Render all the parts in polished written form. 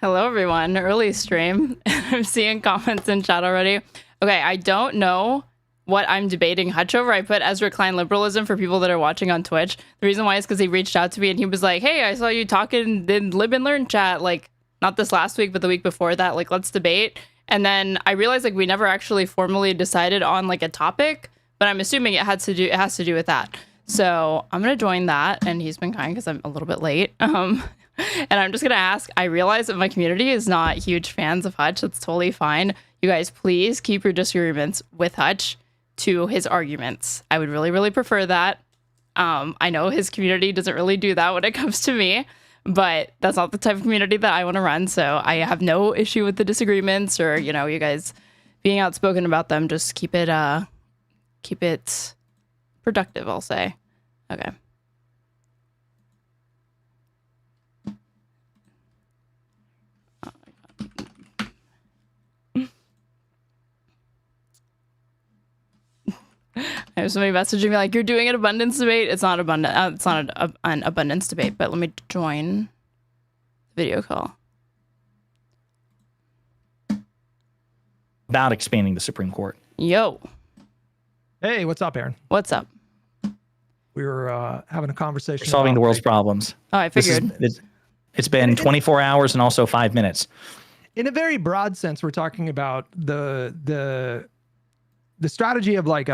Hello, everyone. Early stream. I'm seeing comments in chat already. Okay, I don't know what I'm debating Hutch over. I put EZRA KLEIN liberalism for people that are watching on Twitch. The reason why is because he reached out to me and he was like, hey, I saw you talking in Lib and Learn chat, like, not this last week, but the week before that, like, let's debate. And then I realized, like, we never actually formally decided on, like, a topic, but I'm assuming it has to do with that. So I'm going to join that, and he's been kind because I'm a little bit late. And I'm just going to ask, I realize that my community is not huge fans of Hutch. That's totally fine. You guys, please keep your disagreements with Hutch to his arguments. I would really, really prefer that. I know his community doesn't really do that when it comes to me, but that's not the type of community that I want to run. So I have no issue with the disagreements or, you know, you guys being outspoken about them. Just keep it productive, I'll say. Okay. I have somebody messaging me like, "You're doing an abundance debate." It's not abundant. It's not an abundance debate. But let me join the video call. About expanding the Supreme Court. Yo. Hey, what's up, Aaron? What's up? We were having a conversation. We're solving the world's problems. Oh, I figured. It's been 24 hours and also 5 minutes. In a very broad sense, we're talking about the strategy of like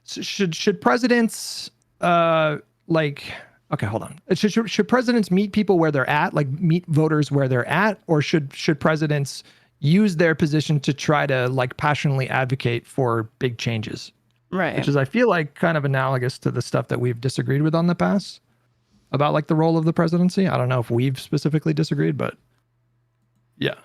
should presidents like, okay, hold on. Should presidents meet people where they're at, like meet voters where they're at, or should presidents use their position to try to like passionately advocate for big changes? Right. Which is, I feel like, kind of analogous to the stuff that we've disagreed with on the past about like the role of the presidency. I don't know if we've specifically disagreed, but yeah.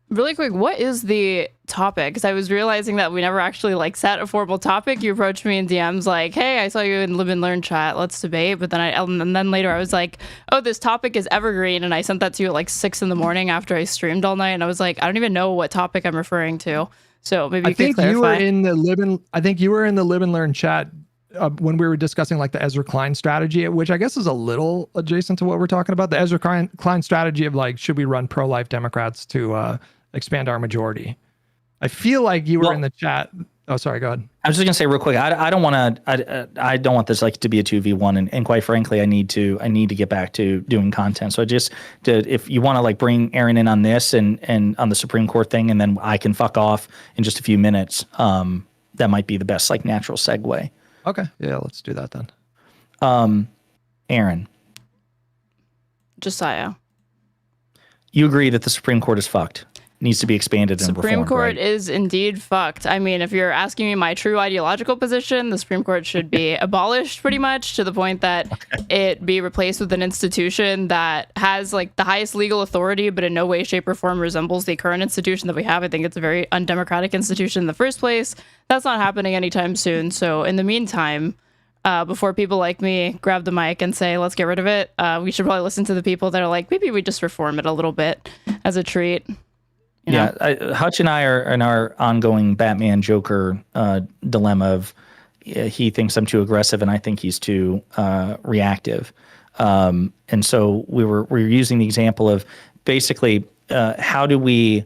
Really quick, what is the topic? Because I was realizing that we never actually like set a formal topic. You approached me in DMs like, "Hey, I saw you in Live and Learn chat. Let's debate." But then and then later I was like, "Oh, this topic is evergreen," and I sent that to you at like 6 in the morning after I streamed all night, and I was like, I don't even know what topic I'm referring to. So maybe you could clarify. You were in the Live and Learn chat when we were discussing like the EZRA KLEIN strategy, which I guess is a little adjacent to what we're talking about. The EZRA KLEIN strategy of like, should we run pro-life Democrats to expand our majority? I feel like you were in the chat. Oh, sorry. Go ahead. I was just gonna say real quick. I don't want to. I don't want this like to be a 2v1, and quite frankly, I need to get back to doing content. So if you want to like bring Aaron in on this and on the Supreme Court thing, and then I can fuck off in just a few minutes. That might be the best like natural segue. Okay. Yeah, let's do that then. Aaron. Josiah. You agree that the Supreme Court is fucked? Needs to be expanded and reformed, Supreme Court right? is indeed fucked. I mean, if you're asking me my true ideological position, the Supreme Court should be abolished pretty much, to the point that it be replaced with an institution that has like the highest legal authority, but in no way, shape, or form resembles the current institution that we have. I think it's a very undemocratic institution in the first place. That's not happening anytime soon. So in the meantime, before people like me grab the mic and say, let's get rid of it, we should probably listen to the people that are like, maybe we just reform it a little bit as a treat. You know? Yeah, Hutch and I are in our ongoing Batman Joker dilemma of he thinks I'm too aggressive and I think he's too reactive. And so we were using the example of basically how do we.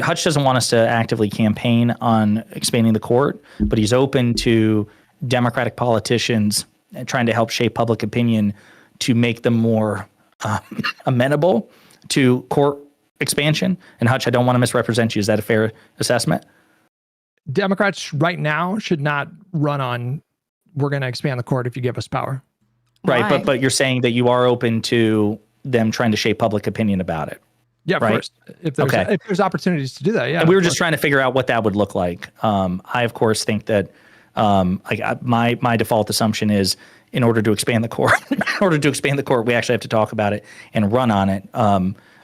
Hutch doesn't want us to actively campaign on expanding the court, but he's open to Democratic politicians trying to help shape public opinion to make them more amenable to court expansion. And Hutch, I don't want to misrepresent you. Is that a fair assessment? Democrats right now should not run on, we're going to expand the court if you give us power. Right. Why? But you're saying that you are open to them trying to shape public opinion about it. Yeah, of course. If there's opportunities to do that. Yeah. And we were just trying to figure out what that would look like. I, of course, think that my default assumption is in order to expand the court, we actually have to talk about it and run on it.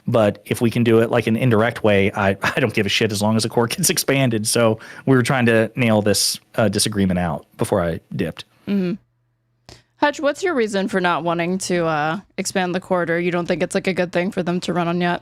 But if we can do it like an indirect way, I don't give a shit as long as the court gets expanded. So we were trying to nail this disagreement out before I dipped. Mm-hmm. Hutch, what's your reason for not wanting to expand the court, or you don't think it's like a good thing for them to run on yet?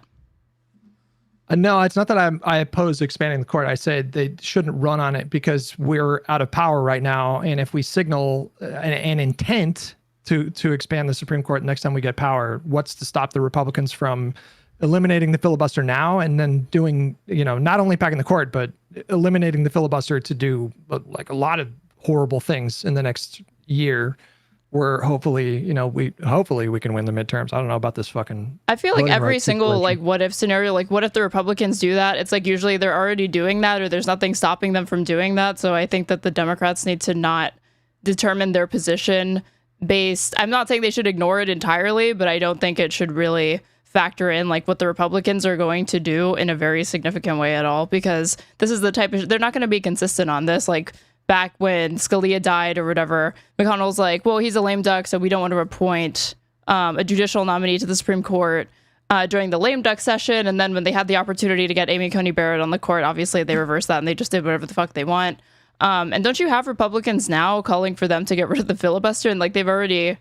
No, it's not that I oppose expanding the court. I said they shouldn't run on it because we're out of power right now. And if we signal an intent to expand the Supreme Court next time we get power, what's to stop the Republicans from eliminating the filibuster now and then doing, not only packing the court, but eliminating the filibuster to do like a lot of horrible things in the next year, where hopefully we can win the midterms. I don't know about this fucking. I feel like voting every rights single situation. like what if scenario, like what if the Republicans do that? It's like usually they're already doing that, or there's nothing stopping them from doing that. So I think that the Democrats need to not determine their position based. I'm not saying they should ignore it entirely, but I don't think it should really factor in like what the Republicans are going to do in a very significant way at all, because this is the type of they're not going to be consistent on this. Like back when Scalia died or whatever, McConnell's like, well, he's a lame duck, so we don't want to appoint a judicial nominee to the Supreme Court during the lame duck session. And then when they had the opportunity to get Amy Coney Barrett on the court, obviously they reversed that and they just did whatever the fuck they want. And don't you have Republicans now calling for them to get rid of the filibuster? And like they've already,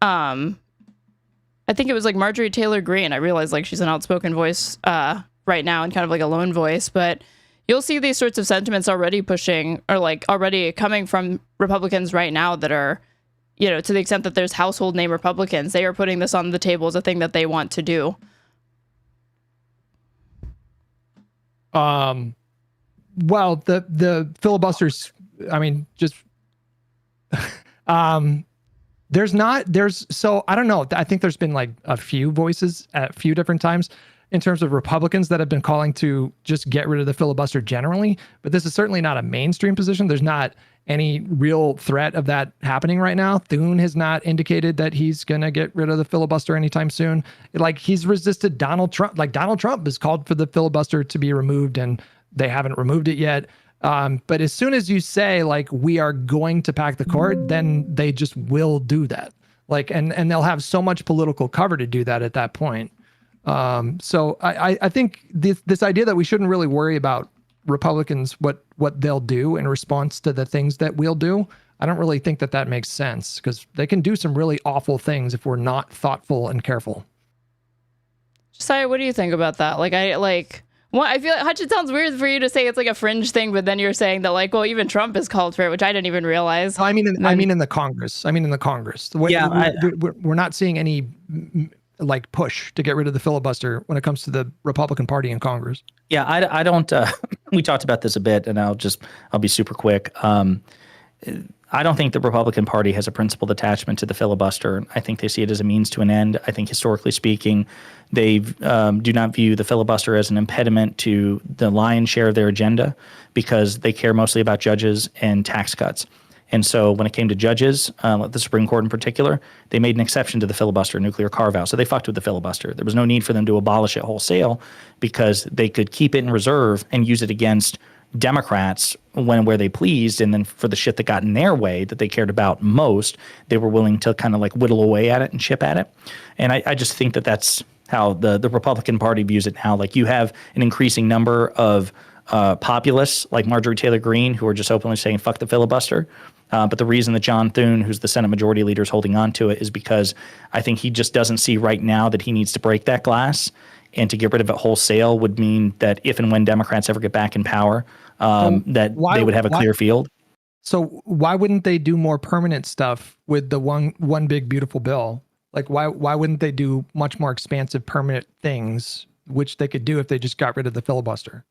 I think it was like Marjorie Taylor Greene. I realize like she's an outspoken voice right now and kind of like a lone voice, but you'll see these sorts of sentiments already pushing or like already coming from Republicans right now that are, to the extent that there's household name Republicans, they are putting this on the table as a thing that they want to do. Well, the filibusters, I mean, just, so I don't know. I think there's been like a few voices at a few different times in terms of Republicans that have been calling to just get rid of the filibuster generally, but this is certainly not a mainstream position. There's not any real threat of that happening right now. Thune has not indicated that he's going to get rid of the filibuster anytime soon. Like he's resisted Donald Trump. Like Donald Trump has called for the filibuster to be removed and they haven't removed it yet. But as soon as you say like, we are going to pack the court, then they just will do that. Like, and they'll have so much political cover to do that at that point. So I think this idea that we shouldn't really worry about Republicans, what they'll do in response to the things that we'll do, I don't really think that makes sense, because they can do some really awful things if we're not thoughtful and careful. Sorry, what do you think about that? I feel like Hutch, it sounds weird for you to say it's like a fringe thing, but then you're saying that like, well, even Trump has called for it, which I didn't even realize. I mean in the Congress. We're not seeing any like push to get rid of the filibuster when it comes to the Republican Party in Congress. Yeah, I don't. We talked about this a bit, and I'll be super quick. I don't think the Republican Party has a principled attachment to the filibuster. I think they see it as a means to an end. I think historically speaking, they do not view the filibuster as an impediment to the lion's share of their agenda, because they care mostly about judges and tax cuts. And so when it came to judges, the Supreme Court in particular, they made an exception to the filibuster nuclear carve-out. So they fucked with the filibuster. There was no need for them to abolish it wholesale, because they could keep it in reserve and use it against Democrats where they pleased. And then for the shit that got in their way that they cared about most, they were willing to kind of like whittle away at it and chip at it. And I just think that that's how the Republican Party views it now. Like you have an increasing number of populists like Marjorie Taylor Greene who are just openly saying fuck the filibuster. But the reason that John Thune, who's the Senate Majority Leader, is holding on to it is because I think he just doesn't see right now that he needs to break that glass, and to get rid of it wholesale would mean that if and when Democrats ever get back in power, they would have a clear field. So why wouldn't they do more permanent stuff with the one big beautiful bill? Like why wouldn't they do much more expansive permanent things, which they could do if they just got rid of the filibuster?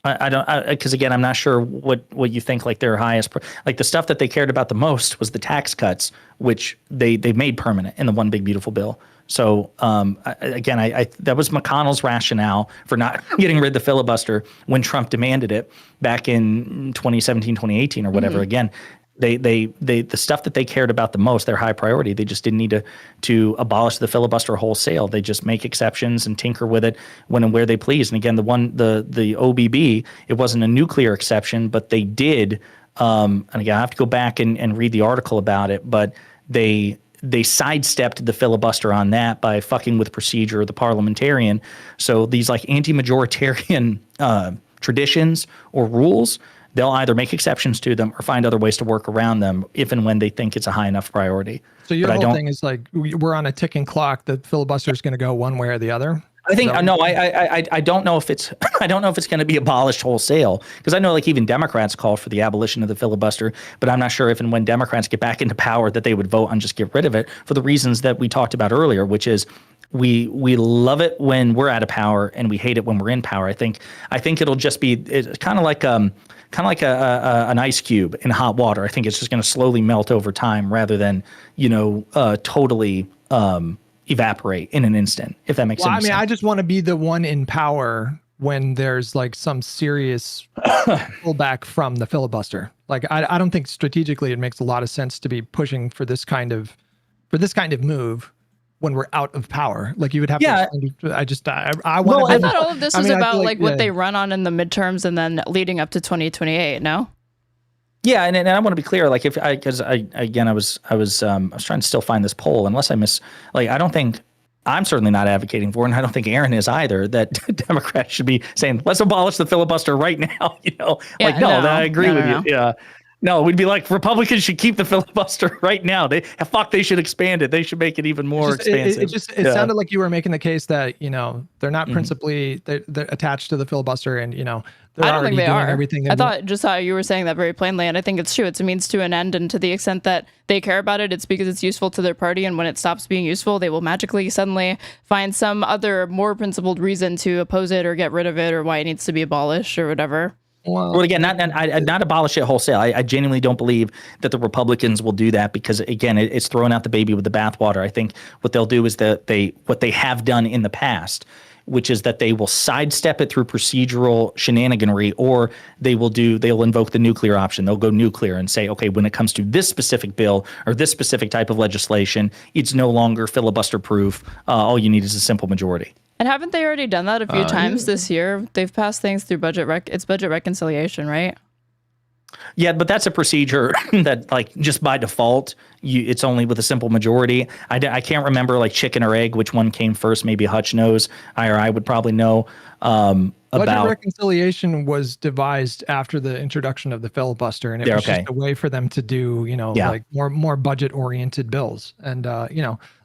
I don't, because again, I'm not sure what you think like their highest, like the stuff that they cared about the most was the tax cuts, which they made permanent in the one big beautiful bill. So again, I that was McConnell's rationale for not getting rid of the filibuster when Trump demanded it back in 2017, 2018 or whatever. Mm-hmm. Again, they the stuff that they cared about the most, their high priority, they just didn't need to abolish the filibuster wholesale. They just make exceptions and tinker with it when and where they please. And again, the OBB, it wasn't a nuclear exception, but they did. And again, I have to go back and read the article about it, but they sidestepped the filibuster on that by fucking with procedure of the parliamentarian. So these like anti-majoritarian traditions or rules, they'll either make exceptions to them or find other ways to work around them if and when they think it's a high enough priority. So your whole thing is like, we're on a ticking clock. The filibuster is going to go one way or the other. I think no, I don't know if it's I don't know if it's going to be abolished wholesale, because I know like even Democrats called for the abolition of the filibuster, but I'm not sure if and when Democrats get back into power that they would vote on just get rid of it for the reasons that we talked about earlier, which is we love it when we're out of power and we hate it when we're in power. I think it'll just be it's kind of like an ice cube in hot water. I think it's just going to slowly melt over time rather than totally evaporate in an instant, if that makes sense. I just want to be the one in power when there's like some serious pullback from the filibuster. Like I don't think strategically it makes a lot of sense to be pushing for this kind of move when we're out of power. Like you would have to I want I thought all of this was about like what they run on in the midterms and then leading up to 2028, no? Yeah, and I want to be clear, like because I was trying to still find this poll, unless I miss, like I don't think I'm certainly not advocating for, and I don't think Aaron is either, that Democrats should be saying let's abolish the filibuster right now. I agree with you. Yeah. No, we'd be like Republicans should keep the filibuster right now. They should expand it. They should make it even more expansive. It sounded like you were making the case that they're not principally they're attached to the filibuster, and they're I don't think they are. Everything. I thought just how you were saying that very plainly, and I think it's true. It's a means to an end, and to the extent that they care about it, it's because it's useful to their party. And when it stops being useful, they will magically suddenly find some other more principled reason to oppose it or get rid of it or why it needs to be abolished or whatever. Well, again, not abolish it wholesale. I genuinely don't believe that the Republicans will do that because, again, it's throwing out the baby with the bathwater. I think what they'll do is what they have done in the past, which is that they will sidestep it through procedural shenaniganry, or they'll invoke the nuclear option. They'll go nuclear and say, okay, when it comes to this specific bill or this specific type of legislation, it's no longer filibuster proof. All you need is a simple majority. And haven't they already done that a few times this year? They've passed things through budget reconciliation, right? Yeah, but that's a procedure that, like, just by default, it's only with a simple majority. I can't remember, like, chicken or egg, which one came first. Maybe Hutch knows. I would probably know. Budget reconciliation was devised after the introduction of the filibuster, and it was just a way for them to do, like more budget-oriented bills. And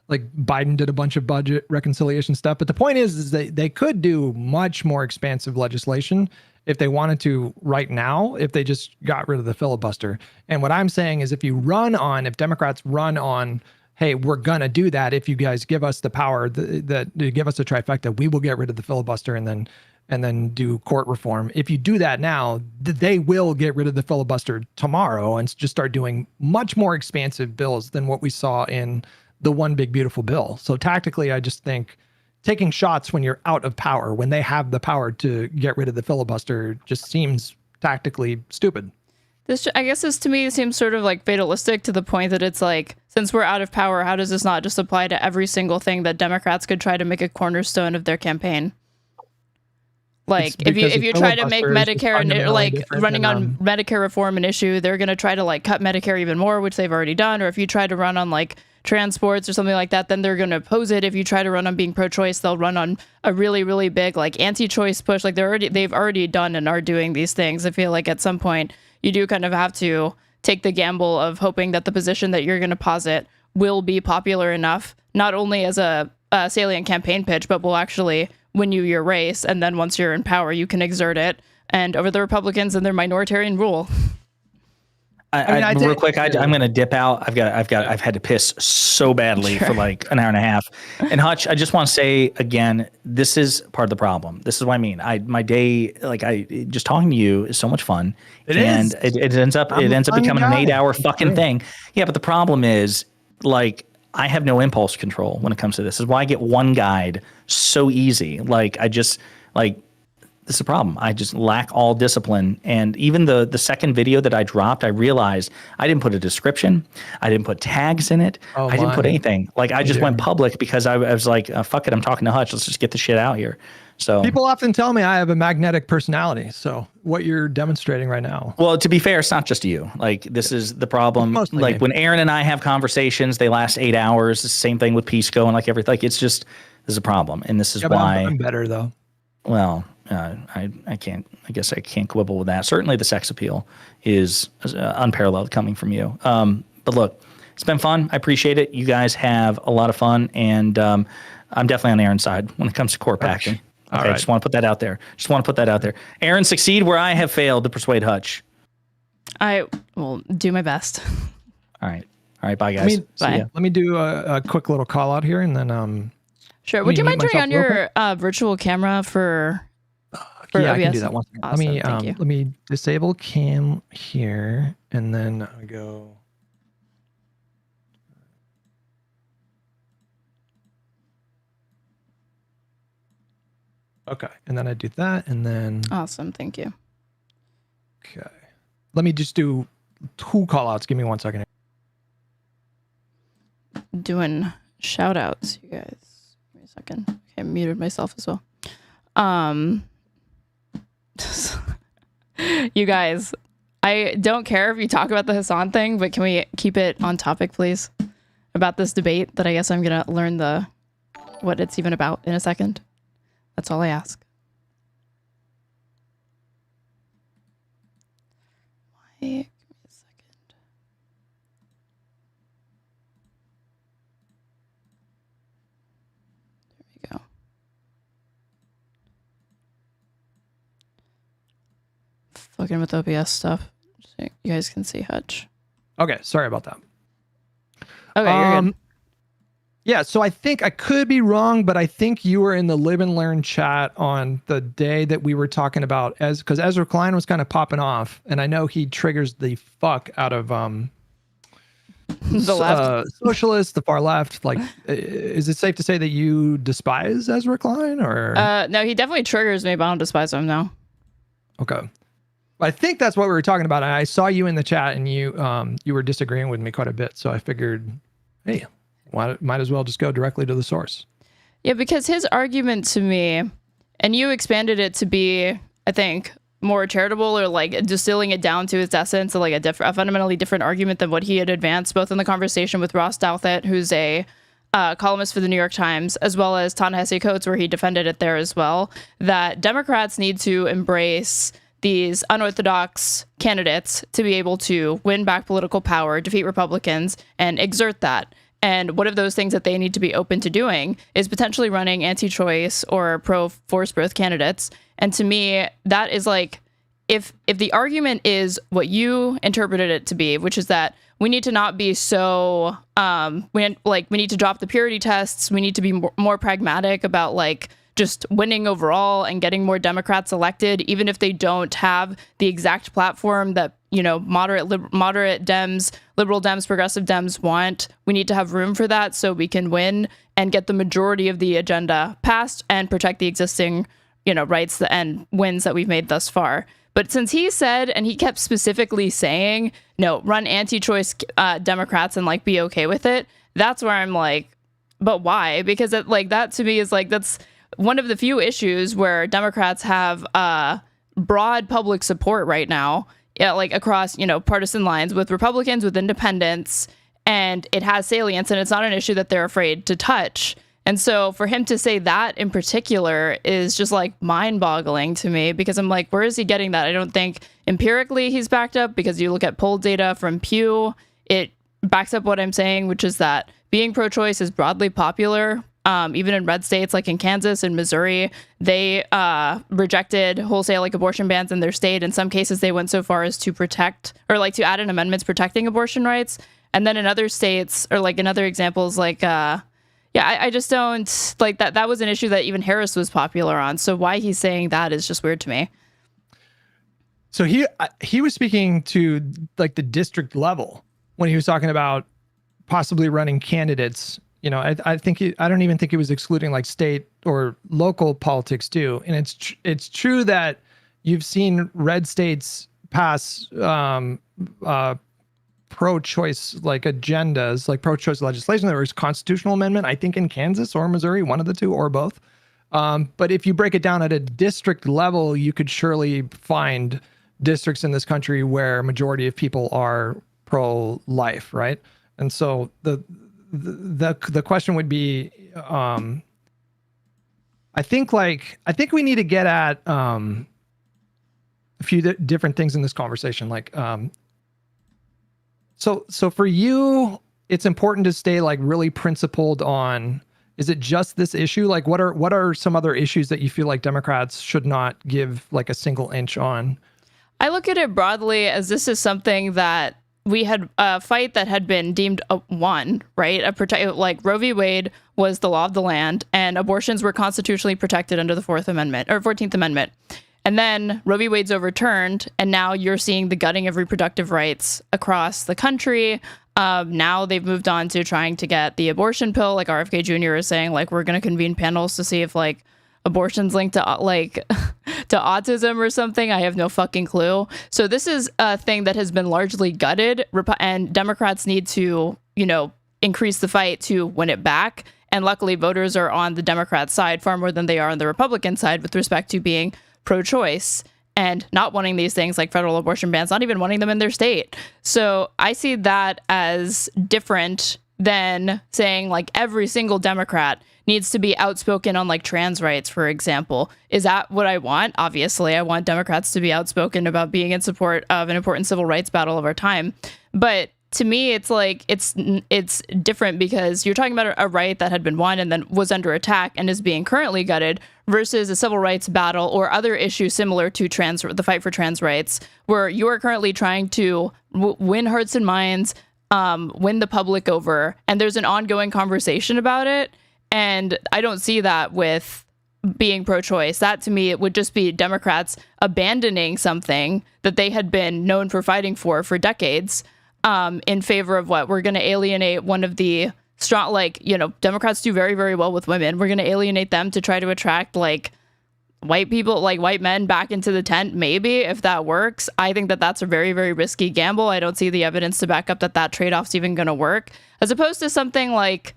like Biden did a bunch of budget reconciliation stuff. But the point is they could do much more expansive legislation if they wanted to right now, if they just got rid of the filibuster. And what I'm saying is if Democrats run on, hey, we're going to do that, if you guys give us the power, that give us a trifecta, we will get rid of the filibuster and then do court reform. If you do that now, they will get rid of the filibuster tomorrow and just start doing much more expansive bills than what we saw in the one big beautiful bill. So tactically, I just think taking shots when you're out of power, when they have the power to get rid of the filibuster, just seems tactically stupid. I guess this to me seems sort of like fatalistic, to the point that it's like, since we're out of power, how does this not just apply to every single thing that Democrats could try to make a cornerstone of their campaign? Like if you try to make Medicare running on Medicare reform an issue, they're going to try to like cut Medicare even more, which they've already done. Or if you try to run on like transports or something like that, then they're going to oppose it. If you try to run on being pro-choice, they'll run on a really, really big like anti-choice push. Like they've already done and are doing these things. I feel like at some point you do kind of have to take the gamble of hoping that the position that you're going to posit will be popular enough, not only as a salient campaign pitch, but will actually win you your race. And then once you're in power, you can exert it and over the Republicans and their minoritarian rule. Real quick, I'm going to dip out. I've had to piss so badly for like an hour and a half. And Hutch, I just want to say again, this is part of the problem. This is what I mean. My day, just talking to you is so much fun. It ends up becoming an 8-hour fucking thing. Yeah, but the problem is like I have no impulse control when it comes to this. This is why I get one guide so easy. This is a problem. I just lack all discipline. And even the second video that I dropped, I realized I didn't put a description. I didn't put tags in it. I didn't put anything. Like I just went public because I was like, fuck it, I'm talking to Hutch. Let's just get the shit out here. So people often tell me I have a magnetic personality. So what you're demonstrating right now. Well, to be fair, it's not just you. Like this is the problem. Like when Aaron and I have conversations, they last 8 hours. The same thing with Pisco and like everything. Like it's just, this is a problem. And this is why I'm better though. Well, I guess I can't quibble with that. Certainly the sex appeal is unparalleled coming from you. But look, it's been fun. I appreciate it. You guys have a lot of fun. And I'm definitely on Aaron's side when it comes to core packing. Okay, All right. I just want to put that out there. Aaron, succeed where I have failed to persuade Hutch. I will do my best. All right. Bye, guys. Bye. Let me do a quick little call out here, and then Sure. Would you mind turning on your virtual camera for yeah, OBS? I can do that. One second. Awesome, Let me disable cam here, and then I go. Okay, and then I do that, and then Awesome, thank you. okay. Let me just do 2 call outs. Give me 1 second. Doing shout outs, you guys. Give me a second. Okay, I muted myself as well. You guys, I don't care if you talk about the Hassan thing, but can we keep it on topic, please? About this debate that I guess I'm gonna learn what it's even about in a second. That's all I ask. Why? Give me a second. There we go. Fucking with OBS stuff. So you guys can see Hutch. Okay, sorry about that. Okay, you're good. Yeah, so I think I could be wrong, but I think you were in the Live and Learn chat on the day that we were talking about because Ezra Klein was kind of popping off, and I know he triggers the fuck out of The left. socialists, the far left. Like, is it safe to say that you despise Ezra Klein, or No, he definitely triggers me, but I don't despise him now. okay? I think that's what we were talking about. I saw you in the chat, and you were disagreeing with me quite a bit, so I figured, hey, might as well just go directly to the source. Yeah, because his argument to me, and you expanded it to be, I think, more charitable, or like distilling it down to its essence, of like a fundamentally different argument than what he had advanced, both in the conversation with Ross Douthat, who's a columnist for the New York Times, as well as Ta-Nehisi Coates, where he defended it there as well, that Democrats need to embrace these unorthodox candidates to be able to win back political power, defeat Republicans, and exert that. And one of those things that they need to be open to doing is potentially running anti-choice or pro-forced birth candidates. And to me, that is like, if the argument is what you interpreted it to be, which is that we need to not be so, we need to drop the purity tests. We need to be more pragmatic about like just winning overall and getting more Democrats elected, even if they don't have the exact platform that, you know, moderate Dems, liberal Dems, progressive Dems want. We need to have room for that so we can win and get the majority of the agenda passed and protect the existing, you know, rights and wins that we've made thus far. But since he said, and he kept specifically saying, no, run anti-choice Democrats and like be okay with it, that's where I'm like, but why? Because it, like, that to me is like, that's one of the few issues where Democrats have broad public support right now, like across, you know, partisan lines with Republicans, with independents, and it has salience, and it's not an issue that they're afraid to touch. And so for him to say that in particular is just like mind-boggling to me, because I'm like, where is he getting that? I don't think empirically he's backed up, because you look at poll data from Pew, it backs up what I'm saying, which is that being pro-choice is broadly popular. Even in red states like in Kansas and Missouri, they rejected wholesale like abortion bans in their state. In some cases, they went so far as to protect or like to add in amendments protecting abortion rights. And then in other states, or like in other examples, like I just don't like that. That was an issue that even Harris was popular on. So why he's saying that is just weird to me. So he was speaking to like the district level when he was talking about possibly running candidates. You know, I think I don't even think he was excluding like state or local politics too. And it's true that you've seen red states pass pro-choice like agendas, like pro-choice legislation. There was constitutional amendment, I think, in Kansas or Missouri, one of the two or both. But if you break it down at a district level, you could surely find districts in this country where a majority of people are pro-life, right? And so the question would be, I think we need to get at a few different things in this conversation. Like, so for you, it's important to stay like really principled on Is it just this issue? Like, what are some other issues that you feel like Democrats should not give like a single inch on? I look at it broadly as this is something that we had a fight that had been deemed won, right? Like Roe v. Wade was the law of the land, and abortions were constitutionally protected under the 14th Amendment. And then Roe v. Wade's overturned, and now you're seeing the gutting of reproductive rights across the country. Now they've moved on to trying to get the abortion pill. Like RFK Jr. is saying, like, we're going to convene panels to see if like abortion's linked to like to autism or something. I have no fucking clue. So this is a thing that has been largely gutted, and Democrats need to, increase the fight to win it back. And luckily, voters are on the Democrat side far more than they are on the Republican side with respect to being pro-choice and not wanting these things like federal abortion bans, not even wanting them in their state. So I see that as different than saying like every single Democrat needs to be outspoken on like trans rights, for example. Is that what I want? Obviously, I want Democrats to be outspoken about being in support of an important civil rights battle of our time. But to me, it's like it's different because you're talking about a right that had been won and then was under attack and is being currently gutted versus a civil rights battle or other issues similar to the fight for trans rights, where you are currently trying to win hearts and minds, win the public over, and there's an ongoing conversation about it. And I don't see that with being pro-choice. That to me, it would just be Democrats abandoning something that they had been known for fighting for decades, in favor of what? We're going to alienate one of the strong, Democrats do very, very well with women. We're going to alienate them to try to attract like white people, like white men back into the tent. Maybe if that works. I think that that's a very, very risky gamble. I don't see the evidence to back up that trade-off's even going to work, as opposed to something like,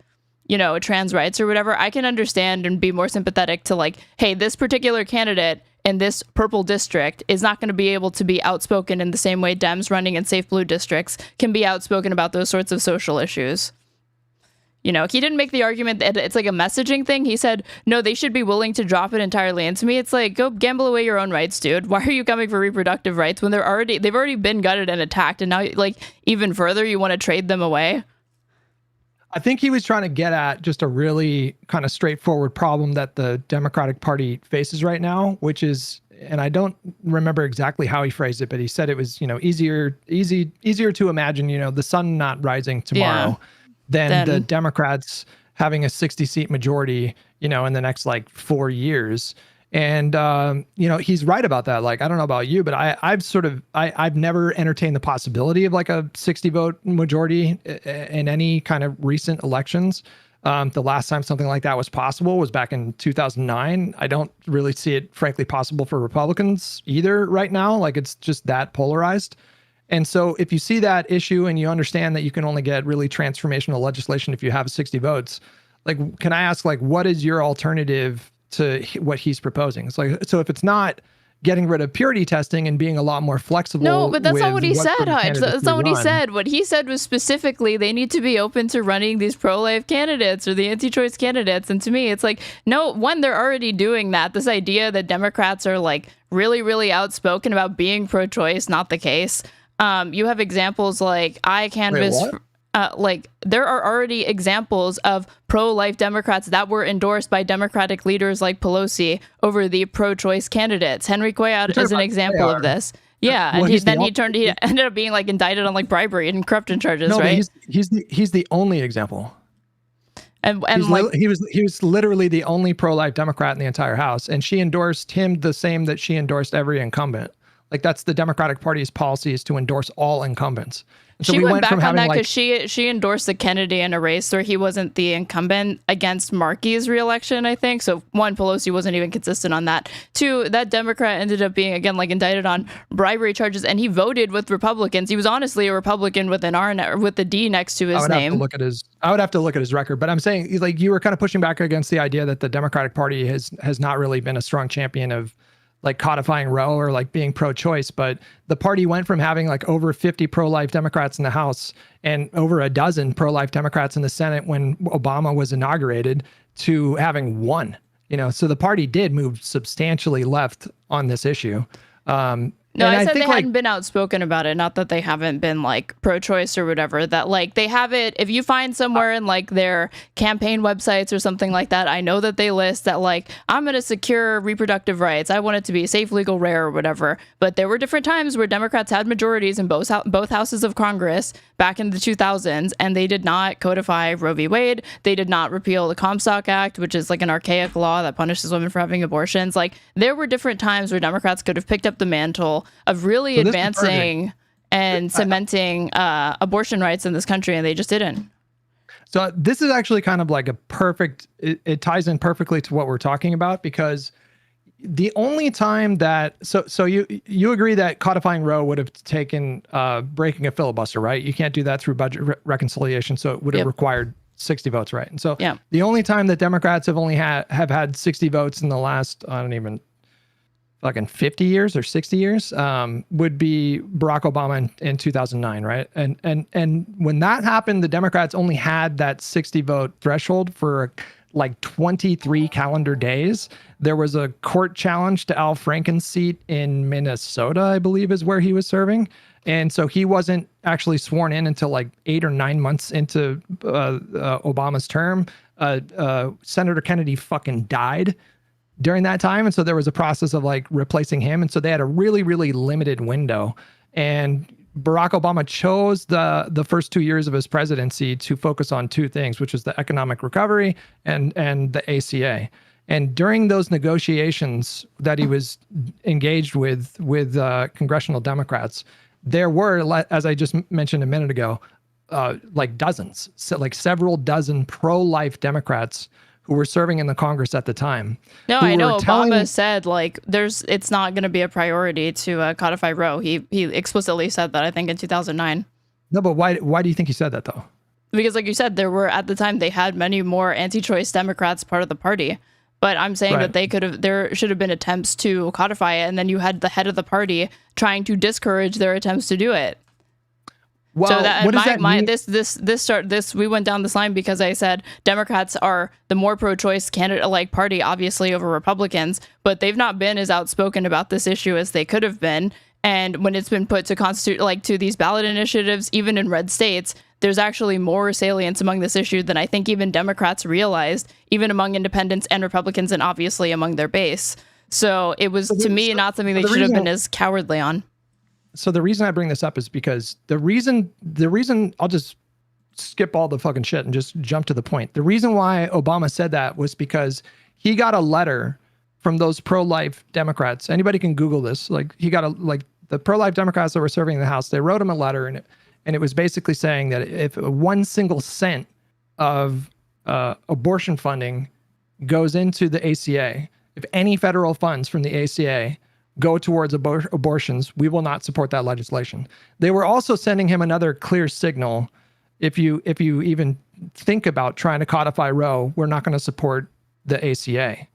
trans rights or whatever. I can understand and be more sympathetic to like, hey, this particular candidate in this purple district is not going to be able to be outspoken in the same way Dems running in safe blue districts can be outspoken about those sorts of social issues. He didn't make the argument that it's like a messaging thing. He said, no, they should be willing to drop it entirely. And to me, it's like, go gamble away your own rights, dude. Why are you coming for reproductive rights when they've already been gutted and attacked? And now, like, even further, you want to trade them away? I think he was trying to get at just a really kind of straightforward problem that the Democratic Party faces right now, which is, and I don't remember exactly how he phrased it, but he said it was, easier to imagine, the sun not rising tomorrow than the Democrats having a 60-seat majority, in the next like 4 years. And, he's right about that. Like, I don't know about you, but I've never entertained the possibility of like a 60 vote majority in any kind of recent elections. The last time something like that was possible was back in 2009. I don't really see it, frankly, possible for Republicans either right now. Like, it's just that polarized. And so if you see that issue and you understand that you can only get really transformational legislation if you have 60 votes, like, can I ask, like, what is your alternative to what he's proposing? It's like, so if it's not getting rid of purity testing and being a lot more flexible. No, but that's not what he said, Hutch. That's not what he said. What he said was specifically they need to be open to running these pro-life candidates or the anti-choice candidates. And to me, it's like, no, one, they're already doing that. This idea that Democrats are like really, really outspoken about being pro-choice, not the case. You have examples like iCanvass. There are already examples of pro-life Democrats that were endorsed by Democratic leaders like Pelosi over the pro-choice candidates. Henry Cuellar is an example of this. Yeah, and he ended up being like indicted on like bribery and corruption charges, right? He's the only example. And he was literally the only pro-life Democrat in the entire House, and she endorsed him the same that she endorsed every incumbent. Like, that's the Democratic Party's policy, is to endorse all incumbents. So she went back on that because she endorsed the Kennedy in a race where he wasn't the incumbent against Markey's reelection, I think. So one, Pelosi wasn't even consistent on that. Two, that Democrat ended up being, again, like indicted on bribery charges, and he voted with Republicans. He was honestly a Republican with an R with the D next to his name. I would have to look at his record, but I'm saying, like, you were kind of pushing back against the idea that the Democratic Party has not really been a strong champion of like codifying Roe or like being pro-choice, but the party went from having like over 50 pro-life Democrats in the House and over a dozen pro-life Democrats in the Senate when Obama was inaugurated to having one, so the party did move substantially left on this issue. No, No, And I said they think, hadn't been outspoken about it, not that they haven't been like pro-choice or whatever. That like they have it. If you find somewhere in like their campaign websites or something like that, I know that they list that like I'm going to secure reproductive rights. I want it to be safe, legal, rare, or whatever. But there were different times where Democrats had majorities in both houses of Congress back in the 2000s, and they did not codify Roe v. Wade. They did not repeal the Comstock Act, which is like an archaic law that punishes women for having abortions. Like there were different times where Democrats could have picked up the mantle of really advancing and cementing abortion rights in this country, and they just didn't. So this is actually kind of like a perfect, it ties in perfectly to what we're talking about, because the only time that, so you agree that codifying Roe would have taken breaking a filibuster, right? You can't do that through budget reconciliation, so it would have required 60 votes, right? And so the only time that Democrats have only had 60 votes in the last, I don't even, fucking 50 years or 60 years would be Barack Obama in 2009, right? And when that happened, the Democrats only had that 60 vote threshold for like 23 calendar days. There was a court challenge to Al Franken's seat in Minnesota, I believe is where he was serving. And so he wasn't actually sworn in until like 8 or 9 months into Obama's term. Senator Kennedy fucking died during that time. And so there was a process of like replacing him. And so they had a really, really limited window. And Barack Obama chose the first 2 years of his presidency to focus on two things, which was the economic recovery and the ACA. And during those negotiations that he was engaged with congressional Democrats, there were, as I just mentioned a minute ago, like dozens, so like several dozen pro-life Democrats who were serving in the Congress at the time. No, I know Obama said like it's not going to be a priority to codify Roe. He explicitly said that, I think, in 2009. No, but why do you think he said that though? Because like you said, there were at the time they had many more anti-choice Democrats part of the party. But I'm saying that there should have been attempts to codify it, and then you had the head of the party trying to discourage their attempts to do it. Well, so that, what does that mean? We went down this line because I said Democrats are the more pro-choice candidate-like party, obviously, over Republicans, but they've not been as outspoken about this issue as they could have been. And when it's been put to to these ballot initiatives, even in red states, there's actually more salience among this issue than I think even Democrats realized, even among independents and Republicans, and obviously among their base. So it was, to me, not something they should have been as cowardly on. So the reason I bring this up is because the reason I'll just skip all the fucking shit and just jump to the point. The reason why Obama said that was because he got a letter from those pro-life Democrats. Anybody can Google this. Like he got the pro-life Democrats that were serving in the House, they wrote him a letter, and it was basically saying that if 1 single cent of abortion funding goes into the ACA, if any federal funds from the ACA go towards abortions, we will not support that legislation. They were also sending him another clear signal. If you even think about trying to codify Roe, we're not going to support the ACA.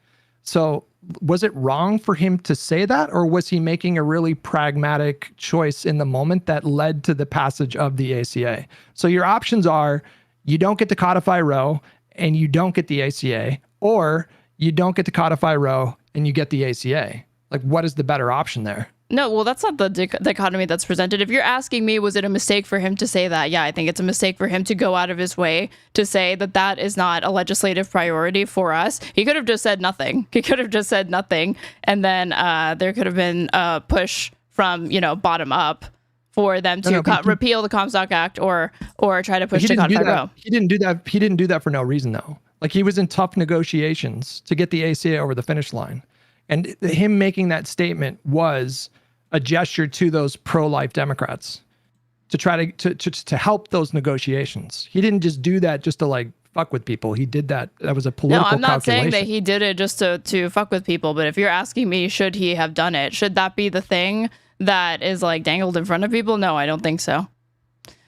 So was it wrong for him to say that, or was he making a really pragmatic choice in the moment that led to the passage of the ACA? So your options are you don't get to codify Roe and you don't get the ACA, or you don't get to codify Roe and you get the ACA. Like, what is the better option there? No, well, that's not the dichotomy that's presented. If you're asking me, was it a mistake for him to say that? Yeah, I think it's a mistake for him to go out of his way to say that that is not a legislative priority for us. He could have just said nothing. And then there could have been a push from, bottom up for them to repeal the Comstock Act or try to push to codify Roe. He didn't do that. He didn't do that for no reason, though. Like, he was in tough negotiations to get the ACA over the finish line. And him making that statement was a gesture to those pro-life Democrats to try to help those negotiations. He didn't just do that just to like fuck with people. He did that. That was a political calculation. No, I'm not saying that he did it just to fuck with people. But if you're asking me, should he have done it? Should that be the thing that is like dangled in front of people? No, I don't think so.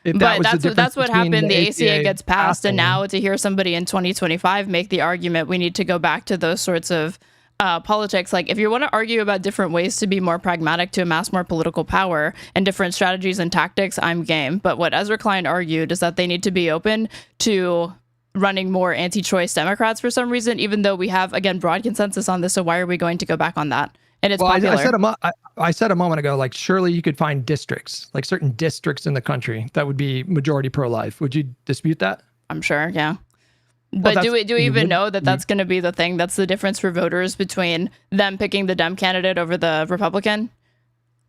But that's what happened. The ACA gets passed, and now to hear somebody in 2025 make the argument, we need to go back to those sorts of politics. Like, if you want to argue about different ways to be more pragmatic to amass more political power and different strategies and tactics, I'm game. But what Ezra Klein argued is that they need to be open to running more anti-choice Democrats for some reason, even though we have, again, broad consensus on this. So why are we going to go back on that? and it's Well, popular. I said a moment ago, like surely you could find districts, like certain districts in the country that would be majority pro-life. Would you dispute that? I'm sure, yeah. But do we even know that that's going to be the thing? That's the difference for voters between them picking the Dem candidate over the Republican?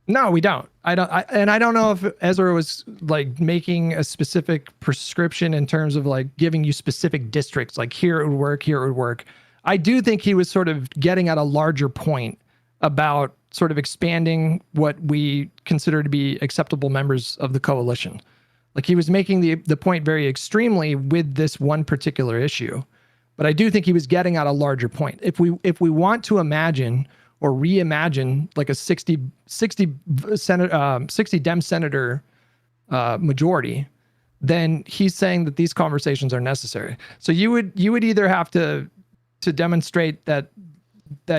No, we don't. I don't know if Ezra was like making a specific prescription in terms of like giving you specific districts, like here it would work, here it would work. I do think he was sort of getting at a larger point about sort of expanding what we consider to be acceptable members of the coalition. Like he was making the point very extremely with this one particular issue. But I do think he was getting at a larger point. If we want to imagine or reimagine like a 60 Dem senator majority, then he's saying that these conversations are necessary. So you would either have to demonstrate that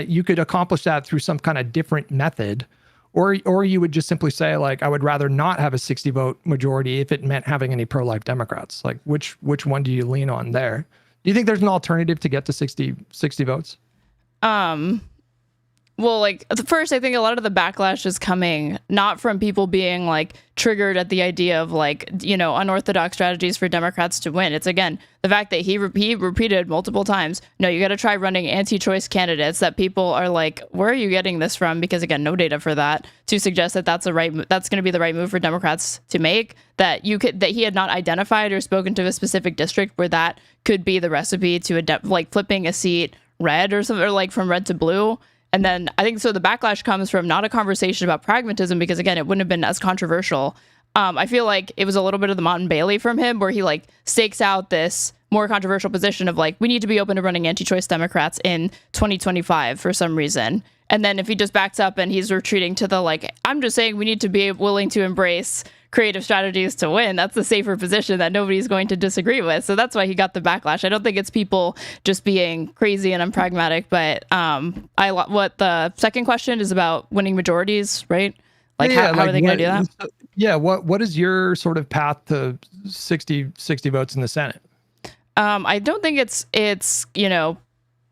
you could accomplish that through some kind of different method, or you would just simply say like, I would rather not have a 60 vote majority if it meant having any pro-life Democrats. Like which one do you lean on there? Do you think there's an alternative to get to 60 votes? Well, like first, I think a lot of the backlash is coming not from people being like triggered at the idea of like, you know, unorthodox strategies for Democrats to win. It's again, the fact that he repeated multiple times, no, you got to try running anti-choice candidates, that people are like, where are you getting this from? Because again, no data for that to suggest that that's going to be the right move for Democrats to make, that he had not identified or spoken to a specific district where that could be the recipe to like flipping a seat red or something, or like from red to blue. And then I think so the backlash comes from not a conversation about pragmatism, because again, it wouldn't have been as controversial. I feel like it was a little bit of the Mott and Bailey from him, where he like stakes out this more controversial position of like, we need to be open to running anti-choice Democrats in 2025 for some reason. And then if he just backs up and he's retreating to the like, I'm just saying we need to be willing to embrace creative strategies to win, that's the safer position that nobody's going to disagree with. So that's why he got the backlash. I don't think it's people just being crazy and unpragmatic, but what the second question is about winning majorities, right? Like how are they going to do that? Yeah. What is your sort of path to 60 votes in the Senate? I don't think it's, you know,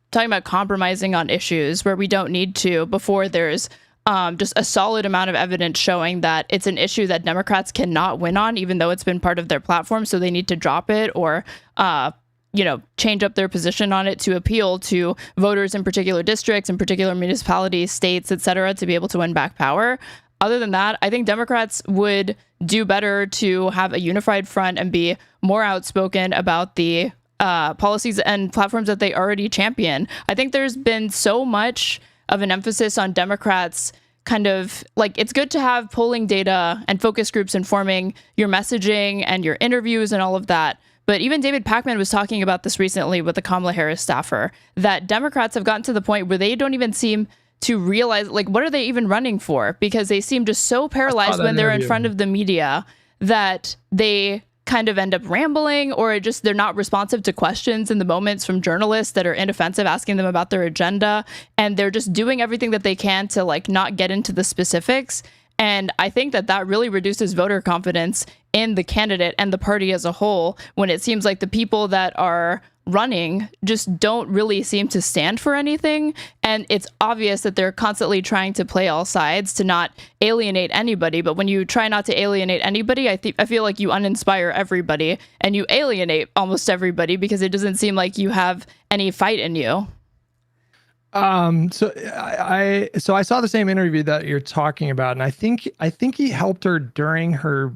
talking about compromising on issues where we don't need to before there's just a solid amount of evidence showing that it's an issue that Democrats cannot win on, even though it's been part of their platform. So they need to drop it or, you know, change up their position on it to appeal to voters in particular districts, in particular municipalities, states, et cetera, to be able to win back power. Other than that, I think Democrats would do better to have a unified front and be more outspoken about the policies and platforms that they already champion. I think there's been so much of an emphasis on Democrats kind of like, it's good to have polling data and focus groups informing your messaging and your interviews and all of that. But even David Pakman was talking about this recently with the Kamala Harris staffer, that Democrats have gotten to the point where they don't even seem to realize, like, what are they even running for? Because they seem just so paralyzed when they're in front of the media that they kind of end up rambling, or just they're not responsive to questions in the moments from journalists that are inoffensive asking them about their agenda, and they're just doing everything that they can to like not get into the specifics. And I think that really reduces voter confidence in the candidate and the party as a whole, when it seems like the people that are running just don't really seem to stand for anything. And it's obvious that they're constantly trying to play all sides to not alienate anybody. But when you try not to alienate anybody, I feel like you uninspire everybody and you alienate almost everybody, because it doesn't seem like you have any fight in you. So I saw the same interview that you're talking about, and I think he helped her during her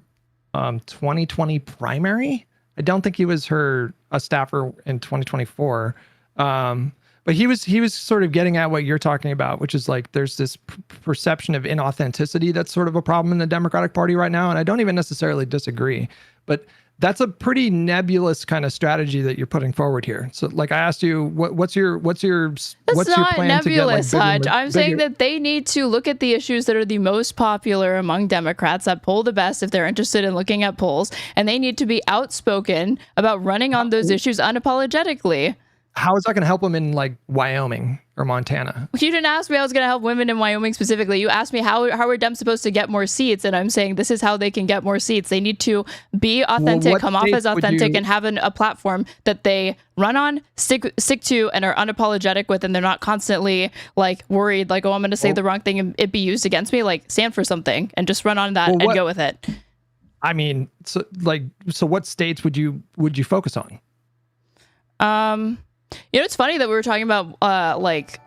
2020 primary. I don't think he was a staffer in 2024. But he was sort of getting at what you're talking about, which is like there's this perception of inauthenticity that's sort of a problem in the Democratic Party right now, and I don't even necessarily disagree. But that's a pretty nebulous kind of strategy that you're putting forward here. So, like I asked you, what's your plan nebulous, to get like HUTCH. I'm saying that they need to look at the issues that are the most popular among Democrats, that poll the best if they're interested in looking at polls, and they need to be outspoken about running on those issues unapologetically. How is that going to help them in like Wyoming or Montana. You didn't ask me how I was going to help women in Wyoming specifically. You asked me how are Dems supposed to get more seats, and I'm saying this is how they can get more seats. They need to be authentic, come off as authentic, and have a platform that they run on, stick to, and are unapologetic with, and they're not constantly like worried, like, oh, I'm going to say the wrong thing and it be used against me. Like, stand for something and just run on that and go with it. I mean, so what states would you focus on? It's funny that we were talking about like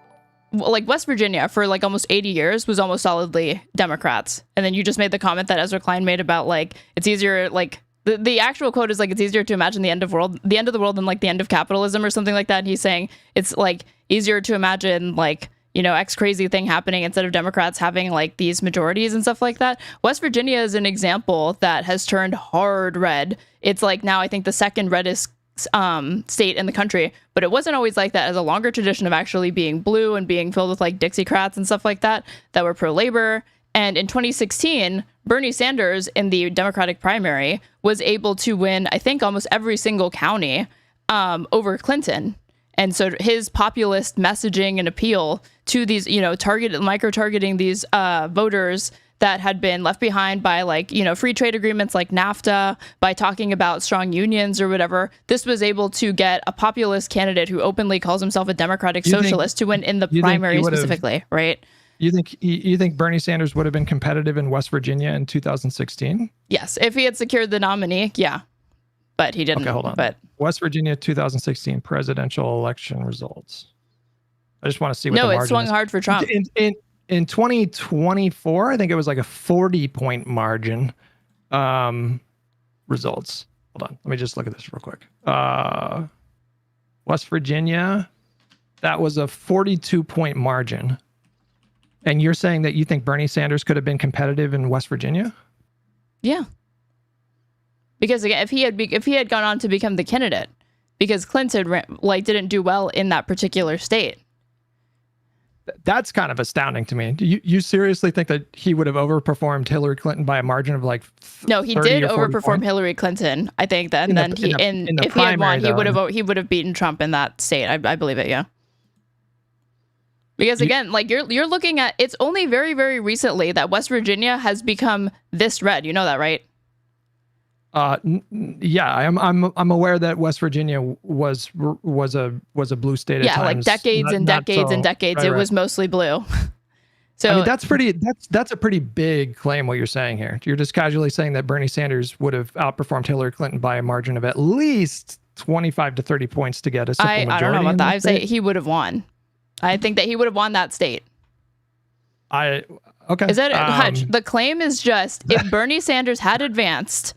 West Virginia for like almost 80 years was almost solidly Democrats, and then you just made the comment that Ezra Klein made about like it's easier, like the actual quote is like it's easier to imagine the end of the world than like the end of capitalism or something like that. And he's saying it's like easier to imagine like, you know, X crazy thing happening instead of Democrats having like these majorities and stuff like that. West Virginia is an example that has turned hard red. It's like now I think the second reddest state in the country, but it wasn't always like that. As a longer tradition of actually being blue and being filled with like Dixiecrats and stuff like that were pro-labor. And in 2016, Bernie Sanders in the Democratic primary was able to win, I think, almost every single county over Clinton. And so his populist messaging and appeal to these, you know, micro-targeting these voters that had been left behind by like, you know, free trade agreements like NAFTA, by talking about strong unions or whatever, this was able to get a populist candidate who openly calls himself a democratic socialist to win in the primary specifically, right? You think Bernie Sanders would have been competitive in West Virginia in 2016? Yes, if he had secured the nominee, yeah. But he didn't. Okay, hold on. But West Virginia 2016 presidential election results. I just want to see what the margin it swung is. hard for Trump. In 2024, I think it was like a 40-point margin. Results. Hold on. Let me just look at this real quick. West Virginia, that was a 42-point margin. And you're saying that you think Bernie Sanders could have been competitive in West Virginia? Yeah. Because again, if he had gone on to become the candidate, because Clinton didn't do well in that particular state. That's kind of astounding to me. Do you seriously think that he would have overperformed Hillary Clinton by a margin of like? No, he did overperform Hillary Clinton. I think that, and then if he had won, he would have beaten Trump in that state. I believe it. Yeah. Because again, like you're looking at, it's only very, very recently that West Virginia has become this red. You know that, right? Yeah, I'm aware that West Virginia was a blue state at times. Yeah, like decades and decades. Right. It was mostly blue. So I mean, that's a pretty big claim what you're saying here. You're just casually saying that Bernie Sanders would have outperformed Hillary Clinton by a margin of at least 25 to 30 points to get a simple majority. I don't know about that. I'd say he would have won. I think that he would have won that state. Okay. Is that Hutch? The claim is just if Bernie Sanders had advanced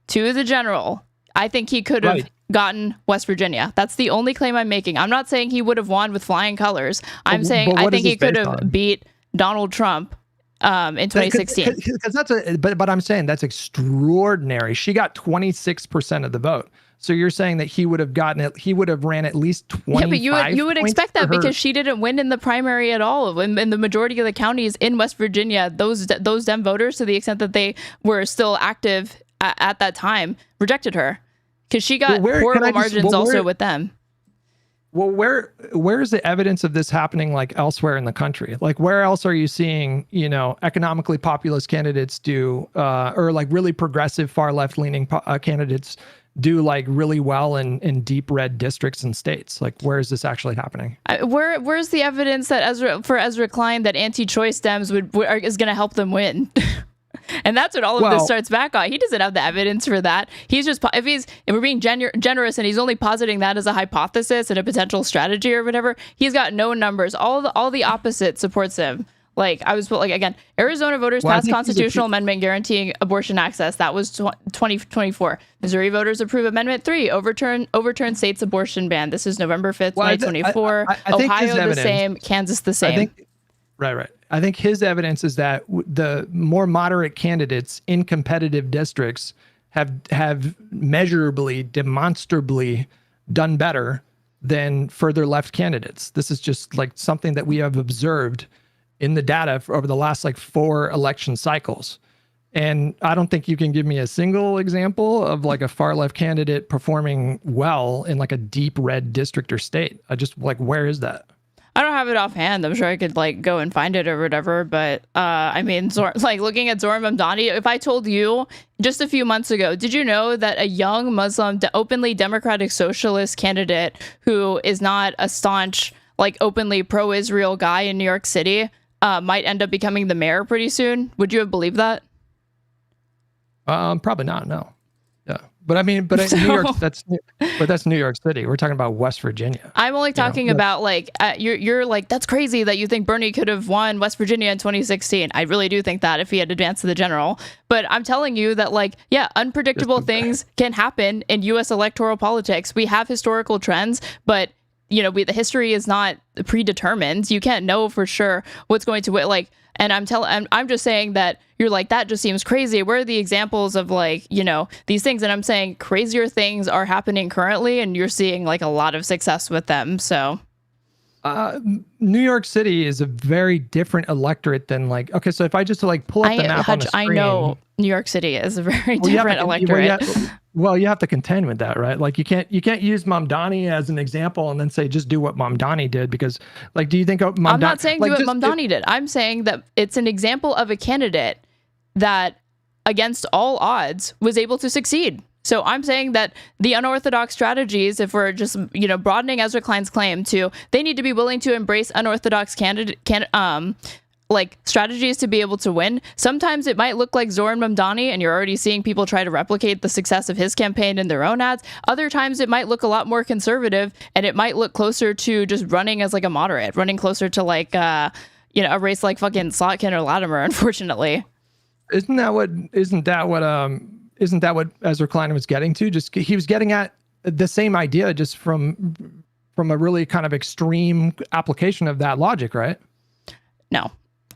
to the general, I think he could have gotten West Virginia. That's the only claim I'm making. I'm not saying he would have won with flying colors. I'm saying I think he could have beat Donald Trump in 2016. But I'm saying that's extraordinary. She got 26% of the vote. So you're saying that he would have gotten it. He would have ran at least 25. Yeah, but you would expect that because she didn't win in the primary at all. In the majority of the counties in West Virginia, those Dem voters, to the extent that they were still active at that time, rejected her because she got horrible margins also with them. Well, where is the evidence of this happening like elsewhere in the country? Like where else are you seeing, you know, economically populist candidates do, or like really progressive far left leaning candidates do like really well in deep red districts and states? Like where is this actually happening? Where's the evidence that Ezra Klein that anti-choice Dems is going to help them win? And that's what all of this starts back on. He doesn't have the evidence for that. He's just, if we're being generous and he's only positing that as a hypothesis and a potential strategy or whatever, he's got no numbers. All the opposite supports him. Like again, Arizona voters passed constitutional amendment guaranteeing abortion access. That was 2024. Missouri voters approve Amendment 3, overturn state's abortion ban. This is November 5th, 2024. Ohio the same, Kansas the same. Right. I think his evidence is that the more moderate candidates in competitive districts have measurably, demonstrably done better than further left candidates. This is just like something that we have observed in the data over the last like 4 election cycles. And I don't think you can give me a single example of like a far left candidate performing well in like a deep red district or state. I just like, where is that? I don't have it offhand. I'm sure I could like go and find it or whatever. But I mean, like looking at Zoran Mamdani, if I told you just a few months ago, did you know that a young Muslim, openly democratic socialist candidate who is not a staunch, like openly pro-Israel guy in New York City might end up becoming the mayor pretty soon? Would you have believed that? Probably not. No. Yeah. But I mean, New York, that's New York City. We're talking about West Virginia. I'm only talking about like, you're like, that's crazy that you think Bernie could have won West Virginia in 2016. I really do think that if he had advanced to the general. But I'm telling you that like, yeah, unpredictable things can happen in U.S. electoral politics. We have historical trends, but the history is not predetermined. You can't know for sure what's going to like. And I'm just saying that you're like, that just seems crazy. Where are the examples of like, these things? And I'm saying crazier things are happening currently, and you're seeing like a lot of success with them. So New York City is a very different electorate than like, okay, so if I just like pull up the map on the screen. I know New York City is a very different electorate. Well, you have to contend with that, right? Like you can't use Mamdani as an example and then say just do what Mamdani did, because like, do you think I'm not saying do what Mamdani did. I'm saying that it's an example of a candidate that against all odds was able to succeed. So I'm saying that the unorthodox strategies, if we're just, broadening Ezra Klein's claim to, they need to be willing to embrace unorthodox like strategies to be able to win. Sometimes it might look like Zoran Mamdani, and you're already seeing people try to replicate the success of his campaign in their own ads. Other times it might look a lot more conservative, and it might look closer to just running as like a moderate, running closer to like, a race like fucking Slotkin or Latimer, unfortunately. Isn't that what Ezra Klein was getting to? Just he was getting at the same idea, just from a really kind of extreme application of that logic, right? No.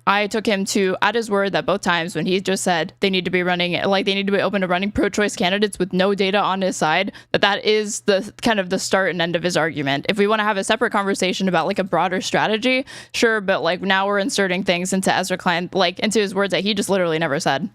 I took him at his word that both times when he just said they need to be open to running pro-choice candidates with no data on his side, that is the kind of the start and end of his argument. If we want to have a separate conversation about like a broader strategy, sure, but like now we're inserting things into Ezra Klein, like into his words that he just literally never said.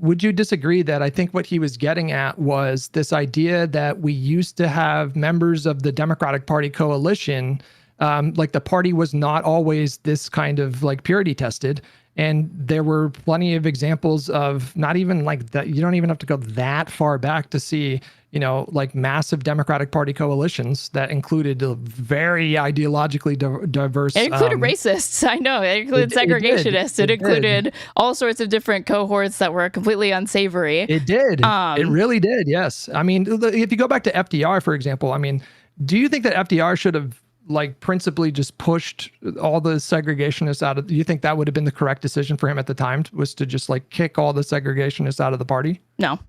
Would you disagree that I think what he was getting at was this idea that we used to have members of the Democratic Party coalition, like the party was not always this kind of like purity tested. And there were plenty of examples of not even like that. You don't even have to go that far back to see, like massive Democratic Party coalitions that included a very ideologically diverse. It included racists. I know. It included segregationists. It included all sorts of different cohorts that were completely unsavory. It did. It really did. Yes. I mean, if you go back to FDR, for example, I mean, do you think that FDR should have like principally just pushed all the segregationists out of, do you think that would have been the correct decision for him at the time, was to just like kick all the segregationists out of the party? No,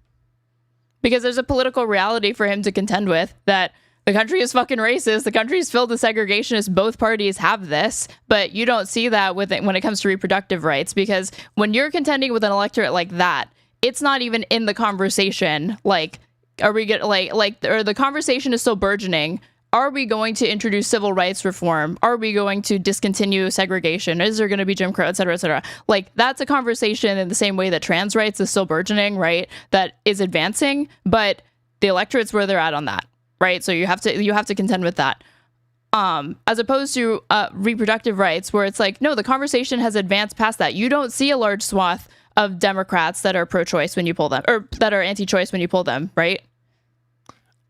because there's a political reality for him to contend with that the country is fucking racist. The country is filled with segregationists. Both parties have this, but you don't see that with it when it comes to reproductive rights, because when you're contending with an electorate like that, it's not even in the conversation. Like, are we get or the conversation is still burgeoning. Are we going to introduce civil rights reform? Are we going to discontinue segregation? Is there going to be Jim Crow, et cetera, et cetera? Like, that's a conversation in the same way that trans rights is still burgeoning, right? That is advancing, but the electorate's where they're at on that, right? So you have to contend with that. As opposed to reproductive rights, where it's like, no, the conversation has advanced past that. You don't see a large swath of Democrats that are pro-choice when you pull them, or that are anti-choice when you pull them, right?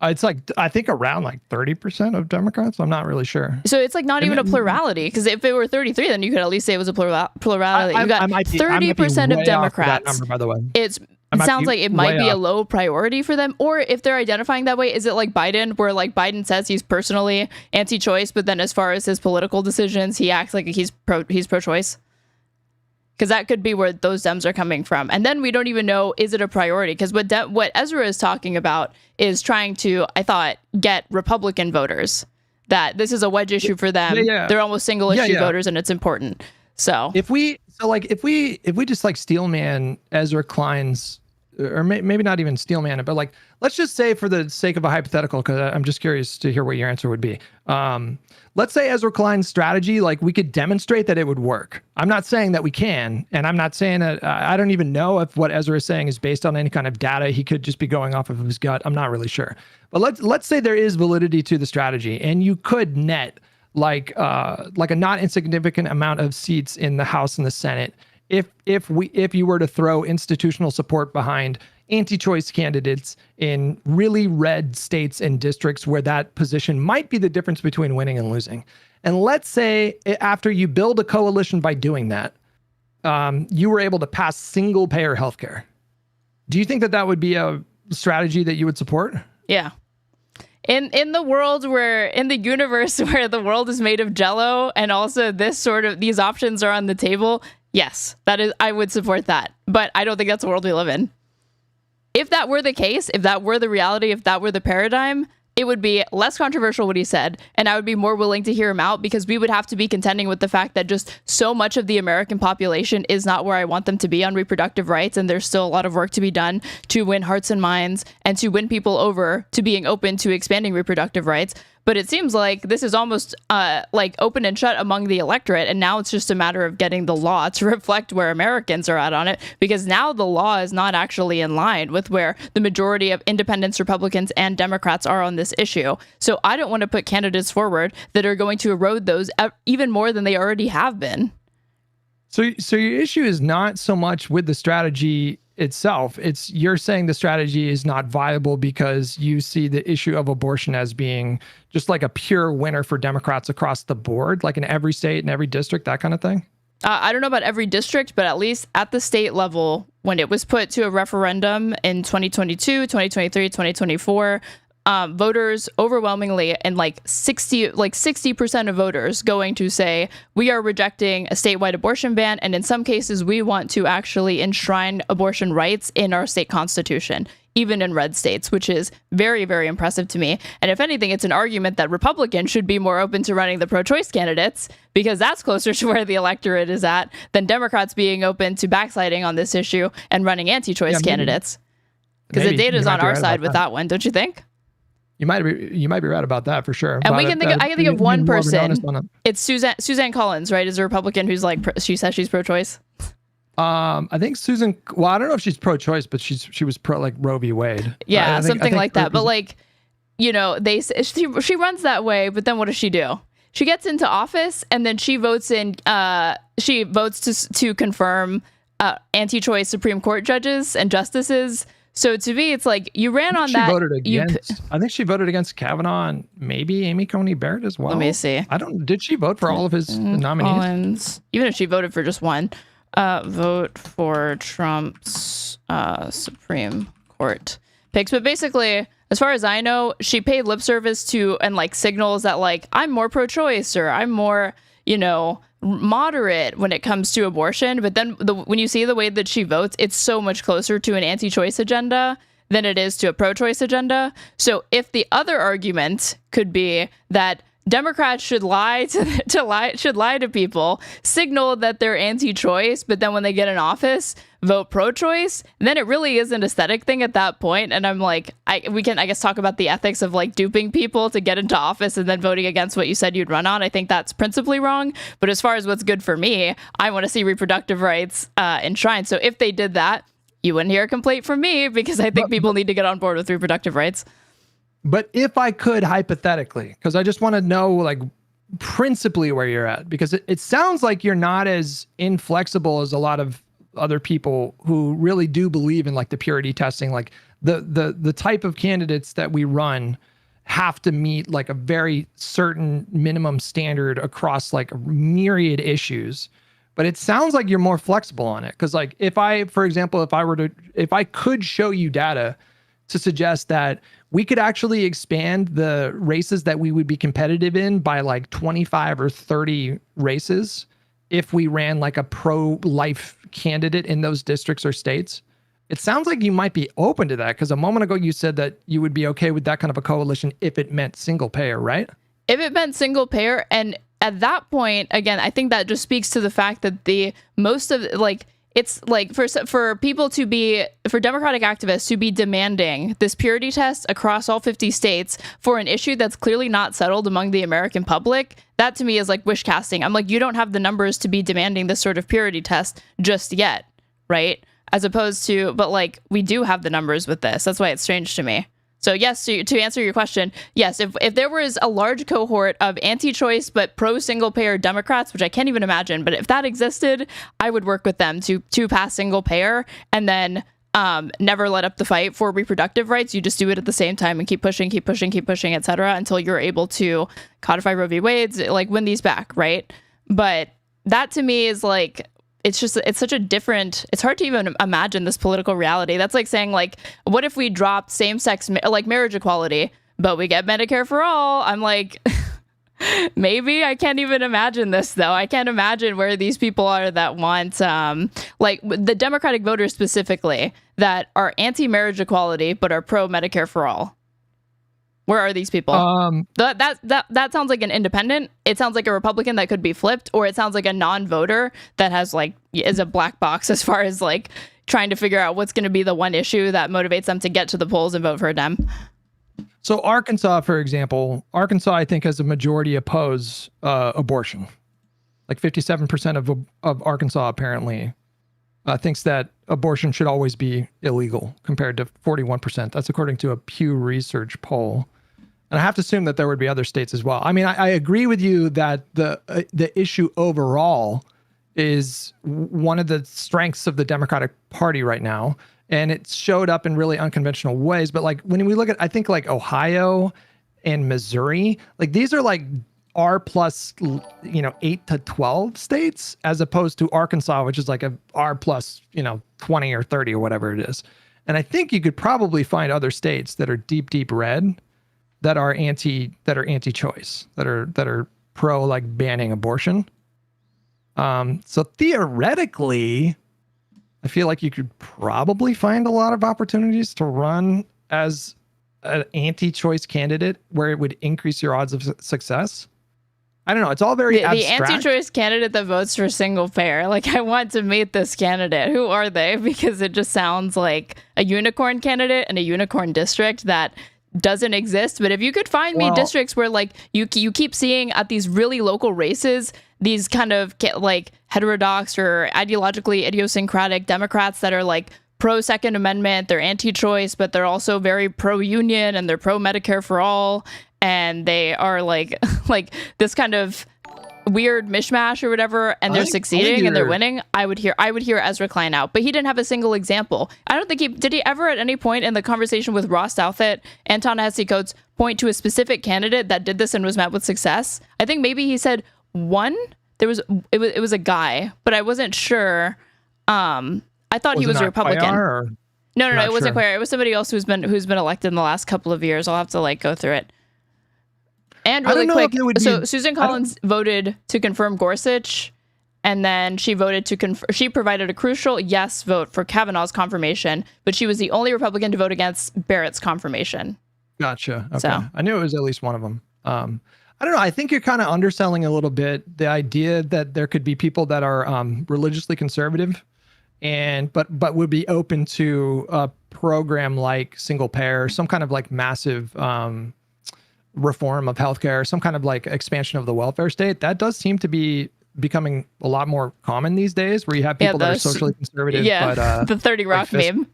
It's like, I think around like 30% of Democrats. I'm not really sure. So it's like not even a plurality, because if it were 33, then you could at least say it was a plurality. You got 30% of Democrats. That number, by the way. It sounds like it might be a low priority for them. Or if they're identifying that way, is it like Biden, where like Biden says he's personally anti-choice, but then as far as his political decisions, he acts like he's pro-choice? Because that could be where those Dems are coming from. And then we don't even know, is it a priority? Because what Ezra is talking about is trying to, I thought, get Republican voters. That this is a wedge issue for them. Yeah. They're almost single issue voters, and it's important. So if we just like steelman Ezra Klein's, or maybe not even steelman it, but like, let's just say for the sake of a hypothetical, because I'm just curious to hear what your answer would be. Let's say Ezra Klein's strategy, like we could demonstrate that it would work. I'm not saying that we can, and I'm not saying that, I don't even know if what Ezra is saying is based on any kind of data. He could just be going off of his gut. I'm not really sure. But let's say there is validity to the strategy, and you could net like a not insignificant amount of seats in the House and the Senate if you were to throw institutional support behind anti-choice candidates in really red states and districts where that position might be the difference between winning and losing. And let's say after you build a coalition by doing that, you were able to pass single-payer healthcare. Do you think that that would be a strategy that you would support? Yeah. In the universe where the world is made of jello and also these options are on the table, yes, I would support that. But I don't think that's the world we live in. If that were the case, if that were the reality, if that were the paradigm, it would be less controversial what he said, and I would be more willing to hear him out, because we would have to be contending with the fact that just so much of the American population is not where I want them to be on reproductive rights, and there's still a lot of work to be done to win hearts and minds and to win people over to being open to expanding reproductive rights. But it seems like this is almost like open and shut among the electorate, and now it's just a matter of getting the law to reflect where Americans are at on it, because now the law is not actually in line with where the majority of independents, Republicans, and Democrats are on this issue. So I don't want to put candidates forward that are going to erode those even more than they already have been. So your issue is not so much with the strategy itself. You're saying the strategy is not viable because you see the issue of abortion as being just like a pure winner for Democrats across the board, like in every state and every district, that kind of thing? I don't know about every district, but at least at the state level, when it was put to a referendum in 2022, 2023, 2024, voters overwhelmingly, and like 60% of voters going to say, we are rejecting a statewide abortion ban, and in some cases we want to actually enshrine abortion rights in our state constitution, even in red states, which is very, very impressive to me. And if anything, it's an argument that Republicans should be more open to running the pro-choice candidates, because that's closer to where the electorate is at than Democrats being open to backsliding on this issue and running anti-choice candidates. Because the data is on our side with that one, don't you think? You might be right about that for sure. And I can think of one person. It's Suzanne Collins, right? Is a Republican who's like, she says she's pro-choice. I think Susan. Well, I don't know if she's pro-choice, but she was pro like Roe v. Wade. Yeah, something like that. But like, you know, she runs that way. But then what does she do? She gets into office and then she votes to confirm anti-choice Supreme Court judges and justices. So to me, it's like you ran on that. I think she voted against Kavanaugh and maybe Amy Coney Barrett as well. Let me see. Did she vote for all of his nominees? Collins, even if she voted for just one, vote for Trump's Supreme Court picks. But basically, as far as I know, she paid lip service to and like signals that like I'm more pro-choice or I'm more, you know, moderate when it comes to abortion. But then when you see the way that she votes, it's so much closer to an anti-choice agenda than it is to a pro-choice agenda. So if the other argument could be that Democrats should lie to people, signal that they're anti-choice, but then when they get in office, vote pro-choice, then it really is an aesthetic thing at that point. And I'm like, we can, I guess, talk about the ethics of like duping people to get into office and then voting against what you said you'd run on. I think that's principally wrong. But as far as what's good for me, I want to see reproductive rights enshrined. So if they did that, you wouldn't hear a complaint from me, because I think people need to get on board with reproductive rights. But if I could hypothetically, because I just want to know like principally where you're at, because it sounds like you're not as inflexible as a lot of other people who really do believe in like the purity testing, like the type of candidates that we run have to meet like a very certain minimum standard across like a myriad issues. But it sounds like you're more flexible on it. Because like if I could show you data to suggest that we could actually expand the races that we would be competitive in by like 25 or 30 races if we ran like a pro-life candidate in those districts or states. It sounds like you might be open to that, because a moment ago you said that you would be okay with that kind of a coalition if it meant single payer, right? If it meant single payer, and at that point, again, I think that just speaks to the fact that it's like for people to be, for Democratic activists to be demanding this purity test across all 50 states for an issue that's clearly not settled among the American public, that to me is like wish casting. I'm like, you don't have the numbers to be demanding this sort of purity test just yet, right? As opposed to, but like we do have the numbers with this. That's why it's strange to me. So yes, to answer your question, yes, if there was a large cohort of anti-choice but pro-single-payer Democrats, which I can't even imagine, but if that existed, I would work with them to pass single-payer and then never let up the fight for reproductive rights. You just do it at the same time and keep pushing, et cetera, until you're able to codify Roe v. Wade's, like win these back, right? But that to me is like, it's such a different, it's hard to even imagine this political reality. That's like saying, like, what if we dropped same-sex, like marriage equality, but we get Medicare for all? I'm like, maybe. I can't even imagine this, though. I can't imagine where these people are that want, like the Democratic voters specifically, that are anti-marriage equality, but are pro-Medicare for all. Where are these people? That sounds like an independent. It sounds like a Republican that could be flipped, or it sounds like a non-voter that has like is a black box as far as like trying to figure out what's going to be the one issue that motivates them to get to the polls and vote for a Dem. So Arkansas, for example, I think has a majority oppose abortion. Like 57% of Arkansas apparently thinks that abortion should always be illegal, compared to 41%. That's according to a Pew Research poll. And I have to assume that there would be other states as well. I mean, I agree with you that the issue overall is one of the strengths of the Democratic Party right now. And it showed up in really unconventional ways. But like when we look at, I think like Ohio and Missouri, like these are like R plus, 8 to 12 states, as opposed to Arkansas, which is like a R plus, 20 or 30 or whatever it is. And I think you could probably find other states that are deep red that are anti-choice, that are pro like banning abortion. So theoretically, I feel like you could probably find a lot of opportunities to run as an anti-choice candidate where it would increase your odds of success. I don't know. It's all very abstract. The anti-choice candidate that votes for single payer. Like, I want to meet this candidate. Who are they? Because it just sounds like a unicorn candidate in a unicorn district that doesn't exist. But if you could find me districts where like you keep seeing at these really local races, these kind of like heterodox or ideologically idiosyncratic Democrats that are like pro Second Amendment, they're anti-choice, but they're also very pro-union and they're pro Medicare for all. And they are like this kind of weird mishmash or whatever, and they're succeeding and they're winning. I would hear Ezra Klein out, but he didn't have a single example. I don't think did he ever at any point in the conversation with Ross Douthat and Ta-Nehisi Coates point to a specific candidate that did this and was met with success. I think maybe he said one. It was a guy, but I wasn't sure. I thought he was a Republican. No, it wasn't Cuellar. It was somebody else who's been elected in the last couple of years. I'll have to like go through it. And really quick, so Susan Collins voted to confirm Gorsuch, and then she voted to she provided a crucial yes vote for Kavanaugh's confirmation, but she was the only Republican to vote against Barrett's confirmation. Gotcha. Okay. So, I knew it was at least one of them. I don't know. I think you're kind of underselling a little bit the idea that there could be people that are religiously conservative but would be open to a program like single payer, some kind of like massive reform of healthcare, some kind of like expansion of the welfare state. That does seem to be becoming a lot more common these days, where you have people that are socially conservative. Yeah, but, the 30 Rock like meme.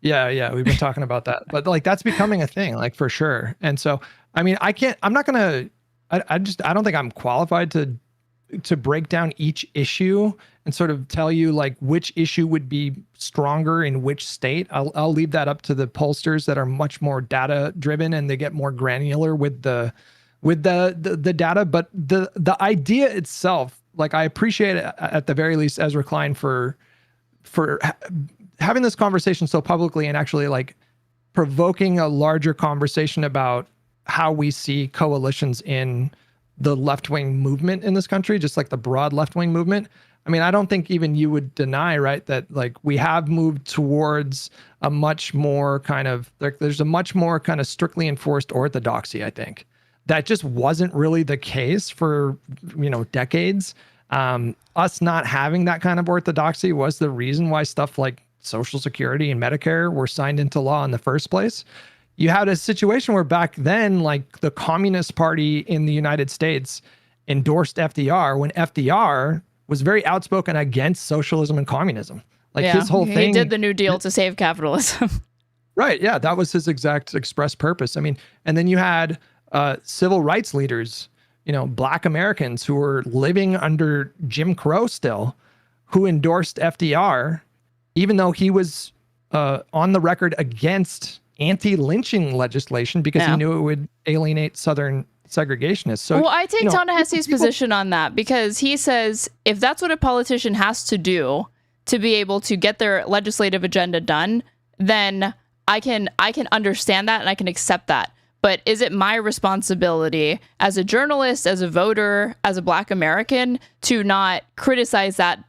Yeah, we've been talking about that. But like that's becoming a thing, like for sure. And so, I mean, I don't think I'm qualified to break down each issue and sort of tell you like which issue would be stronger in which state. I'll leave that up to the pollsters that are much more data driven and they get more granular with the data. But the idea itself, like I appreciate it at the very least Ezra Klein for having this conversation so publicly and actually like provoking a larger conversation about how we see coalitions in the left-wing movement in this country, just like the broad left-wing movement. I mean, I don't think even you would deny, right, that like we have moved towards a much more kind of, there's a much more kind of strictly enforced orthodoxy, I think. That just wasn't really the case for, decades. Us not having that kind of orthodoxy was the reason why stuff like Social Security and Medicare were signed into law in the first place. You had a situation where back then, like the Communist Party in the United States endorsed FDR when FDR was very outspoken against socialism and communism. Like his whole thing. He did the New Deal to save capitalism. Right. Yeah, that was his exact express purpose. I mean, and then you had civil rights leaders, Black Americans who were living under Jim Crow still, who endorsed FDR, even though he was on the record against anti-lynching legislation because he knew it would alienate Southern segregationists. So, well, I take Ta-Nehisi's position on that because he says if that's what a politician has to do to be able to get their legislative agenda done, then I can understand that and I can accept that. But is it my responsibility as a journalist, as a voter, as a Black American to not criticize that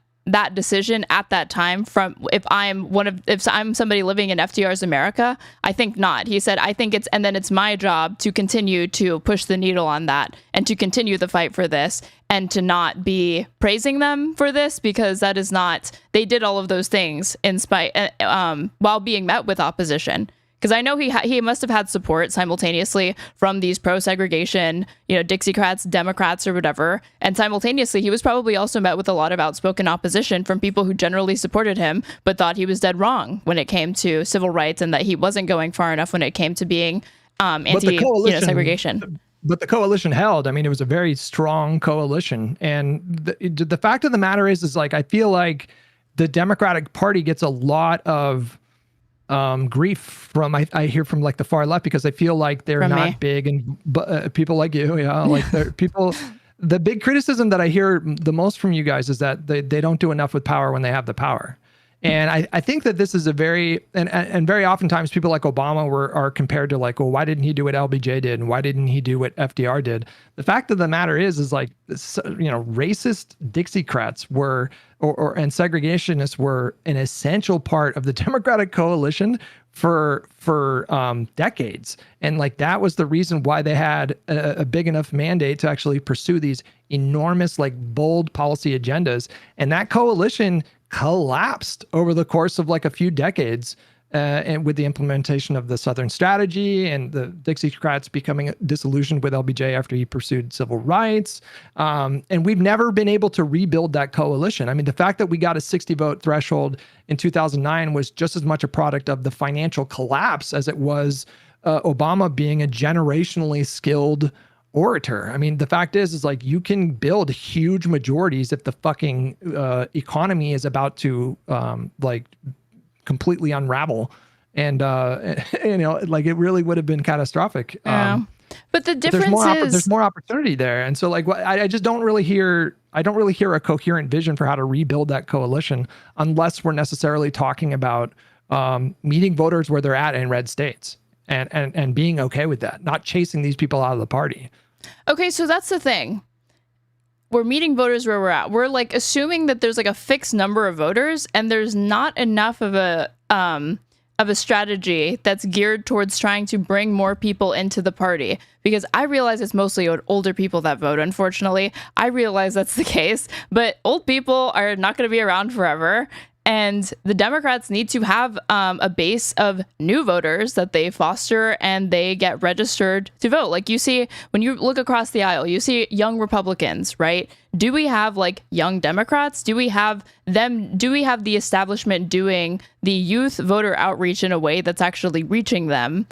decision at that time if I'm somebody living in FDR's America? I think not. He said, I think it's my job to continue to push the needle on that and to continue the fight for this and to not be praising them for this because that is not, they did all of those things in spite, while being met with opposition. Because I know he must have had support simultaneously from these pro-segregation, Dixiecrats, Democrats, or whatever. And simultaneously, he was probably also met with a lot of outspoken opposition from people who generally supported him, but thought he was dead wrong when it came to civil rights and that he wasn't going far enough when it came to being anti-segregation. But the coalition held. I mean, it was a very strong coalition. And the fact of the matter is like, I feel like the Democratic Party gets a lot of grief from I hear from like the far left because I feel like they're not big and people like you, like they're people. The big criticism that I hear the most from you guys is that they don't do enough with power when they have the power. And I think that this is a very and very oftentimes people like Obama are compared to like, well, why didn't he do what LBJ did and why didn't he do what FDR did? The fact of the matter is like, racist Dixiecrats were and segregationists were an essential part of the Democratic coalition for decades. And like that was the reason why they had a big enough mandate to actually pursue these enormous, like bold policy agendas. And that coalition collapsed over the course of like a few decades and with the implementation of the Southern strategy and the Dixiecrats becoming disillusioned with LBJ after he pursued civil rights. And we've never been able to rebuild that coalition. I mean, the fact that we got a 60 vote threshold in 2009 was just as much a product of the financial collapse as it was Obama being a generationally skilled orator. I mean, the fact is like you can build huge majorities if the fucking economy is about to like completely unravel, and like it really would have been catastrophic. But the difference is there's more opportunity there, and so like I just don't really hear a coherent vision for how to rebuild that coalition unless we're necessarily talking about meeting voters where they're at in red states. And being okay with that, not chasing these people out of the party. Okay, so that's the thing. We're meeting voters where we're at. We're like assuming that there's like a fixed number of voters, and there's not enough of a strategy that's geared towards trying to bring more people into the party. Because I realize it's mostly older people that vote. Unfortunately, I realize that's the case, but old people are not going to be around forever. And the Democrats need to have a base of new voters that they foster and they get registered to vote. Like you see, when you look across the aisle, you see young Republicans, right? Do we have like young Democrats? Do we have the establishment doing the youth voter outreach in a way that's actually reaching them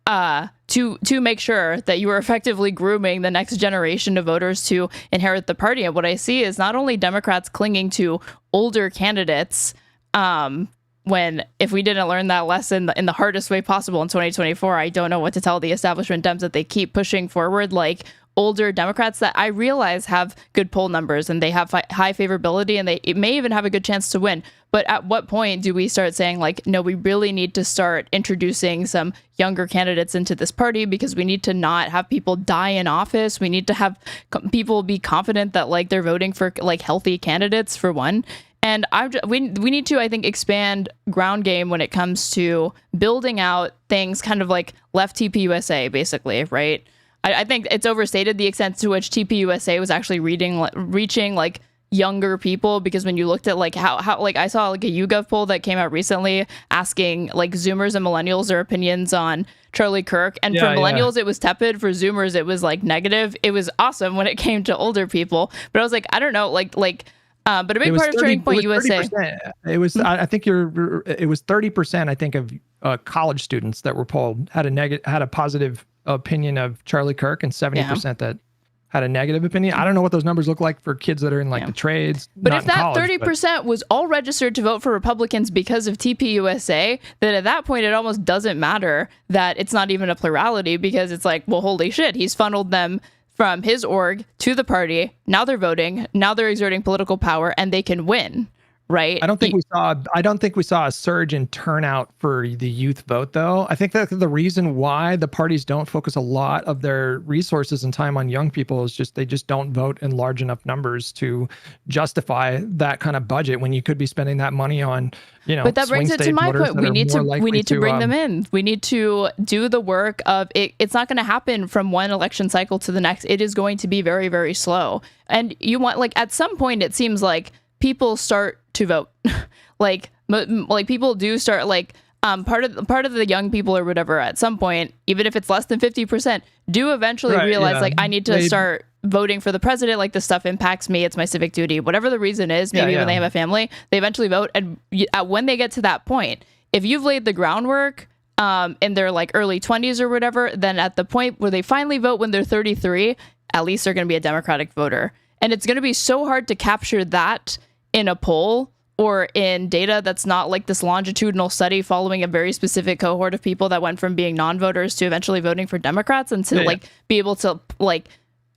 to make sure that you are effectively grooming the next generation of voters to inherit the party? And what I see is not only Democrats clinging to older candidates, when if we didn't learn that lesson in the hardest way possible in 2024, I don't know what to tell the establishment Dems that they keep pushing forward like older Democrats that I realize have good poll numbers and they have high favorability and it may even have a good chance to win. But at what point do we start saying like, no, we really need to start introducing some younger candidates into this party because we need to not have people die in office. We need to have people be confident that like they're voting for like healthy candidates for one. And we need to, I think, expand ground game when it comes to building out things kind of like left TPUSA, basically, right? I think it's overstated the extent to which TPUSA was actually reaching like younger people, because when you looked at like how like I saw like a YouGov poll that came out recently asking like Zoomers and millennials their opinions on Charlie Kirk, and for millennials it was tepid, for Zoomers it was like negative. It was awesome when it came to older people, but I was like, I don't know, but a big part of Turning Point USA. It was, I think it was 30%, I think, college students that were polled had a positive opinion of Charlie Kirk, and 70% that had a negative opinion. I don't know what those numbers look like for kids that are in like the trades. But not if that college, 30% was all registered to vote for Republicans because of TPUSA, then at that point it almost doesn't matter that it's not even a plurality, because it's like, well, holy shit, he's funneled them from his org to the party. Now they're voting. Now they're exerting political power, and they can win. Right. I don't think we saw a surge in turnout for the youth vote, though. I think that the reason why the parties don't focus a lot of their resources and time on young people is just they just don't vote in large enough numbers to justify that kind of budget when you could be spending that money on, But that brings it to my point. We need to bring them in. We need to do the work of it. It's not going to happen from one election cycle to the next. It is going to be very, very slow. And you want, like, at some point, it seems like people start to vote. like people do start, like, part of the young people or whatever, at some point, even if it's less than 50%, do eventually realize like, I need to start voting for the president. Like, this stuff impacts me. It's my civic duty, whatever the reason is. Maybe when they have a family, they eventually vote. And when they get to that point, if you've laid the groundwork in their like early 20s or whatever, then at the point where they finally vote when they're 33, at least they're going to be a Democratic voter. And it's going to be so hard to capture that in a poll or in data that's not like this longitudinal study following a very specific cohort of people that went from being non-voters to eventually voting for Democrats, and to be able to like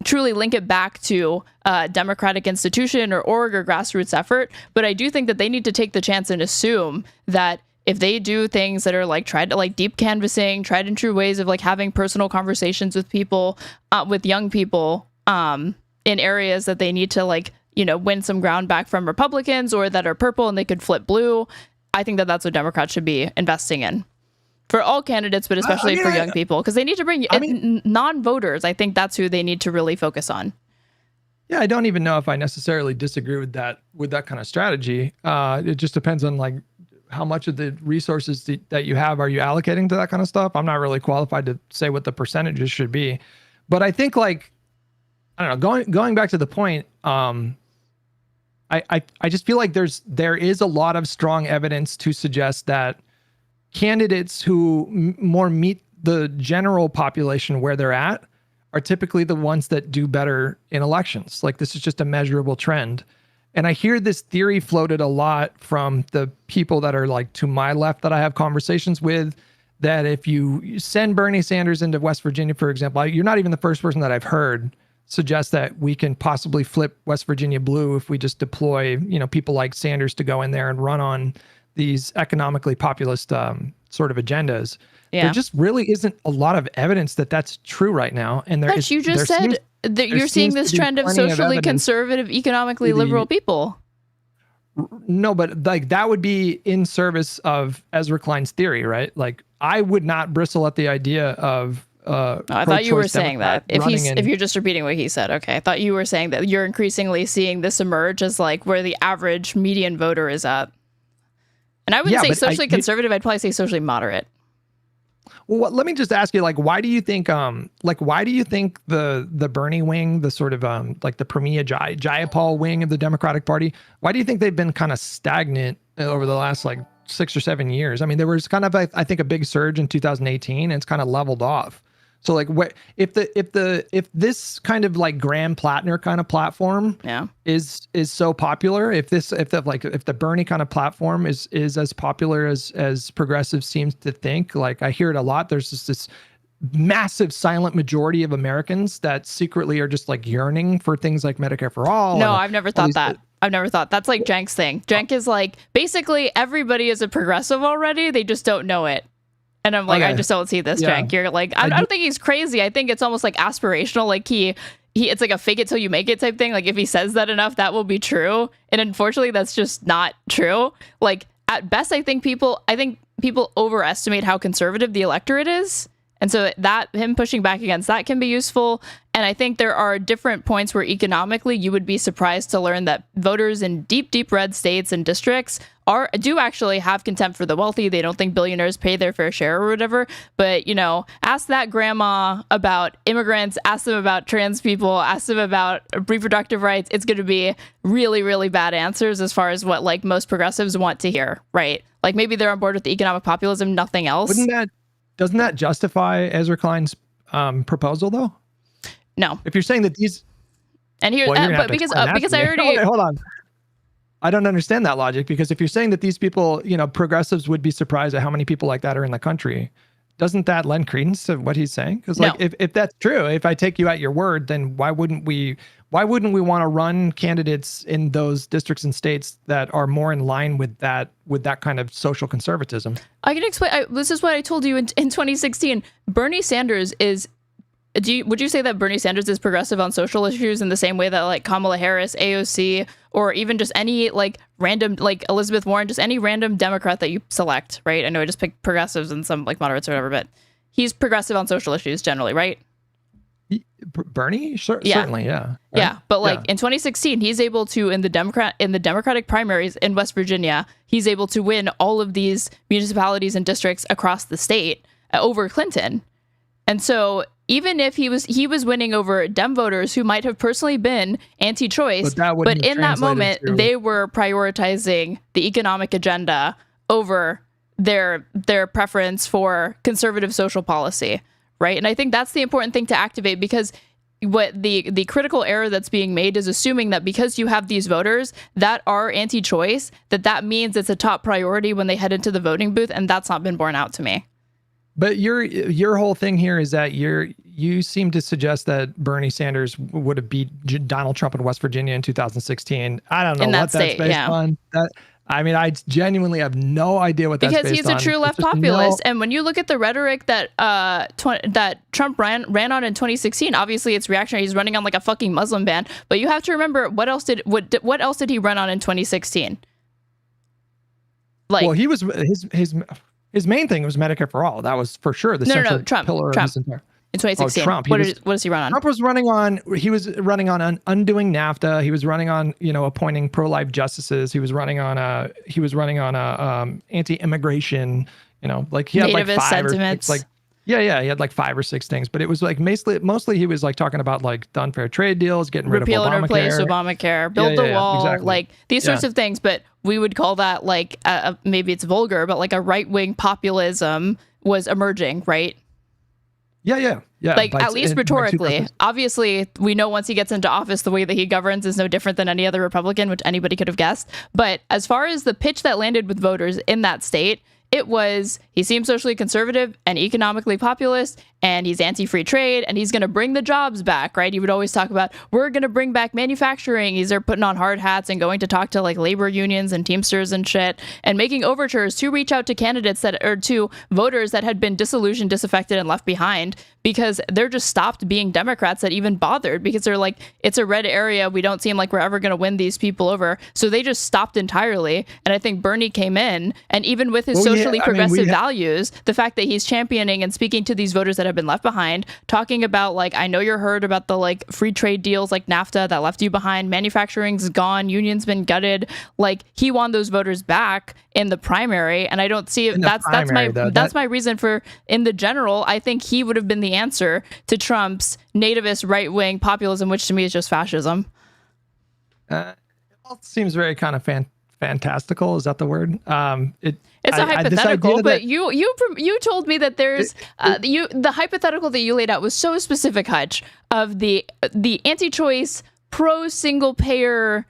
truly link it back to a democratic institution or org or grassroots effort. But I do think that they need to take the chance and assume that if they do things that are like deep canvassing, tried and true ways of like having personal conversations with people, with young people, in areas that they need to like, win some ground back from Republicans or that are purple and they could flip blue. I think that that's what Democrats should be investing in for all candidates, but especially for young people, because they need to bring non-voters. I think that's who they need to really focus on. Yeah, I don't even know if I necessarily disagree with that kind of strategy. It just depends on like how much of the resources that you have are you allocating to that kind of stuff. I'm not really qualified to say what the percentages should be, but I think like, I don't know, going back to the point, I just feel like there is a lot of strong evidence to suggest that candidates who more meet the general population where they're at are typically the ones that do better in elections. Like, this is just a measurable trend. And I hear this theory floated a lot from the people that are like to my left that I have conversations with, that if you send Bernie Sanders into West Virginia, for example, you're not even the first person that I've heard suggest that we can possibly flip West Virginia blue if we just deploy, people like Sanders to go in there and run on these economically populist sort of agendas. Yeah. There just really isn't a lot of evidence that that's true right now. And but you just said that you're seeing this trend of socially conservative, economically liberal people. No, but like that would be in service of Ezra Klein's theory, right? Like, I would not bristle at the idea of I thought you were saying that if you're just repeating what he said. Okay, I thought you were saying that you're increasingly seeing this emerge as like where the average median voter is at. And I wouldn't say socially conservative. I'd probably say socially moderate. Well, let me just ask you, like, why do you think the Bernie wing, the sort of like the Pramila Jayapal wing of the Democratic Party, why do you think they've been kind of stagnant over the last like 6 or 7 years? I mean, there was kind of I think a big surge in 2018, and it's kind of leveled off. So like, what if this kind of like Graham Plattner kind of platform is so popular, if the Bernie kind of platform is as popular as progressives seems to think, like I hear it a lot, there's just this massive silent majority of Americans that secretly are just like yearning for things like Medicare for all. No, I've never thought that. I've never thought that's like Cenk's thing. Cenk is like, basically everybody is a progressive already. They just don't know it. And I'm like, okay. I just don't see this, Cenk. You're like, I don't think he's crazy. I think it's almost like aspirational. Like it's like a fake it till you make it type thing. Like if he says that enough, that will be true. And unfortunately, that's just not true. Like at best, I think people overestimate how conservative the electorate is. And so that him pushing back against that can be useful. And I think there are different points where economically you would be surprised to learn that voters in deep, deep red states and districts do actually have contempt for the wealthy. They don't think billionaires pay their fair share or whatever. But, you know, ask that grandma about immigrants, ask them about trans people, ask them about reproductive rights. It's going to be really, really bad answers as far as what like most progressives want to hear, right? Like maybe they're on board with the economic populism, nothing else. Doesn't that justify Ezra Klein's proposal though? No. If you're saying that these, and here, but because I already okay, hold on. I don't understand that logic, because if you're saying that these people, you know, progressives would be surprised at how many people like that are in the country, doesn't that lend credence to what he's saying? Because like, if that's true, if I take you at your word, then why wouldn't we want to run candidates in those districts and states that are more in line with that kind of social conservatism? I can explain. This is what I told you in 2016. Bernie Sanders is. Would you say that Bernie Sanders is progressive on social issues in the same way that like Kamala Harris, AOC, or even just any like random, like Elizabeth Warren, just any random Democrat that you select, right? I know I just picked progressives and some like moderates or whatever, but he's progressive on social issues generally, right? Bernie? Certainly, yeah. Right? Yeah, but like in 2016, he's able to, in the Democratic primaries in West Virginia, he's able to win all of these municipalities and districts across the state over Clinton. And so even if he was winning over Dem voters who might have personally been anti-choice, but in that moment, they were prioritizing the economic agenda over their preference for conservative social policy, right? And I think that's the important thing to activate, because what the critical error that's being made is assuming that because you have these voters that are anti-choice, that means it's a top priority when they head into the voting booth, and that's not been borne out to me. But your whole thing here is that you seem to suggest that Bernie Sanders would have beat Donald Trump in West Virginia in 202016. I don't know what that's based on. I mean, I genuinely have no idea what that's based on. Because he's a true left populist. And when you look at the rhetoric that Trump ran on in 2016, obviously it's reactionary. He's running on like a fucking Muslim ban. But you have to remember, what else did he run on in 2016? Like, well, he was his main thing was Medicare for all. That was for sure the central pillar of his entire. In 2016, what does he run on? Trump was running on undoing NAFTA. He was running on, you know, appointing pro-life justices. He was running on anti-immigration. You know, like he had nativist like 5 sentiments. or 6, like he had like 5 or 6 things. But it was like mostly he was like talking about like the unfair trade deals, getting rid of Obamacare, repeal and replace Obamacare, build the wall, exactly. like these sorts of things. But we would call that like maybe it's vulgar, but like a right-wing populism was emerging, right? Yeah. Like at least rhetorically. Obviously, we know once he gets into office, the way that he governs is no different than any other Republican, which anybody could have guessed. But as far as the pitch that landed with voters in that state, it was, he seems socially conservative and economically populist, and he's anti-free trade, and he's going to bring the jobs back, right? He would always talk about, we're going to bring back manufacturing. He's there putting on hard hats and going to talk to like labor unions and Teamsters and shit, and making overtures to reach out to candidates to voters that had been disillusioned, disaffected, and left behind, because they're just stopped being Democrats that even bothered, because they're like, it's a red area. We don't seem like we're ever going to win these people over. So they just stopped entirely. And I think Bernie came in, and even with his socially progressive values, the fact that he's championing and speaking to these voters that have been left behind, talking about like, I know you're heard about the like free trade deals like NAFTA that left you behind, manufacturing's gone, unions been gutted, like he won those voters back in the primary. And I don't see it. That's my reason for, in the general, I think he would have been the answer to Trump's nativist right-wing populism, which to me is just fascism. It all seems very kind of fantastical. Is that the word? It's a hypothetical, but you told me that there's the hypothetical that you laid out was so specific, Hutch, of the anti-choice, pro-single payer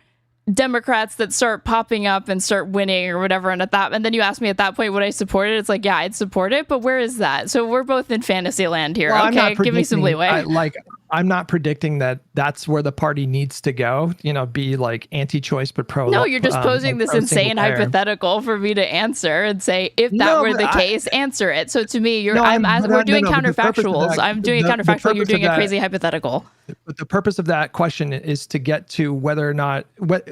Democrats that start popping up and start winning or whatever, and then you asked me at that point would I support it. It's like, yeah, I'd support it, but where is that? So we're both in fantasy land here. Well, okay, give me some leeway. I'm not predicting that that's where the party needs to go, be like anti-choice but pro. No, you're just posing like this insane hypothetical for me to answer and say, if that were the case, answer it. So to me, we're doing counterfactuals. I'm doing a counterfactual. You're doing a crazy hypothetical. But the purpose of that question is to get to whether or not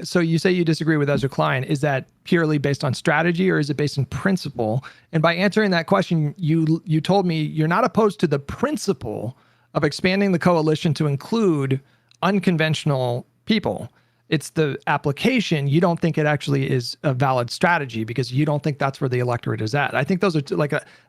so you say you disagree with Ezra Klein. Is that purely based on strategy or is it based on principle? And by answering that question, you told me you're not opposed to the principle of expanding the coalition to include unconventional people. It's the application. You don't think it actually is a valid strategy because you don't think that's where the electorate is at. I think those are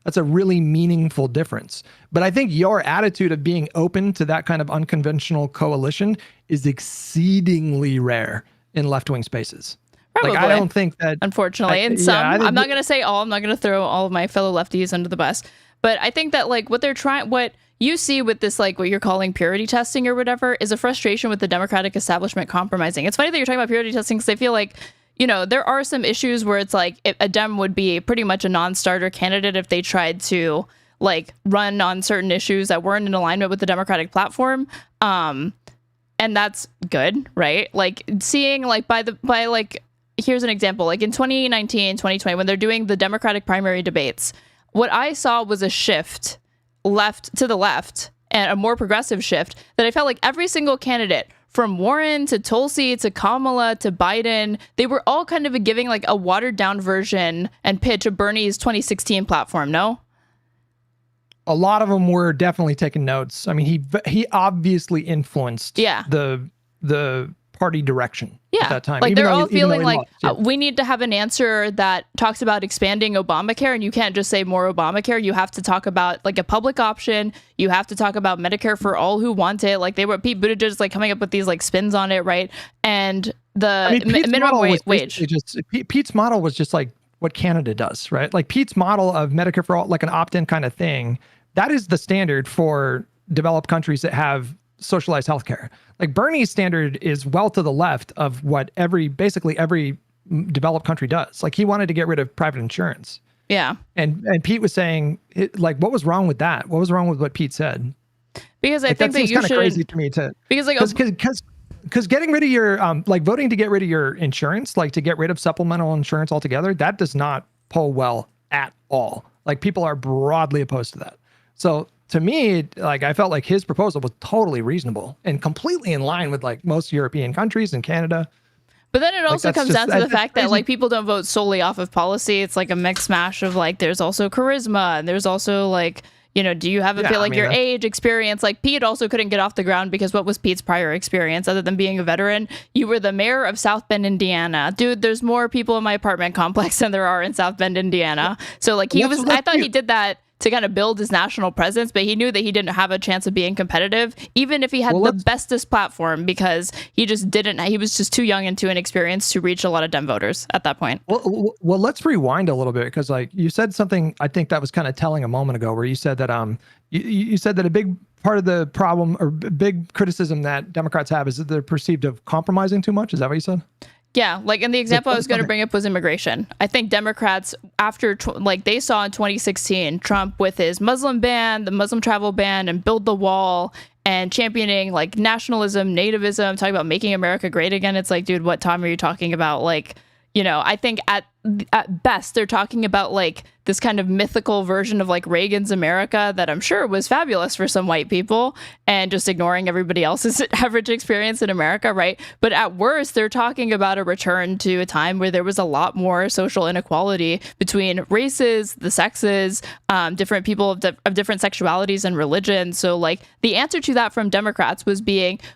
that's a really meaningful difference. But I think your attitude of being open to that kind of unconventional coalition is exceedingly rare in left-wing spaces. Probably. I don't think that. Unfortunately, I'm not going to say all. I'm not going to throw all of my fellow lefties under the bus. But I think that what you see with this, what you're calling purity testing or whatever, is a frustration with the Democratic establishment compromising. It's funny that you're talking about purity testing because I feel like, there are some issues where it's like a Dem would be pretty much a non-starter candidate if they tried to run on certain issues that weren't in alignment with the Democratic platform. And that's good, right? Seeing here's an example, in 2019, 2020, when they're doing the Democratic primary debates, what I saw was a shift to the left and a more progressive shift that I felt like every single candidate from Warren to Tulsi to Kamala to Biden, they were all kind of giving a watered down version and pitch of Bernie's 2016 platform. No? A lot of them were definitely taking notes. I mean, he obviously influenced the party direction at that time. They're all feeling we need to have an answer that talks about expanding Obamacare, and you can't just say more Obamacare. You have to talk about a public option. You have to talk about Medicare for all who want it. They were Pete Buttigieg coming up with these spins on it, right? And the minimum wage. Pete's model was just what Canada does, right? Pete's model of Medicare for all, an opt-in kind of thing. That is the standard for developed countries that have socialized healthcare. Bernie's standard is well to the left of what basically every developed country does. He wanted to get rid of private insurance. Yeah. And Pete was saying, what was wrong with that? What was wrong with what Pete said? Because I think that you should. Crazy to me because getting rid of your voting to get rid of your insurance, to get rid of supplemental insurance altogether, that does not poll well at all. People are broadly opposed to that. So to me, I felt like his proposal was totally reasonable and completely in line with most European countries and Canada. But then it also comes down to the fact that people don't vote solely off of policy. It's a mix mash of there's also charisma and there's also do you have your age, experience? Pete also couldn't get off the ground because what was Pete's prior experience other than being a veteran? You were the mayor of South Bend, Indiana. Dude, there's more people in my apartment complex than there are in South Bend, Indiana. So I thought he did that to kind of build his national presence, but he knew that he didn't have a chance of being competitive, even if he had the bestest platform, because he was just too young and too inexperienced to reach a lot of Dem voters at that point. Well, let's rewind a little bit, because you said something, I think that was kind of telling a moment ago, where you said that you said that a big part of the problem or big criticism that Democrats have is that they're perceived of compromising too much. Is that what you said? Yeah, and the example I was going to bring up was immigration. I think Democrats, after they saw in 2016 Trump with his Muslim ban, the Muslim travel ban, and build the wall, and championing nationalism, nativism, talking about making America great again. It's dude, what time are you talking about? I think at best they're talking about this kind of mythical version of Reagan's America that I'm sure was fabulous for some white people, and just ignoring everybody else's average experience in America, right? But at worst, they're talking about a return to a time where there was a lot more social inequality between races, the sexes, different people of different sexualities and religions. So the answer to that from Democrats was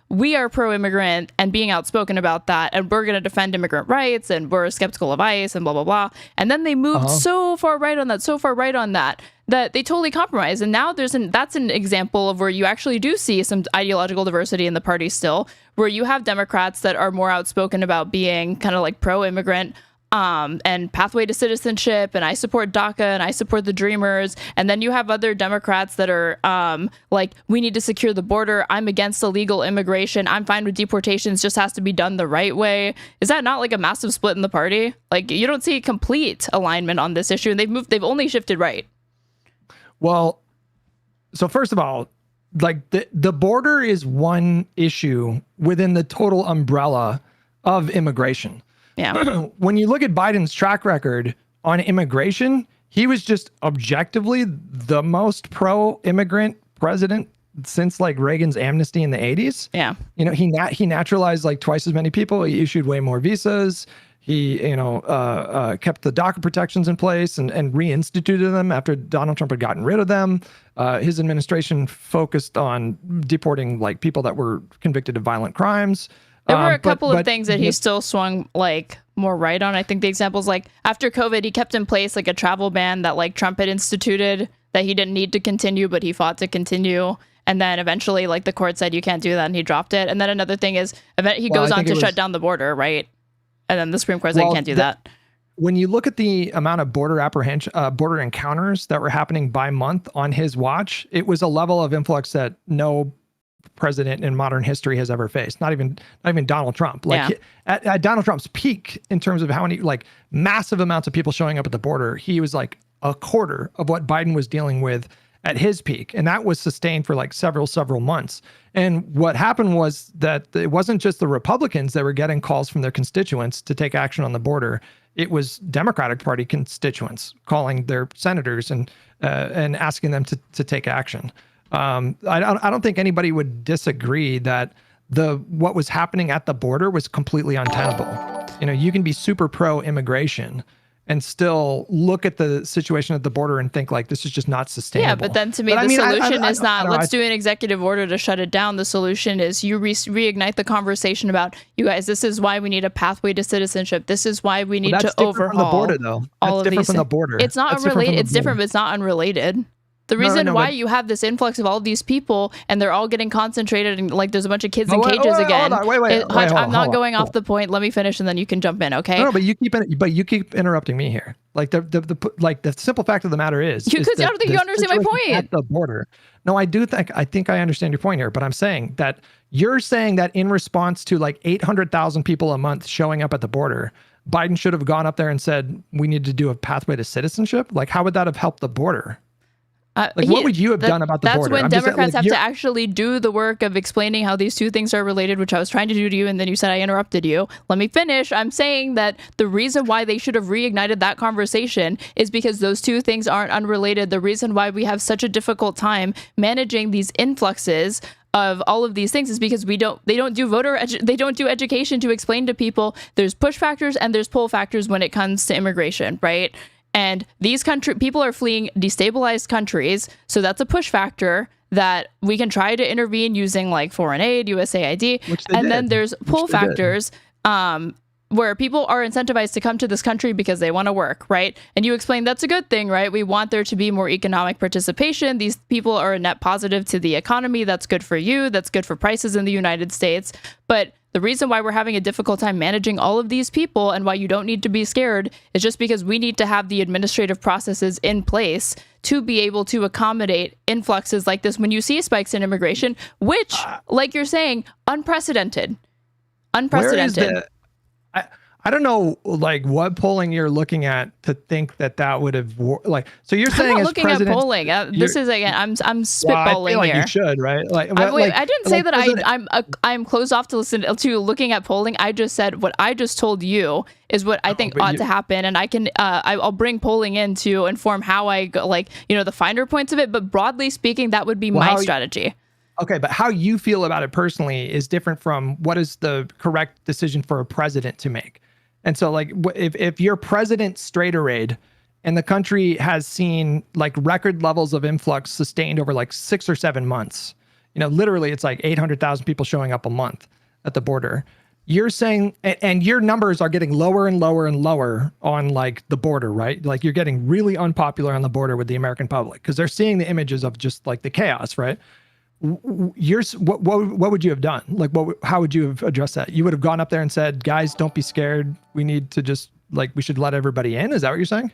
we are pro-immigrant and being outspoken about that, and we're going to defend immigrant rights, and we're skeptical of ICE and blah, blah, blah. And then they moved so far right on that that they totally compromised. And now that's an example of where you actually do see some ideological diversity in the party still, where you have Democrats that are more outspoken about being kind of pro-immigrant, and pathway to citizenship, and I support DACA, and I support the Dreamers. And then you have other Democrats that are we need to secure the border. I'm against illegal immigration. I'm fine with deportations, just has to be done the right way. Is that not a massive split in the party? You don't see complete alignment on this issue, and they've only shifted right. Well, so first of all, like the border is one issue within the total umbrella of immigration. Yeah. When you look at Biden's track record on immigration, he was just objectively the most pro-immigrant president since like Reagan's amnesty in the 80s. Yeah. You know, he naturalized like twice as many people. He issued way more visas. He, kept the DACA protections in place and reinstituted them after Donald Trump had gotten rid of them. His administration focused on deporting like people that were convicted of violent crimes. There were a couple of things that he still swung like more right on. I think the examples like after COVID, he kept in place like a travel ban that like Trump had instituted that he didn't need to continue, but he fought to continue. And then eventually like the court said you can't do that and he dropped it. And then another thing is he goes on to shut down the border, right? And then the Supreme Court said you can't do that. When you look at the amount of border encounters that were happening by month on his watch, it was a level of influx that no president in modern history has ever faced. Not even Donald Trump. Like at Donald Trump's peak in terms of how many like massive amounts of people showing up at the border, he was like a quarter of what Biden was dealing with at his peak. And that was sustained for like several months. And what happened was that it wasn't just the Republicans that were getting calls from their constituents to take action on the border. It was Democratic Party constituents calling their senators and asking them to take action. I don't think anybody would disagree that what was happening at the border was completely untenable. You know, you can be super pro immigration and still look at the situation at the border and think like this is just not sustainable. Yeah, but then to me, solution is not let's do an executive order to shut it down. The solution is you reignite the conversation about you guys. This is why we need a pathway to citizenship. This is why we need to overhaul the border, though. All that's of these from the border. It's not unrelated. It's different, but it's not unrelated. The reason why you have this influx of all these people and they're all getting concentrated and like there's a bunch of kids in cages again. Hutch, I'm not going off the point. Let me finish and then you can jump in, okay? No, but you keep interrupting me here. Like the simple fact of the matter is because I don't think you understand my point. At the border. No, I do think I understand your point here, but I'm saying that you're saying that in response to like 800,000 people a month showing up at the border, Biden should have gone up there and said we need to do a pathway to citizenship. Like how would that have helped the border? What would you have done about the border? That's when Democrats have to actually do the work of explaining how these two things are related, which I was trying to do to you, and then you said I interrupted you. Let me finish. I'm saying that the reason why they should have reignited that conversation is because those two things aren't unrelated. The reason why we have such a difficult time managing these influxes of all of these things is because they don't do education to explain to people there's push factors and there's pull factors when it comes to immigration, right? And these people are fleeing destabilized countries. So that's a push factor that we can try to intervene using like foreign aid, USAID. And then there's pull factors where people are incentivized to come to this country because they want to work, right? And you explained that's a good thing, right? We want there to be more economic participation. These people are a net positive to the economy. That's good for you. That's good for prices in the United States. But the reason why we're having a difficult time managing all of these people and why you don't need to be scared is just because we need to have the administrative processes in place to be able to accommodate influxes like this when you see spikes in immigration, which, like you're saying, unprecedented. I don't know, like what polling you're looking at to think that would have So you're saying I'm not as looking president, at polling. This is again. I'm spitballing well, I feel like here. You should, right? I didn't say that I'm closed off to listen to looking at polling. I just said what I just told you is what I think ought to happen, and I can I'll bring polling in to inform how I go, the finer points of it. But broadly speaking, that would be my strategy. Okay, but how you feel about it personally is different from what is the correct decision for a president to make. And so like if you're president straight-arrayed and the country has seen like record levels of influx sustained over like 6 or 7 months, literally it's like 800,000 people showing up a month at the border. You're saying, and your numbers are getting lower and lower and lower on like the border, right? Like you're getting really unpopular on the border with the American public because they're seeing the images of just like the chaos, right? What would you have done? Like, how would you have addressed that? You would have gone up there and said, guys, don't be scared. We need to just we should let everybody in. Is that what you're saying?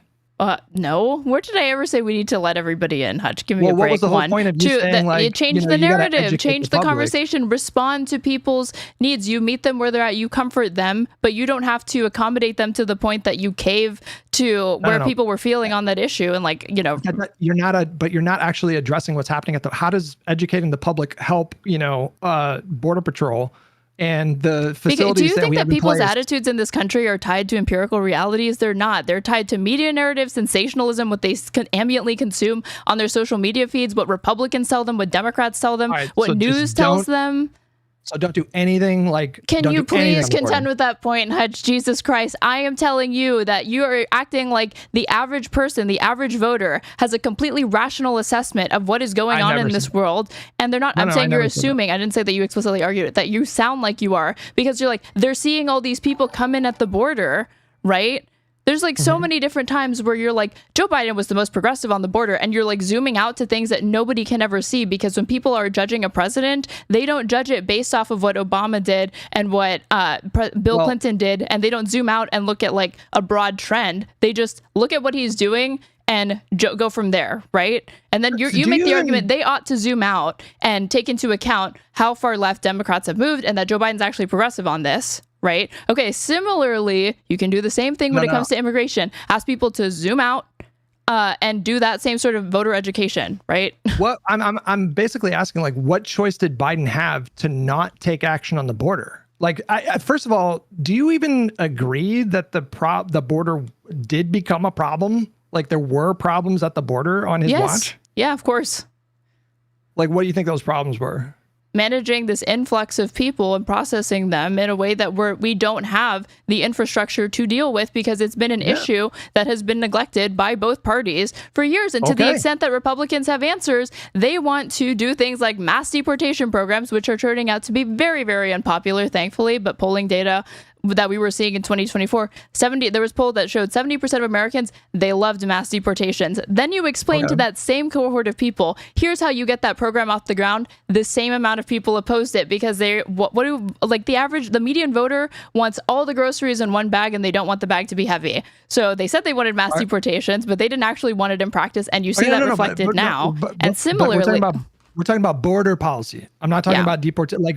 No. Where did I ever say we need to let everybody in, Hutch? Give me a break. What was the whole point of you saying, like, change you the gotta narrative, educate change the public? conversation, respond to people's needs. You meet them where they're at, you comfort them, but you don't have to accommodate them to the point that you cave to where people were feeling on that issue. And like, you know, you're not actually addressing what's happening how does educating the public help, Border Patrol and the facilities? Do you think that people's attitudes in this country are tied to empirical realities? They're not. They're tied to media narrative, sensationalism, what they ambiently consume on their social media feeds, what Republicans tell them, what Democrats tell them, what news tells them. So don't do anything like. Can you please contend with that point, Hutch? Jesus Christ. I am telling you that you are acting like the average person, the average voter, has a completely rational assessment of what is going on in this world. And they're not, I'm saying you're assuming, I didn't say that you explicitly argued it, that you sound like you are, because you're like, they're seeing all these people come in at the border, right? There's like so many different times where you're like, Joe Biden was the most progressive on the border, and you're like zooming out to things that nobody can ever see, because when people are judging a president, they don't judge it based off of what Obama did and what Bill Clinton did, and they don't zoom out and look at like a broad trend. They just look at what he's doing and go from there, right? And then you make the argument they ought to zoom out and take into account how far left Democrats have moved and that Joe Biden's actually progressive on this. Right? Okay, similarly, you can do the same thing when it comes to immigration. Ask people to zoom out and do that same sort of voter education, right? What I'm basically asking, like, what choice did Biden have to not take action on the border? Like, first of all, do you even agree that the border did become a problem? Like, there were problems at the border on his watch? Yeah, of course. Like, what do you think those problems were? Managing this influx of people and processing them in a way that we don't have the infrastructure to deal with, because it's been an issue that has been neglected by both parties for years. And to the extent that Republicans have answers, they want to do things like mass deportation programs, which are turning out to be very, very unpopular, thankfully. But polling data that we were seeing in 2024, there was a poll that showed 70% of Americans, they loved mass deportations. Then you explain to that same cohort of people, here's how you get that program off the ground. The same amount of people opposed it, because the median voter wants all the groceries in one bag and they don't want the bag to be heavy. So they said they wanted mass deportations, but they didn't actually want it in practice. And you see that reflected now. And similarly, we're talking about border policy. I'm not talking about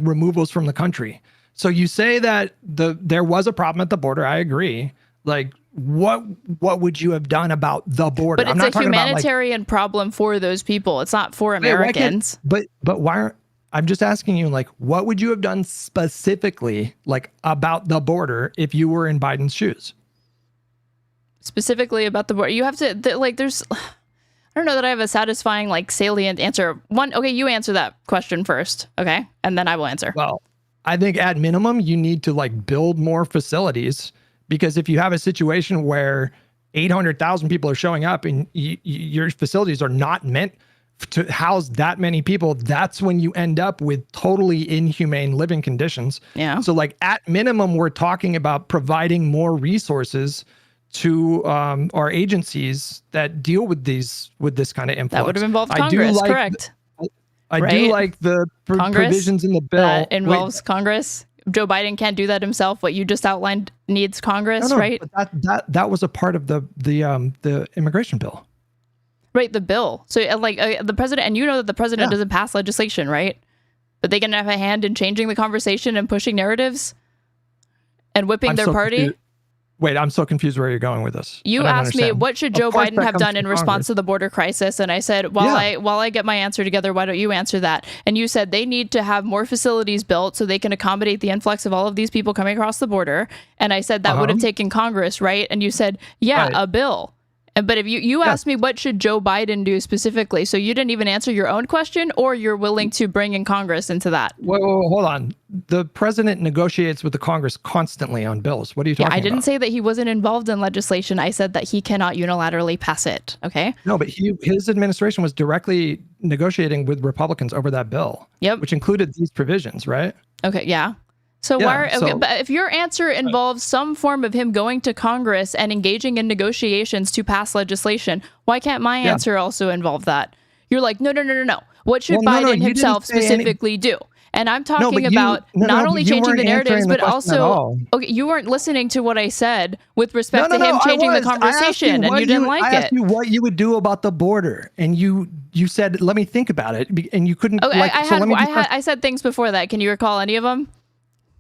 removals from the country. So you say that there was a problem at the border. I agree. Like, what would you have done about the border? But it's a humanitarian problem for those people. It's not for Americans. But why? I'm just asking you, like, what would you have done specifically, like, about the border if you were in Biden's shoes? Specifically about the border, you have to there's. I don't know that I have a satisfying, like, salient answer. Okay, you answer that question first, okay, and then I will answer. Well, I think at minimum, you need to, like, build more facilities, because if you have a situation where 800,000 people are showing up and your facilities are not meant to house that many people, that's when you end up with totally inhumane living conditions. Yeah. So, like, at minimum, we're talking about providing more resources to our agencies that deal with this kind of influx. That would have involved Congress, correct? I do like the provisions in the bill. That involves Congress. Joe Biden can't do that himself. What you just outlined needs Congress, right? But that was a part of the immigration bill. Right, the bill. So the president, and you know that the president doesn't pass legislation, right? But they can have a hand in changing the conversation and pushing narratives and whipping their party. Wait, I'm so confused where you're going with this. You asked me, what should Joe Biden have done in response to the border crisis? And I said, while I get my answer together, why don't you answer that? And you said they need to have more facilities built so they can accommodate the influx of all of these people coming across the border. And I said that would have taken Congress, right? And you said, a bill. But if you asked me, what should Joe Biden do specifically? So you didn't even answer your own question, or you're willing to bring in Congress into that? Whoa, hold on. The president negotiates with the Congress constantly on bills. What are you talking about? I didn't say that he wasn't involved in legislation. I said that he cannot unilaterally pass it. Okay. No, but his administration was directly negotiating with Republicans over that bill. Yep. Which included these provisions, right? Okay. Yeah. So but if your answer involves some form of him going to Congress and engaging in negotiations to pass legislation, why can't my answer also involve that? You're like, no. What should Biden himself specifically do? And I'm talking about not only changing the narratives, but also, okay, you weren't listening to what I said with respect to him changing the conversation, and you didn't like it. I asked you what you would do about the border, and you said, let me think about it, and you couldn't. Okay, I said things before that. Can you recall any of them?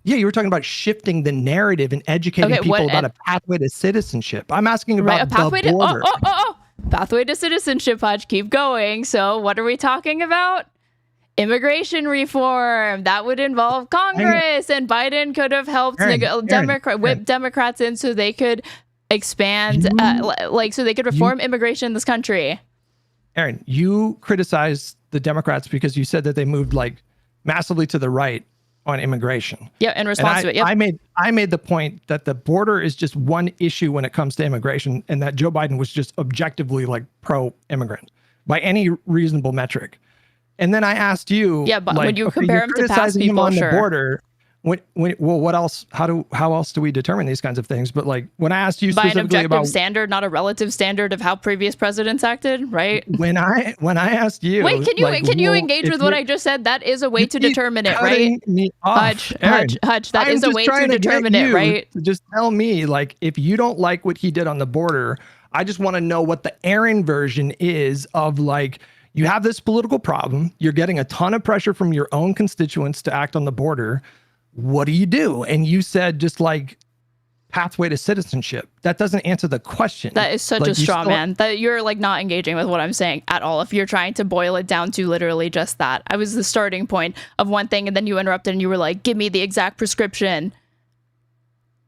Yeah, you were talking about shifting the narrative and educating people about a pathway to citizenship. I'm asking about a pathway the border. Pathway to citizenship, Hutch. Keep going. So what are we talking about? Immigration reform. That would involve Congress, and Biden could have helped whip Democrats in so they could expand, so they could reform immigration in this country. Aaron, you criticized the Democrats because you said that they moved like massively to the right on immigration. Yeah, in response to it. Yep. I made the point that the border is just one issue when it comes to immigration, and that Joe Biden was just objectively like pro-immigrant by any reasonable metric. And then I asked you, but when you compare him to past people, on the border, what else? How else do we determine these kinds of things? But like when I asked you by specifically an objective about standard, not a relative standard of how previous presidents acted, right? When I asked you, wait, can you engage with what I just said? That is a way to determine it, right? Hutch, that is a way to determine it, right? Just tell me, like, if you don't like what he did on the border, I just want to know what the Aaron version is of like. You have this political problem. You're getting a ton of pressure from your own constituents to act on the border. What do you do? And you said just like pathway to citizenship. That doesn't answer the question. That is such a straw man. That you're like not engaging with what I'm saying at all. If you're trying to boil it down to literally just that. I was the starting point of one thing, and then you interrupted and you were like, give me the exact prescription.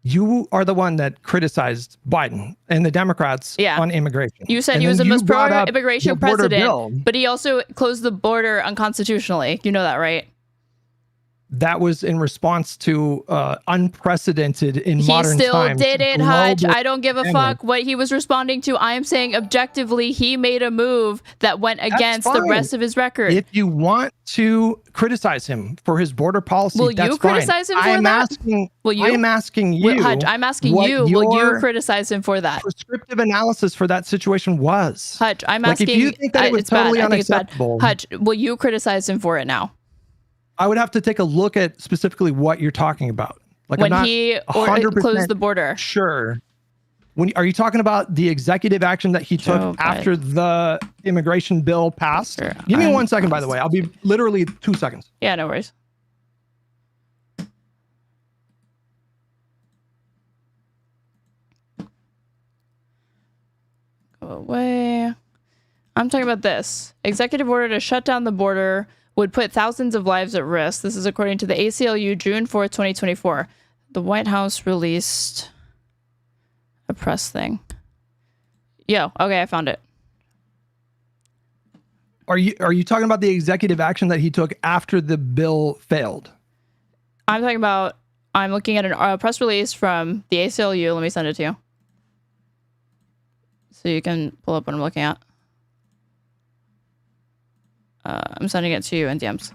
You are the one that criticized Biden and the Democrats on immigration. You said he was the most pro-immigration president, but he also closed the border unconstitutionally. You know that, right? That was in response to unprecedented in modern times. He still did it, Hutch. I don't give a fuck what he was responding to. I am saying objectively, he made a move that went against the rest of his record. If you want to criticize him for his border policy, will you criticize him for that? I'm asking you. Hutch, I'm asking you. Will you criticize him for that? Prescriptive analysis for that situation was. Hutch, I'm asking. If you think that it was totally unacceptable, Hutch, will you criticize him for it now? I would have to take a look at specifically what you're talking about. Like when he closed the border. Sure. Are you talking about the executive action that he took after the immigration bill passed? Sure. Give me 1 second, by the way. I'll be literally 2 seconds. Yeah, no worries. Go away. I'm talking about this. Executive order to shut down the border would put thousands of lives at risk. This is according to the ACLU, June 4th, 2024. The White House released a press thing. Okay, I found it. Are you talking about the executive action that he took after the bill failed? I'm looking at a press release from the ACLU. Let me send it to you, so you can pull up what I'm looking at. I'm sending it to you in DMs.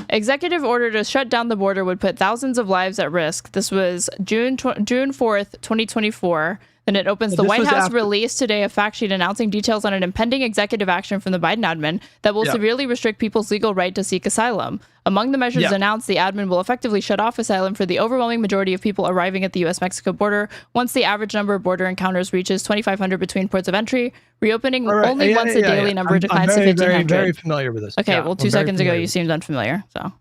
Executive order to shut down the border would put thousands of lives at risk. This was June 4th, 2024. Then it opens the White House released today a fact sheet announcing details on an impending executive action from the Biden admin that will severely restrict people's legal right to seek asylum. Among the measures announced, the admin will effectively shut off asylum for the overwhelming majority of people arriving at the U.S.-Mexico border once the average number of border encounters reaches 2,500 between ports of entry, reopening only once a daily number declines to 1,500. I'm very familiar with this. Okay, well, 2 seconds ago, you seemed unfamiliar, so...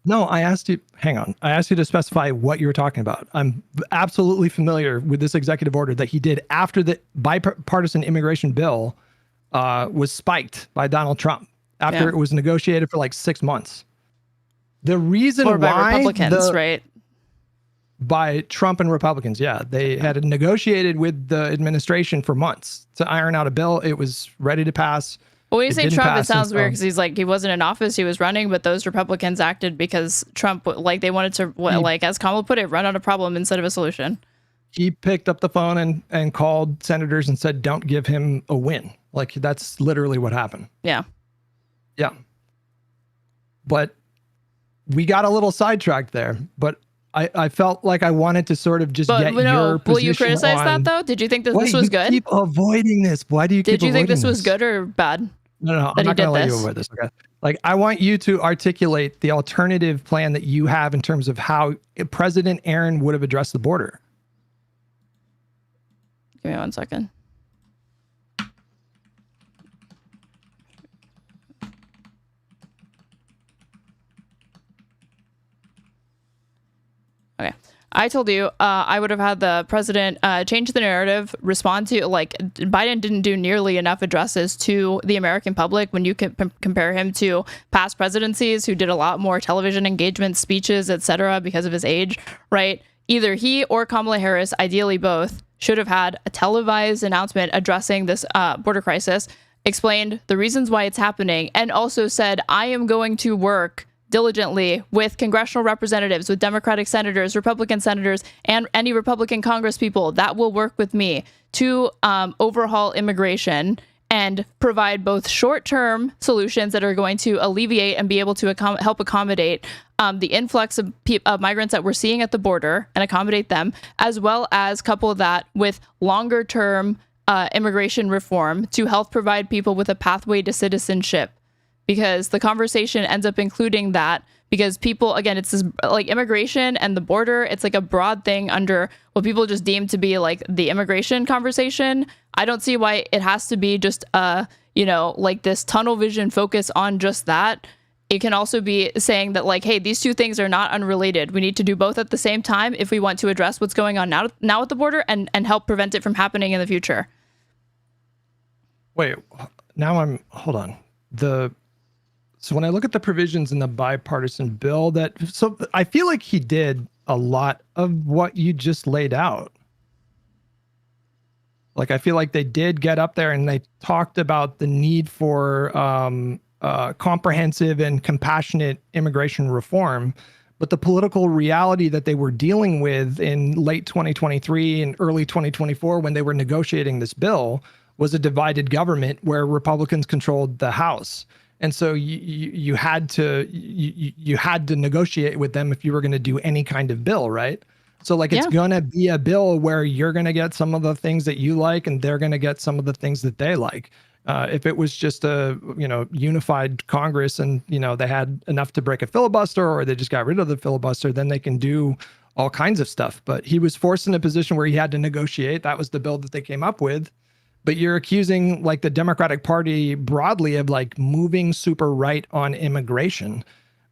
No, I asked you, hang on. I asked you to specify what you were talking about. I'm absolutely familiar with this executive order that he did after the bipartisan immigration bill was spiked by Donald Trump, after it was negotiated for like 6 months. The reason why by Republicans, right? By Trump and Republicans, they had negotiated with the administration for months to iron out a bill. It was ready to pass. Well, when you say Trump, it sounds weird because he's like, he wasn't in office, he was running, but those Republicans acted because Trump, like, they wanted to, as Kamala put it, run on a problem instead of a solution. He picked up the phone and called senators and said, don't give him a win. Like, that's literally what happened. Yeah. Yeah. But we got a little sidetracked there, but I felt like I wanted to sort of just get your position. Will you criticize that though? Did you think that this was good? You keep avoiding this. Why do you keep avoiding this? Did you think this was good or bad? No, I'm that he not going did to let you this. avoid this. Okay. Like, I want you to articulate the alternative plan that you have in terms of how President Aaron would have addressed the border. Give me 1 second. Okay. I told you I would have had the president change the narrative, respond to, like, Biden didn't do nearly enough addresses to the American public when you compare him to past presidencies who did a lot more television engagement, speeches, etc. because of his age, right? Either he or Kamala Harris, ideally both, should have had a televised announcement addressing this border crisis, explained the reasons why it's happening, and also said, I am going to work diligently with congressional representatives, with Democratic senators, Republican senators, and any Republican Congress people that will work with me to overhaul immigration and provide both short-term solutions that are going to alleviate and be able to help accommodate the influx of migrants that we're seeing at the border and accommodate them, as well as couple that with longer-term immigration reform to help provide people with a pathway to citizenship. Because the conversation ends up including that, because people, again, it's this, like, immigration and the border, it's like a broad thing under what people just deem to be like the immigration conversation. I don't see why it has to be just like this tunnel vision focus on just that. It can also be saying that, like, hey, these two things are not unrelated. We need to do both at the same time if we want to address what's going on now at the border and help prevent it from happening in the future. Wait, hold on. So when I look at the provisions in the bipartisan bill, so I feel like he did a lot of what you just laid out. Like, I feel like they did get up there and they talked about the need for comprehensive and compassionate immigration reform. But the political reality that they were dealing with in late 2023 and early 2024 when they were negotiating this bill was a divided government where Republicans controlled the House. And so you had to negotiate with them if you were going to do any kind of bill, right? So, like, it's going to be a bill where you're going to get some of the things that you like and they're going to get some of the things that they like. If it was just a unified Congress and they had enough to break a filibuster, or they just got rid of the filibuster, then they can do all kinds of stuff. But he was forced in a position where he had to negotiate. That was the bill that they came up with. But you're accusing, like, the Democratic Party broadly of, like, moving super right on immigration.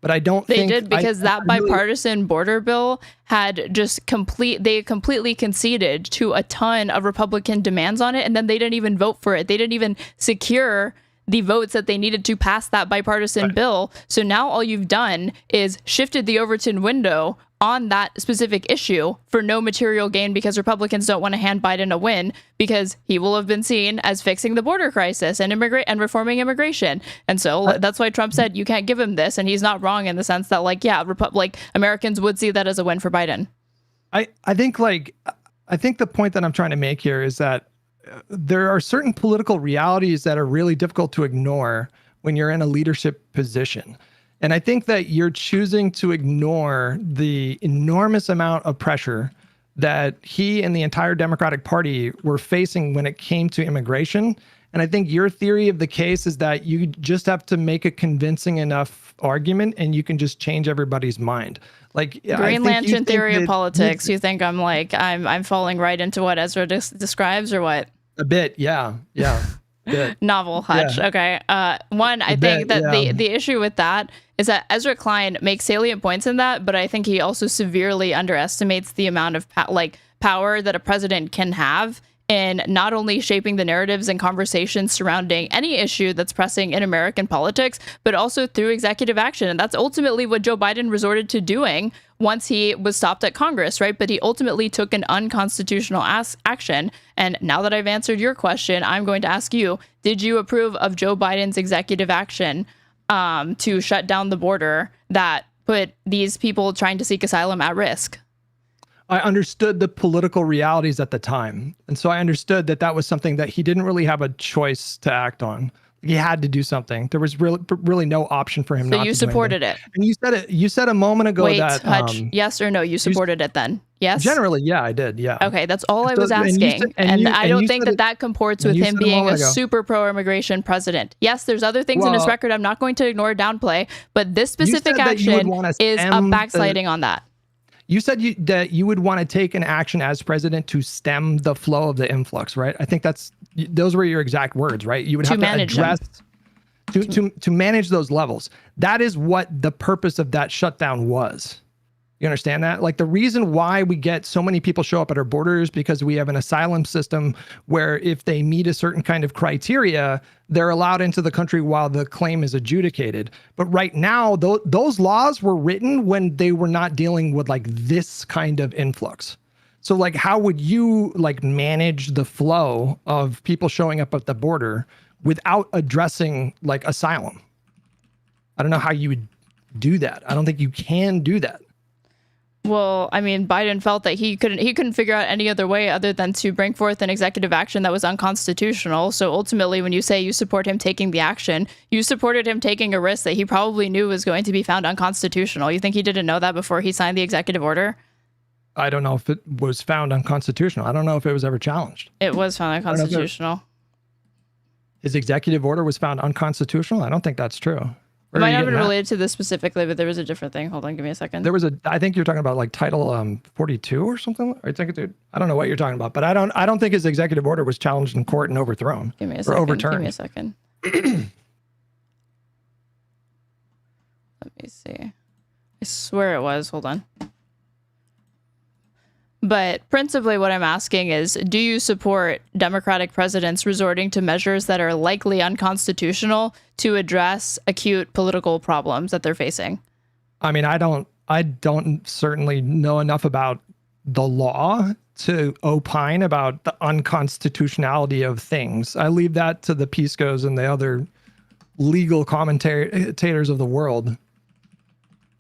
But I don't think they did, because that bipartisan border bill had just completely conceded to a ton of Republican demands on it, and then they didn't even vote for it. They didn't even secure the votes that they needed to pass that bipartisan bill. So now all you've done is shifted the Overton window on that specific issue for no material gain, because Republicans don't want to hand Biden a win, because he will have been seen as fixing the border crisis and reforming immigration. And so that's why Trump said you can't give him this. And he's not wrong in the sense that, like, Americans would see that as a win for Biden. I think the point that I'm trying to make here is that there are certain political realities that are really difficult to ignore when you're in a leadership position. And I think that you're choosing to ignore the enormous amount of pressure that he and the entire Democratic Party were facing when it came to immigration. And I think your theory of the case is that you just have to make a convincing enough argument and you can just change everybody's mind. Like, Green Lantern theory of politics. You think I'm falling right into what Ezra describes, or what? A bit, yeah. Novel, Hutch. Yeah. Okay. I think that the issue with that is that Ezra KLEIN makes salient points in that, but I think he also severely underestimates the amount of power that a president can have in not only shaping the narratives and conversations surrounding any issue that's pressing in American politics, but also through executive action. And that's ultimately what Joe Biden resorted to doing once he was stopped at Congress, right? But he ultimately took an unconstitutional action. And now that I've answered your question, I'm going to ask you, did you approve of Joe Biden's executive action to shut down the border that put these people trying to seek asylum at risk? I understood the political realities at the time. And so I understood that that was something that he didn't really have a choice to act on. He had to do something. There was really no option for him. So not you to do supported anything. it. And you said it. You said a moment ago Wait, that Hutch, yes or no? You supported it then? Yes. generally, yeah, I did. Yeah. Okay, that's all I was and asking. you said- And I don't you think said that comports and with you him said a being a moment ago. super pro-immigration president. Yes, there's other things in his Well, record I'm not going to ignore or downplay, but this you specific said that you would action wanna is a stem backsliding on that. You said that you would want to take an action as president to stem the flow of the influx, right? I think those were your exact words, right? You would have to manage them. address to manage those levels. That is what the purpose of that shutdown was. You understand that? Like, the reason why we get so many people show up at our borders because we have an asylum system where if they meet a certain kind of criteria, they're allowed into the country while the claim is adjudicated. But right now, those laws were written when they were not dealing with like this kind of influx. So like, how would you like manage the flow of people showing up at the border without addressing like asylum? I don't know how you would do that. I don't think you can do that. Well, I mean, Biden felt that he couldn't figure out any other way other than to bring forth an executive action that was unconstitutional. So ultimately, when you say you support him taking the action, you supported him taking a risk that he probably knew was going to be found unconstitutional. You think he didn't know that before he signed the executive order? I don't know if it was found unconstitutional. I don't know if it was ever challenged. It was found unconstitutional. His executive order was found unconstitutional? I don't think that's true. It might not have been related to this specifically, but there was a different thing. Hold on, give me a second. I think you're talking about like Title 42 or something. I don't know what you're talking about, but I don't think his executive order was challenged in court and overthrown. Give me a or second. overturned. Give me a second. Let me see. I swear it was. Hold on. But principally what I'm asking is, do you support Democratic presidents resorting to measures that are likely unconstitutional to address acute political problems that they're facing? I mean, I don't certainly know enough about the law to opine about the unconstitutionality of things. I leave that to the Piscos and the other legal commentators of the world.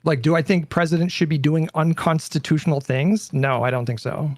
Like, do I think presidents should be doing unconstitutional things? No, I don't think so.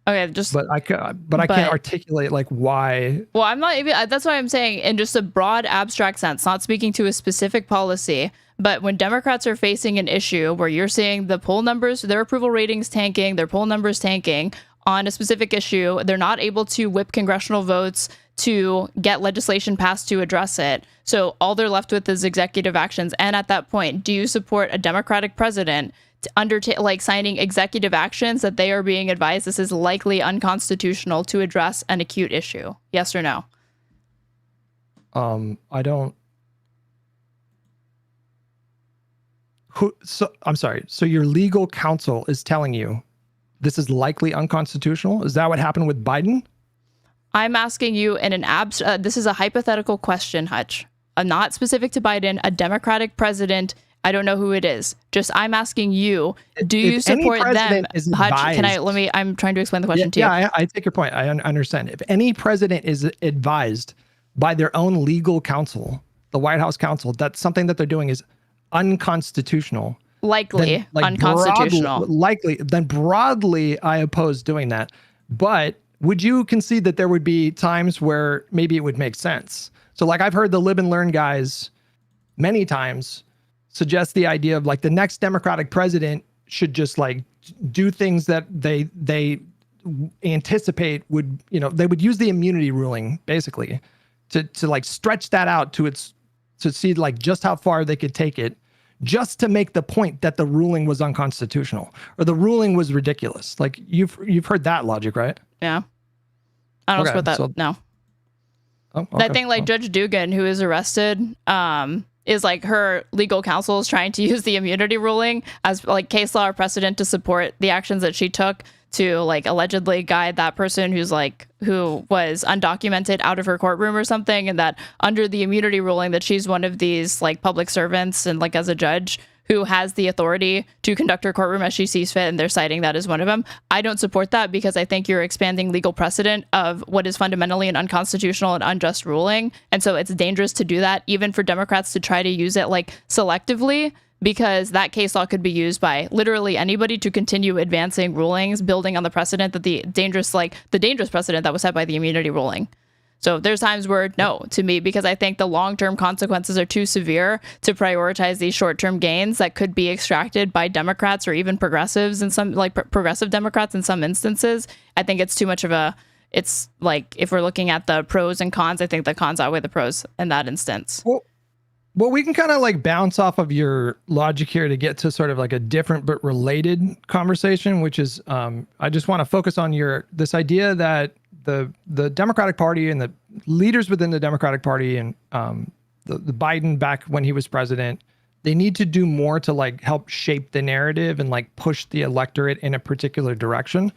Okay, but I can't articulate like why. Well, I'm not even. That's why I'm saying in just a broad, abstract sense, not speaking to a specific policy. But when Democrats are facing an issue where you're seeing the poll numbers, their approval ratings tanking, their poll numbers tanking on a specific issue, they're not able to whip congressional votes to get legislation passed to address it. So all they're left with is executive actions. And at that point, do you support a Democratic president to undertake, like, signing executive actions that they are being advised this is likely unconstitutional to address an acute issue? Yes or no? I don't. I'm sorry. So your legal counsel is telling you this is likely unconstitutional? Is that what happened with Biden? I'm asking you in an this is a hypothetical question, Hutch. Not specific to Biden, a Democratic president. I don't know who it is. Just I'm asking you, do you support them? Hutch, I'm trying to explain the question to you. Yeah, I take your point. I understand. If any president is advised by their own legal counsel, the White House counsel, that something that they're doing is unconstitutional. Likely unconstitutional. Then broadly, I oppose doing that. But would you concede that there would be times where maybe it would make sense? So like I've heard the Live and Learn guys many times suggest the idea of like the next Democratic president should just like do things that they anticipate would, they would use the immunity ruling basically to like stretch that out to see like just how far they could take it, just to make the point that the ruling was unconstitutional or the ruling was ridiculous. Like you've heard that logic, right? Yeah. I don't support that. So, no. Oh, okay. I think like Judge Dugan, who is arrested, is like her legal counsel is trying to use the immunity ruling as like case law or precedent to support the actions that she took to like allegedly guide that person who was undocumented out of her courtroom or something. And that under the immunity ruling that she's one of these like public servants and like as a judge who has the authority to conduct her courtroom as she sees fit, and they're citing that as one of them. I don't support that because I think you're expanding legal precedent of what is fundamentally an unconstitutional and unjust ruling. And so it's dangerous to do that, even for Democrats to try to use it like selectively, because that case law could be used by literally anybody to continue advancing rulings, building on the precedent that the dangerous precedent that was set by the immunity ruling. So there's times where no to me, because I think the long-term consequences are too severe to prioritize these short-term gains that could be extracted by Democrats or even progressives in some, like progressive Democrats in some instances. I think it's too much of a, it's like, if we're looking at the pros and cons, I think the cons outweigh the pros in that instance. Well, we can kind of like bounce off of your logic here to get to sort of like a different but related conversation, which is I just want to focus on this idea that the Democratic Party and the leaders within the Democratic Party and the Biden back when he was president, they need to do more to like help shape the narrative and like push the electorate in a particular direction.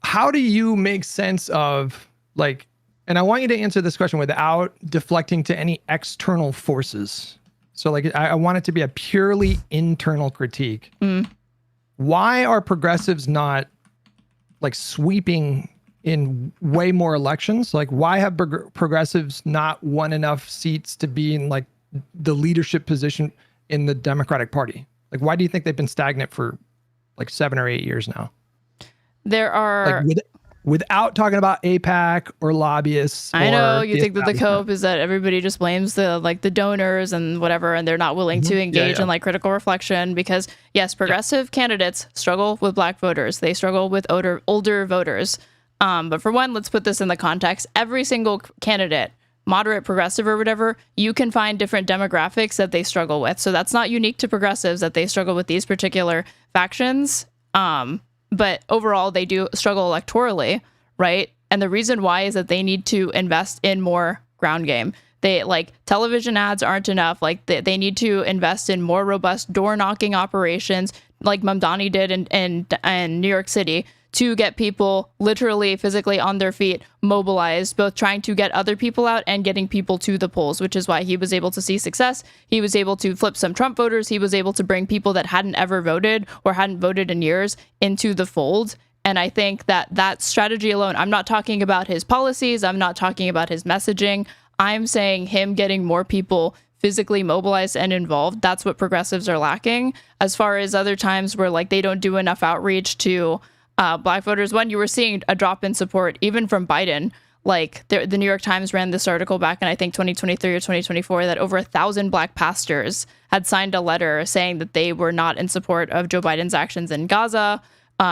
How do you make sense of like, and I want you to answer this question without deflecting to any external forces. So like, I want it to be a purely internal critique. Why are progressives not like sweeping in way more elections? Like, why have progressives not won enough seats to be in like the leadership position in the Democratic Party? Like, why do you think they've been stagnant for like 7 or 8 years now? There are... Like, without talking about AIPAC or lobbyists. I know you think that the cope is that everybody just blames the donors and whatever, and they're not willing to engage in like critical reflection, because yes, progressive candidates struggle with black voters. They struggle with older voters. But for one, let's put this in the context. Every single candidate, moderate, progressive, or whatever, you can find different demographics that they struggle with. So that's not unique to progressives that they struggle with these particular factions. But overall, they do struggle electorally, right? And the reason why is that they need to invest in more ground game. They like television ads aren't enough. Like they need to invest in more robust door knocking operations, like Mamdani did in New York City, to get people literally physically on their feet, mobilized, both trying to get other people out and getting people to the polls, which is why he was able to see success. He was able to flip some Trump voters. He was able to bring people that hadn't ever voted or hadn't voted in years into the fold. And I think that strategy alone, I'm not talking about his policies. I'm not talking about his messaging. I'm saying him getting more people physically mobilized and involved. That's what progressives are lacking. As far as other times where like they don't do enough outreach to black voters, when you were seeing a drop in support, even from Biden, like the New York Times ran this article back in, I think, 2023 or 2024, that over 1,000 black pastors had signed a letter saying that they were not in support of Joe Biden's actions in Gaza.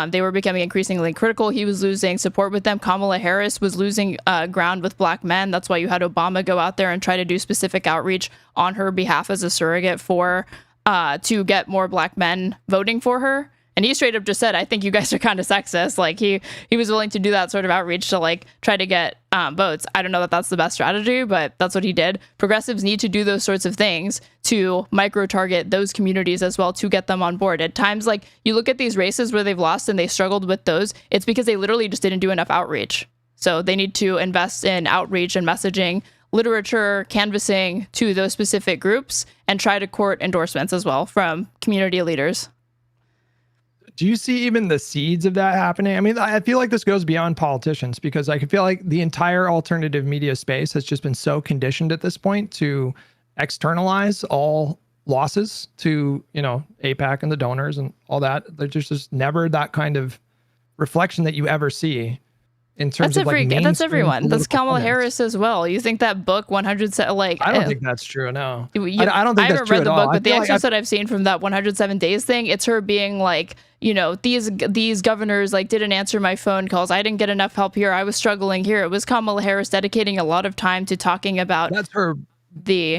They were becoming increasingly critical. He was losing support with them. Kamala Harris was losing ground with black men. That's why you had Obama go out there and try to do specific outreach on her behalf as a surrogate for to get more black men voting for her. And he straight up just said, I think you guys are kind of sexist. Like he was willing to do that sort of outreach to like try to get votes. I don't know that that's the best strategy, but that's what he did. Progressives need to do those sorts of things to micro target those communities as well to get them on board. At times, like you look at these races where they've lost and they struggled with those, it's because they literally just didn't do enough outreach. So they need to invest in outreach and messaging, literature, canvassing to those specific groups, and try to court endorsements as well from community leaders. Do you see even the seeds of that happening? I mean, I feel like this goes beyond politicians, because I can feel like the entire alternative media space has just been so conditioned at this point to externalize all losses to, AIPAC and the donors and all that. There's just never that kind of reflection that you ever see in terms of like that's everyone. That's Kamala Harris as well. You think that book 100 like I don't think that's true. No, I don't think I that's haven't true read the at book, all. but the excerpts that I've seen from that 107 days thing, it's her being like, these governors like didn't answer my phone calls. I didn't get enough help here. I was struggling here. It was Kamala Harris dedicating a lot of time to talking about that's her.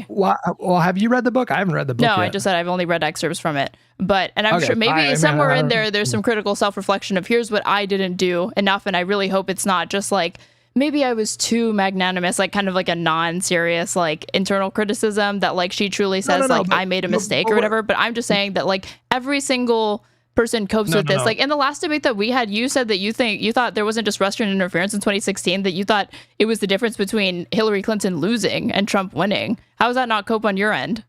Well, have you read the book? I haven't read the book yet. I just said I've only read excerpts from it. But, and I'm sure maybe somewhere in there's some critical self-reflection of here's what I didn't do enough. And I really hope it's not just like, maybe I was too magnanimous, like kind of like a non-serious, like internal criticism that like she truly says I made a mistake or whatever. But I'm just saying that like every single person copes with this. Like in the last debate that we had, you said that you thought there wasn't just Russian interference in 2016, that you thought it was the difference between Hillary Clinton losing and Trump winning. How is that not cope on your end?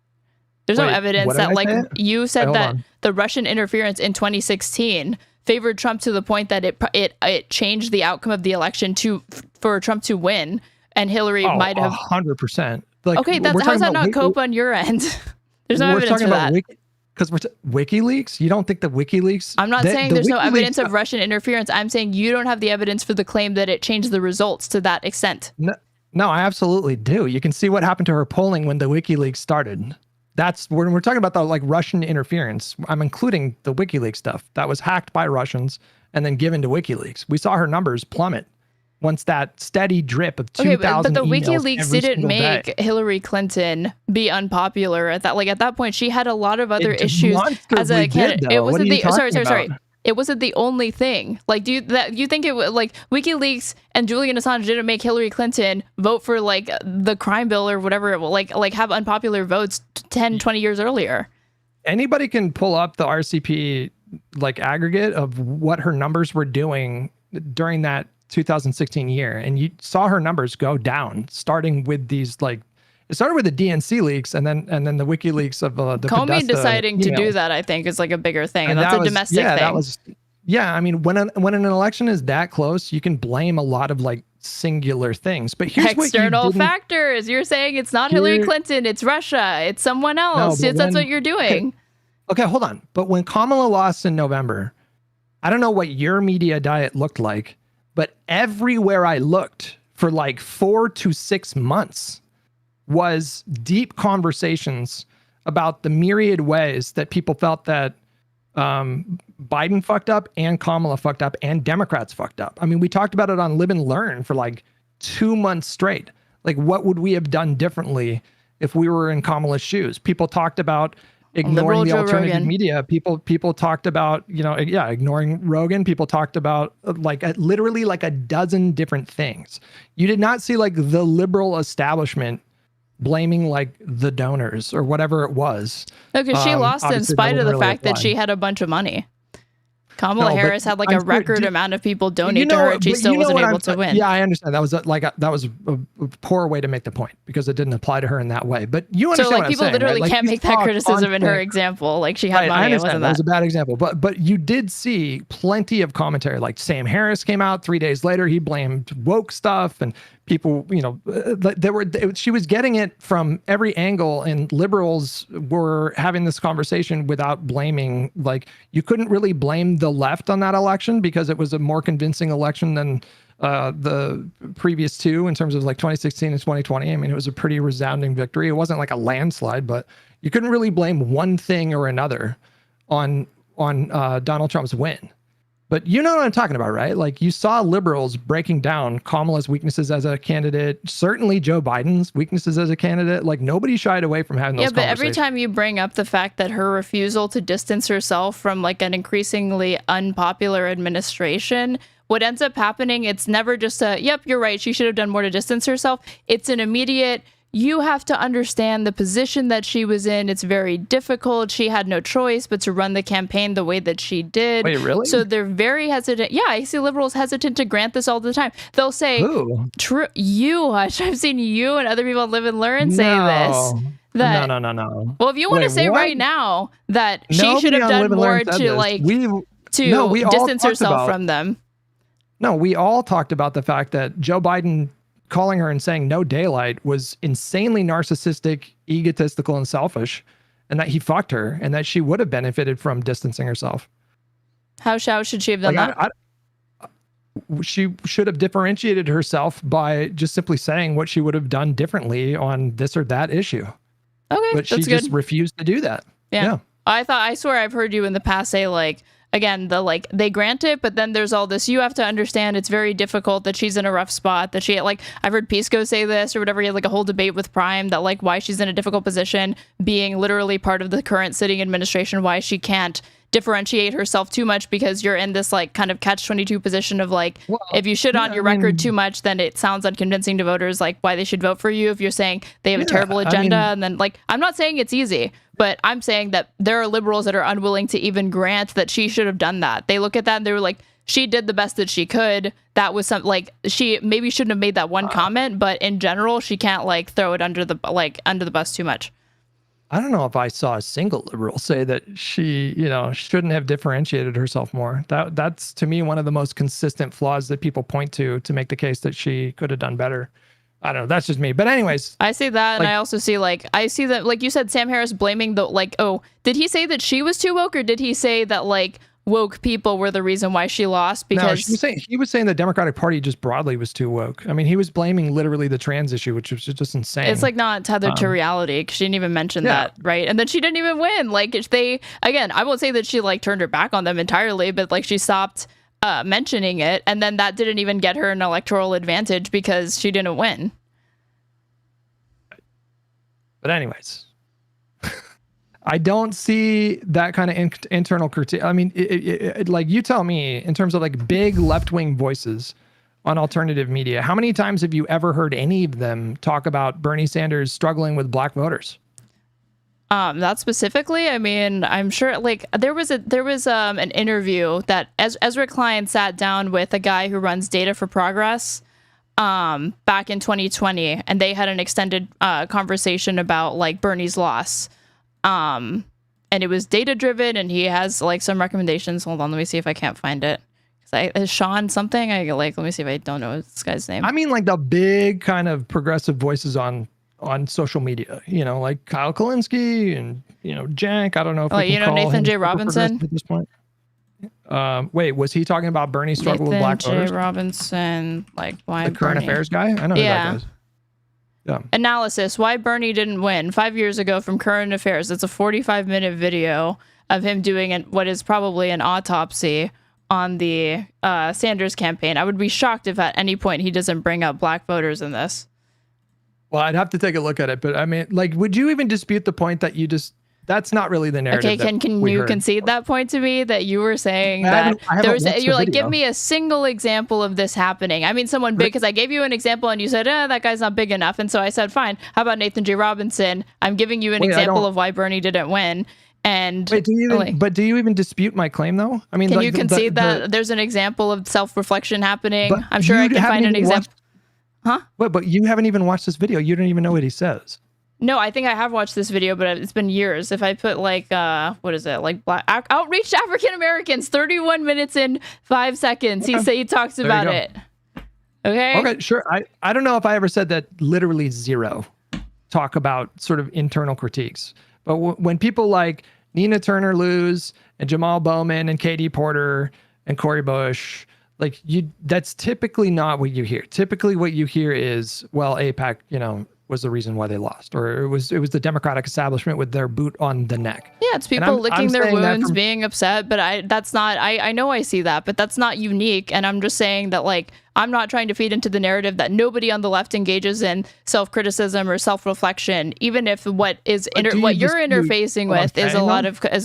There's no evidence that like you said that the Russian interference in 2016 favored Trump to the point that it changed the outcome of the election for Trump to win, and Hillary might have 100%. Like, okay, how's that not cope on your end? There's no evidence for that. because we're WikiLeaks. You don't think the WikiLeaks? I'm not saying there's no evidence of Russian interference. I'm saying you don't have the evidence for the claim that it changed the results to that extent. No, I absolutely do. You can see what happened to her polling when the WikiLeaks started. That's when we're talking about the like Russian interference. I'm including the WikiLeaks stuff that was hacked by Russians and then given to WikiLeaks. We saw her numbers plummet once that steady drip of 2,000 but the emails WikiLeaks every didn't single make day. Hillary Clinton be unpopular at that. Like at that point, she had a lot of other issues as a candidate. It wasn't the sorry. It wasn't the only thing. Like, do you think it was like WikiLeaks and Julian Assange didn't make Hillary Clinton vote for like the crime bill or whatever, like have unpopular votes 10, 20 years earlier? Anybody can pull up the RCP like aggregate of what her numbers were doing during that 2016 year, and you saw her numbers go down, starting with these like. It started with the DNC leaks, and then the WikiLeaks of the Comey Podesta deciding emails. to do that, I think, is like a bigger thing, and that's a domestic thing. That was, yeah. I mean, when an election is that close, you can blame a lot of like singular things. But here's external factors. You're saying it's not Hillary Clinton, it's Russia, it's someone else. No, that's what you're doing. Okay, hold on. But when Kamala lost in November, I don't know what your media diet looked like, but everywhere I looked for like 4 to 6 months was deep conversations about the myriad ways that people felt that Biden fucked up and Kamala fucked up and Democrats fucked up. I mean, we talked about it on Live and Learn for like 2 months straight. Like, what would we have done differently if we were in Kamala's shoes? People talked about ignoring the alternative media. People talked about, ignoring Rogan. People talked about literally like a dozen different things. You did not see like the liberal establishment blaming like the donors or whatever it was. No, because she lost in spite of the fact that she had a bunch of money. Kamala Harris had like a record amount of people donate to her, and she still wasn't able to win. Yeah, I understand. That was a poor way to make the point because it didn't apply to her in that way. But you understand what I'm saying, people literally right? can't make that criticism in her example. Like she had money. I understand. That was a bad example. But you did see plenty of commentary. Like Sam Harris came out 3 days later. He blamed woke stuff and people. She was getting it from every angle, and liberals were having this conversation without blaming. Like you couldn't really blame the left on that election because it was a more convincing election than the previous two in terms of like 2016 and 2020. I mean, it was a pretty resounding victory. It wasn't like a landslide, but you couldn't really blame one thing or another on Donald Trump's win. But you know what I'm talking about, right? Like you saw liberals breaking down Kamala's weaknesses as a candidate, certainly Joe Biden's weaknesses as a candidate. Like nobody shied away from having those conversations. Yeah, but every time you bring up the fact that her refusal to distance herself from like an increasingly unpopular administration, what ends up happening, it's never just yep, you're right, she should have done more to distance herself. It's an immediate, you have to understand the position that she was in. It's very difficult. She had no choice but to run the campaign the way that she did. Wait, really? So they're very hesitant. Yeah, I see liberals hesitant to grant this all the time. They'll say, "True, you, Hutch." I've seen you and other people on Live and Learn say this. That, no. Well, if you want to say right now that she should have done more to distance herself from them. No, we all talked about the fact that Joe Biden calling her and saying no daylight was insanely narcissistic, egotistical, and selfish, and that he fucked her, and that she would have benefited from distancing herself. How should she have done that? She should have differentiated herself by just simply saying what she would have done differently on this or that issue. Okay, but she just refused to do that. Yeah. I swear I've heard you in the past say like, again, they grant it, but then there's all this, you have to understand it's very difficult, that she's in a rough spot, that she, like, I've heard Pisco say this or whatever. He had like a whole debate with Prime that like why she's in a difficult position, being literally part of the current sitting administration, why she can't differentiate herself too much because you're in this like kind of catch-22 position of like, if you shit on your record too much, then it sounds unconvincing to voters like why they should vote for you. If you're saying they have a terrible agenda, and then like, I'm not saying it's easy, but I'm saying that there are liberals that are unwilling to even grant that she should have done that. They look at that and they were like, she did the best that she could. That was some like, she maybe shouldn't have made that one comment, but in general, she can't like throw it under the bus too much. I don't know if I saw a single liberal say that she, shouldn't have differentiated herself more. That's to me one of the most consistent flaws that people point to make the case that she could have done better. I don't know. That's just me. But anyways, I see that, and like- I also see I see that, like you said, Sam Harris blaming the oh, did he say that she was too woke, or did he say that woke people were the reason why she lost? Because he was saying the Democratic Party just broadly was too woke. I mean, he was blaming literally the trans issue, which was just insane. it's not tethered to reality, because she didn't even mention that, right? And then she didn't even win. Again, I won't say that she turned her back on them entirely, but she stopped mentioning it, and then that didn't even get her an electoral advantage because she didn't win. But anyways, I don't see that kind of internal critique. I mean, you tell me, in terms of big left-wing voices on alternative media, how many times have you ever heard any of them talk about Bernie Sanders struggling with black voters? That specifically, I mean, I'm sure there was an interview that Ezra Klein sat down with a guy who runs Data for Progress back in 2020, and they had an extended conversation about Bernie's loss. And it was data driven, and he has some recommendations. Hold on, let me see if I can't find it. Is Sean something? Let me see if I don't know this guy's name. I mean, the big kind of progressive voices on social media, like Kyle Kalinske and, Jank. I don't know if we can call Nathan him J. Robinson at this point. Wait, was he talking about Bernie's struggle with black voters? Nathan J. Robinson, why the current Bernie? affairs guy? I know who that is. Yeah. Analysis: why Bernie didn't win 5 years ago from Current Affairs. It's a 45-minute video of him doing what is probably an autopsy on the Sanders campaign. I would be shocked if at any point he doesn't bring up black voters in this. Well, I'd have to take a look at it, but I mean, would you even dispute the point that that's not really the narrative? Okay, can you concede that point to me, that you were saying you're give me a single example of this happening? I mean, someone big, because I gave you an example and you said, that guy's not big enough. And so I said, fine, how about Nathan J. Robinson? I'm giving you an example of why Bernie didn't win. And wait, do you even dispute my claim though? I mean, can you concede that there's an example of self-reflection happening? I'm sure I can find an example. Huh? Wait, but you haven't even watched this video. You don't even know what he says. No, I think I have watched this video, but it's been years. If I put what is it? Black outreach to African Americans, 31 minutes and 5 seconds. Okay. He talks about it. Okay. Okay, sure. I don't know if I ever said that literally zero talk about sort of internal critiques. But when people like Nina Turner lose and Jamal Bowman and Katie Porter and Cori Bush, that's typically not what you hear. Typically what you hear is, well, AIPAC, was the reason why they lost, or it was the Democratic establishment with their boot on the neck. Yeah, it's people licking their wounds, being upset, but I know I see that, but that's not unique. And I'm just saying that I'm not trying to feed into the narrative that nobody on the left engages in self-criticism or self-reflection, even if what you're interfacing with is a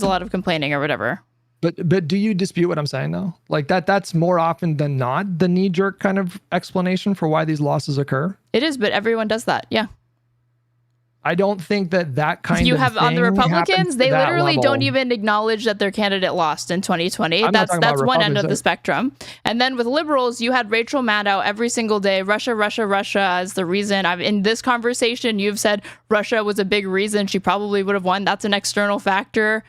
lot of complaining or whatever. But do you dispute what I'm saying though? That's more often than not the knee-jerk kind of explanation for why these losses occur? It is, but everyone does that. Yeah. I don't think that kind of you have on the Republicans, they literally level. Don't even acknowledge that their candidate lost in 2020. That's one end of the spectrum. And then with liberals, you had Rachel Maddow every single day, Russia as the reason. In this conversation, you've said Russia was a big reason she probably would have won. That's an external factor.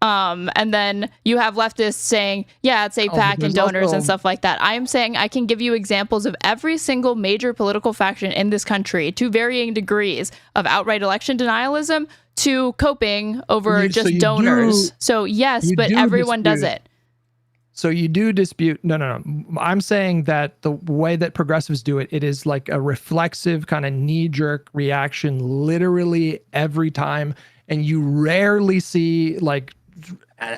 And then you have leftists saying, yeah, it's AIPAC and donors and stuff like that. I'm saying I can give you examples of every single major political faction in this country to varying degrees, of outright election denialism to coping over donors. So yes, but everyone does it. So you do dispute? No. I'm saying that the way that progressives do it, it is like a reflexive kind of knee-jerk reaction literally every time. And you rarely see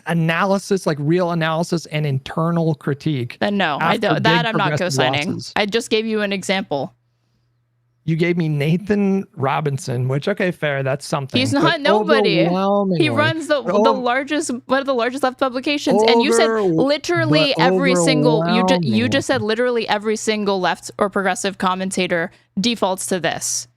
analysis, real analysis and internal critique. Then no, I don't. That I'm not co-signing. I just gave you an example. You gave me Nathan Robinson, which, okay, fair, that's something. He's not nobody. He runs one of the largest left publications, and you said literally every single. You just said literally every single left or progressive commentator defaults to this.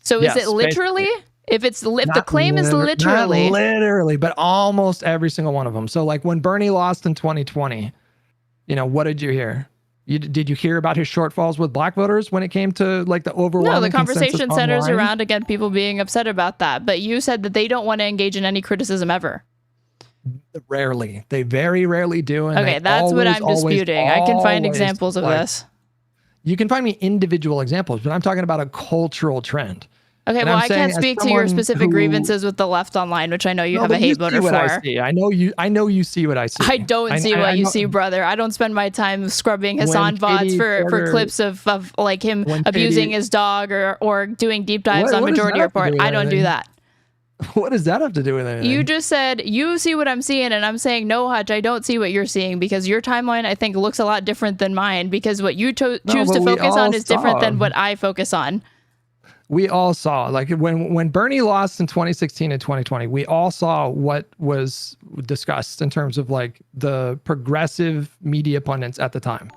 So is it literally? Basically. If the claim is literally, not literally, but almost every single one of them. So when Bernie lost in 2020, what did you hear? Did you hear about his shortfalls with black voters when it came to the overwhelming? No, the conversation centers around, again, people being upset about that. But you said that they don't want to engage in any criticism ever. Rarely. They very rarely do. And okay, that's what I'm disputing. I can find examples of this. You can find me individual examples, but I'm talking about a cultural trend. Okay, And well, I'm I saying can't as speak to your someone specific who- grievances with the left online, which I know you No, have a but you hate see voter what for. I see. I know you see what I see. I don't see what you know- see, brother. I don't spend my time scrubbing When Hassan bots Katie for Porter- clips of like him when abusing Katie- his dog or doing deep dives on What does Majority that have to Report. do with I don't do anything? that. What does that have to do with anything? You just said you see what I'm seeing, and I'm saying no, Hutch. I don't see what you're seeing because your timeline, I think, looks a lot different than mine. Because what you choose but to we focus on all is different than saw. what I focus on. We all saw, like when Bernie lost in 2016 and 2020, we all saw what was discussed in terms of like the progressive media pundits at the time.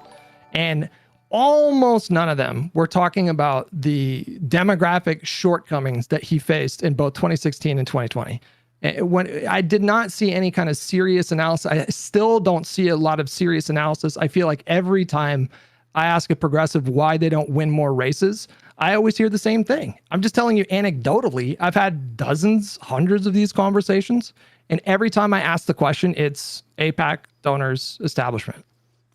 And almost none of them were talking about the demographic shortcomings that he faced in both 2016 and 2020. When I did not see any kind of serious analysis, I still don't see a lot of serious analysis. I feel like every time I ask a progressive why they don't win more races, I always hear the same thing. I'm just telling you anecdotally, I've had dozens, hundreds of these conversations. And every time I ask the question, it's AIPAC, donors, establishment.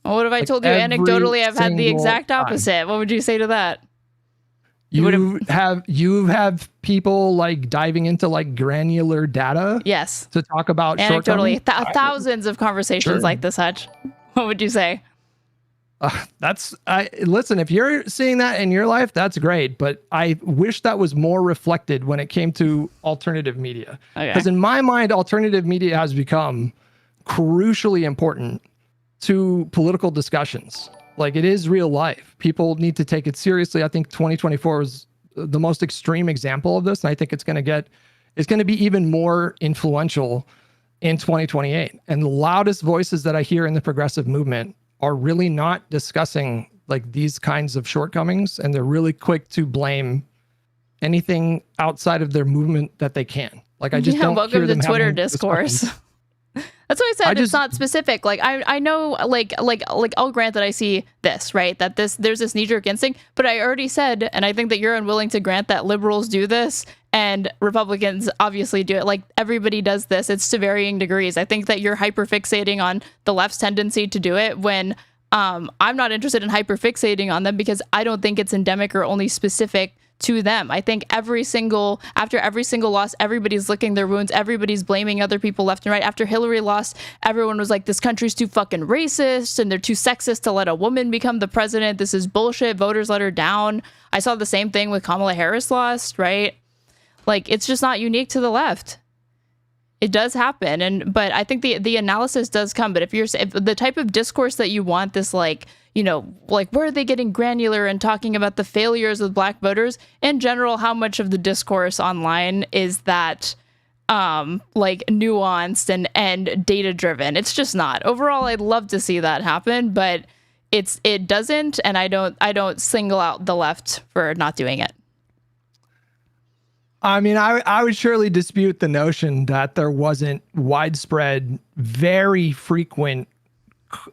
Well, what if I Like told you every anecdotally I've had the single exact time. opposite? What would you say to that? You have people like diving into like granular data Yes. to talk about Anecdotally, shortcomings? thousands of conversations Sure. like this, Hutch. What would you say? Listen, if you're seeing that in your life, that's great. But I wish that was more reflected when it came to alternative media. Okay. Because in my mind, alternative media has become crucially important to political discussions. Like it is real life. People need to take it seriously. I think 2024 is the most extreme example of this. And I think it's going to be even more influential in 2028. And the loudest voices that I hear in the progressive movement are really not discussing like these kinds of shortcomings. And they're really quick to blame anything outside of their movement that they can. Like I just don't welcome hear to them Twitter having discourse. discussions. That's why I said I it's just- not specific. Like I know, like I'll grant that I see this, right? That there's this knee-jerk instinct, but I already said, and I think that you're unwilling to grant that liberals do this and Republicans obviously do it. Like everybody does this. It's to varying degrees. I think that you're hyperfixating on the left's tendency to do it when I'm not interested in hyperfixating on them because I don't think it's endemic or only specific to them. I think after every single loss, everybody's licking their wounds. Everybody's blaming other people left and right. After Hillary lost, everyone was like, this country's too fucking racist and they're too sexist to let a woman become the president. This is bullshit. Voters let her down. I saw the same thing with Kamala Harris lost, right? Like, it's just not unique to the left. It does happen, but I think the analysis does come. But if the type of discourse that you want, this like where are they getting granular and talking about the failures of Black voters in general? How much of the discourse online is that like nuanced and data driven? It's just not. Overall, I'd love to see that happen, but it doesn't, and I don't single out the left for not doing it. I mean, I would surely dispute the notion that there wasn't widespread, very frequent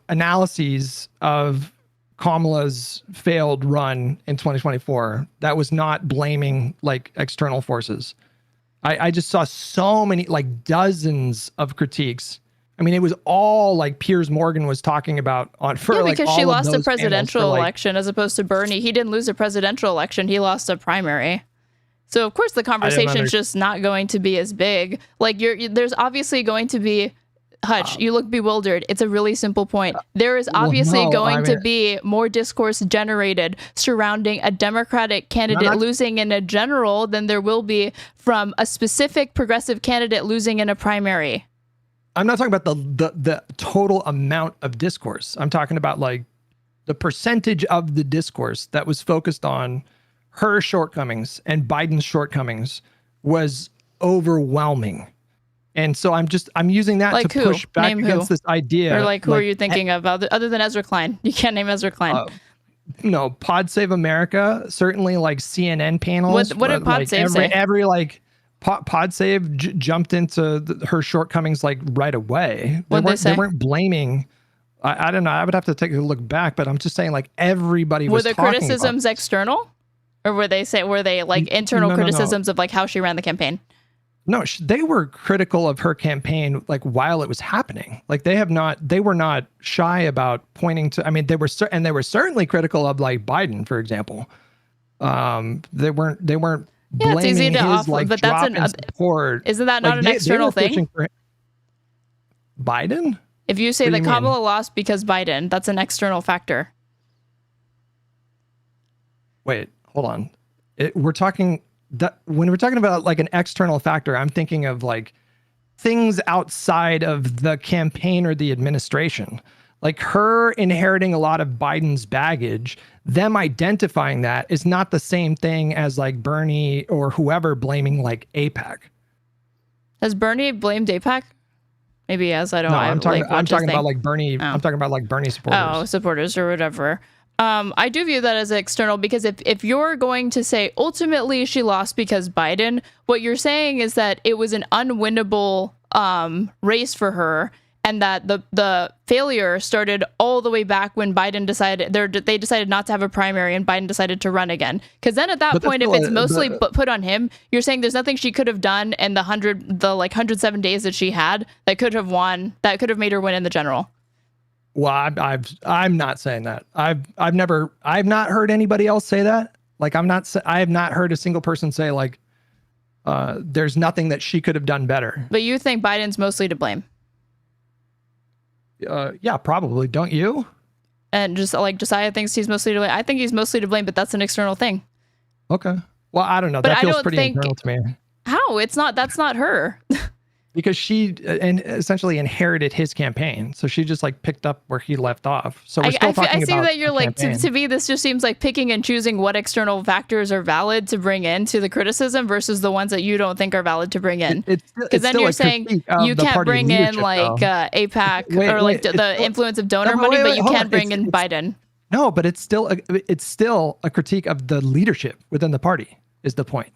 analyses of Kamala's failed run in 2024 that was not blaming like external forces. I just saw so many, like dozens of critiques. I mean, it was all like Piers Morgan was talking about because like she all of lost a those panels presidential for, like, election as opposed to Bernie. He didn't lose a presidential election. He lost a primary. So of course the conversation's just not going to be as big. Like there's obviously going to be, Hutch, you look bewildered. It's a really simple point. There is obviously going to be more discourse generated surrounding a Democratic candidate losing in a general than there will be from a specific progressive candidate losing in a primary. I'm not talking about the total amount of discourse. I'm talking about like the percentage of the discourse that was focused on her shortcomings and Biden's shortcomings was overwhelming. And so I'm using that like to push back against this idea. Or like who are you thinking of other than Ezra Klein? You can't name Ezra Klein. No, Pod Save America, certainly like CNN panels. What did Pod Save say? Every like Pod Save jumped into her shortcomings like right away. They weren't blaming. I don't know. I would have to take a look back, but I'm just saying like everybody was talking about. Were the criticisms external? Or were they like internal criticisms of like how she ran the campaign? No, they were critical of her campaign like while it was happening. Like they were not shy about pointing to. I mean, they were certainly critical of like Biden, for example. They weren't Yeah, it's easy blaming to his like but drop in support. Isn't that not Like, an external thing? Biden? If you say What do that you mean? Kamala lost because Biden, that's an external factor. Wait, hold on. We're talking that when we're talking about like an external factor, I'm thinking of like things outside of the campaign or the administration. Like her inheriting a lot of Biden's baggage, them identifying that is not the same thing as like Bernie or whoever blaming like AIPAC. Has Bernie blamed AIPAC? Maybe yes. I don't. No, I I'm talking. like, I'm talking thing. about like Bernie. Oh. I'm talking about like Bernie supporters. Oh, supporters or whatever. I do view that as external because if you're going to say ultimately she lost because Biden, what you're saying is that it was an unwinnable race for her, and that the failure started all the way back when Biden decided they decided not to have a primary and Biden decided to run again. Because then at that point, if it's mostly put on him, you're saying there's nothing she could have done in the 107 days that she had that could have made her win in the general. Well, I'm not saying that. I've not heard anybody else say that. Like I have not heard a single person say like there's nothing that she could have done better. But you think Biden's mostly to blame? Yeah, probably. Don't you? And just like Josiah thinks he's mostly to blame. I think he's mostly to blame, but that's an external thing. Okay. Well, I don't know. But That I feels don't pretty think- internal to me. How? That's not her. Because she essentially inherited his campaign, so she just like picked up where he left off. So we're still talking I see about that you're a like campaign. to me. This just seems like picking and choosing what external factors are valid to bring into the criticism versus the ones that you don't think are valid to bring in. Because then you're saying you can't bring in like AIPAC or like the influence of donor money, but you can't bring in Biden. No, but it's still a critique of the leadership within the party. Is the point?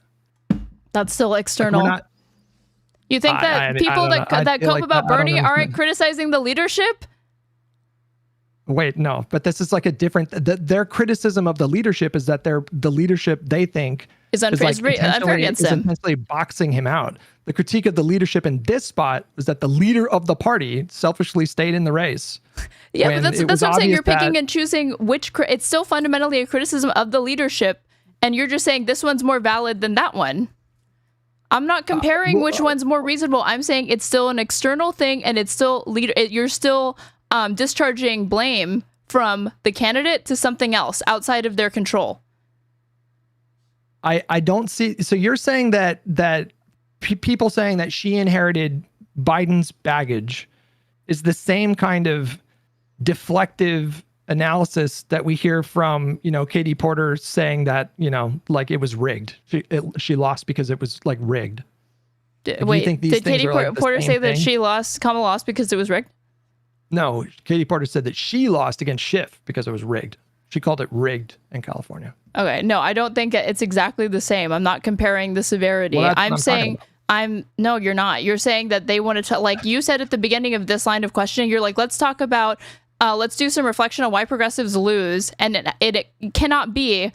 That's still external. We're not. You think that people that cope like about that. I don't Bernie understand. aren't criticizing the leadership? Wait, no, but this is like a different. Their criticism of the leadership is that the leadership they think Is unfair against him. intentionally boxing him out. The critique of the leadership in this spot is that the leader of the party selfishly stayed in the race. Yeah, but that's what I'm saying. You're picking that- and choosing which. It's still fundamentally a criticism of the leadership, and you're just saying this one's more valid than that one. I'm not comparing which one's more reasonable. I'm saying it's still an external thing, and it's still you're still discharging blame from the candidate to something else outside of their control. I don't see. So you're saying that people saying that she inherited Biden's baggage is the same kind of deflective analysis that we hear from, Katie Porter saying that, like it was rigged. She lost because it was like rigged. Wait, did Katie Porter say that Kamala lost because it was rigged? No, Katie Porter said that she lost against Schiff because it was rigged. She called it rigged in California. Okay, no, I don't think it's exactly the same. I'm not comparing the severity. Well, I'm saying no, you're not. You're saying that they wanted to, like you said at the beginning of this line of questioning, you're like, let's talk about, let's do some reflection on why progressives lose. And it cannot be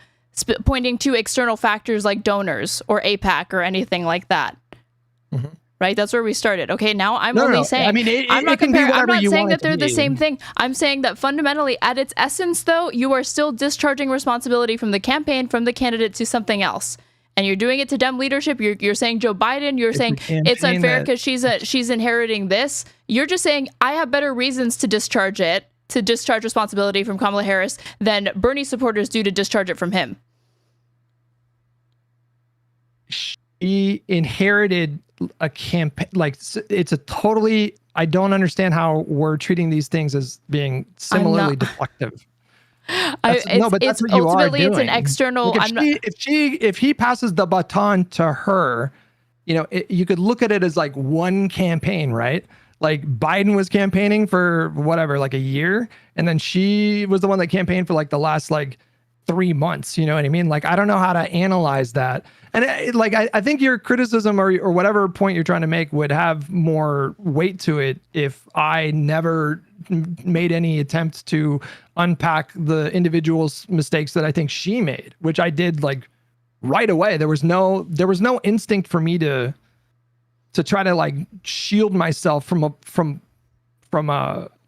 pointing to external factors like donors or AIPAC or anything like that. Mm-hmm. Right? That's where we started. Okay, now I'm saying, I mean, I'm not comparing, I'm not saying that they're the be. same thing. I'm saying that fundamentally, at its essence, though, you are still discharging responsibility from the campaign, from the candidate to something else. And you're doing it to Dem leadership. You're saying Joe Biden. You're saying it's unfair because she's inheriting this. You're just saying I have better reasons to discharge responsibility from Kamala Harris than Bernie supporters do to discharge it from him. She inherited a campaign. Like it's a totally. I don't understand how we're treating these things as being similarly deflective. But that's what you ultimately are doing. It's an external. Like if he passes the baton to her, you could look at it as like one campaign, right? Like Biden was campaigning for whatever, like a year, and then she was the one that campaigned for like the last like 3 months. You know what I mean? Like I don't know how to analyze that. And I think your criticism or whatever point you're trying to make would have more weight to it if I never made any attempt to unpack the individual's mistakes that I think she made, which I did like right away. There was no instinct for me to to try to like shield myself from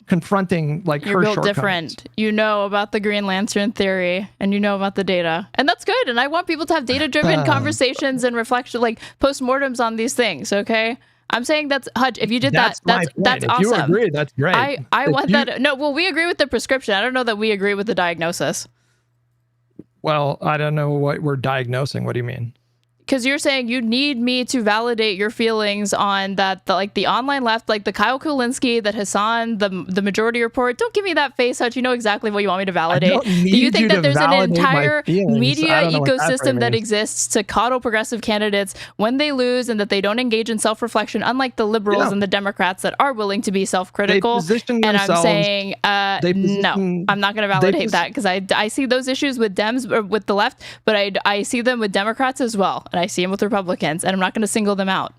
confronting like You're her built shortcomings. different. You know about the Green Lantern theory, and you know about the data, and that's good. And I want people to have data-driven conversations and reflection, like postmortems on these things. Okay, I'm saying that's Hutch. If you did that's awesome. If you agree, that's great. I want that. No, well, we agree with the prescription. I don't know that we agree with the diagnosis. Well, I don't know what we're diagnosing. What do you mean? Because you're saying you need me to validate your feelings on that, the online left, like the Kyle Kulinski, that Hassan, the Majority Report. Don't give me that face, Hutch. You know exactly what you want me to validate. Do you think that there's an entire media ecosystem that exists to coddle progressive candidates when they lose, and that they don't engage in self-reflection, unlike the liberals and the Democrats that are willing to be self-critical? And I'm saying, no, I'm not going to validate that, because I see those issues with Dems, or with the left, but I see them with Democrats as well. And I see them with Republicans, and I'm not going to single them out.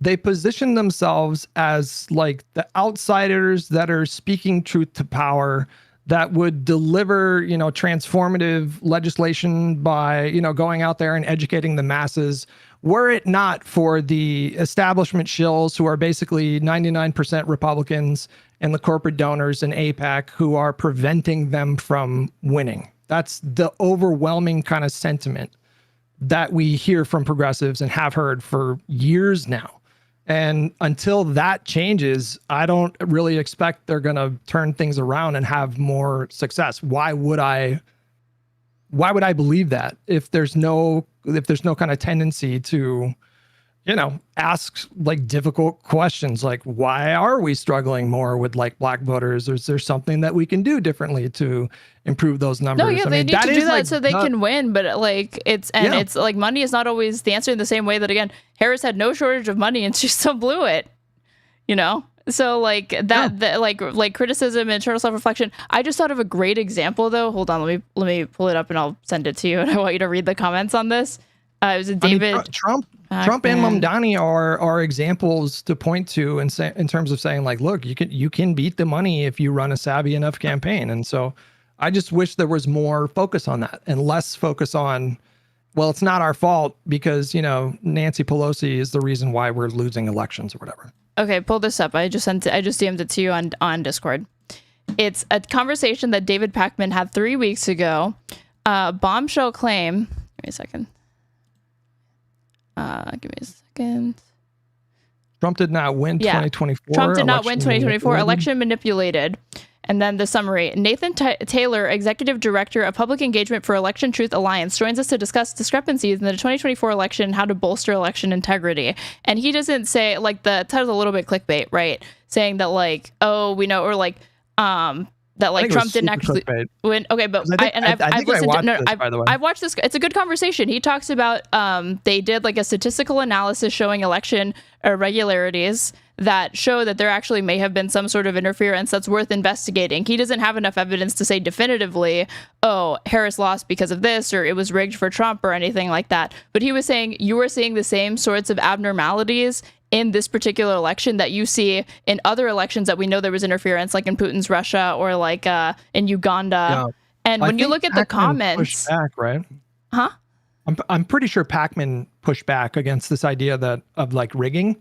They position themselves as like the outsiders that are speaking truth to power, that would deliver, transformative legislation by, going out there and educating the masses. Were it not for the establishment shills who are basically 99% Republicans and the corporate donors in AIPAC who are preventing them from winning. That's the overwhelming kind of sentiment that we hear from progressives and have heard for years now. And until that changes, I don't really expect they're going to turn things around and have more success. Why would I believe that if there's no kind of tendency to, ask like difficult questions, like why are we struggling more with like black voters? Or is there something that we can do differently to improve those numbers? No, yeah, they need to do that so they can win. But like it's like money is not always the answer, in the same way that, again, Harris had no shortage of money and she still blew it. So like that like criticism and internal self-reflection. I just thought of a great example though. Hold on, let me pull it up and I'll send it to you, and I want you to read the comments on this. It was a David. Trump and Mamdani are examples to point to and say, in terms of saying like, look, you can beat the money if you run a savvy enough campaign. And so I just wish there was more focus on that and less focus on, well, it's not our fault because, Nancy Pelosi is the reason why we're losing elections or whatever. Okay, pull this up. I just DM'd it to you on Discord. It's a conversation that David Pakman had 3 weeks ago. Bombshell claim. Give me a second. Trump did not win 2024. Trump did not win 2024. Election manipulated. And then the summary. Nathan Taylor, Executive Director of Public Engagement for Election Truth Alliance, joins us to discuss discrepancies in the 2024 election and how to bolster election integrity. And he doesn't say, like, the title's a little bit clickbait, right? Saying that, like, oh, we know, or like, that like Trump didn't actually win. Okay, but I've watched this. It's a good conversation. He talks about they did like a statistical analysis showing election irregularities that show that there actually may have been some sort of interference that's worth investigating. He doesn't have enough evidence to say definitively, oh, Harris lost because of this, or it was rigged for Trump, or anything like that. But he was saying you were seeing the same sorts of abnormalities in this particular election that you see in other elections that we know there was interference, like in Putin's Russia or like in Uganda. Yeah. And when you look at the comments, pushed back, right? Huh? I'm pretty sure Pakman pushed back against this idea of like rigging.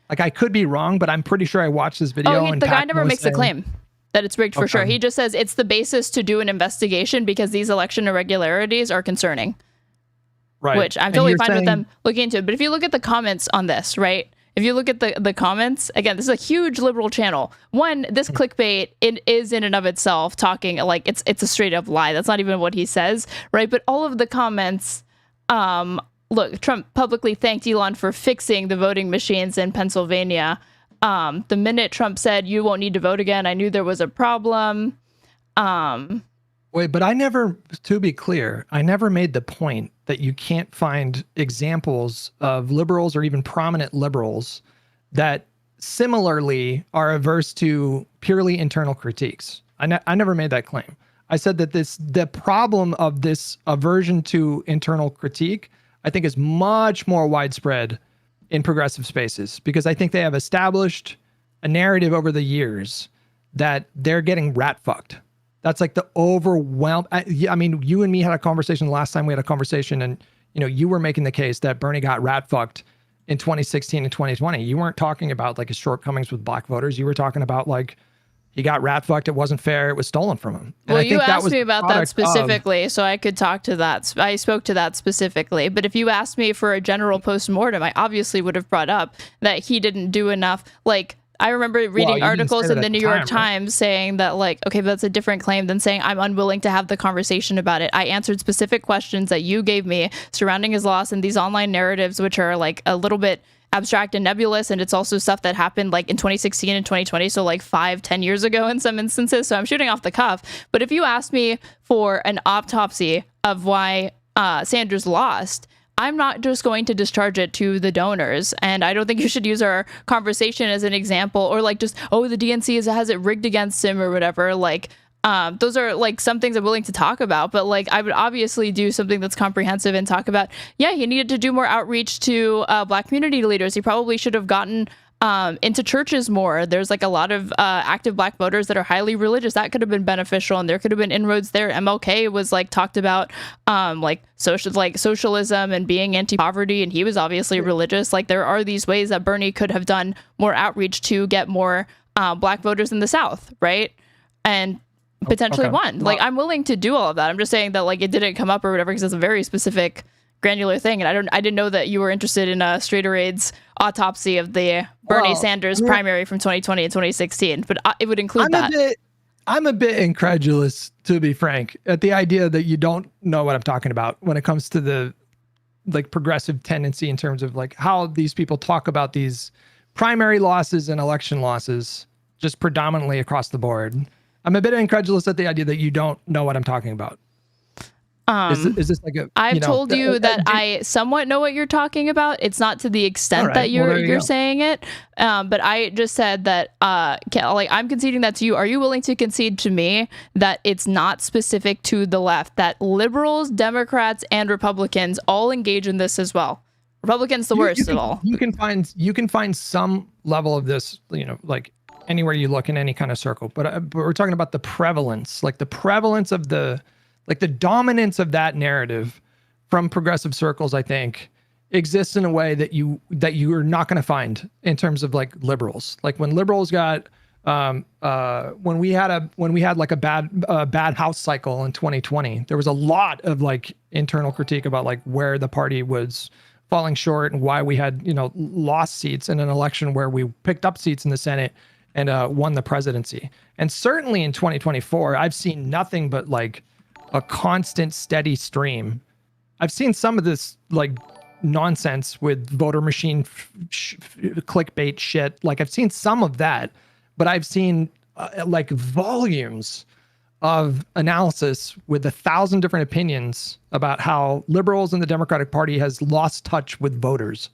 Like, I could be wrong, but I'm pretty sure I watched this video. The guy never makes a claim that it's rigged for sure. He just says it's the basis to do an investigation because these election irregularities are concerning. Right. Which I'm totally fine with them looking into. But if you look at the comments on this, right? If you look at the comments, again, this is a huge liberal channel. One, this clickbait, it is in and of itself talking like it's a straight up lie. That's not even what he says, right? But all of the comments, look, Trump publicly thanked Elon for fixing the voting machines in Pennsylvania. The minute Trump said, you won't need to vote again, I knew there was a problem. Wait, but to be clear, I never made the point that you can't find examples of liberals or even prominent liberals that similarly are averse to purely internal critiques. I never made that claim. I said that the problem of this aversion to internal critique, I think, is much more widespread in progressive spaces, because I think they have established a narrative over the years that they're getting rat fucked. That's like the overwhelm. I mean, you and me had a conversation the last time we had a conversation, and you were making the case that Bernie got rat fucked in 2016 and 2020. You weren't talking about like his shortcomings with black voters. You were talking about like he got rat fucked. It wasn't fair. It was stolen from him. And well, you asked me about that specifically, so I could talk to that. I spoke to that specifically. But if you asked me for a general postmortem, I obviously would have brought up that he didn't do enough. Like, I remember reading articles in the New York Times saying that, like, okay, but that's a different claim than saying I'm unwilling to have the conversation about it. I answered specific questions that you gave me surrounding his loss and these online narratives, which are like a little bit abstract and nebulous, and it's also stuff that happened like in 2016 and 2020, so like 5-10 years ago in some instances. So I'm shooting off the cuff. But if you ask me for an autopsy of why Sanders lost, I'm not just going to discharge it to the donors. And I don't think you should use our conversation as an example, or like just, oh, the DNC has it rigged against him or whatever. Like, those are like some things I'm willing to talk about, but like I would obviously do something that's comprehensive and talk about, yeah, he needed to do more outreach to Black community leaders. He probably should have gotten into churches more. There's like a lot of active Black voters that are highly religious. That could have been beneficial, and there could have been inroads there. MLK was like talked about like socialism and being anti-poverty, and he was obviously religious. Like there are these ways that Bernie could have done more outreach to get more Black voters in the South, right? And potentially won. Like, I'm willing to do all of that. I'm just saying that like it didn't come up or whatever because it's a very specific, granular thing, and I didn't know that you were interested in Straighter Aid's autopsy of the Bernie Sanders primary from 2020 and 2016. But it would include I'm a bit incredulous, to be frank, at the idea that you don't know what I'm talking about when it comes to the like progressive tendency in terms of like how these people talk about these primary losses and election losses just predominantly across the board. I'm a bit incredulous at the idea that you don't know what I'm talking about. Is this like a? I've told you that I somewhat know what you're talking about. It's not to the extent that you're saying it, but I just said that like I'm conceding that to you. Are you willing to concede to me that it's not specific to the left? That liberals, Democrats, and Republicans all engage in this as well. Republicans the worst of all. You can find some level of this, like anywhere you look in any kind of circle. But we're talking about the prevalence, like the prevalence of the dominance of that narrative from progressive circles, I think, exists in a way that you are not going to find in terms of like liberals. Like when liberals got when we had like a bad House cycle in 2020, there was a lot of like internal critique about like where the party was falling short and why we had lost seats in an election where we picked up seats in the Senate and won the presidency. And certainly in 2024, I've seen nothing but like a constant, steady stream. I've seen some of this like nonsense with voter machine clickbait shit. Like I've seen some of that, but I've seen like volumes of analysis with 1,000 different opinions about how liberals and the Democratic Party has lost touch with voters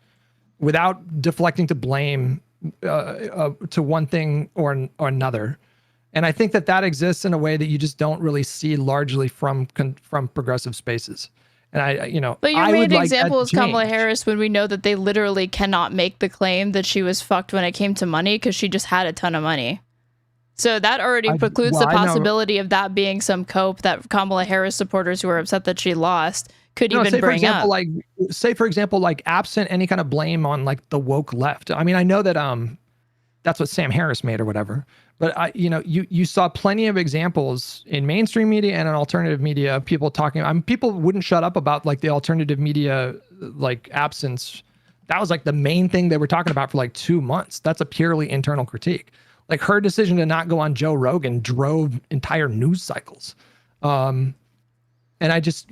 without deflecting to blame to one thing or another. And I think that exists in a way that you just don't really see largely from progressive spaces. And But your main example is Kamala Harris, when we know that they literally cannot make the claim that she was fucked when it came to money because she just had a ton of money. So that already precludes the possibility of that being some cope that Kamala Harris supporters who are upset that she lost could even bring up. Say, for example, like absent any kind of blame on like the woke left. I mean, I know that that's what Sam Harris made or whatever. But you saw plenty of examples in mainstream media and in alternative media of people talking. People wouldn't shut up about like the alternative media like absence. That was like the main thing they were talking about for like 2 months. That's a purely internal critique. Like her decision to not go on Joe Rogan drove entire news cycles. And I just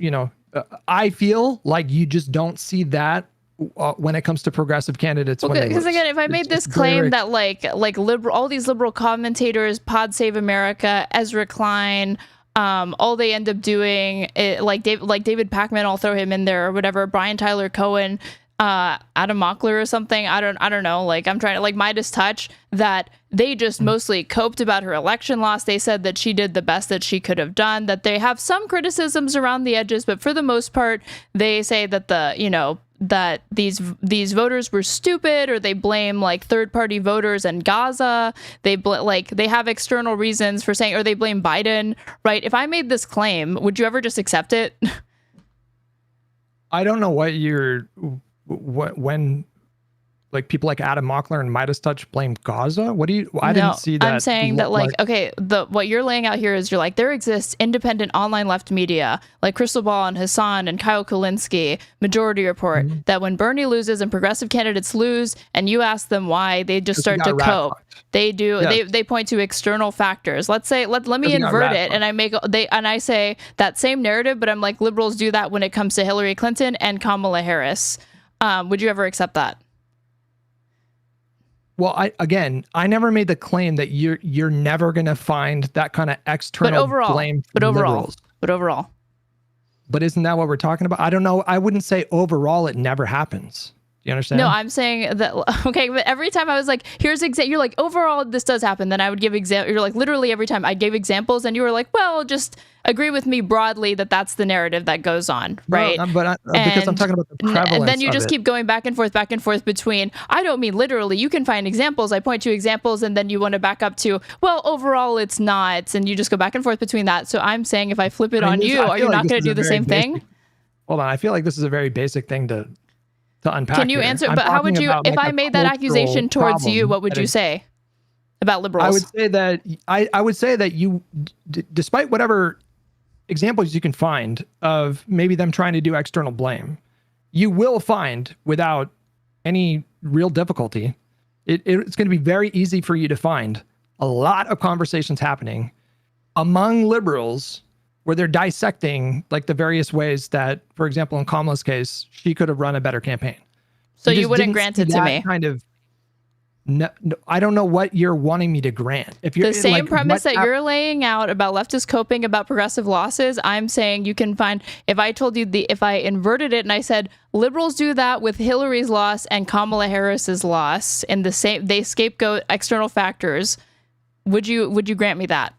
I feel like you just don't see that when it comes to progressive candidates. Because again, if I made this claim that like liberal, all these liberal commentators, Pod Save America, Ezra Klein, all they end up doing, like David Pakman, I'll throw him in there or whatever, Brian Tyler Cohen, Adam Mockler or something. I don't know. Like I'm trying to like Midas Touch, that they just mostly coped about her election loss. They said that she did the best that she could have done, that they have some criticisms around the edges, but for the most part, they say that that these voters were stupid, or they blame like third-party voters and Gaza. They have external reasons for saying, or they blame Biden, right? If I made this claim, would you ever just accept it? I don't know when like people like Adam Mockler and Midas Touch blame Gaza? What do you? I didn't see that. I'm saying that okay, what you're laying out here is you're like there exists independent online left media like Crystal Ball and Hassan and Kyle Kulinski, Majority Report, that when Bernie loses and progressive candidates lose, and you ask them why, they just start to cope. They do. Yes. They point to external factors. Let's say let me invert it, and I say that same narrative, but I'm like liberals do that when it comes to Hillary Clinton and Kamala Harris. Would you ever accept that? Well, I never made the claim that you're never going to find that kind of external blame from liberals. But overall. But isn't that what we're talking about? I don't know. I wouldn't say overall it never happens. You understand? No, I'm saying that, okay, but every time I was like, here's you're like, overall, this does happen. Then I would give you're like, literally every time I gave examples and you were like, well, just agree with me broadly that that's the narrative that goes on, right? No, because I'm talking about the prevalence. And then you just keep going back and forth between, I don't mean literally, you can find examples, I point to examples, and then you want to back up to, well, overall, it's not, and you just go back and forth between that. So I'm saying if I flip it on you, are you not going to do the same thing? Hold on, I feel like this is a very basic thing to unpack. Can you answer? But how would you, if I made that accusation towards you, what would you say about liberals? I would say that you, despite whatever examples you can find of maybe them trying to do external blame, you will find without any real difficulty, it's going to be very easy for you to find a lot of conversations happening among liberals where they're dissecting like the various ways that, for example, in Kamala's case, she could have run a better campaign. So you wouldn't grant it to me? No, I don't know what you're wanting me to grant. If you're the same premise that you're laying out about leftist coping about progressive losses, I'm saying you can find, if I told you if I inverted it and I said liberals do that with Hillary's loss and Kamala Harris's loss in the same, they scapegoat external factors, would you grant me that?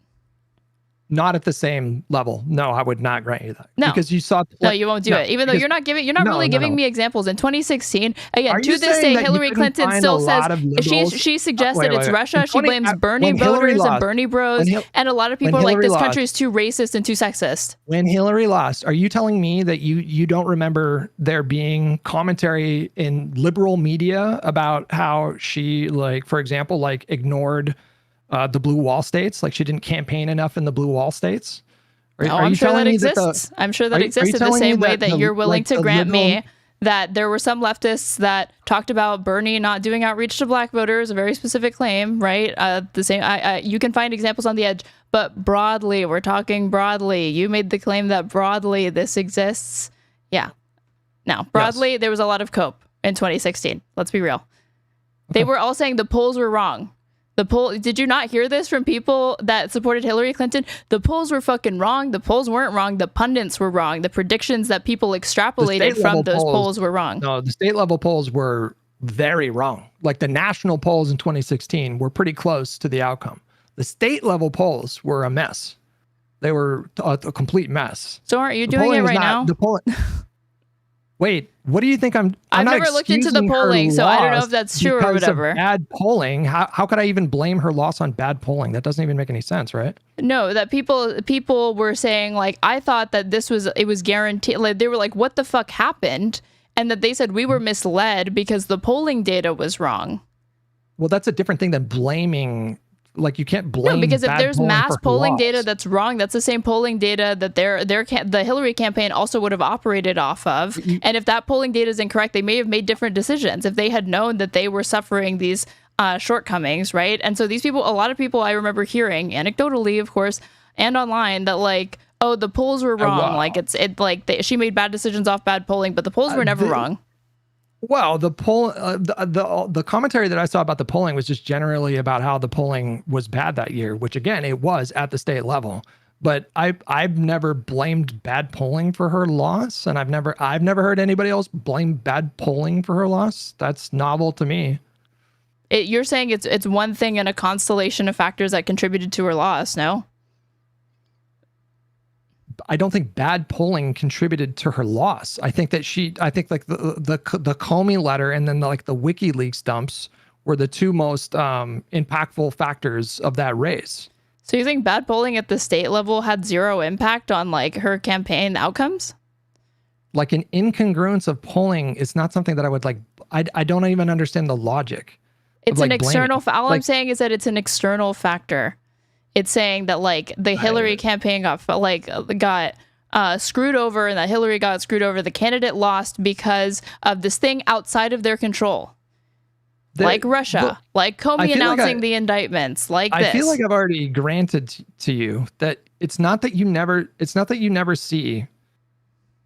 Not at the same level. No, I would not grant you that. No, because you saw. No, you won't do it. Even though you're not really giving me examples. In 2016, again, to this day, Hillary Clinton still says she suggests that it's Russia. She blames Bernie voters and Bernie bros, and a lot of people are like, this country is too racist and too sexist. When Hillary lost, are you telling me that you don't remember there being commentary in liberal media about how she, like, for example, like ignored the blue wall states, like she didn't campaign enough in the blue wall states? I'm sure that exists. I'm sure that exists in the same way that you're willing to grant me that there were some leftists that talked about Bernie not doing outreach to black voters, a very specific claim, right? The same. You can find examples on the edge, but broadly, we're talking broadly. You made the claim that broadly this exists. Yeah. Now, broadly, there was a lot of cope in 2016. Let's be real. They were all saying the polls were wrong. Did you not hear this from people that supported Hillary Clinton? The polls were fucking wrong. The polls weren't wrong. The pundits were wrong. The predictions that people extrapolated from those polls were wrong. No, the state level polls were very wrong. Like the national polls in 2016 were pretty close to the outcome. The state level polls were a mess. They were a complete mess. So aren't you doing it right now? Wait, what do you think I've never looked into the polling, so I don't know if that's true or whatever. Bad polling. How could I even blame her loss on bad polling? That doesn't even make any sense, right? No, that people were saying, like, I thought that it was guaranteed. Like, they were like, what the fuck happened? And that they said we were misled because the polling data was wrong. Well, that's a different thing than blaming. Like, you can't blame. No, because if there's mass polling data that's wrong, that's the same polling data that the Hillary campaign also would have operated off of. And if that polling data is incorrect, they may have made different decisions if they had known that they were suffering these shortcomings, right? And so these people, a lot of people I remember hearing, anecdotally, of course, and online, that like, oh, the polls were wrong. Wow. Like she made bad decisions off bad polling, but the polls were never wrong. Well, the poll, the commentary that I saw about the polling was just generally about how the polling was bad that year, which again, it was at the state level. But I've never blamed bad polling for her loss, and I've never heard anybody else blame bad polling for her loss. That's novel to me. You're saying it's one thing in a constellation of factors that contributed to her loss, no? I don't think bad polling contributed to her loss. I think like the Comey letter and then the WikiLeaks dumps were the two most impactful factors of that race. So you think bad polling at the state level had zero impact on like her campaign outcomes? like an incongruence of polling is not something that I would like. I don't even understand the logic. It's an external. All I'm like, saying is that it's an external factor. It's saying that like the Hillary campaign got screwed over, and that Hillary got screwed over. The candidate lost because of this thing outside of their control, like Russia, like Comey announcing the indictments, like this. I feel like I've already granted to you that it's not that you never see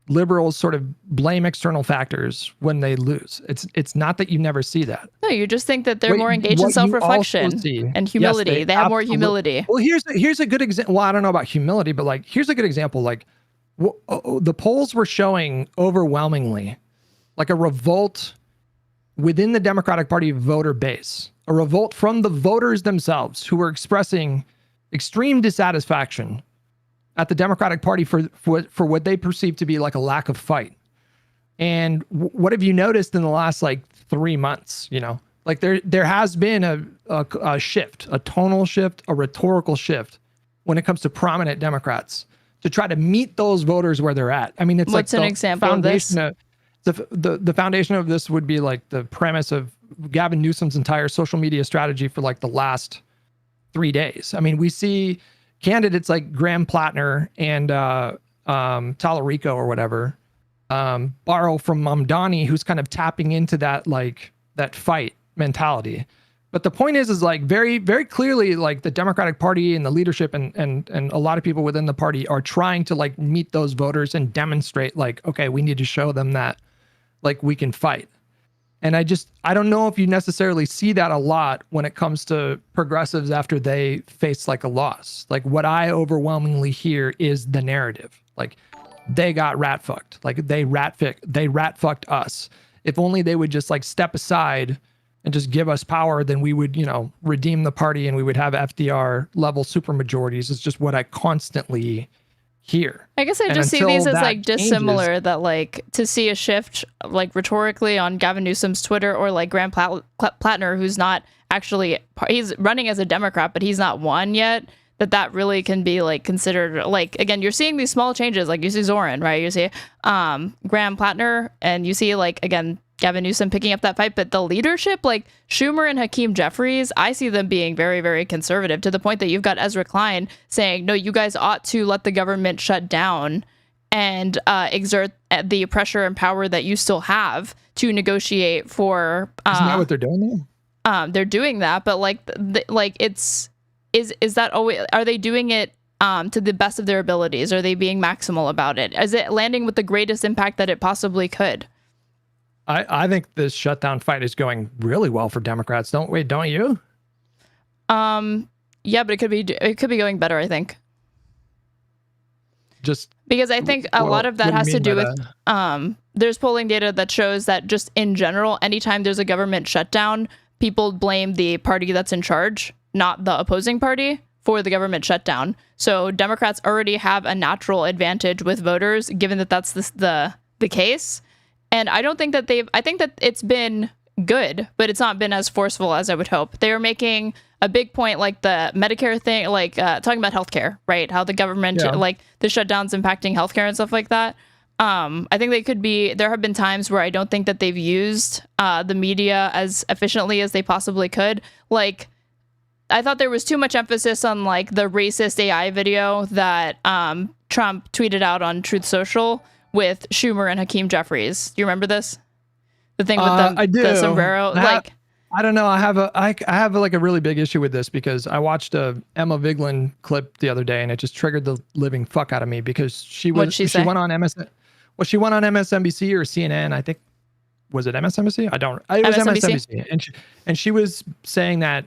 liberals sort of blame external factors when they lose. It's not that you never see that. No, you just think that they're more engaged in self-reflection and humility. Yes, they have more humility. Well, here's a good example. Well, I don't know about humility, but like here's a good example. Like the polls were showing overwhelmingly like a revolt within the Democratic Party voter base, a revolt from the voters themselves who were expressing extreme dissatisfaction at the Democratic Party for what they perceive to be like a lack of fight. And what have you noticed in the last like 3 months? You know, like there has been a shift, a tonal shift, a rhetorical shift when it comes to prominent Democrats to try to meet those voters where they're at. I mean, it's what's like an example of this? The foundation of this would be like the premise of Gavin Newsom's entire social media strategy for like the last 3 days. I mean, we see candidates like Graham Plattner and Tallarico or whatever borrow from Mamdani, who's kind of tapping into that like that fight mentality. But the point is like very, very clearly, like the Democratic Party and the leadership and a lot of people within the party are trying to like meet those voters and demonstrate like, okay, we need to show them that like we can fight. And I don't know if you necessarily see that a lot when it comes to progressives after they face like a loss. Like what I overwhelmingly hear is the narrative. Like they got rat fucked. Like they rat fucked us. If only they would just like step aside and just give us power, then we would, you know, redeem the party and we would have FDR level supermajorities. Is just what I constantly hear. I guess I just see these as like dissimilar, that like to see a shift like rhetorically on Gavin Newsom's Twitter or like Graham Plattner, who's not actually, he's running as a Democrat, but he's not won yet, that really can be like considered like, again, you're seeing these small changes. Like you see Zoran, right? You see Graham Plattner, and you see like, again, Gavin Newsom picking up that fight, but the leadership, like Schumer and Hakeem Jeffries, I see them being very, very conservative to the point that you've got EZRA KLEIN saying, no, you guys ought to let the government shut down and exert the pressure and power that you still have to negotiate for. Isn't that what they're doing now? They're doing that, but like, is that always, are they doing it to the best of their abilities? Are they being maximal about it? Is it landing with the greatest impact that it possibly could? I think this shutdown fight is going really well for Democrats. Don't you? Yeah, but it could be going better, I think. Just because I think a lot of that has to do with there's polling data that shows that just in general, anytime there's a government shutdown, people blame the party that's in charge, not the opposing party, for the government shutdown. So Democrats already have a natural advantage with voters, given that that's the case. And I don't think that I think that it's been good, but it's not been as forceful as I would hope. They were making a big point, like the Medicare thing, like talking about healthcare, right? How the government, like the shutdowns impacting healthcare and stuff like that. I think there have been times where I don't think that they've used the media as efficiently as they possibly could. Like, I thought there was too much emphasis on like the racist AI video that Trump tweeted out on Truth Social with Schumer and Hakeem Jeffries. Do you remember this? The thing with the sombrero? I don't know. I have like a really big issue with this because I watched a Emma Vigeland clip the other day and it just triggered the living fuck out of me because she went on MSNBC or CNN. I think, was it MSNBC? It was MSNBC. And she was saying that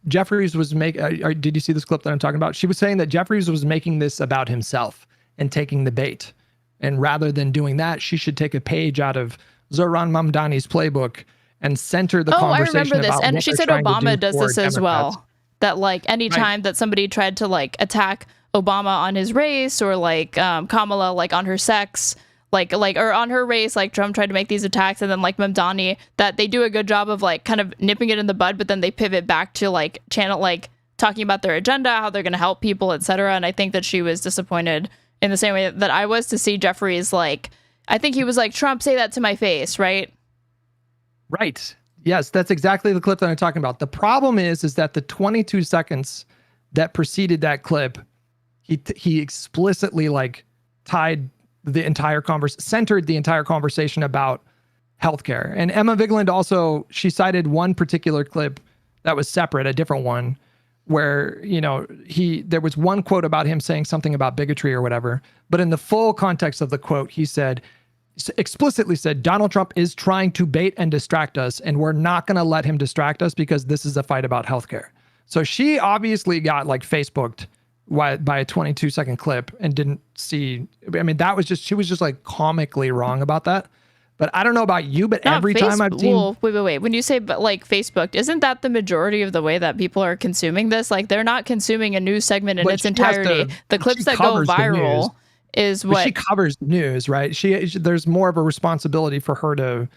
Jeffries was did you see this clip that I'm talking about? She was saying that Jeffries was making this about himself and taking the bait. And rather than doing that, she should take a page out of Zoran Mamdani's playbook and center the conversation. I remember this. About and she said Obama does this as well. That like anytime that somebody tried to like attack Obama on his race or like Kamala like on her sex, like or on her race, like Trump tried to make these attacks, and then like Mamdani, that they do a good job of like kind of nipping it in the bud, but then they pivot back to like talking about their agenda, how they're going to help people, etc. And I think that she was disappointed in the same way that I was to see Jeffries, like, I think he was like, Trump, say that to my face, right? Right. Yes, that's exactly the clip that I'm talking about. The problem is that the 22 seconds that preceded that clip, he explicitly like tied the entire centered the entire conversation about healthcare. And Emma Vigeland also, she cited one particular clip that was separate, a different one, where, you know, there was one quote about him saying something about bigotry or whatever, but in the full context of the quote, he explicitly said, Donald Trump is trying to bait and distract us, and we're not going to let him distract us because this is a fight about healthcare. So she obviously got like Facebooked by a 22-second clip and didn't see. I mean, she was just like comically wrong about that. But I don't know about you, but every time I've seen... Well, wait. When you say, but like Facebook, isn't that the majority of the way that people are consuming this? Like, they're not consuming a news segment in its entirety. The clips that go viral is what... But she covers news, right? There's more of a responsibility for her to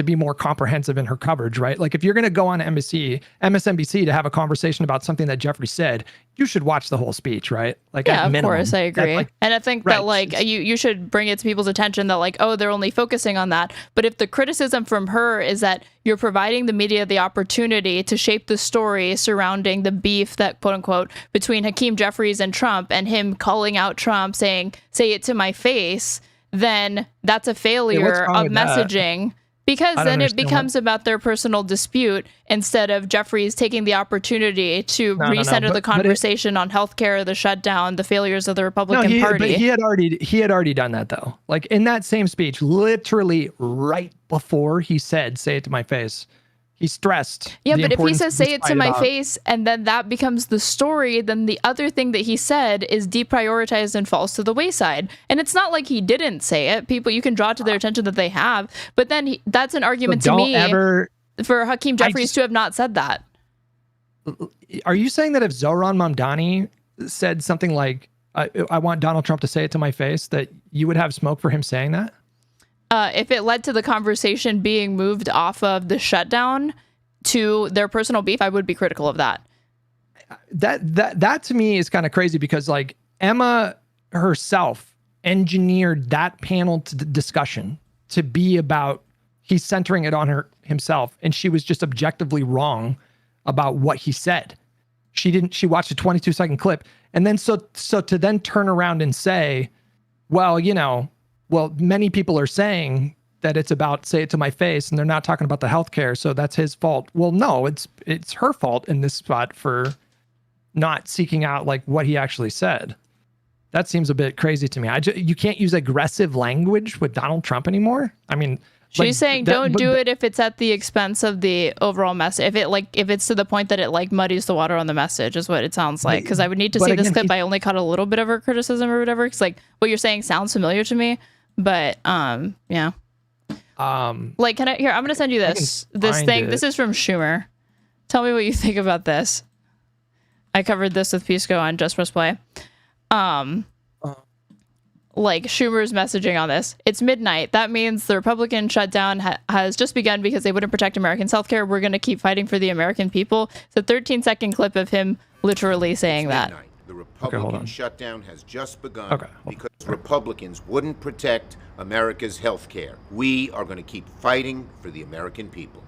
be more comprehensive in her coverage, right? Like, if you're going to go on MSNBC to have a conversation about something that Jeffrey said, you should watch the whole speech, right? Like, yeah, at minimum. Of course, I agree. And I think that, like, you should bring it to people's attention that, like, oh, they're only focusing on that. But if the criticism from her is that you're providing the media the opportunity to shape the story surrounding the beef that, quote unquote, between Hakeem Jeffries and Trump, and him calling out Trump saying, say it to my face, then that's a failure of messaging. Because then it becomes about their personal dispute instead of Jeffries taking the opportunity to recenter the conversation on healthcare, the shutdown, the failures of the Republican Party. But he had already done that, though. Like, in that same speech, literally right before he said, say it to my face, he stressed. Yeah, but if he says, say it to my face, and then that becomes the story, then the other thing that he said is deprioritized and falls to the wayside. And it's not like he didn't say it. People, you can draw to their attention that they have, but then that's an argument to me for Hakeem Jeffries to have not said that. Are you saying that if Zohran Mamdani said something like, I want Donald Trump to say it to my face, that you would have smoke for him saying that? If it led to the conversation being moved off of the shutdown to their personal beef, I would be critical of that. That to me is kind of crazy, because like Emma herself engineered that panel discussion to be about, he's centering it on himself, and she was just objectively wrong about what he said. She watched a 22-second clip, and then so to then turn around and say, well, you know, many people are saying that it's about say it to my face, and they're not talking about the healthcare, so that's his fault. Well, no, it's her fault in this spot for not seeking out like what he actually said. That seems a bit crazy to me. You can't use aggressive language with Donald Trump anymore. I mean, she's saying don't do it if it's at the expense of the overall message. If it's to the point that it like muddies the water on the message, is what it sounds like. Because I would need to see this clip. I only caught a little bit of her criticism or whatever. Because like what you're saying sounds familiar to me. But yeah. Like, I'm gonna send you this thing. This is from Schumer. Tell me what you think about this. I covered this with Pisco on Just Press Play. Like Schumer's messaging on this. It's midnight. That means the Republican shutdown has just begun because they wouldn't protect Americans' healthcare. We're going to keep fighting for the American people. It's a 13-second clip of him literally saying that. The Republican shutdown has just begun because Republicans wouldn't protect America's health care. We are going to keep fighting for the American people.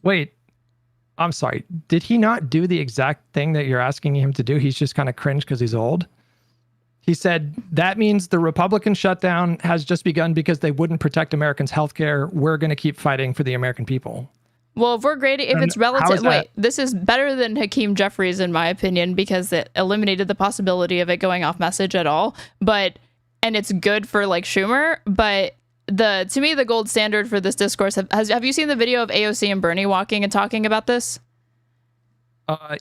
Wait, I'm sorry. Did he not do the exact thing that you're asking him to do? He's just kind of cringe because he's old. He said, that means the Republican shutdown has just begun because they wouldn't protect Americans' health care. We're going to keep fighting for the American people. Well, if we're grading, if it's relative, wait, this is better than Hakeem Jeffries, in my opinion, because it eliminated the possibility of it going off message at all. And it's good for like Schumer, but to me, the gold standard for this discourse, have you seen the video of AOC and Bernie walking and talking about this?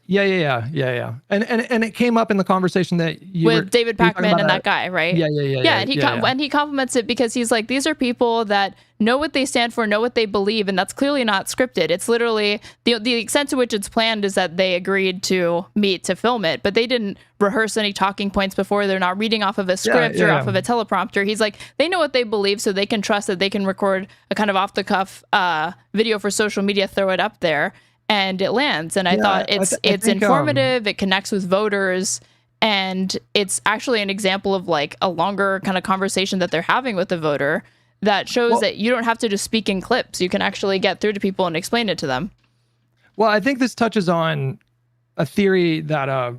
Yeah. And it came up in the conversation that with David Pakman and that guy, right? Yeah. And he compliments it because he's like, these are people that know what they stand for, know what they believe, and that's clearly not scripted. It's literally the extent to which it's planned is that they agreed to meet to film it, but they didn't rehearse any talking points before. They're not reading off of a script or off of a teleprompter. He's like, they know what they believe, so they can trust that they can record a kind of off the cuff video for social media, throw it up there. and it lands. And I thought it's think, informative, it connects with voters, and it's actually an example of like a longer kind of conversation that they're having with the voter that shows that you don't have to just speak in clips. You can actually get through to people and explain it to them. Well, I think this touches on a theory that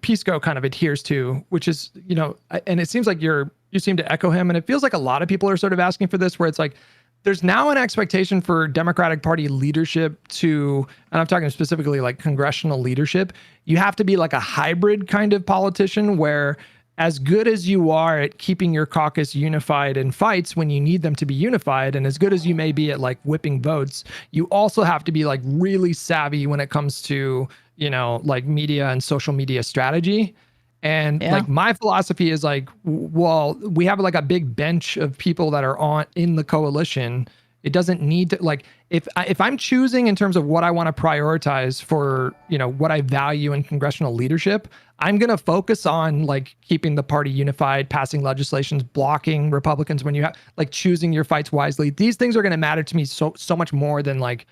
Pisco kind of adheres to, which is, you know, and it seems like you seem to echo him, and it feels like a lot of people are sort of asking for this, where it's like, there's now an expectation for Democratic Party leadership to, and I'm talking specifically like congressional leadership, you have to be like a hybrid kind of politician where as good as you are at keeping your caucus unified in fights when you need them to be unified, and as good as you may be at like whipping votes, you also have to be like really savvy when it comes to, you know, like media and social media strategy. And like my philosophy is like, well, we have like a big bench of people that are in the coalition. It doesn't need to, like, if I'm choosing in terms of what I want to prioritize for, you know, what I value in congressional leadership, I'm going to focus on like keeping the party unified, passing legislations, blocking Republicans when you have like choosing your fights wisely. These things are going to matter to me so much more than like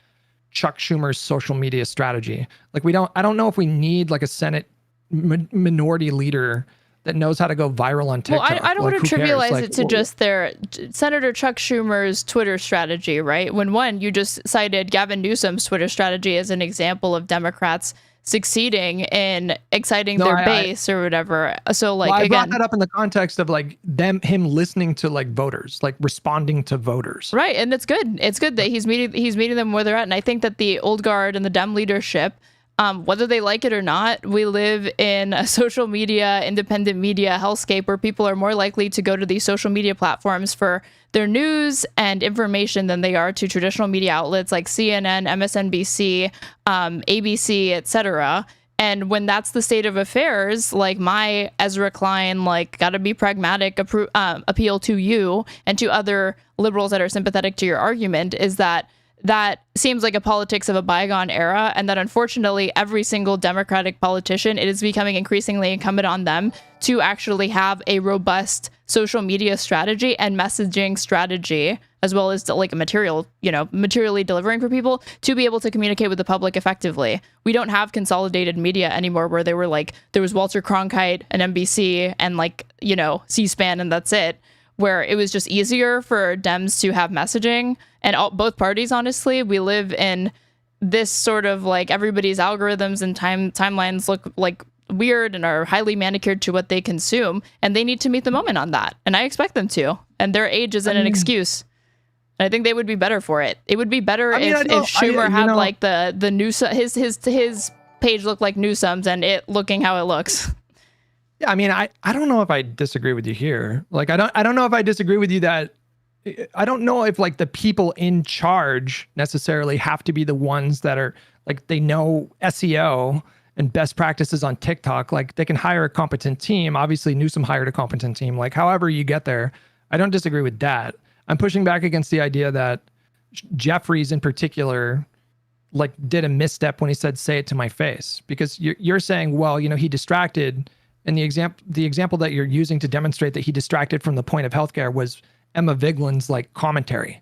Chuck Schumer's social media strategy. Like I don't know if we need like a Senate minority leader that knows how to go viral on TikTok. Well, I don't want to trivialize it to just their Senator Chuck Schumer's Twitter strategy, right? When you just cited Gavin Newsom's Twitter strategy as an example of Democrats succeeding in exciting their base or whatever. So like, I brought that up in the context of like him listening to like voters, like responding to voters. Right. And it's good. It's good that he's meeting them where they're at. And I think that the old guard and the Dem leadership, whether they like it or not, we live in a social media, independent media hellscape where people are more likely to go to these social media platforms for their news and information than they are to traditional media outlets like CNN, MSNBC, ABC, etc. And when that's the state of affairs, like my EZRA KLEIN, like gotta be pragmatic appeal to you and to other liberals that are sympathetic to your argument is that seems like a politics of a bygone era, and that unfortunately every single Democratic politician, it is becoming increasingly incumbent on them to actually have a robust social media strategy and messaging strategy, as well as like a materially delivering for people to be able to communicate with the public effectively. We don't have consolidated media anymore where there was Walter Cronkite and NBC and like, you know, C-SPAN and that's it, where it was just easier for Dems to have messaging. And both parties, honestly, we live in this sort of like everybody's algorithms and timelines look like weird and are highly manicured to what they consume. And they need to meet the moment on that. And I expect them to. And their age isn't an excuse. And I think they would be better for it. It would be better if Schumer had like the Newsom, his page looked like Newsom's and it looking how it looks. Yeah, I mean, I don't know if I disagree with you here. Like, I don't know if I disagree with you that I don't know if like the people in charge necessarily have to be the ones that are like, they know SEO and best practices on TikTok. Like they can hire a competent team. Obviously Newsom hired a competent team. Like however you get there, I don't disagree with that. I'm pushing back against the idea that Jeffries in particular like did a misstep when he said, say it to my face, because you're saying, well, you know, he distracted. And the example that you're using to demonstrate that he distracted from the point of healthcare was Emma Viglin's like commentary.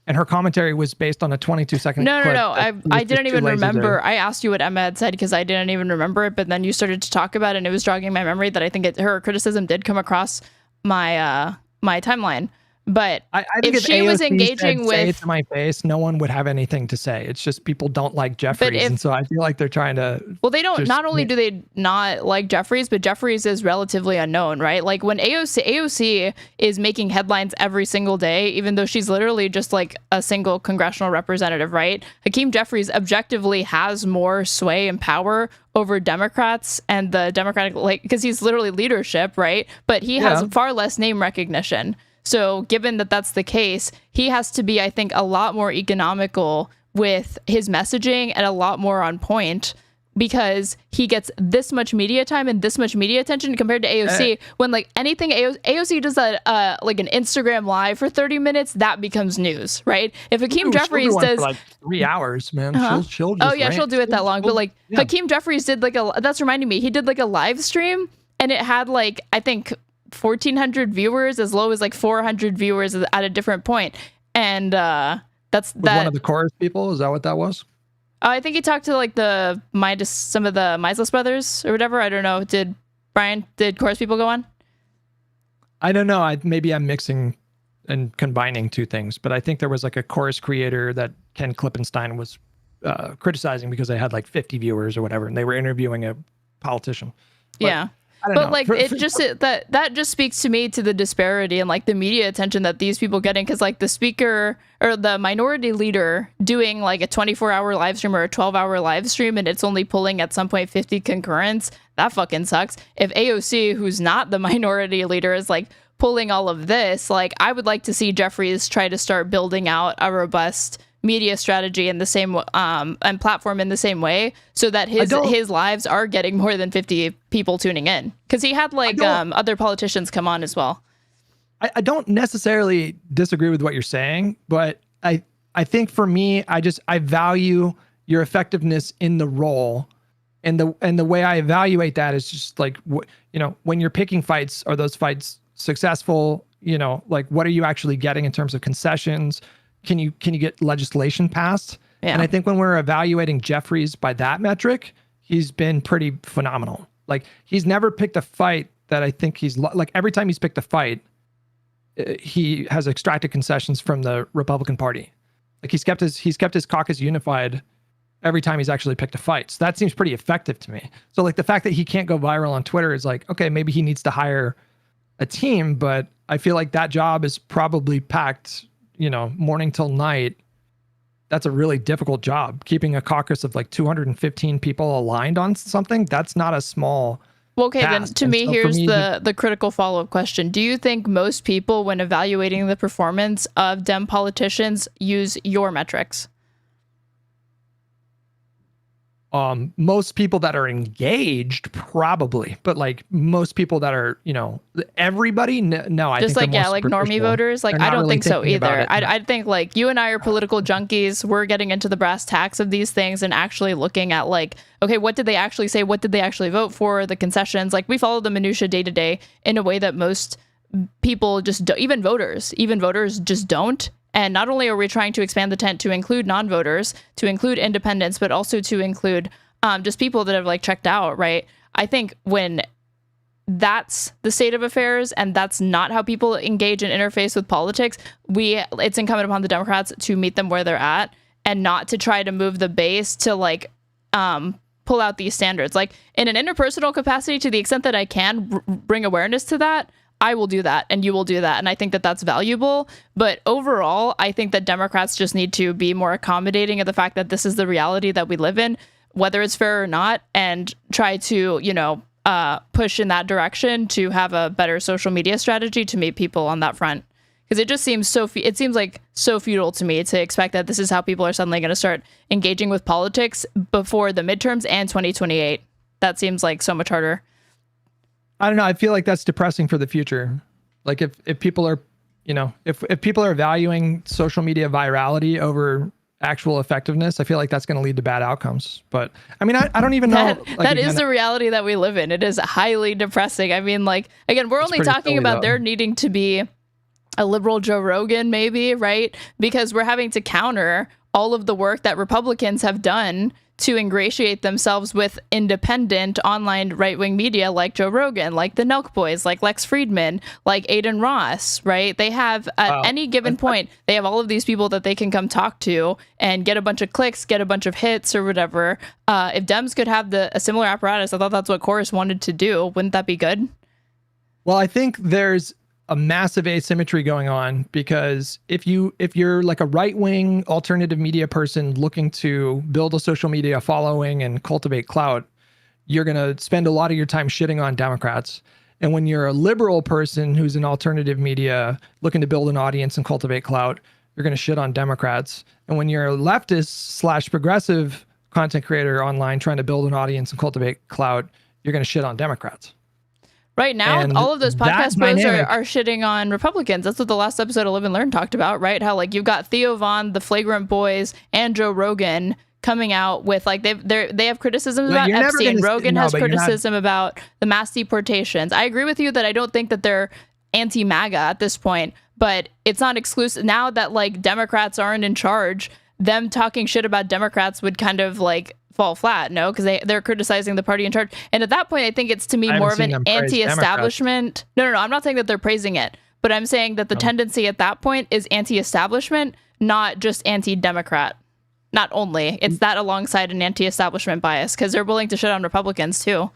And her commentary was based on a 22-second clip. No. I didn't even remember. I asked you what Emma had said because I didn't even remember it. But then you started to talk about it and it was jogging my memory that I think her criticism did come across my my timeline. But I think if she was engaging with, say it to my face, no one would have anything to say. It's just people don't like Jeffries, and so I feel like they're trying to. Well, they don't. Not only do they not like Jeffries, but Jeffries is relatively unknown, right? Like when AOC is making headlines every single day, even though she's literally just like a single congressional representative, right? Hakeem Jeffries objectively has more sway and power over Democrats and the Democratic, like, because he's literally leadership, right? But he has far less name recognition. So given that that's the case, he has to be, I think, a lot more economical with his messaging and a lot more on point because he gets this much media time and this much media attention compared to AOC. When like anything AOC does like an Instagram live for 30 minutes, that becomes news, right? If Hakeem Jeffries does for like 3 hours, man, she'll just she'll do it that long. But like Hakeem Jeffries did like that's reminding me, he did like a live stream and it had like, I think 1,400 viewers, as low as like 400 viewers at a different point. And that's one of the chorus people. Is that what that was? I think he talked to like some of the Mises brothers or whatever. I don't know. Did Chorus people go on? I don't know. Maybe I'm mixing and combining two things, but I think there was like a Chorus creator that Ken Klippenstein was criticizing because they had like 50 viewers or whatever, and they were interviewing a politician. But, yeah. But like that just speaks to me to the disparity and like the media attention that these people getting, because like the speaker or the minority leader doing like a 24-hour live stream or a 12-hour live stream and it's only pulling at some point 50 concurrents, that fucking sucks. If AOC, who's not the minority leader, is like pulling all of this, like I would like to see Jeffries try to start building out a robust media strategy in the same and platform in the same way, so that his lives are getting more than 50 people tuning in, because he had like other politicians come on as well. I don't necessarily disagree with what you're saying, but I think for me, I value your effectiveness in the role, and the way I evaluate that is just like, when you're picking fights, are those fights successful? Like what are you actually getting in terms of concessions? Can you get legislation passed? Yeah. And I think when we're evaluating Jeffries by that metric, he's been pretty phenomenal. Like he's never picked a fight that I think like every time he's picked a fight, he has extracted concessions from the Republican Party. Like he's kept his caucus unified every time he's actually picked a fight. So that seems pretty effective to me. So like the fact that he can't go viral on Twitter is like, okay, maybe he needs to hire a team, but I feel like that job is probably packed, morning till night. That's a really difficult job. Keeping a caucus of like 215 people aligned on something, that's not a small okay, task. then to me, here's the critical follow-up question. Do you think most people, when evaluating the performance of Dem politicians, use your metrics? Most people that are engaged, probably, but like most people that are, everybody, no. I just think like normie voters. Like I don't think so either. I think like you and I are political junkies. We're getting into the brass tacks of these things and actually looking at like, okay, what did they actually say? What did they actually vote for? The concessions. Like we follow the minutia day to day in a way that most people just don't, even voters just don't. And not only are we trying to expand the tent to include non-voters, to include independents, but also to include just people that have like checked out, right? I think when that's the state of affairs and that's not how people engage and interface with politics, it's incumbent upon the Democrats to meet them where they're at and not to try to move the base to like pull out these standards. Like in an interpersonal capacity, to the extent that I can bring awareness to that, I will do that and you will do that. And I think that that's valuable. But overall, I think that Democrats just need to be more accommodating of the fact that this is the reality that we live in, whether it's fair or not, and try to, push in that direction to have a better social media strategy to meet people on that front. Because it just seems it seems like so futile to me to expect that this is how people are suddenly going to start engaging with politics before the midterms and 2028. That seems like so much harder. I don't know. I feel like that's depressing for the future. Like if people are, if people are valuing social media virality over actual effectiveness, I feel like that's going to lead to bad outcomes. But I mean, I don't even know. That is the reality that we live in. It is highly depressing. I mean, like, again, we're only talking about there needing to be a liberal Joe Rogan, maybe, right? Because we're having to counter all of the work that Republicans have done to ingratiate themselves with independent online right-wing media like Joe Rogan, like the Nelk Boys, like Lex Friedman, like Aiden Ross, right? They have, at any given point, they have all of these people that they can come talk to and get a bunch of clicks, get a bunch of hits or whatever. If Dems could have a similar apparatus, I thought that's what Chorus wanted to do. Wouldn't that be good? Well, I think there's a massive asymmetry going on, because if you're like a right-wing alternative media person looking to build a social media following and cultivate clout, you're going to spend a lot of your time shitting on Democrats. And when you're a liberal person who's an alternative media looking to build an audience and cultivate clout, you're going to shit on Democrats. And when you're a leftist / progressive content creator online trying to build an audience and cultivate clout, you're going to shit on Democrats. Right now, and all of those podcast bros are shitting on Republicans. That's what the last episode of Live and Learn talked about, right? How like you've got Theo Von, the Flagrant Boys, and Joe Rogan coming out with like they have criticisms about Epstein. Rogan has criticism about the mass deportations. I agree with you that I don't think that they're anti-MAGA at this point, but it's not exclusive now that like Democrats aren't in charge. them talking shit about Democrats would kind of like fall flat, no? Because they're criticizing the party in charge. And at that point, I think it's to me more of an anti-establishment. No, I'm not saying that they're praising it, but I'm saying that the tendency at that point is anti-establishment, not just anti-Democrat. Not only. It's that alongside an anti-establishment bias, because they're willing to shit on Republicans too.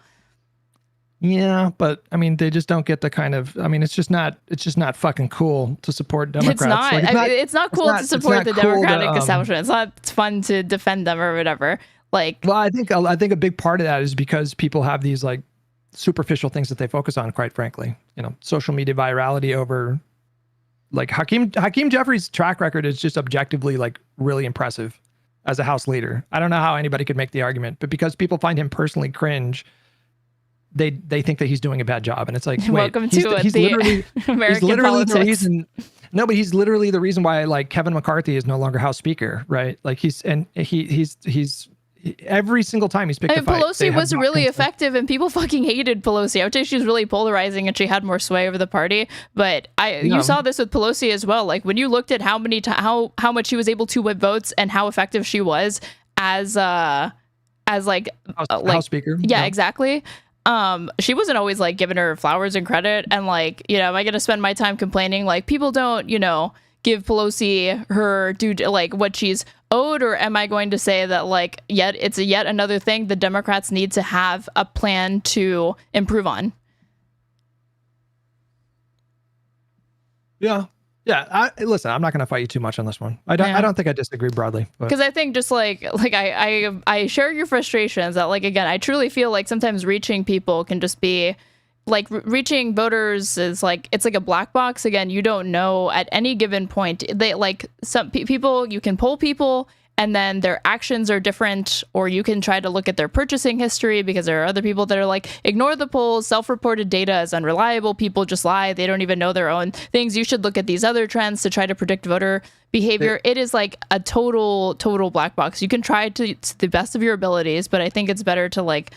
Yeah, but I mean, they just don't get the kind of. I mean, it's just not fucking cool to support Democrats. It's not. Like, it's not cool to support the Democratic establishment. It's not fun to defend them or whatever. Like, well, I think a big part of that is because people have these like superficial things that they focus on. Quite frankly, social media virality over. Like Hakeem Jeffries' track record is just objectively like really impressive as a House leader. I don't know how anybody could make the argument, but because people find him personally cringe, they think that he's doing a bad job, and it's like, wait, welcome to he's literally American politics. The reason. No, but he's literally the reason why like Kevin McCarthy is no longer House Speaker, right? Like he's every single time he's picked a fight. Pelosi was really effective, and people fucking hated Pelosi. I would say she was really polarizing, and she had more sway over the party. But you saw this with Pelosi as well. Like when you looked at how much she was able to whip votes and how effective she was as House Speaker. Yeah, exactly. She wasn't always like giving her flowers and credit, and like, am I gonna spend my time complaining like people don't, give Pelosi her due, like what she's owed, or am I going to say that like it's yet another thing the Democrats need to have a plan to improve on? Yeah. Listen, I'm not going to fight you too much on this one. I don't think I disagree broadly. Because I think just like I share your frustrations that like, again, I truly feel like sometimes reaching people can just be like reaching voters is like, it's like a black box. Again, you don't know at any given point. They like some people, you can poll people and then their actions are different, or you can try to look at their purchasing history, because there are other people that are like, ignore the polls, self-reported data is unreliable, people just lie, they don't even know their own things, you should look at these other trends to try to predict voter behavior. It is like a total black box. You can try to the best of your abilities, but I think it's better to like,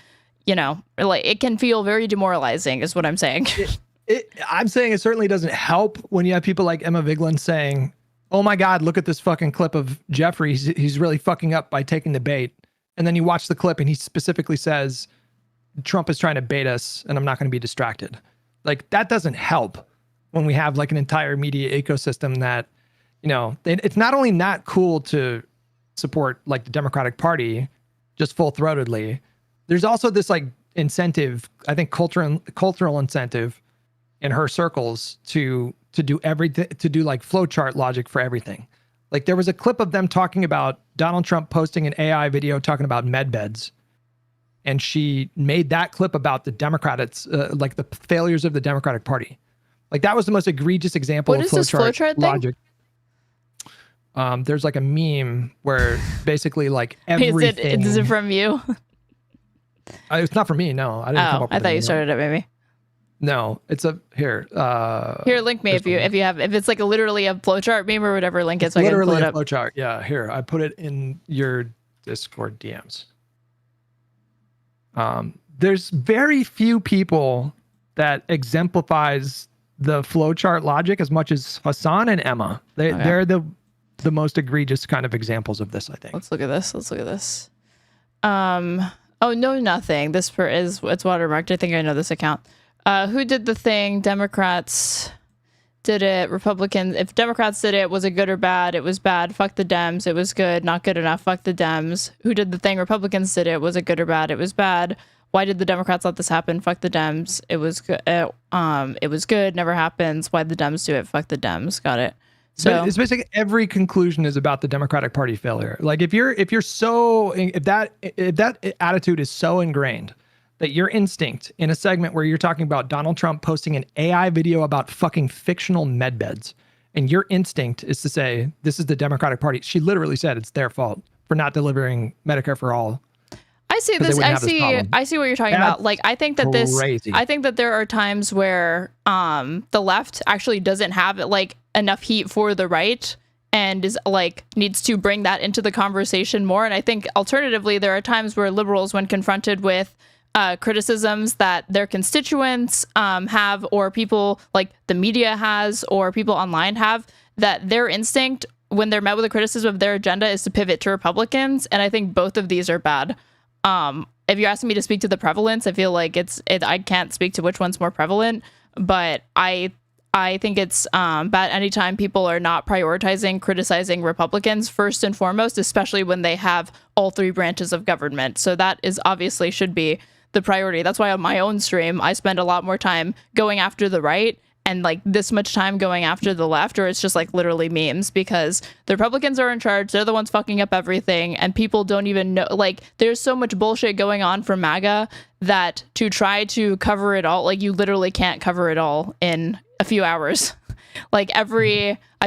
it can feel very demoralizing is what I'm saying. I'm saying it certainly doesn't help when you have people like Emma Vigeland saying, oh my God, look at this fucking clip of Jeffrey. He's really fucking up by taking the bait. And then you watch the clip and he specifically says, Trump is trying to bait us and I'm not going to be distracted. Like that doesn't help when we have like an entire media ecosystem that, it's not only not cool to support like the Democratic Party just full-throatedly. There's also this like incentive, I think cultural incentive in her circles to do everything, to do like flowchart logic for everything. Like there was a clip of them talking about Donald Trump posting an AI video talking about med beds. And she made that clip about the Democrats, like the failures of the Democratic Party. Like that was the most egregious example of flowchart logic. There's like a meme where basically like everything. Is it from you? It's not from me. No, I didn't come up with it. I thought you started it maybe. No, it's here. Here, link me if it's like literally a flowchart meme or whatever link it. So literally a flowchart. Yeah, here, I put it in your Discord DMs. There's very few people that exemplifies the flowchart logic as much as Hassan and Emma. They're the most egregious kind of examples of this, I think. Let's look at this. Oh no, nothing. It's watermarked. I think I know this account. Who did the thing? Democrats did it. Republicans. If Democrats did it, was it good or bad? It was bad. Fuck the Dems. It was good. Not good enough. Fuck the Dems. Who did the thing? Republicans did it. Was it good or bad? It was bad. Why did the Democrats let this happen? Fuck the Dems. It was good. It was good. Never happens. Why did the Dems do it? Fuck the Dems. Got it. So it's basically every conclusion is about the Democratic Party failure. Like if that attitude is so ingrained that your instinct in a segment where you're talking about Donald Trump posting an AI video about fucking fictional med beds, and your instinct is to say, this is the Democratic Party. She literally said it's their fault for not delivering Medicare for all. I see this. I see what you're talking about. Like, I think that there are times where the left actually doesn't have like enough heat for the right and is like needs to bring that into the conversation more. And I think alternatively, there are times where liberals, when confronted with criticisms that their constituents have, or people like the media has, or people online have, that their instinct when they're met with a criticism of their agenda is to pivot to Republicans, and I think both of these are bad. If you're asking me to speak to the prevalence, I feel like I can't speak to which one's more prevalent, but I think it's bad anytime people are not prioritizing criticizing Republicans first and foremost, especially when they have all three branches of government. So that is obviously should be the priority. That's why on my own stream, I spend a lot more time going after the right and like this much time going after the left, or it's just like literally memes, because the Republicans are in charge. They're the ones fucking up everything, and people don't even know. Like, there's so much bullshit going on for MAGA that to try to cover it all, like, you literally can't cover it all in a few hours. Like I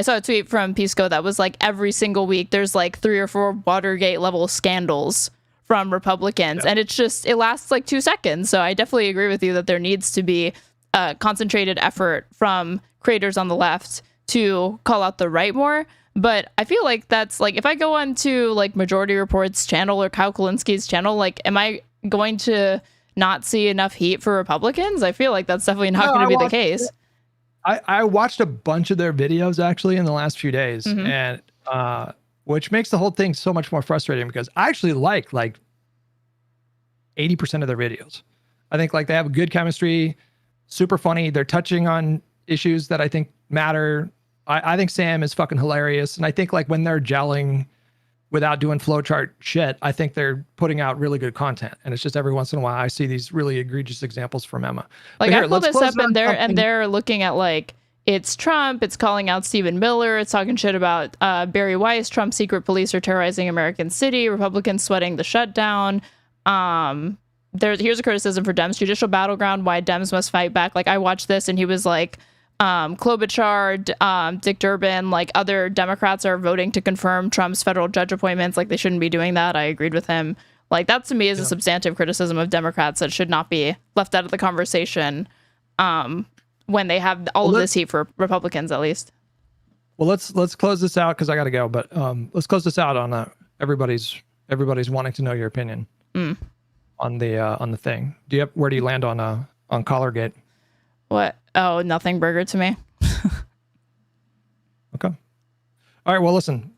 saw a tweet from Pisco that was like every single week there's like 3 or 4 Watergate level scandals from Republicans, and it lasts like 2 seconds. So I definitely agree with you that there needs to be a concentrated effort from creators on the left to call out the right more. But I feel like that's like, if I go on to like Majority Report's channel or Kyle Kulinski's channel, like, am I going to not see enough heat for Republicans? I feel like that's definitely not going to be the case. I watched a bunch of their videos actually in the last few days, and which makes the whole thing so much more frustrating, because I actually like 80% of their videos. I think like they have good chemistry, super funny. They're touching on issues that I think matter. I think Sam is fucking hilarious, and I think like when they're gelling without doing flowchart shit, I think they're putting out really good content. And it's just every once in a while I see these really egregious examples from Emma. Like, I pull this up and they're looking at like, it's Trump, it's calling out Stephen Miller, it's talking shit about Barry Weiss, Trump's secret police are terrorizing American city, Republicans sweating the shutdown. Here's a criticism for Dems, judicial battleground, why Dems must fight back. Like, I watched this and he was like, Klobuchar, Dick Durbin, like other Democrats are voting to confirm Trump's federal judge appointments. Like, they shouldn't be doing that. I agreed with him. Like, that to me is a substantive criticism of Democrats that should not be left out of the conversation when they have all of this heat for Republicans, at least. Well, let's close this out because I got to go. But let's close this out on everybody's wanting to know your opinion on the thing. Where do you land on Collargate? What? Oh, nothing burger to me. Okay. All right. Well, listen,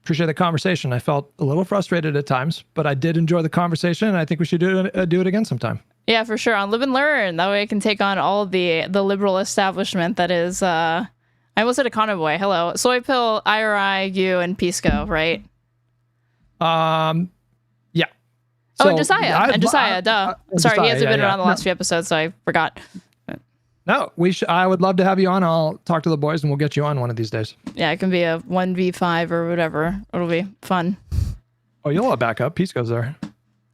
appreciate the conversation. I felt a little frustrated at times, but I did enjoy the conversation, and I think we should do it again sometime. Yeah, for sure. On Live and Learn. That way I can take on all the liberal establishment that is, I almost said Econo Boy. Hello. Soy Pill, IRI, you, and Pisco, right? Yeah. Oh, and Josiah. Duh. Sorry, he hasn't been around the last few episodes, so I forgot. No, I would love to have you on. I'll talk to the boys and we'll get you on one of these days. Yeah, it can be a 1v5 or whatever. It'll be fun. Oh, you'll have backup. Pisco's there.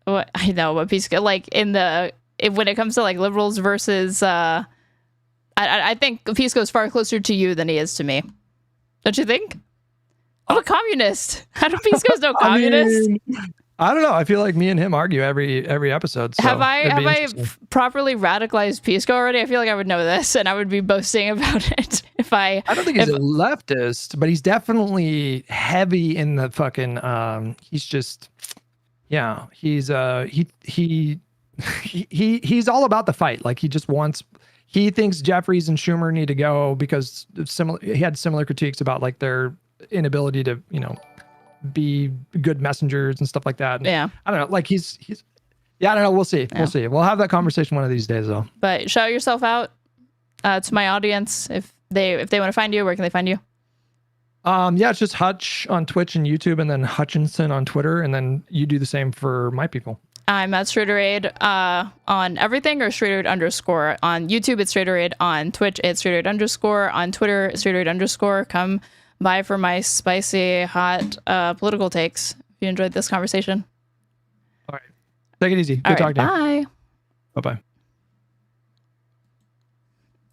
What? I know, but Pisco, like when it comes to like liberals versus, I think Pisco's far closer to you than he is to me. Don't you think? I'm a communist. How do Pisco's no communist? I don't know. I feel like me and him argue every episode. So have I properly radicalized Pisco already? I feel like I would know this and I would be boasting about it if I don't think he's a leftist, but he's definitely heavy in the fucking he's just he's he's all about the fight. Like he thinks Jeffries and Schumer need to go because he had similar critiques about like their inability to, be good messengers and stuff like that. And yeah. I don't know. Like he's I don't know. We'll see. Yeah. We'll see. We'll have that conversation one of these days though. But shout yourself out to my audience. If they want to find you, where can they find you? It's just Hutch on Twitch and YouTube, and then Hutchinson on Twitter. And then you do the same for my people. I'm at StraighterAid on everything, or StraighterAid_. On YouTube, it's StraighterAid. On Twitch, it's StraighterAid_. On Twitter, StraighterAid_. Come by for my spicy, hot political takes. If you enjoyed this conversation. All right. Take it easy. Good talking to you. Bye. Bye-bye.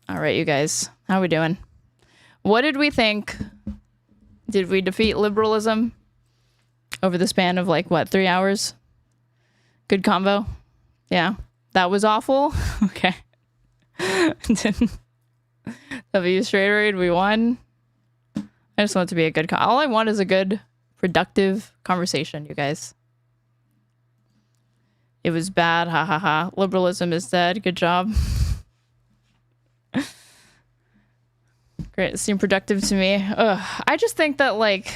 All right, you guys. How we doing? What did we think? Did we defeat liberalism over the span of 3 hours? Good combo. Yeah. That was awful. Okay. W Straight Raid, we won. I just want it to be a good all I want is a good, productive conversation, you guys. It was bad. Ha ha ha. Liberalism is dead. Good job. Great. Seem productive to me. Ugh. I just think that, like,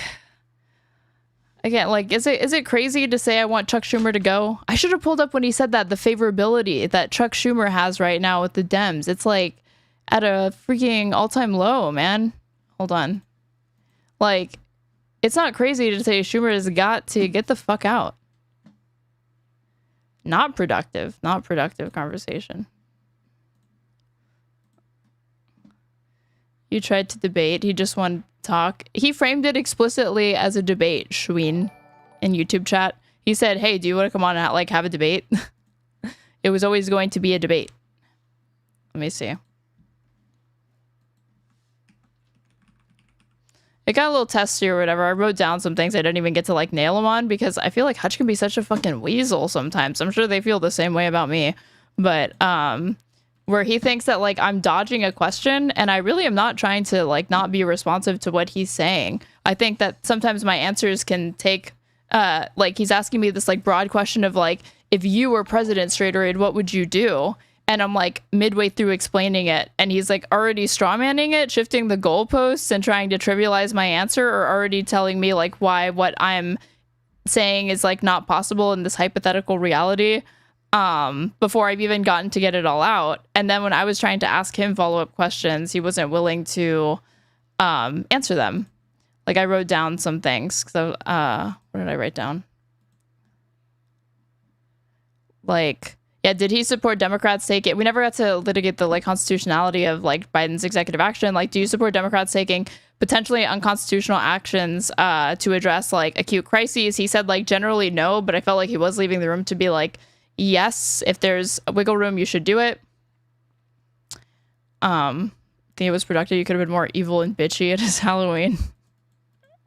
again, like, is it crazy to say I want Chuck Schumer to go? I should have pulled up when he said that, the favorability that Chuck Schumer has right now with the Dems. It's like at a freaking all-time low, man. Hold on. Like, it's not crazy to say Schumer has got to get the fuck out. Not productive conversation. You tried to debate. He just wanted to talk. He framed it explicitly as a debate, Schween, in YouTube chat. He said, hey, do you want to come on and like have a debate? It was always going to be a debate. Let me see. It got a little testy or whatever. I wrote down some things I didn't even get to like nail them on because I feel like Hutch can be such a fucking weasel sometimes. I'm sure they feel the same way about me. But where he thinks that like I'm dodging a question and I really am not trying to like not be responsive to what he's saying. I think that sometimes my answers can take like he's asking me this like broad question of like, if you were president, Straight Raid, what would you do? And I'm like midway through explaining it and he's like already strawmanning it, shifting the goalposts and trying to trivialize my answer, or already telling me like why what I'm saying is like not possible in this hypothetical reality before I've even gotten to get it all out. And then when I was trying to ask him follow-up questions, he wasn't willing to answer them. Like I wrote down some things. So what did I write down? Like, yeah, did he support Democrats taking... We never got to litigate the like constitutionality of like Biden's executive action. Like, do you support Democrats taking potentially unconstitutional actions to address like acute crises? He said like generally no, but I felt like he was leaving the room to be like, yes, if there's a wiggle room, you should do it. I think it was productive. You could have been more evil and bitchy at his Halloween.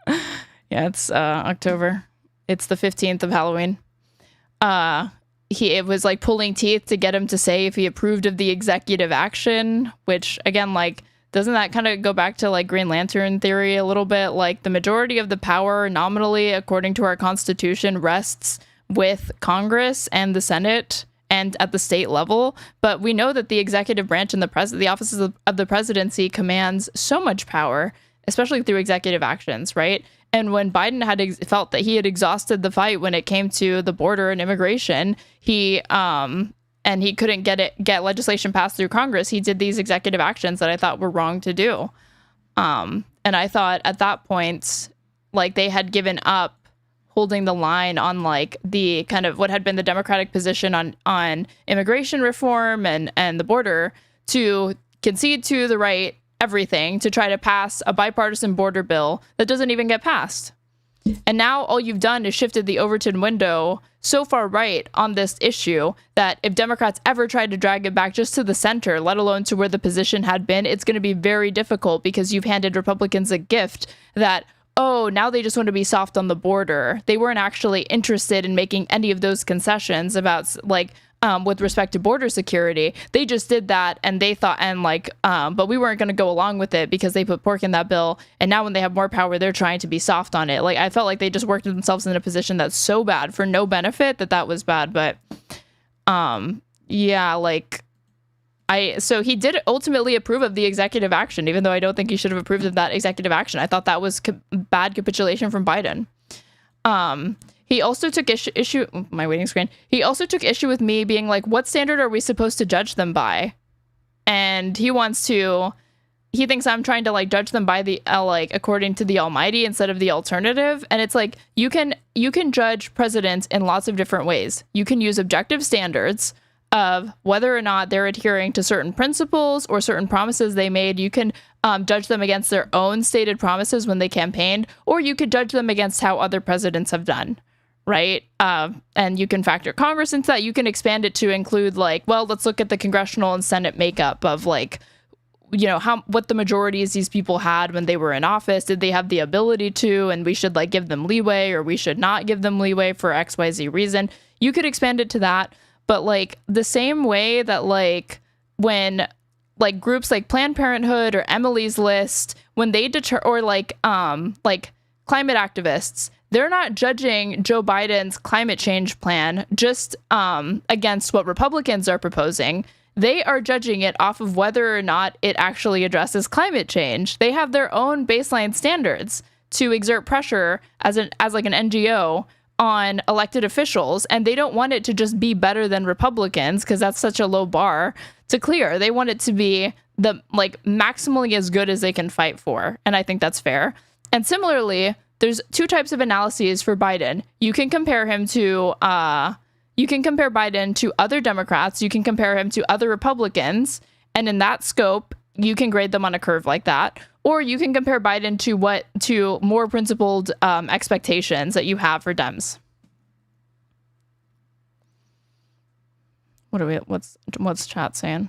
Yeah, it's October. It's the 15th of Halloween. It was like pulling teeth to get him to say if he approved of the executive action, which again, like, doesn't that kind of go back to like Green Lantern theory a little bit? Like the majority of the power nominally, according to our Constitution, rests with Congress and the Senate and at the state level. But we know that the executive branch and the offices of the presidency commands so much power, especially through executive actions, right? And when Biden had felt that he had exhausted the fight when it came to the border and immigration, he couldn't get legislation passed through Congress. He did these executive actions that I thought were wrong to do. And I thought at that point, like they had given up holding the line on like the kind of what had been the Democratic position on immigration reform and the border to concede to the right everything to try to pass a bipartisan border bill that doesn't even get passed. And now all you've done is shifted the Overton window so far right on this issue that if Democrats ever tried to drag it back just to the center, let alone to where the position had been, it's going to be very difficult because you've handed Republicans a gift that, oh, now they just want to be soft on the border. They weren't actually interested in making any of those concessions about like with respect to border security. They just did that and they thought, and like, but we weren't going to go along with it because they put pork in that bill. And now when they have more power, they're trying to be soft on it. Like, I felt like they just worked themselves in a position that's so bad for no benefit that was bad. But, yeah, like so he did ultimately approve of the executive action, even though I don't think he should have approved of that executive action. I thought that was bad capitulation from Biden. He also took issue. My waiting screen. He also took issue with me being like, "What standard are we supposed to judge them by?" And he thinks I'm trying to like judge them by the like according to the Almighty instead of the alternative. And it's like you can judge presidents in lots of different ways. You can use objective standards of whether or not they're adhering to certain principles or certain promises they made. You can judge them against their own stated promises when they campaigned, or you could judge them against how other presidents have done, right? And you can factor Congress into that. You can expand it to include like, well, let's look at the congressional and Senate makeup of like, you know, what the majorities these people had when they were in office. Did they have the ability to, and we should like give them leeway, or we should not give them leeway for XYZ reason. You could expand it to that. But like the same way that like when like groups like Planned Parenthood or Emily's List, when they or like climate activists, they're not judging Joe Biden's climate change plan just against what Republicans are proposing. they are judging it off of whether or not it actually addresses climate change. They have their own baseline standards to exert pressure as like an NGO on elected officials, and they don't want it to just be better than Republicans, because that's such a low bar to clear. They want it to be maximally as good as they can fight for, and I think that's fair. And similarly, there's two types of analyses for Biden. You can compare him to Biden to other Democrats. You can compare him to other Republicans, and in that scope, you can grade them on a curve like that. Or you can compare Biden to more principled expectations that you have for Dems. What's chat saying?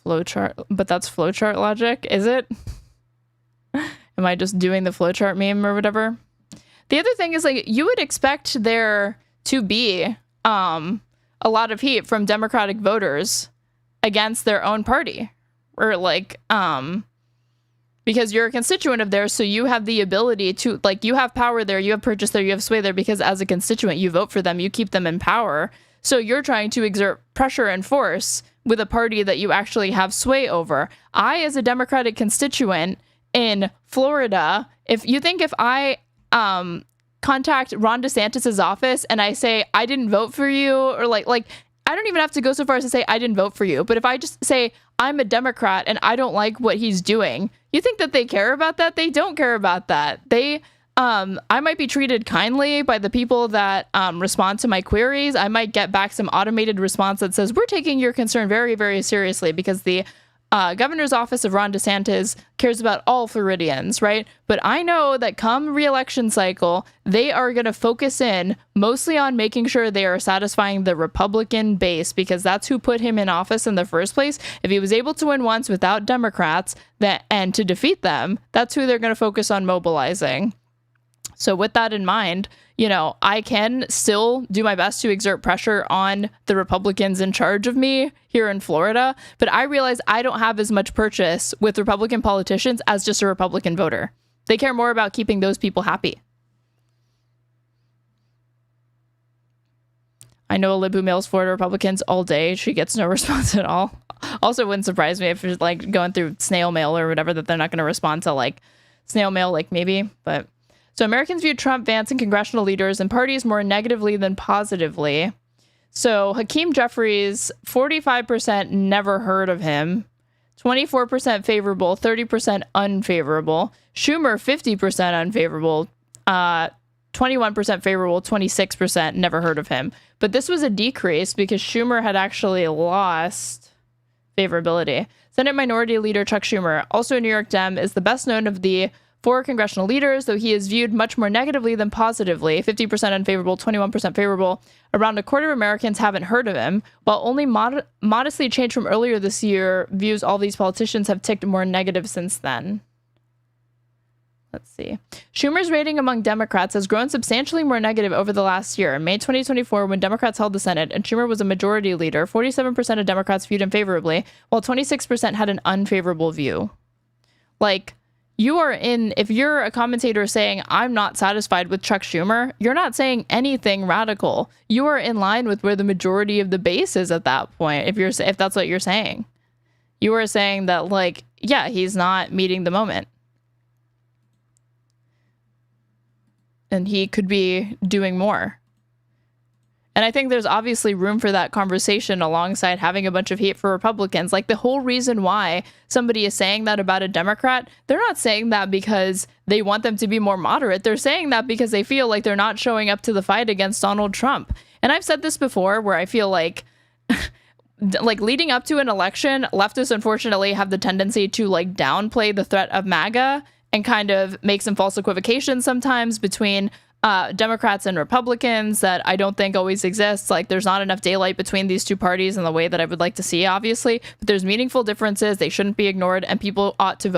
Flowchart, but that's flowchart logic, is it? Am I just doing the flowchart meme or whatever? The other thing is, like, you would expect there to be a lot of heat from Democratic voters against their own party, or because you're a constituent of theirs, so you have the ability to, you have power there, you have purchase there, you have sway there, because as a constituent, you vote for them, you keep them in power. So you're trying to exert pressure and force with a party that you actually have sway over. I, as a Democratic constituent in Florida, if I contact Ron DeSantis's office and I say, I didn't vote for you, or I don't even have to go so far as to say I didn't vote for you, but if I just say I'm a Democrat and I don't like what he's doing, you think that they care about that? They don't care about that. I might be treated kindly by the people that respond to my queries. I might get back some automated response that says, we're taking your concern very, very seriously, because the governor's office of Ron DeSantis cares about all Floridians, right? But I know that come re-election cycle, they are going to focus in mostly on making sure they are satisfying the Republican base, because that's who put him in office in the first place. If he was able to win once without Democrats and to defeat them, that's who they're going to focus on mobilizing. So with that in mind, I can still do my best to exert pressure on the Republicans in charge of me here in Florida, but I realize I don't have as much purchase with Republican politicians as just a Republican voter. They care more about keeping those people happy. I know a lib who mails Florida Republicans all day. She gets no response at all. Also, wouldn't surprise me if it's going through snail mail or whatever, that they're not going to respond to snail mail, maybe, but... So Americans view Trump, Vance, and congressional leaders and parties more negatively than positively. So Hakeem Jeffries, 45% never heard of him, 24% favorable, 30% unfavorable. Schumer, 50% unfavorable, 21% favorable, 26% never heard of him. But this was a decrease because Schumer had actually lost favorability. Senate Minority Leader Chuck Schumer, also a New York Dem, is the best known of the 4 congressional leaders, though he is viewed much more negatively than positively, 50% unfavorable, 21% favorable. Around a quarter of Americans haven't heard of him, while only modestly changed from earlier this year. Views all these politicians have ticked more negative since then. Let's see. Schumer's rating among Democrats has grown substantially more negative over the last year. In May 2024, when Democrats held the Senate and Schumer was a majority leader, 47% of Democrats viewed him favorably, while 26% had an unfavorable view. If you're a commentator saying, I'm not satisfied with Chuck Schumer, you're not saying anything radical. You are in line with where the majority of the base is at that point, if that's what you're saying. You are saying that, he's not meeting the moment. And he could be doing more. And I think there's obviously room for that conversation alongside having a bunch of hate for Republicans. The whole reason why somebody is saying that about a Democrat, they're not saying that because they want them to be more moderate. They're saying that because they feel like they're not showing up to the fight against Donald Trump. And I've said this before, where I feel like leading up to an election, leftists unfortunately have the tendency to downplay the threat of MAGA and kind of make some false equivocations sometimes between Democrats and Republicans that I don't think always exists. There's not enough daylight between these two parties in the way that I would like to see, obviously, but there's meaningful differences. They shouldn't be ignored, and people ought to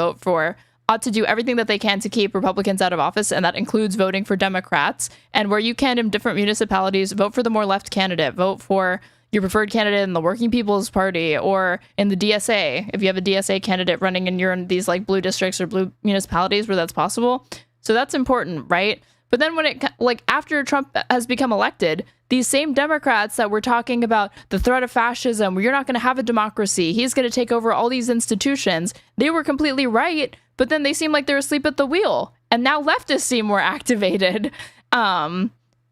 do everything that they can to keep Republicans out of office, and that includes voting for Democrats. And where you can in different municipalities, vote for the more left candidate, vote for your preferred candidate in the Working People's Party or in the DSA, if you have a DSA candidate running and you're in these blue districts or blue municipalities where that's possible. So that's important, right? But then when it, like, after Trump has become elected, these same Democrats that were talking about the threat of fascism, you're not going to have a democracy, he's going to take over all these institutions, they were completely right, but then they seem like they're asleep at the wheel. And now leftists seem more activated now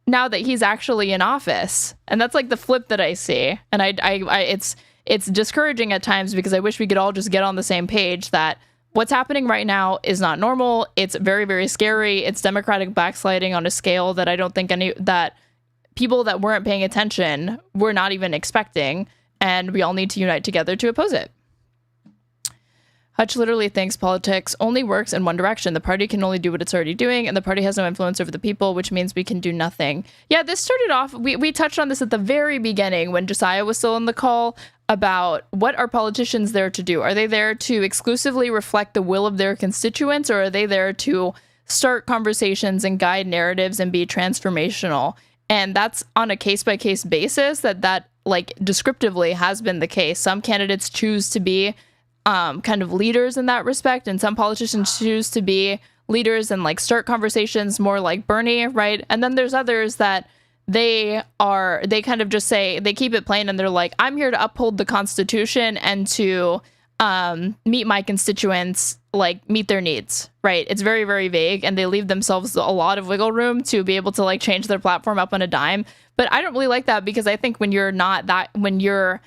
that he's actually in office. And that's like the flip that I see. And it's discouraging at times, because I wish we could all just get on the same page that what's happening right now is not normal. It's very, very scary. It's democratic backsliding on a scale that I don't think that people that weren't paying attention were not even expecting. And we all need to unite together to oppose it. Hutch literally thinks politics only works in one direction. The party can only do what it's already doing, and the party has no influence over the people, which means we can do nothing. Yeah, this started off, we touched on this at the very beginning when Josiah was still on the call, about what are politicians there to do? Are they there to exclusively reflect the will of their constituents, or are they there to start conversations and guide narratives and be transformational? And that's on a case-by-case basis that like descriptively has been the case. Some candidates choose to be kind of leaders in that respect, and some politicians choose to be leaders and like start conversations more like Bernie, right? And then there's others that they kind of just say, they keep it plain, and they're like, I'm here to uphold the Constitution and to meet my constituents, like meet their needs, right? It's very, very vague, and they leave themselves a lot of wiggle room to be able to like change their platform up on a dime. But I don't really like that, because I think when you're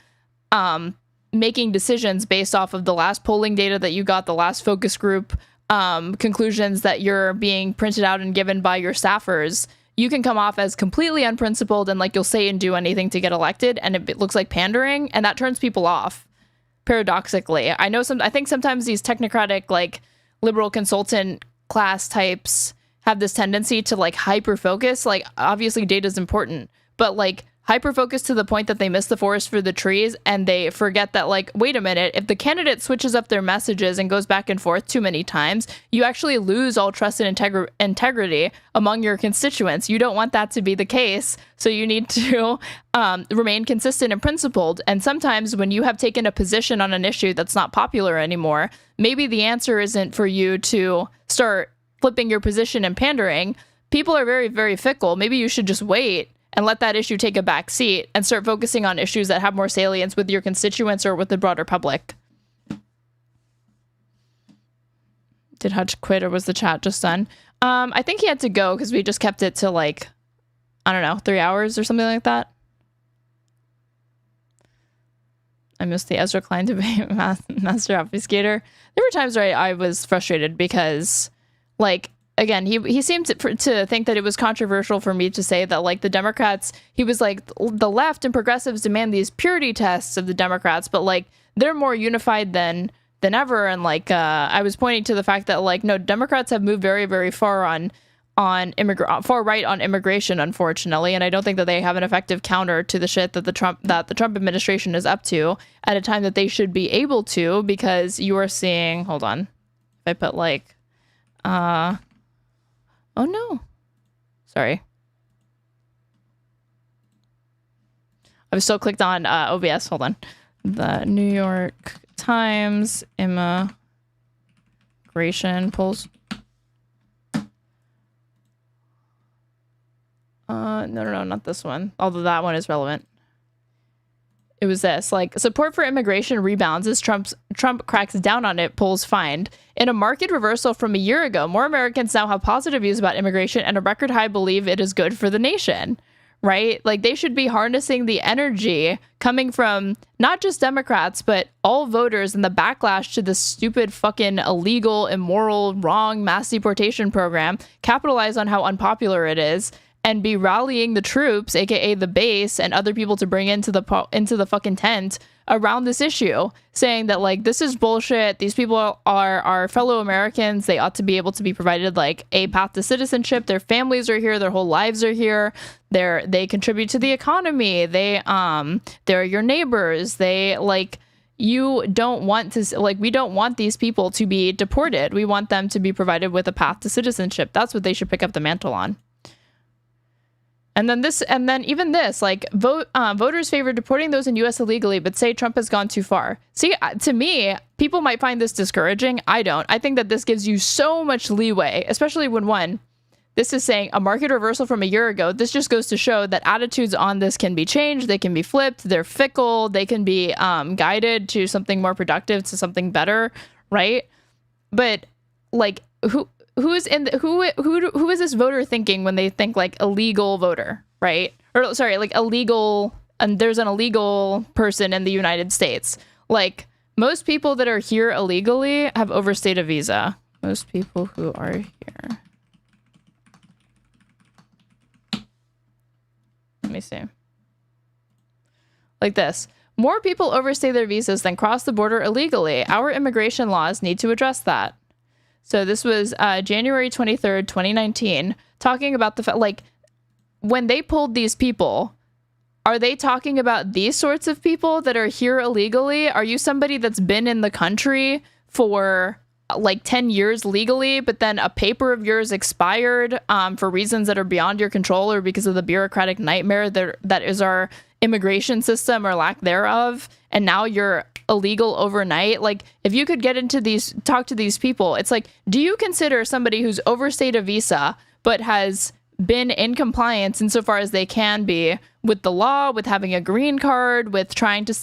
making decisions based off of the last polling data that you got, the last focus group conclusions that you're being printed out and given by your staffers, you can come off as completely unprincipled and like you'll say and do anything to get elected, and it looks like pandering, and that turns people off. Paradoxically, I think sometimes these technocratic, like liberal consultant class types have this tendency to like hyper focus. Like, obviously data is important, but like hyper focus to the point that they miss the forest for the trees, and they forget that, like, wait a minute, if the candidate switches up their messages and goes back and forth too many times, you actually lose all trust and integrity among your constituents. You don't want that to be the case, so you need to remain consistent and principled. And sometimes when you have taken a position on an issue that's not popular anymore, maybe the answer isn't for you to start flipping your position and pandering. People are very, very fickle. Maybe you should just wait and let that issue take a back seat and start focusing on issues that have more salience with your constituents or with the broader public. Did Hutch quit, or was the chat just done? I think he had to go because we just kept it to like, I don't know, 3 hours or something like that. I missed the EZRA KLEIN debate, Master Obfuscator. There were times where I was frustrated because, like, again, he seemed to think that it was controversial for me to say that, like, the Democrats, he was like, the left and progressives demand these purity tests of the Democrats, but, like, they're more unified than ever. And, like, I was pointing to the fact that, like, no, Democrats have moved very, very far far right on immigration, unfortunately. And I don't think that they have an effective counter to the shit that the Trump administration is up to at a time that they should be able to, because you are seeing, hold on, if I put, like, oh no, sorry. I was still clicked on OBS. Hold on. The New York Times immigration polls. No, not this one. Although that one is relevant. It was this, like, support for immigration rebounds as Trump cracks down on it, polls find. In a market reversal from a year ago, more Americans now have positive views about immigration, and a record high believe it is good for the nation, right? Like, they should be harnessing the energy coming from not just Democrats, but all voters, and the backlash to this stupid fucking illegal, immoral, wrong mass deportation program, capitalize on how unpopular it is, and be rallying the troops, aka the base, and other people to bring into the fucking tent around this issue, saying that, like, this is bullshit. These people are our fellow Americans. They ought to be able to be provided, like, a path to citizenship. Their families are here. Their whole lives are here. They contribute to the economy. They're your neighbors. They, like, you don't want to, like, we don't want these people to be deported. We want them to be provided with a path to citizenship. That's what they should pick up the mantle on. And then even this, like, voters favor deporting those in U.S. illegally, but say Trump has gone too far. See, to me, people might find this discouraging. I don't. I think that this gives you so much leeway, especially when, one, this is saying a market reversal from a year ago. This just goes to show that attitudes on this can be changed. They can be flipped. They're fickle. They can be guided to something more productive, to something better, right? But like, who is this voter thinking when they think like illegal voter, right? Or sorry, like illegal, and there's an illegal person in the United States. Like, most people that are here illegally have overstayed a visa. Most people who are here. Let me see. Like this. More people overstay their visas than cross the border illegally. Our immigration laws need to address that. So this was January 23rd, 2019, talking about the fact, like, when they pulled these people, are they talking about these sorts of people that are here illegally? Are you somebody that's been in the country for like 10 years legally, but then a paper of yours expired for reasons that are beyond your control or because of the bureaucratic nightmare that is our immigration system or lack thereof, and now you're illegal overnight? Like, if you could get into these, talk to these people, it's like, do you consider somebody who's overstayed a visa but has been in compliance insofar as they can be with the law, with having a green card, with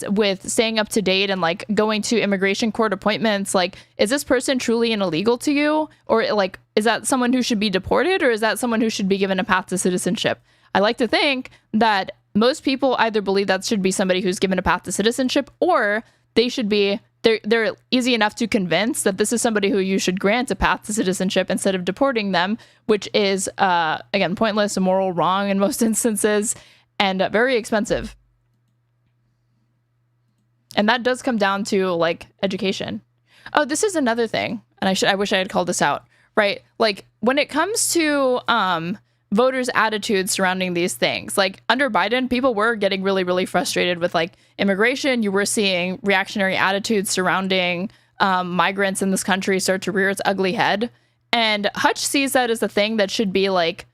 with staying up to date and like going to immigration court appointments? Like, is this person truly an illegal to you? Or like, is that someone who should be deported, or is that someone who should be given a path to citizenship? I like to think that most people either believe that should be somebody who's given a path to citizenship, or they should be, they're easy enough to convince that this is somebody who you should grant a path to citizenship instead of deporting them, which is, again, pointless, immoral, wrong in most instances, and very expensive. And that does come down to, like, education. Oh, this is another thing, and I wish I had called this out, right? Like, when it comes to voters' attitudes surrounding these things, like under Biden, people were getting really, really frustrated with like immigration. You were seeing reactionary attitudes surrounding migrants in this country start to rear its ugly head. And Hutch sees that as a thing that should be like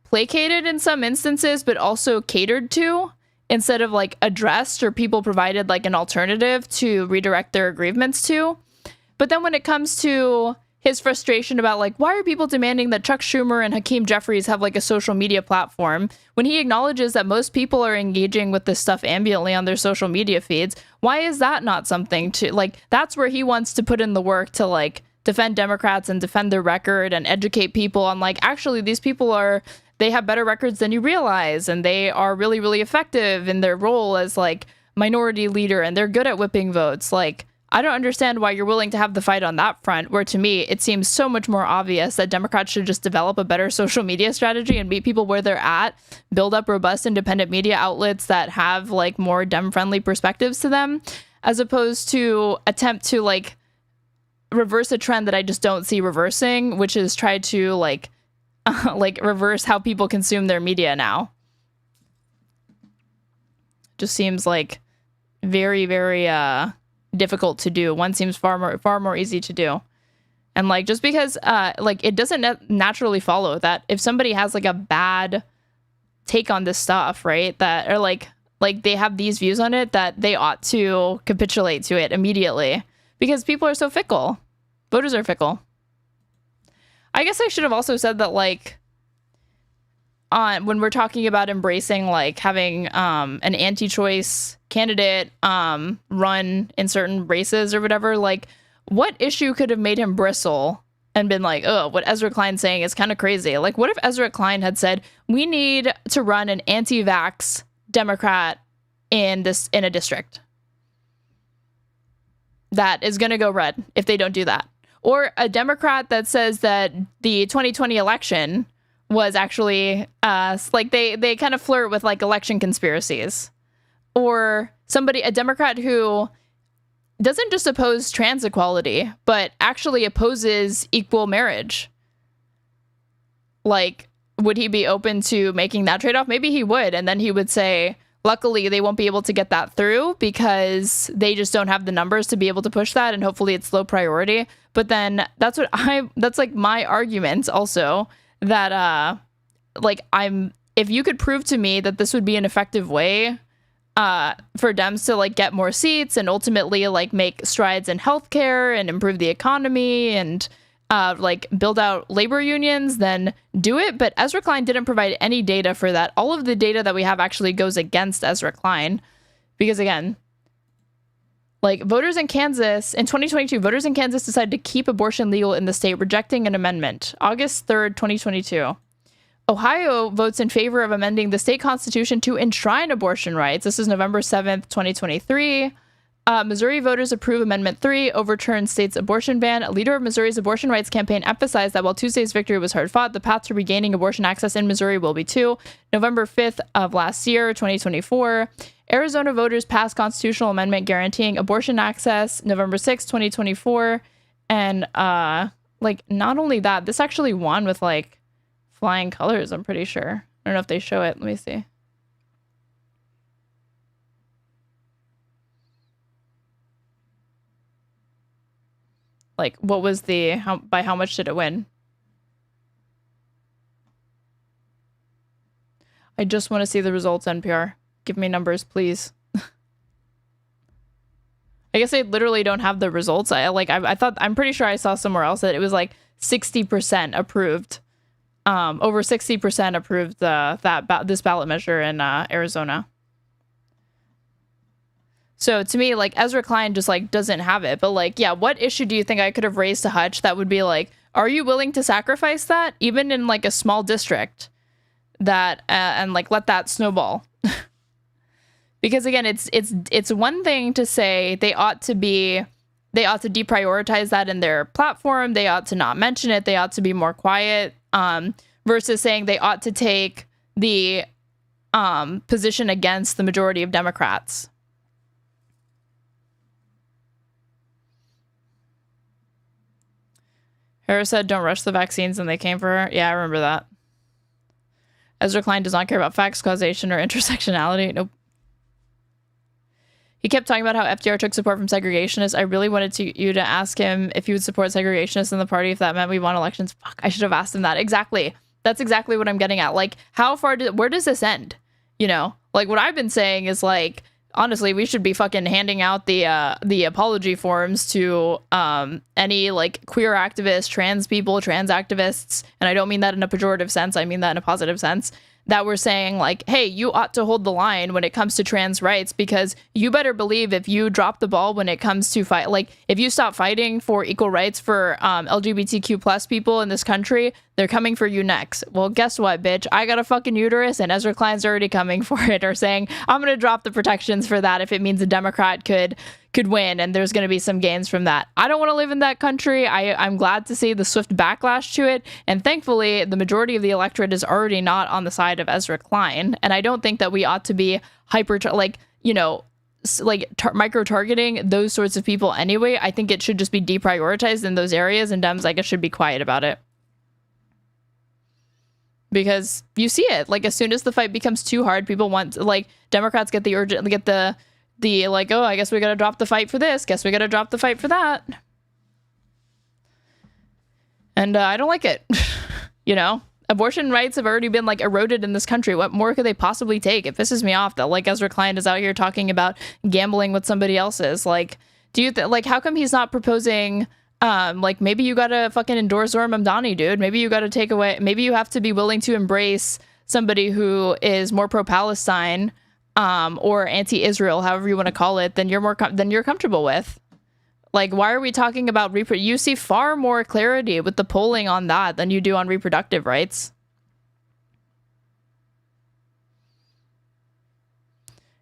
placated in some instances, but also catered to instead of like addressed, or people provided like an alternative to redirect their grievances to. But then when it comes to his frustration about like, why are people demanding that Chuck Schumer and Hakeem Jeffries have like a social media platform, when he acknowledges that most people are engaging with this stuff ambiently on their social media feeds? Why is that not something to like, that's where he wants to put in the work to like defend Democrats and defend their record and educate people on like, actually these people they have better records than you realize, and they are really, really effective in their role as like minority leader, and they're good at whipping votes. Like, I don't understand why you're willing to have the fight on that front, where to me, it seems so much more obvious that Democrats should just develop a better social media strategy and meet people where they're at, build up robust independent media outlets that have like more Dem-friendly perspectives to them, as opposed to attempt to like reverse a trend that I just don't see reversing, which is try to like, like reverse how people consume their media now. Just seems like very, very, difficult to do. One seems far more easy to do. And like, just because like it doesn't naturally follow that if somebody has like a bad take on this stuff, right, that or like they have these views on it, that they ought to capitulate to it immediately, because people are so fickle. Voters are fickle. I guess I should have also said that like when we're talking about embracing like having an anti-choice candidate run in certain races or whatever, like what issue could have made him bristle and been like, oh, what Ezra Klein's saying is kind of crazy? Like, what if Ezra Klein had said, we need to run an anti-vax Democrat in a district that is going to go red if they don't do that? Or a Democrat that says that the 2020 election was actually like they kind of flirt with like election conspiracies. Or a Democrat who doesn't just oppose trans equality, but actually opposes equal marriage. Like, would he be open to making that trade-off? Maybe he would. And then he would say, luckily, they won't be able to get that through because they just don't have the numbers to be able to push that. And hopefully it's low priority. But then that's like my argument also, that if you could prove to me that this would be an effective way for Dems to like get more seats and ultimately like make strides in healthcare and improve the economy and like build out labor unions, then do it. But Ezra Klein didn't provide any data for that. All of the data that we have actually goes against Ezra Klein, because again, like voters in Kansas in 2022, voters in Kansas decided to keep abortion legal in the state, rejecting an amendment. August 3rd, 2022. Ohio votes in favor of amending the state constitution to enshrine abortion rights. This is November 7th, 2023. Missouri voters approve Amendment 3, overturns state's abortion ban. A leader of Missouri's abortion rights campaign emphasized that while Tuesday's victory was hard fought, the path to regaining abortion access in Missouri will be too. November 5th of last year, 2024. Arizona voters passed constitutional amendment guaranteeing abortion access. November 6th, 2024. And, like, not only that, this actually won with, like, flying colors, I'm pretty sure. I don't know if they show it. Let me see. Like, what was the, by how much did it win? I just want to see the results, NPR. Give me numbers, please. I guess I literally don't have the results. I thought, I'm pretty sure I saw somewhere else that it was like 60% approved. Over 60% approved this ballot measure in Arizona. So to me, like, Ezra Klein just, like, doesn't have it. But, like, yeah, what issue do you think I could have raised to Hutch that would be like, are you willing to sacrifice that, even in, like, a small district, that and, like, let that snowball? Because, again, it's one thing to say they ought to deprioritize that in their platform. They ought to not mention it. They ought to be more quiet, versus saying they ought to take the position against the majority of Democrats. Harris said, don't rush the vaccines, and they came for her. Yeah, I remember that. Ezra Klein does not care about facts, causation, or intersectionality. Nope. He kept talking about how FDR took support from segregationists. I really wanted you to ask him if he would support segregationists in the party if that meant we won elections. Fuck, I should have asked him that. Exactly. That's exactly what I'm getting at. Like, where does this end? You know? Like, what I've been saying is, like, honestly, we should be fucking handing out the apology forms to any, like, queer activists, trans people, trans activists, and I don't mean that in a pejorative sense, I mean that in a positive sense, that we're saying, like, hey, you ought to hold the line when it comes to trans rights, because you better believe if you drop the ball when it comes to fight, like, if you stop fighting for equal rights for LGBTQ plus people in this country, they're coming for you next. Well, guess what, bitch? I got a fucking uterus, and Ezra Klein's already coming for it, or saying, I'm going to drop the protections for that if it means a Democrat could win, and there's going to be some gains from that. I don't want to live in that country. I'm glad to see the swift backlash to it, and thankfully, the majority of the electorate is already not on the side of Ezra Klein, and I don't think that we ought to be micro-targeting those sorts of people anyway. I think it should just be deprioritized in those areas, and Dems, I guess, should be quiet about it. Because you see it, like, as soon as the fight becomes too hard, people want, like, Democrats get the like, oh, I guess we gotta drop the fight for this, guess we gotta drop the fight for that. And I don't like it. You know, abortion rights have already been, like, eroded in this country. What more could they possibly take? It pisses me off that, like, Ezra Klein is out here talking about gambling with somebody else's. Like, like, how come he's not proposing, like, maybe you gotta fucking endorse Zohar Mamdani, dude. Maybe you gotta take away, maybe you have to be willing to embrace somebody who is more pro-Palestine, or anti-Israel, however you want to call it, than you're comfortable with. Like, why are we talking about you see far more clarity with the polling on that than you do on reproductive rights.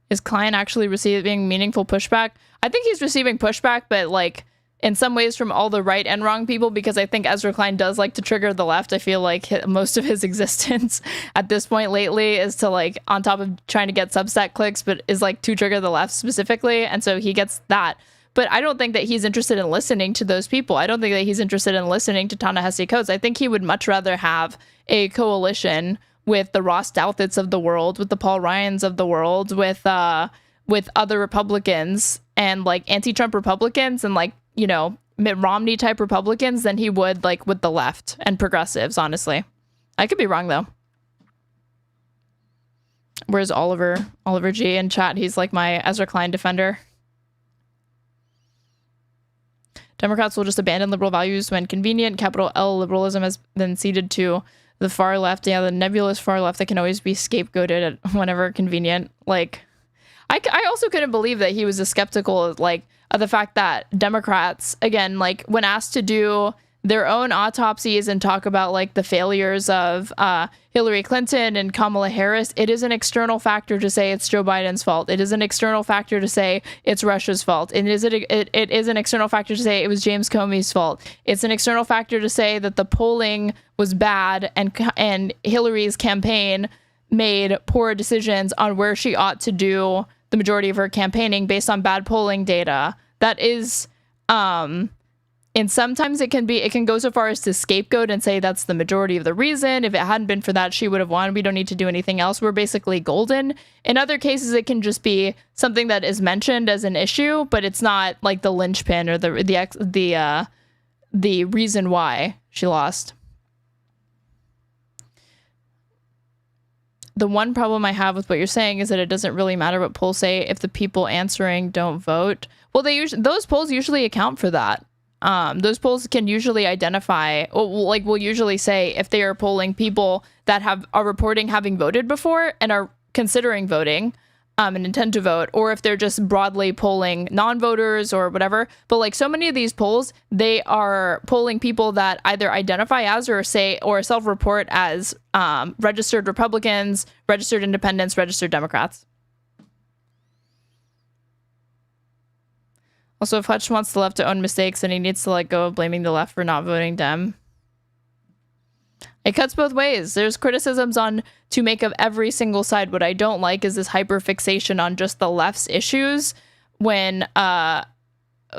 Is Klein actually receiving meaningful pushback? I think he's receiving pushback, but, like, in some ways from all the right and wrong people, because I think Ezra Klein does like to trigger the left. I feel like most of his existence at this point lately is to, like, on top of trying to get Substack clicks, but is, like, to trigger the left specifically. And so he gets that. But I don't think that he's interested in listening to those people. I don't think that he's interested in listening to Ta-Nehisi Coates. I think he would much rather have a coalition with the Ross Douthat's of the world, with the Paul Ryans of the world, with other Republicans and, like, anti-Trump Republicans and, like, you know, Mitt Romney type Republicans than he would, like, with the left and progressives, honestly. I could be wrong, though. Where's Oliver G in chat? He's, like, my Ezra Klein defender. Democrats will just abandon liberal values when convenient. Capital L liberalism has been ceded to the far left. Yeah, the nebulous far left that can always be scapegoated at whenever convenient. Like, I also couldn't believe that he was as skeptical of, like, of the fact that Democrats, again, like, when asked to do their own autopsies and talk about, like, the failures of Hillary Clinton and Kamala Harris, it is an external factor to say it's Joe Biden's fault. It is an external factor to say it's Russia's fault. It is an external factor to say it was James Comey's fault. It's an external factor to say that the polling was bad and Hillary's campaign made poor decisions on where she ought to do the majority of her campaigning based on bad polling data. That is, and sometimes it can go so far as to scapegoat and say that's the majority of the reason. If it hadn't been for that, she would have won. We don't need to do anything else. We're basically golden. In other cases, it can just be something that is mentioned as an issue, but it's not like the linchpin or the reason why she lost. The one problem I have with what you're saying is that it doesn't really matter what polls say if the people answering don't vote. Well, those polls usually account for that. Those polls can usually identify, like, will usually say if they are polling people that are reporting having voted before and are considering voting and intend to vote, or if they're just broadly polling non-voters or whatever. But, like, so many of these polls, they are polling people that either identify as or self-report as registered Republicans, registered Independents, registered Democrats. Also, if Hutch wants the left to own mistakes, then he needs to let go of blaming the left for not voting Dem. It cuts both ways. There's criticisms to make of every single side. What I don't like is this hyperfixation on just the left's issues when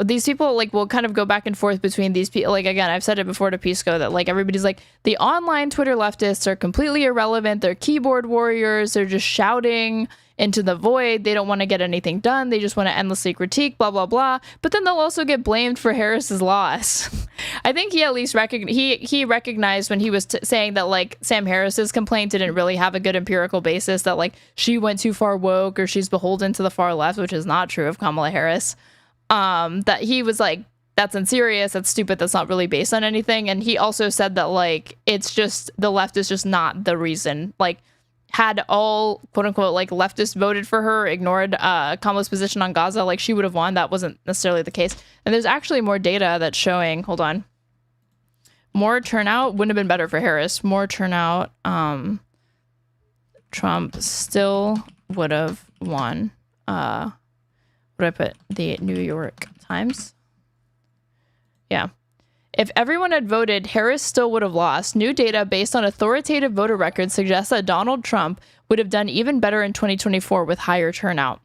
these people, like, will kind of go back and forth between these people. Like, again, I've said it before to Pisco that, like, everybody's like, the online Twitter leftists are completely irrelevant. They're keyboard warriors. They're just shouting into the void. They don't want to get anything done. They just want to endlessly critique, blah, blah, blah. But then they'll also get blamed for Harris's loss. I think he at least he recognized when he was saying that, like, Sam Harris's complaint didn't really have a good empirical basis, that, like, she went too far woke or she's beholden to the far left, which is not true of Kamala Harris. That he was like, that's unserious, that's stupid, that's not really based on anything. And he also said that, like, it's just the left is just not the reason. Like, had all quote unquote like leftists voted for her, ignored Kamala's position on Gaza, like, she would have won. That wasn't necessarily the case. And there's actually more data that's showing, hold on, more turnout wouldn't have been better for Harris. More turnout, Trump still would have won. What did I put? The New York Times. Yeah. If everyone had voted, Harris still would have lost. New data based on authoritative voter records suggests that Donald Trump would have done even better in 2024 with higher turnout.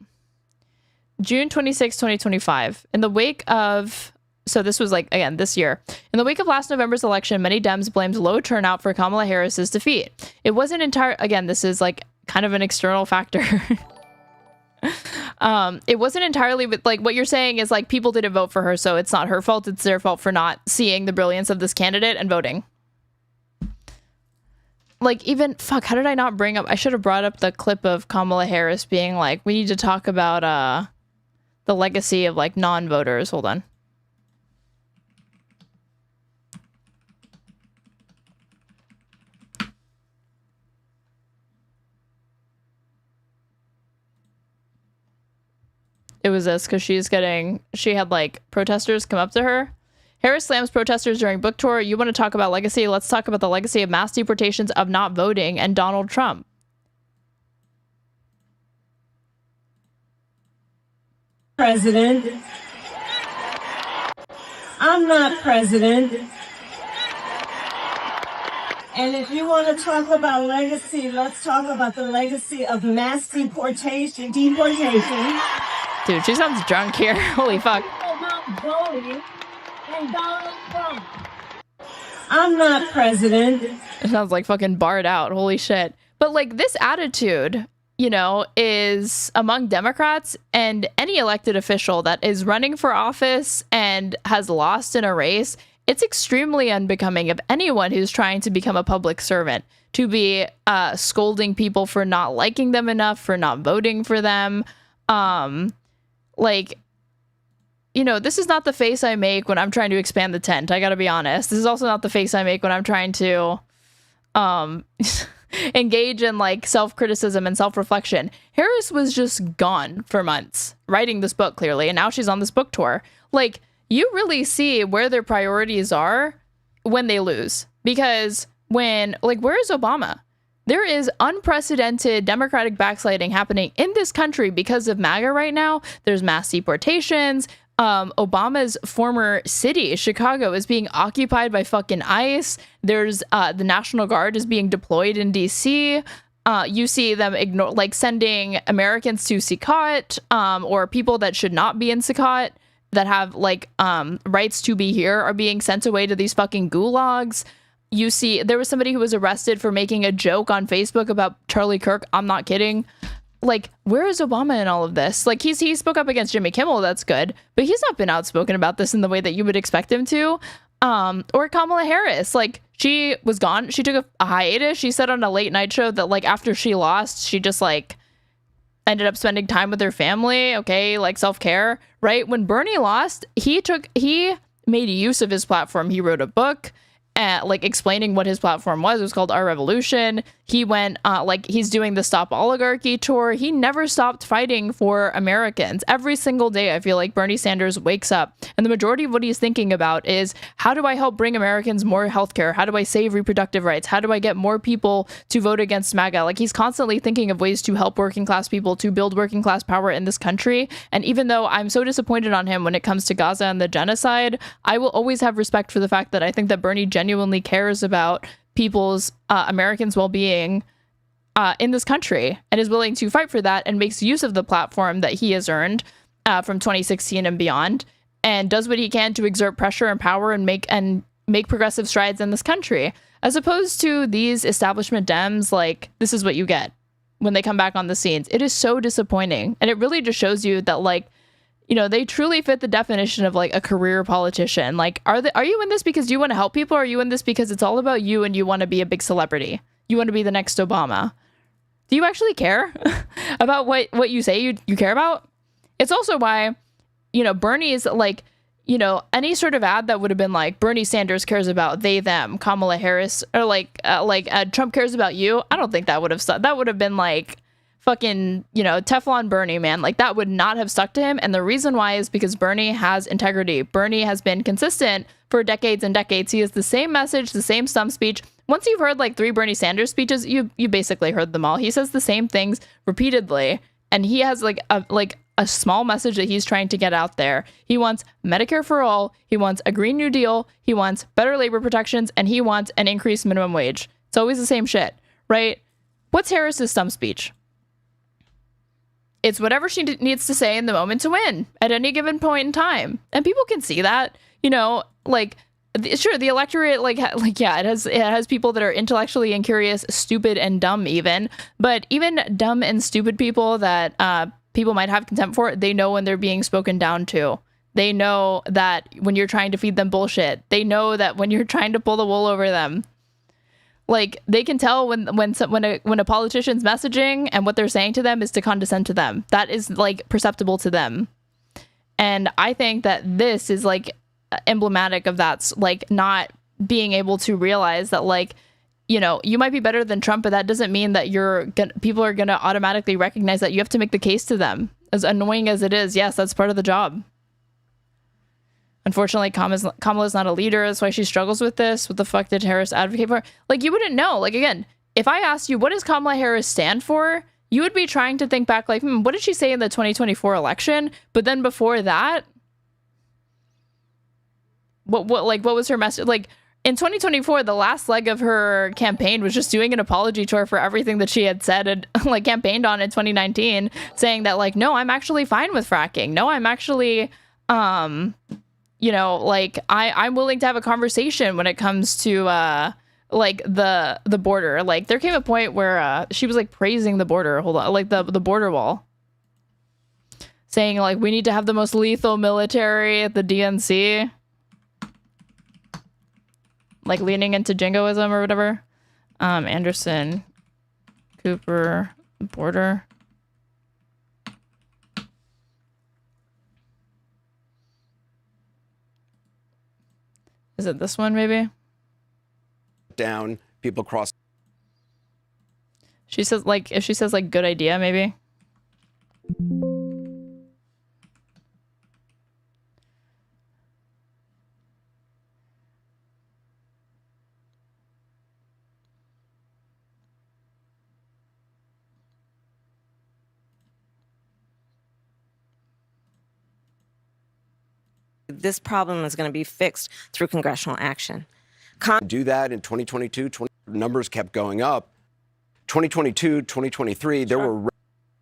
June 26, 2025. In the wake of... So this was, like, again, this year. In the wake of last November's election, many Dems blamed low turnout for Kamala Harris's defeat. It wasn't again, this is, like, kind of an external factor. It wasn't entirely, but, like, what you're saying is, like, people didn't vote for her, so it's not her fault. It's their fault for not seeing the brilliance of this candidate and voting. Like, even, fuck, how did I not bring up, I should have brought up the clip of Kamala Harris being like, we need to talk about the legacy of, like, non-voters. Hold on. It was this, because she had, like, protesters come up to her. Harris slams protesters during book tour. You want to talk about legacy? Let's talk about the legacy of mass deportations, of not voting, and Donald Trump. President. I'm not president. And if you want to talk about legacy, let's talk about the legacy of mass deportation. Dude, she sounds drunk here. Holy fuck. I'm not president. It sounds like fucking barred out. Holy shit. But, like, this attitude, you know, is among Democrats and any elected official that is running for office and has lost in a race. It's extremely unbecoming of anyone who's trying to become a public servant to be scolding people for not liking them enough, for not voting for them. Like, you know, this is not the face I make when I'm trying to expand the tent. I gotta be honest. This is also not the face I make when I'm trying to engage in like self-criticism and self-reflection. Harris was just gone for months writing this book, clearly, and now she's on this book tour. Like, you really see where their priorities are when they lose. Because when, like, where is Obama? There is unprecedented Democratic backsliding happening in this country because of MAGA right now. There's mass deportations. Obama's former city, Chicago, is being occupied by fucking ICE. There's the National Guard is being deployed in DC. You see them sending Americans to Secot, or people that should not be in Secot that have rights to be here are being sent away to these fucking gulags. You see, there was somebody who was arrested for making a joke on Facebook about Charlie Kirk. I'm not kidding. Like, where is Obama in all of this? Like, he spoke up against Jimmy Kimmel. That's good. But he's not been outspoken about this in the way that you would expect him to. Or Kamala Harris. Like, she was gone. She took a hiatus. She said on a late night show that, like, after she lost, she just, like, ended up spending time with her family. Okay, like, self-care. Right? When Bernie lost, he made use of his platform. He wrote a book. Explaining what his platform was. It was called Our Revolution. He went, he's doing the Stop Oligarchy tour. He never stopped fighting for Americans. Every single day, I feel like Bernie Sanders wakes up, and the majority of what he's thinking about is, how do I help bring Americans more healthcare? How do I save reproductive rights? How do I get more people to vote against MAGA? Like, he's constantly thinking of ways to help working class people, to build working class power in this country. And even though I'm so disappointed on him when it comes to Gaza and the genocide, I will always have respect for the fact that I think that Bernie genuinely cares about people's Americans' well-being in this country, and is willing to fight for that, and makes use of the platform that he has earned from 2016 and beyond, and does what he can to exert pressure and power and make progressive strides in this country, as opposed to these establishment Dems. Like, this is what you get when they come back on the scenes. It is so disappointing, and it really just shows you that, like, you know, they truly fit the definition of like a career politician. Like, are you in this because you want to help people? Or are you in this because it's all about you and you want to be a big celebrity? You want to be the next Obama? Do you actually care about what you say you care about? It's also why, you know, Bernie's like, you know, any sort of ad that would have been like, Bernie Sanders cares about they, them, Kamala Harris, or Trump cares about you. I don't think that would have that would have been like, fucking, you know, Teflon Bernie, man. Like, that would not have stuck to him. And the reason why is because Bernie has integrity. Bernie has been consistent for decades and decades. He has the same message, the same stump speech. Once you've heard like 3 Bernie Sanders speeches, you basically heard them all. He says the same things repeatedly, and he has like a small message that he's trying to get out there. He wants Medicare for all. He wants a Green New Deal. He wants better labor protections, and he wants an increased minimum wage. It's always the same shit, right? What's Harris's stump speech? It's whatever she needs to say in the moment to win at any given point in time. And people can see that, you know, like, sure, the electorate, yeah, it has people that are intellectually incurious, stupid and dumb even, but even dumb and stupid people that people might have contempt for, they know when they're being spoken down to. They know that when you're trying to feed them bullshit. They know that when you're trying to pull the wool over them. Like, they can tell when a politician's messaging and what they're saying to them is to condescend to them. That is like perceptible to them. And I think that this is like emblematic of that, like, not being able to realize that, like, you know, you might be better than Trump, but that doesn't mean that people are gonna automatically recognize that. You have to make the case to them. As annoying as it is, yes, that's part of the job. Unfortunately, Kamala's not a leader. That's why she struggles with this. What the fuck did Harris advocate for? Like, you wouldn't know. Like, again, if I asked you, what does Kamala Harris stand for? You would be trying to think back, like, what did she say in the 2024 election? But then before that, what was her message? Like, in 2024, the last leg of her campaign was just doing an apology tour for everything that she had said and like campaigned on in 2019, saying that, like, no, I'm actually fine with fracking. No, I'm actually, you know, like, I'm willing to have a conversation when it comes to like the border. Like, there came a point where she was like praising the border. Hold on, like the border wall, saying like, we need to have the most lethal military at the DNC, like leaning into jingoism or whatever. Anderson Cooper border. Is it this one, maybe? Down, people cross. She says, like, if she says, like, good idea, maybe. This problem is going to be fixed through congressional action. Do that in 2022, numbers kept going up. 2022, 2023, there were...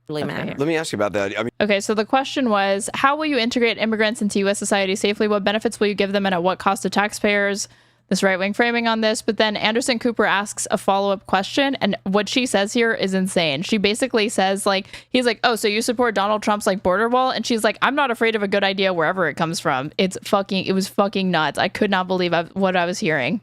Really matter. Let me ask you about that. I mean, Okay, so the question was, how will you integrate immigrants into U.S. society safely? What benefits will you give them and at what cost to taxpayers? This right-wing framing on this. But then Anderson Cooper asks a follow-up question, and what she says here is insane. She basically says, like, he's like, oh, so you support Donald Trump's, like, border wall? And she's like, I'm not afraid of a good idea wherever it comes from. It was fucking nuts. I could not believe what I was hearing.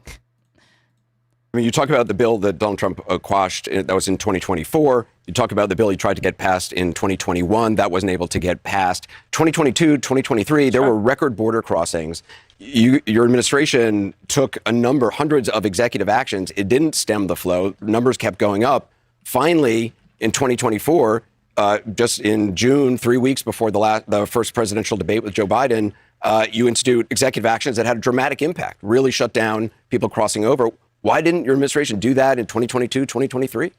I mean, you talk about the bill that Donald Trump quashed, that was in 2024. You talk about the bill he tried to get passed in 2021. That wasn't able to get passed. 2022, 2023, there were record border crossings. Your administration took hundreds of executive actions. It didn't stem the flow. Numbers kept going up. Finally, in 2024, just in June, 3 weeks before the first presidential debate with Joe Biden, you institute executive actions that had a dramatic impact, really shut down people crossing over. Why didn't your administration do that in 2022, 2023?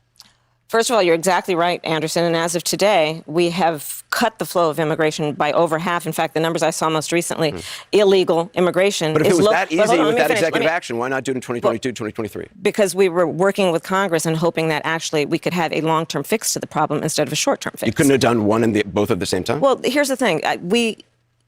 First of all, you're exactly right, Anderson. And as of today, we have cut the flow of immigration by over half. In fact, the numbers I saw most recently, illegal immigration. But if it was low. that easy with that executive action, why not do it in 2022, 2023? Because we were working with Congress and hoping that actually we could have a long-term fix to the problem instead of a short-term fix. You couldn't have done one and both at the same time? Well, here's the thing. We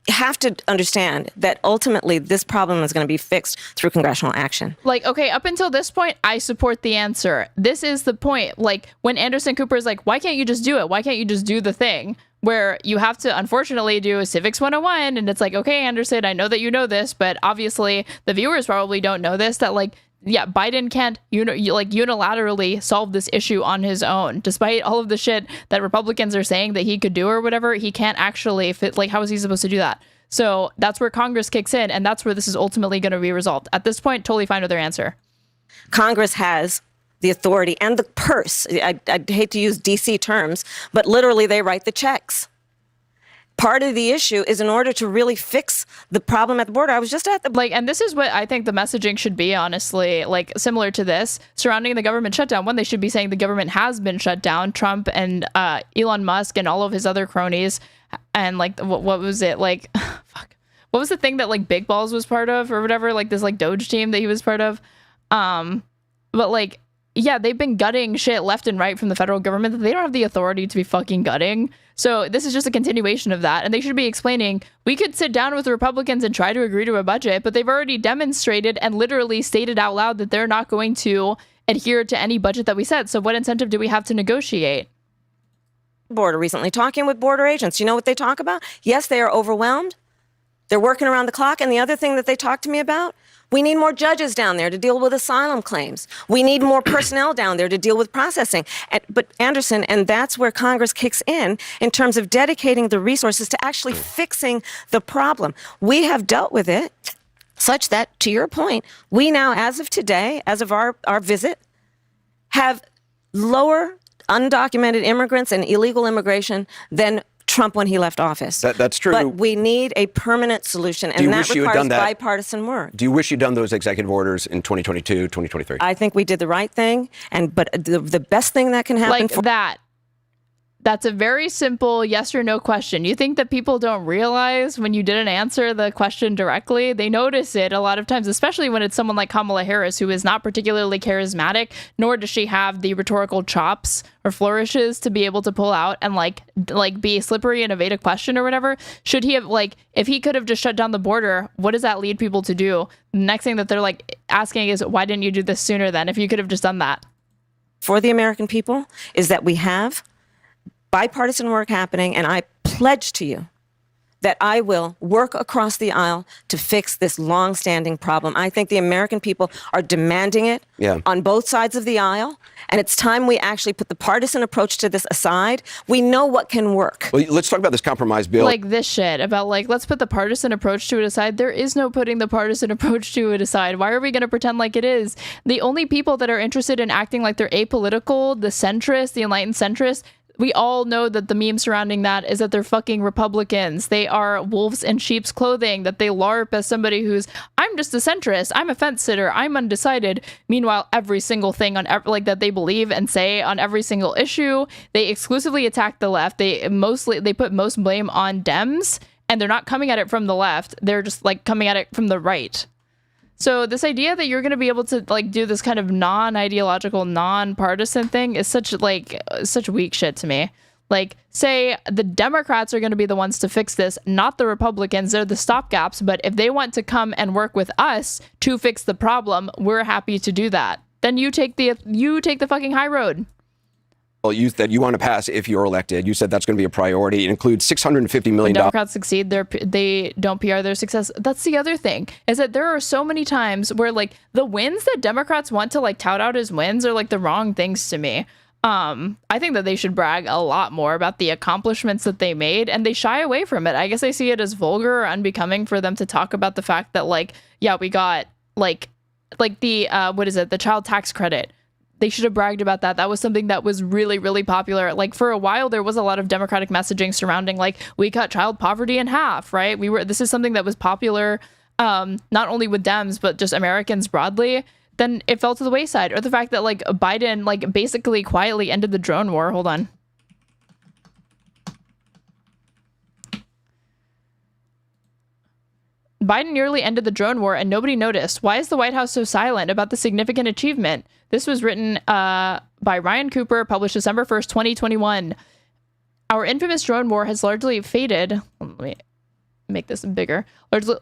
have to understand that ultimately this problem is going to be fixed through congressional action. Like, okay, up until this point, I support the answer. This is the point. Like, when Anderson Cooper is like, why can't you just do it? Why can't you just do the thing? Where you have to, unfortunately, do a Civics 101. And it's like, okay, Anderson, I know that you know this, but obviously the viewers probably don't know this, that, like, yeah, Biden can't unilaterally solve this issue on his own. Despite all of the shit that Republicans are saying that he could do or whatever, he can't actually fit. Like, how is he supposed to do that? So that's where Congress kicks in, and that's where this is ultimately going to be resolved. At this point, totally fine with their answer. Congress has the authority and the purse. I hate to use DC terms, but literally they write the checks. Part of the issue is in order to really fix the problem at the border. I was just at the... Like, and this is what I think the messaging should be, honestly, like, similar to this, surrounding the government shutdown. One, they should be saying the government has been shut down. Trump and Elon Musk and all of his other cronies. And, like, what was it? Like, fuck. What was the thing that, like, Big Balls was part of or whatever? Like, this, like, Doge team that he was part of. But, like, yeah, they've been gutting shit left and right from the federal government that they don't have the authority to be fucking gutting. So this is just a continuation of that. And they should be explaining, we could sit down with the Republicans and try to agree to a budget, but they've already demonstrated and literally stated out loud that they're not going to adhere to any budget that we set. So what incentive do we have to negotiate? Border recently, talking with border agents. You know what they talk about? Yes, they are overwhelmed. They're working around the clock. And the other thing that they talk to me about, we need more judges down there to deal with asylum claims. We need more personnel down there to deal with processing. But Anderson, and that's where Congress kicks in terms of dedicating the resources to actually fixing the problem. We have dealt with it such that, to your point, we now, as of today, as of our visit, have lower undocumented immigrants and illegal immigration than Trump when he left office. That's true. But we need a permanent solution, and that requires bipartisan work. Do you wish you'd done those executive orders in 2022, 2023? I think we did the right thing, but the best thing that can happen... Like that. That's a very simple yes or no question. You think that people don't realize when you didn't answer the question directly? They notice it a lot of times, especially when it's someone like Kamala Harris, who is not particularly charismatic, nor does she have the rhetorical chops or flourishes to be able to pull out and like be slippery and evade a question or whatever. Should he have, like, if he could have just shut down the border, what does that lead people to do? The next thing that they're like asking is, why didn't you do this sooner then, if you could have just done that? For the American people is that we have bipartisan work happening, and I pledge to you that I will work across the aisle to fix this long-standing problem. I think the American people are demanding it on both sides of the aisle, and it's time we actually put the partisan approach to this aside. We know what can work. Well, let's talk about this compromise bill. Like this shit about like, let's put the partisan approach to it aside. There is no putting the partisan approach to it aside. Why are we going to pretend like it is? The only people that are interested in acting like they're apolitical, the centrists, the enlightened centrists, we all know that the meme surrounding that is that they're fucking Republicans. They are wolves in sheep's clothing, that they LARP as somebody who's, I'm just a centrist, I'm a fence sitter, I'm undecided. Meanwhile, every single thing on like that they believe and say on every single issue, they exclusively attack the left. They put most blame on Dems, and they're not coming at it from the left. They're just like coming at it from the right. So this idea that you're going to be able to like do this kind of non-ideological, non-partisan thing is such weak shit to me. Like, say the Democrats are going to be the ones to fix this, not the Republicans. They're the stopgaps. But if they want to come and work with us to fix the problem, we're happy to do that. Then you take the fucking high road. Well, that you want to pass if you're elected. You said that's going to be a priority. It includes $650 million. When Democrats succeed, they don't PR their success. That's the other thing, is that there are so many times where like the wins that Democrats want to like tout out as wins are like the wrong things to me. I think that they should brag a lot more about the accomplishments that they made, and they shy away from it. I guess I see it as vulgar or unbecoming for them to talk about the fact that like, yeah, we got like the the child tax credit. They should have bragged about that. That was something that was really, really popular. Like for a while, there was a lot of Democratic messaging surrounding like, we cut child poverty in half, right? This is something that was popular, not only with Dems, but just Americans broadly. Then it fell to the wayside. Or the fact that like Biden, like basically quietly ended the drone war. Hold on. Biden nearly ended the drone war and nobody noticed. Why is the White House so silent about the significant achievement? This was written by Ryan Cooper, published December 1st, 2021. Our infamous drone war has largely faded. Let me make this bigger.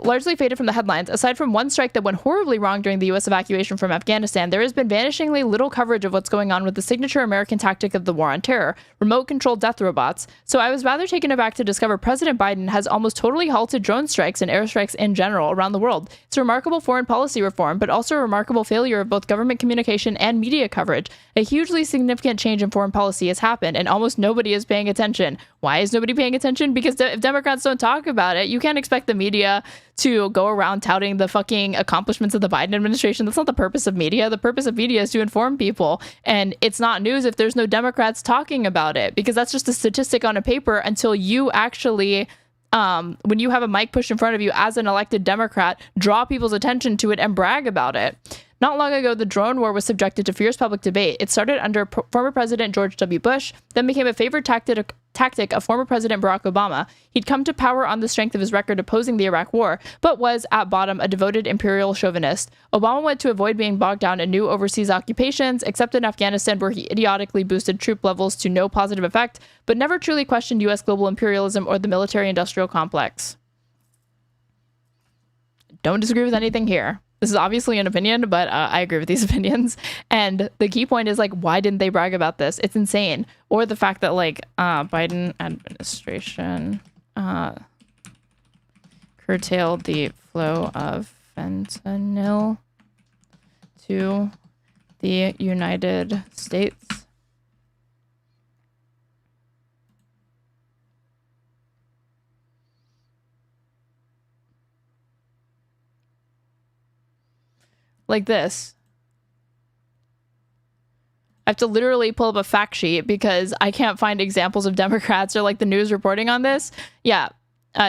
Largely faded from the headlines. Aside from one strike that went horribly wrong during the U.S. evacuation from Afghanistan, there has been vanishingly little coverage of what's going on with the signature American tactic of the war on terror, remote-controlled death robots. So I was rather taken aback to discover President Biden has almost totally halted drone strikes and airstrikes in general around the world. It's a remarkable foreign policy reform, but also a remarkable failure of both government communication and media coverage. A hugely significant change in foreign policy has happened, and almost nobody is paying attention. Why is nobody paying attention? Because if Democrats don't talk about it, you can't expect the media to go around touting the fucking accomplishments of the Biden administration. That's not the purpose of media. The purpose of media is to inform people. And it's not news if there's no Democrats talking about it, because that's just a statistic on a paper until you actually, when you have a mic pushed in front of you as an elected Democrat, draw people's attention to it and brag about it. Not long ago, the drone war was subjected to fierce public debate. It started under former President George W. Bush, then became a favored tactic of former President Barack Obama. He'd come to power on the strength of his record opposing the Iraq War, but was, at bottom, a devoted imperial chauvinist. Obama went to avoid being bogged down in new overseas occupations, except in Afghanistan, where he idiotically boosted troop levels to no positive effect, but never truly questioned U.S. global imperialism or the military-industrial complex. Don't disagree with anything here. This is obviously an opinion, but I agree with these opinions. And the key point is, like, why didn't they brag about this? It's insane. Or the fact that, like, Biden administration curtailed the flow of fentanyl to the United States. Like this. I have to literally pull up a fact sheet because I can't find examples of Democrats or like the news reporting on this. Yeah.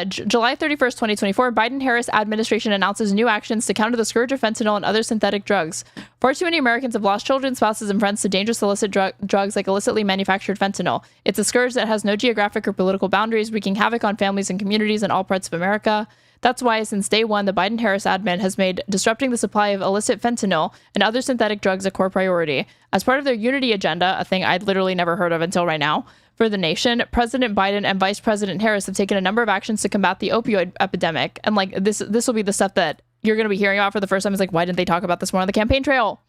July 31st, 2024, Biden-Harris administration announces new actions to counter the scourge of fentanyl and other synthetic drugs. Far too many Americans have lost children, spouses, and friends to dangerous illicit drugs like illicitly manufactured fentanyl. It's a scourge that has no geographic or political boundaries, wreaking havoc on families and communities in all parts of America. That's why, since day one, the Biden-Harris admin has made disrupting the supply of illicit fentanyl and other synthetic drugs a core priority. As part of their unity agenda, a thing I'd literally never heard of until right now, for the nation, President Biden and Vice President Harris have taken a number of actions to combat the opioid epidemic. And like this will be the stuff that you're going to be hearing about for the first time. Is like, why didn't they talk about this more on the campaign trail?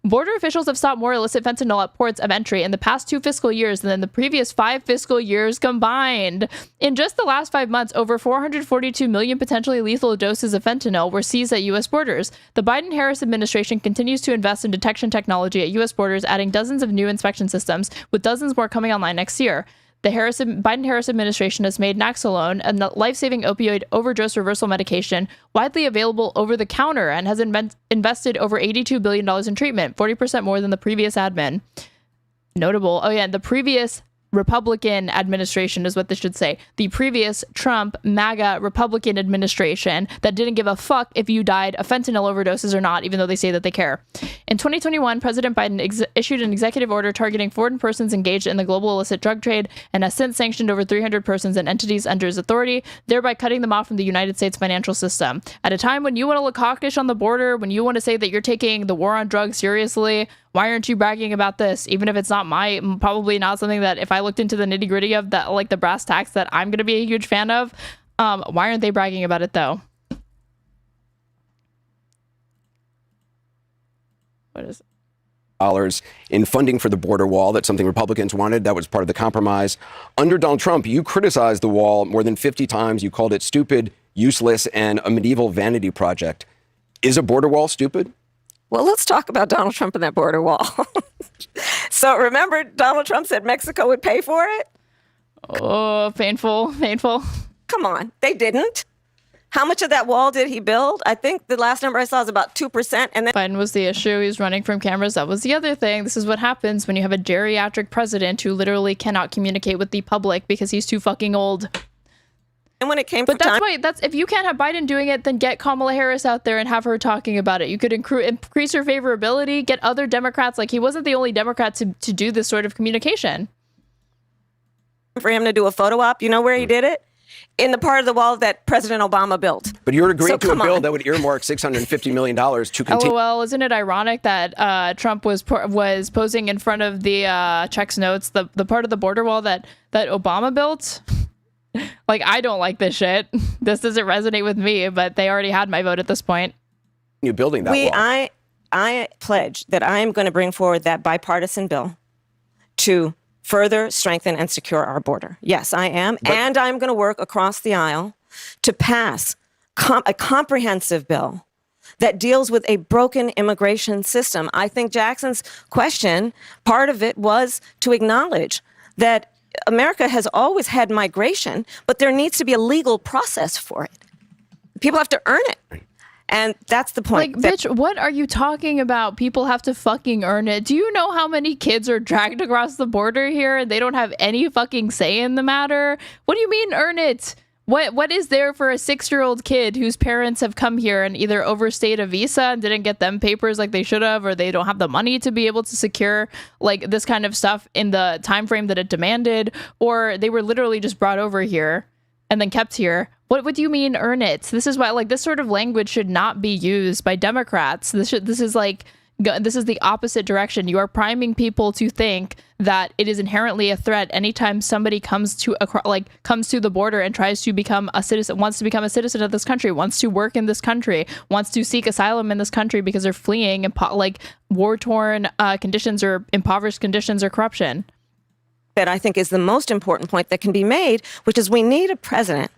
Border officials have stopped more illicit fentanyl at ports of entry in the past 2 fiscal years than in the previous 5 fiscal years combined. In just the last 5 months, over 442 million potentially lethal doses of fentanyl were seized at U.S. borders. The Biden-Harris administration continues to invest in detection technology at U.S. borders, adding dozens of new inspection systems, with dozens more coming online next year. The Biden-Harris administration has made Naloxone, a life-saving opioid overdose reversal medication, widely available over the counter and has invested over $82 billion in treatment, 40% more than the previous admin. Notable. Oh, yeah, the previous Republican administration is what this should say. The previous Trump MAGA Republican administration that didn't give a fuck if you died of fentanyl overdoses or not, even though they say that they care. In 2021, President Biden issued an executive order targeting foreign persons engaged in the global illicit drug trade and has since sanctioned over 300 persons and entities under his authority, thereby cutting them off from the United States financial system. At a time when you want to look hawkish on the border, when you want to say that you're taking the war on drugs seriously, why aren't you bragging about this? Even if it's not probably not something that if I looked into the nitty gritty of that, like the brass tacks that I'm going to be a huge fan of, why aren't they bragging about it though? What is it? Dollars in funding for the border wall. That's something Republicans wanted. That was part of the compromise. Under Donald Trump, you criticized the wall more than 50 times. You called it stupid, useless, and a medieval vanity project. Is a border wall stupid? Well, let's talk about Donald Trump and that border wall. So remember, Donald Trump said Mexico would pay for it? Oh, painful. Come on, they didn't. How much of that wall did he build? I think the last number I saw is about 2%. And then Biden was the issue. He was running from cameras. That was the other thing. This is what happens when you have a geriatric president who literally cannot communicate with the public because he's too fucking old. And when it came but that's if you can't have Biden doing it, then get Kamala Harris out there and have her talking about it. You could increase her favorability, get other Democrats. Like, he wasn't the only Democrat to do this sort of communication. For him to do a photo op, you know where he did it? In the part of the wall that President Obama built. But you're agreeing to a bill that would earmark $650 million to continue. LOL, isn't it ironic that Trump was posing in front of the checks notes, the part of the border wall that Obama built? Like, I don't like this shit. This doesn't resonate with me, but they already had my vote at this point. You building that wall. I pledge that I am going to bring forward that bipartisan bill to further strengthen and secure our border. Yes, I am. And I'm going to work across the aisle to pass a comprehensive bill that deals with a broken immigration system. I think Jackson's question, part of it was to acknowledge that America has always had migration, but there needs to be a legal process for it. People have to earn it. And that's the point. Like, bitch, what are you talking about? People have to fucking earn it. Do you know how many kids are dragged across the border here and they don't have any fucking say in the matter? What do you mean earn it? What is there for a 6-year-old kid whose parents have come here and either overstayed a visa and didn't get them papers like they should have, or they don't have the money to be able to secure like this kind of stuff in the time frame that it demanded, or they were literally just brought over here and then kept here? What do you mean earn it? This is why, like, this sort of language should not be used by Democrats. This is the opposite direction. You are priming people to think that it is inherently a threat anytime somebody comes to the border and tries to become a citizen, wants to become a citizen of this country, wants to work in this country, wants to seek asylum in this country because they're fleeing war-torn conditions or impoverished conditions or corruption. That I think is the most important point that can be made, which is we need a president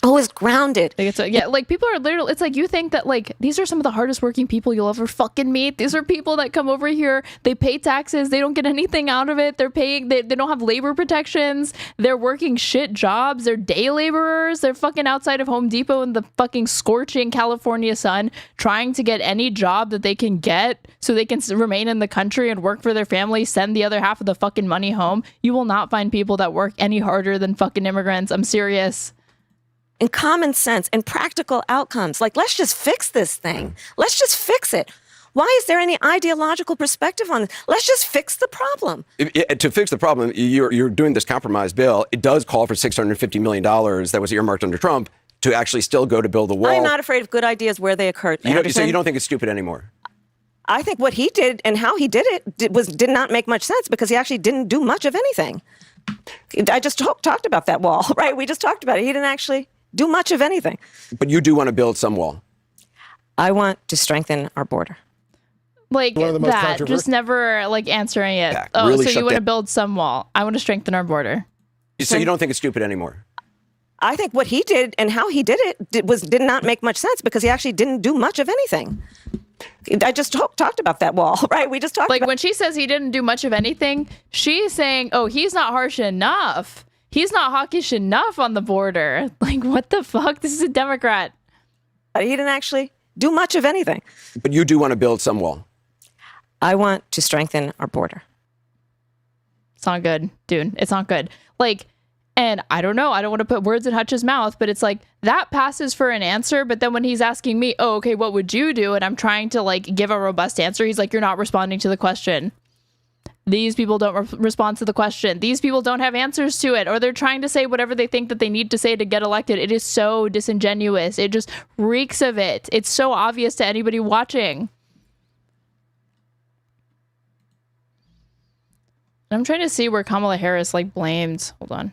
who is grounded. Like people are literally, it's like you think that like these are some of the hardest working people you'll ever fucking meet. These are people that come over here, they pay taxes, they don't get anything out of it. They're paying, they don't have labor protections. They're working shit jobs. They're day laborers. They're fucking outside of Home Depot in the fucking scorching California sun trying to get any job that they can get so they can remain in the country and work for their family, send the other half of the fucking money home. You will not find people that work any harder than fucking immigrants. I'm serious. And common sense and practical outcomes. Like, let's just fix this thing. Let's just fix it. Why is there any ideological perspective on it? Let's just fix the problem. To fix the problem, you're doing this compromise bill. It does call for $650 million that was earmarked under Trump to actually still go to build the wall. I'm not afraid of good ideas where they occurred. So you don't think it's stupid anymore? I think what he did and how he did it did not make much sense because he actually didn't do much of anything. I just talked about that wall, right? We just talked about it. He didn't actually do much of anything. But you do want to build some wall. I want to strengthen our border. Like One of the most that, controversial. just never like answering it. Yeah, Oh, really so shut you want to down. build some wall? I want to strengthen our border. So you don't think it's stupid anymore? I think what he did and how he did it did not make much sense because he actually didn't do much of anything. I just talked about that wall, right? We just talked Like about when she says he didn't do much of anything, she's saying, oh, he's not harsh enough. He's not hawkish enough on the border. Like, what the fuck? This is a Democrat. he didn't actually do much of anything. But you do want to build some wall. I want to strengthen our border. It's not good, dude. It's not good. Like, and I don't know. I don't want to put words in Hutch's mouth, but it's like that passes for an answer. But then when he's asking me, oh, okay, what would you do? And I'm trying to like give a robust answer. He's like, you're not responding to the question. These people don't respond to the question. These people don't have answers to it, or they're trying to say whatever they think that they need to say to get elected. It is so disingenuous. It just reeks of it. It's so obvious to anybody watching. I'm trying to see where Kamala Harris like blamed. Hold on.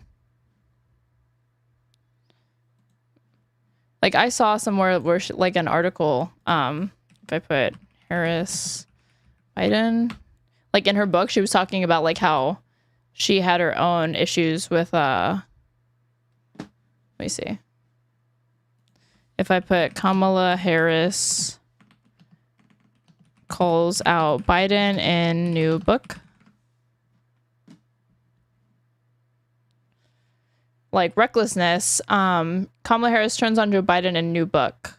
Like I saw somewhere where she, like an article, if I put Harris Biden, like in her book, she was talking about like how she had her own issues with, let me see. If I put Kamala Harris calls out Biden in new book. Like recklessness, Kamala Harris turns on Joe Biden in new book.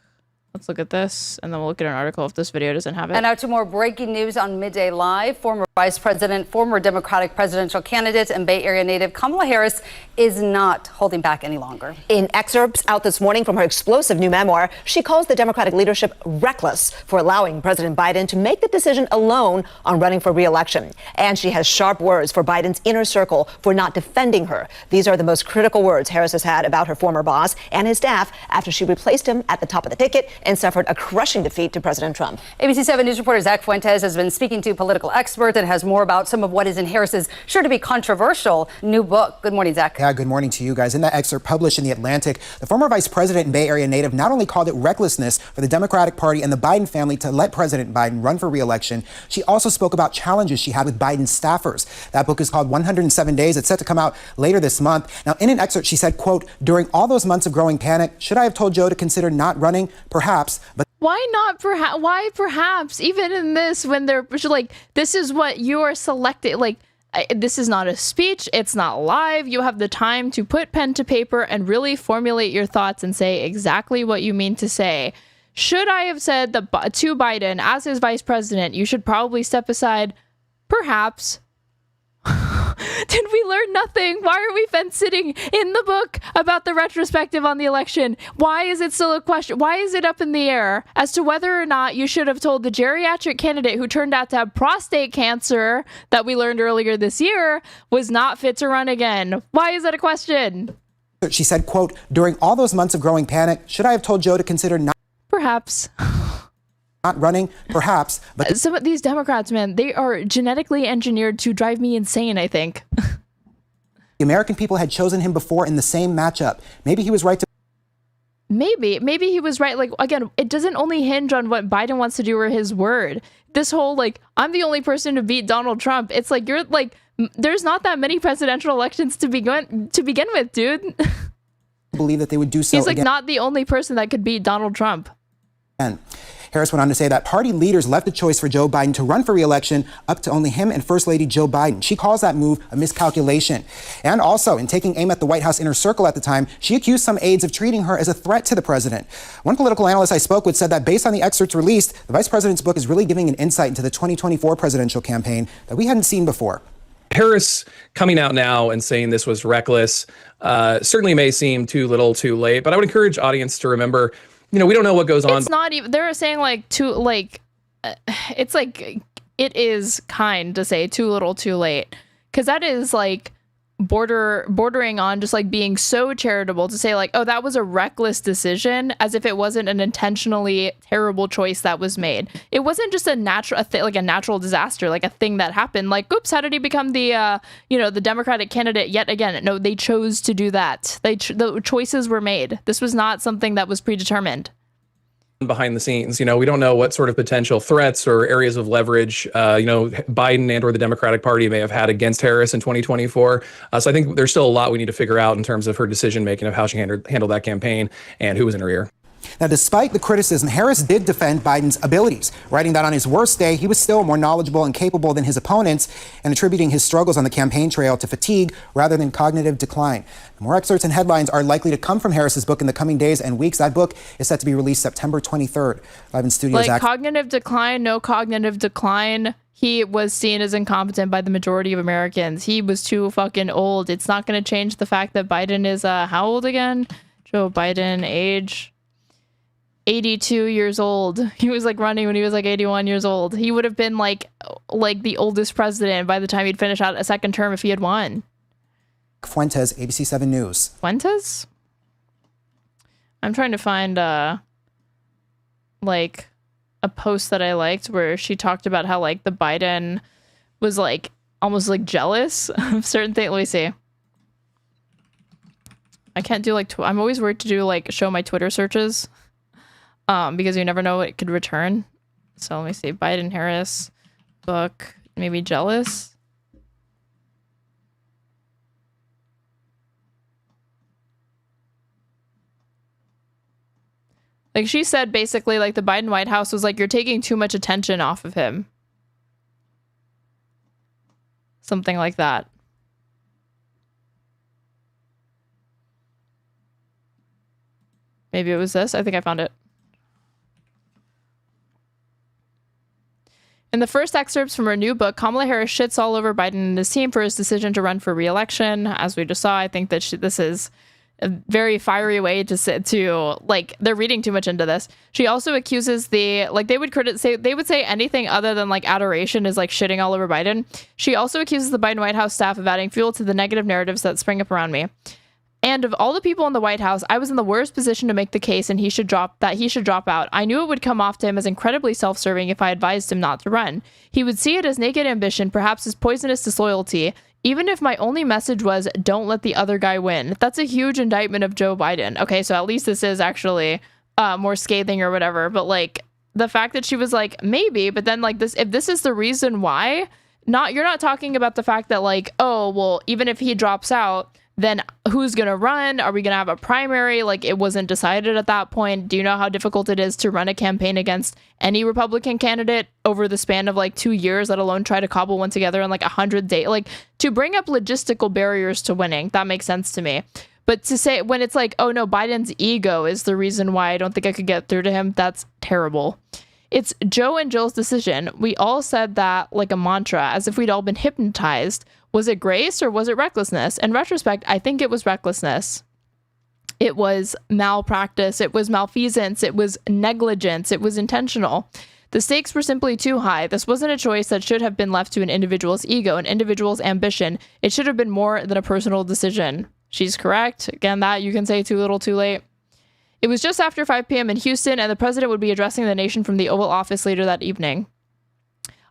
Let's look at this, and then we'll look at an article if this video doesn't have it. And now to more breaking news on Midday Live. Former Vice President, former Democratic presidential candidate, and Bay Area native Kamala Harris is not holding back any longer. In excerpts out this morning from her explosive new memoir, she calls the Democratic leadership reckless for allowing President Biden to make the decision alone on running for re-election. And she has sharp words for Biden's inner circle for not defending her. These are the most critical words Harris has had about her former boss and his staff after she replaced him at the top of the ticket and suffered a crushing defeat to President Trump. ABC 7 News reporter Zach Fuentes has been speaking to political experts and has more about some of what is in Harris's sure to be controversial new book. Good morning, Zach. Yeah, good morning to you guys. In that excerpt published in The Atlantic, the former vice president and Bay Area native not only called it recklessness for the Democratic Party and the Biden family to let President Biden run for re-election, she also spoke about challenges she had with Biden's staffers. That book is called 107 Days. It's set to come out later this month. Now, in an excerpt, she said, quote, during all those months of growing panic, should I have told Joe to consider not running? Perhaps, but why not perhaps? Why perhaps? Even in this, when they're like, this is what you are selected. Like, this is not a speech. It's not live. You have the time to put pen to paper and really formulate your thoughts and say exactly what you mean to say. Should I have said that to Biden as his vice president, you should probably step aside? Perhaps. Did we learn nothing? Why are we fence sitting in the book about the retrospective on the election? Why is it still a question? Why is it up in the air as to whether or not you should have told the geriatric candidate who turned out to have prostate cancer that we learned earlier this year was not fit to run again? Why is that a question? she said, quote, during all those months of growing panic, should I have told Joe to consider not Perhaps. Not running? Perhaps. But some of these Democrats, man, they are genetically engineered to drive me insane, I think. the American people had chosen him before in the same matchup. Maybe he was right to. Maybe he was right. Like, again, it doesn't only hinge on what Biden wants to do or his word. This whole, like, I'm the only person to beat Donald Trump. It's like, you're like, there's not that many presidential elections to begin with, dude. Believe that they would do so. He's like again. not the only person that could beat Donald Trump. And Harris went on to say that party leaders left the choice for Joe Biden to run for re-election up to only him and First Lady Jill Biden. She calls that move a miscalculation. And also, in taking aim at the White House inner circle at the time, she accused some aides of treating her as a threat to the president. One political analyst I spoke with said that based on the excerpts released, the vice president's book is really giving an insight into the 2024 presidential campaign that we hadn't seen before. Harris coming out now and saying this was reckless certainly may seem too little too late, but I would encourage audience to remember, you know, we don't know what goes on. It's not even, they're saying like it's like, it is kind to say too little too late. Cause that is like bordering on just like being so charitable to say like, oh, that was a reckless decision, as if it wasn't an intentionally terrible choice that was made. It wasn't just a natural disaster, like a thing that happened. Like, oops, how did he become the the Democratic candidate yet again? No, they chose to do that. The choices were made. This was not something that was predetermined. behind the scenes. We don't know what sort of potential threats or areas of leverage, Biden and or the Democratic Party may have had against Harris in 2024. So I think there's still a lot we need to figure out in terms of her decision making of how she handled that campaign and who was in her ear. Now, despite the criticism, Harris did defend Biden's abilities, writing that on his worst day, he was still more knowledgeable and capable than his opponents, and attributing his struggles on the campaign trail to fatigue rather than cognitive decline. More excerpts and headlines are likely to come from Harris's book in the coming days and weeks. That book is set to be released September 23rd. Live in studios. Cognitive decline, no cognitive decline. He was seen as incompetent by the majority of Americans. He was too fucking old. It's not going to change the fact that Biden is, how old again? Joe Biden, age 82 years old. He was running when he was 81 years old. He would have been like the oldest president by the time he'd finish out a second term if he had won. Fuentes, ABC 7 News. Fuentes? I'm trying to find a post that I liked where she talked about how the Biden was almost jealous of certain things. Let me see. I can't do I'm always worried to do show my Twitter searches. Because you never know what it could return. So let me see. Biden Harris book, maybe jealous. She said basically the Biden White House was you're taking too much attention off of him. Something like that. Maybe it was this. I think I found it. In the first excerpts from her new book, Kamala Harris shits all over Biden and his team for his decision to run for re-election. As we just saw, I think that this is a very fiery way they're reading too much into this. She also accuses they would say anything other than adoration is shitting all over Biden. She also accuses the Biden White House staff of adding fuel to the negative narratives that spring up around me. And of all the people in the White House, I was in the worst position to make the case and he should drop out. I knew it would come off to him as incredibly self-serving if I advised him not to run. He would see it as naked ambition, perhaps as poisonous disloyalty, even if my only message was, don't let the other guy win. That's a huge indictment of Joe Biden. Okay, so at least this is actually more scathing or whatever. But the fact that she was maybe, but then if this is the reason why, you're not talking about the fact that oh, well, even if he drops out, then who's going to run? Are we going to have a primary? It wasn't decided at that point. Do you know how difficult it is to run a campaign against any Republican candidate over the span of 2 years, let alone try to cobble one together in 100 days? To bring up logistical barriers to winning, that makes sense to me. But to say when it's oh no, Biden's ego is the reason why I don't think I could get through to him, that's terrible. It's Joe and Jill's decision. We all said that like a mantra, as if we'd all been hypnotized. Was it grace or was it recklessness? In retrospect, I think it was recklessness. It was malpractice. It was malfeasance. It was negligence. It was intentional. The stakes were simply too high. This wasn't a choice that should have been left to an individual's ego, an individual's ambition. It should have been more than a personal decision. She's correct. Again, that you can say too little, too late. It was just after 5 p.m. in Houston, and the president would be addressing the nation from the Oval Office later that evening.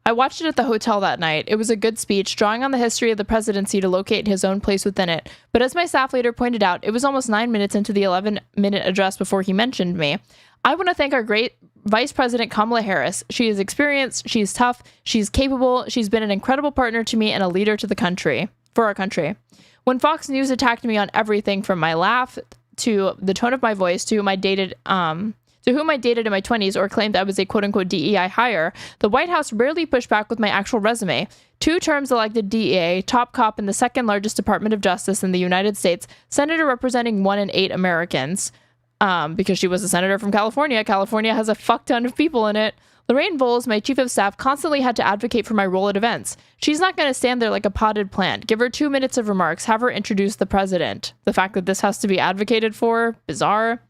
I watched it at the hotel that night. It was a good speech, drawing on the history of the presidency to locate his own place within it. But as my staff leader pointed out, it was almost 9 minutes into the 11-minute address before he mentioned me. I want to thank our great Vice President Kamala Harris. She is experienced, she's tough, she's capable, she's been an incredible partner to me and a leader to the country, for our country. When Fox News attacked me on everything from my laugh to the tone of my voice to whom I dated in my 20s or claimed I was a quote-unquote DEI hire, the White House rarely pushed back with my actual resume. 2 terms elected DEA, top cop in the second largest Department of Justice in the United States, senator representing 1 in 8 Americans. Because she was a senator from California. California has a fuck ton of people in it. Lorraine Bowles, my chief of staff, constantly had to advocate for my role at events. She's not going to stand there like a potted plant. Give her 2 minutes of remarks. Have her introduce the president. The fact that this has to be advocated for, bizarre.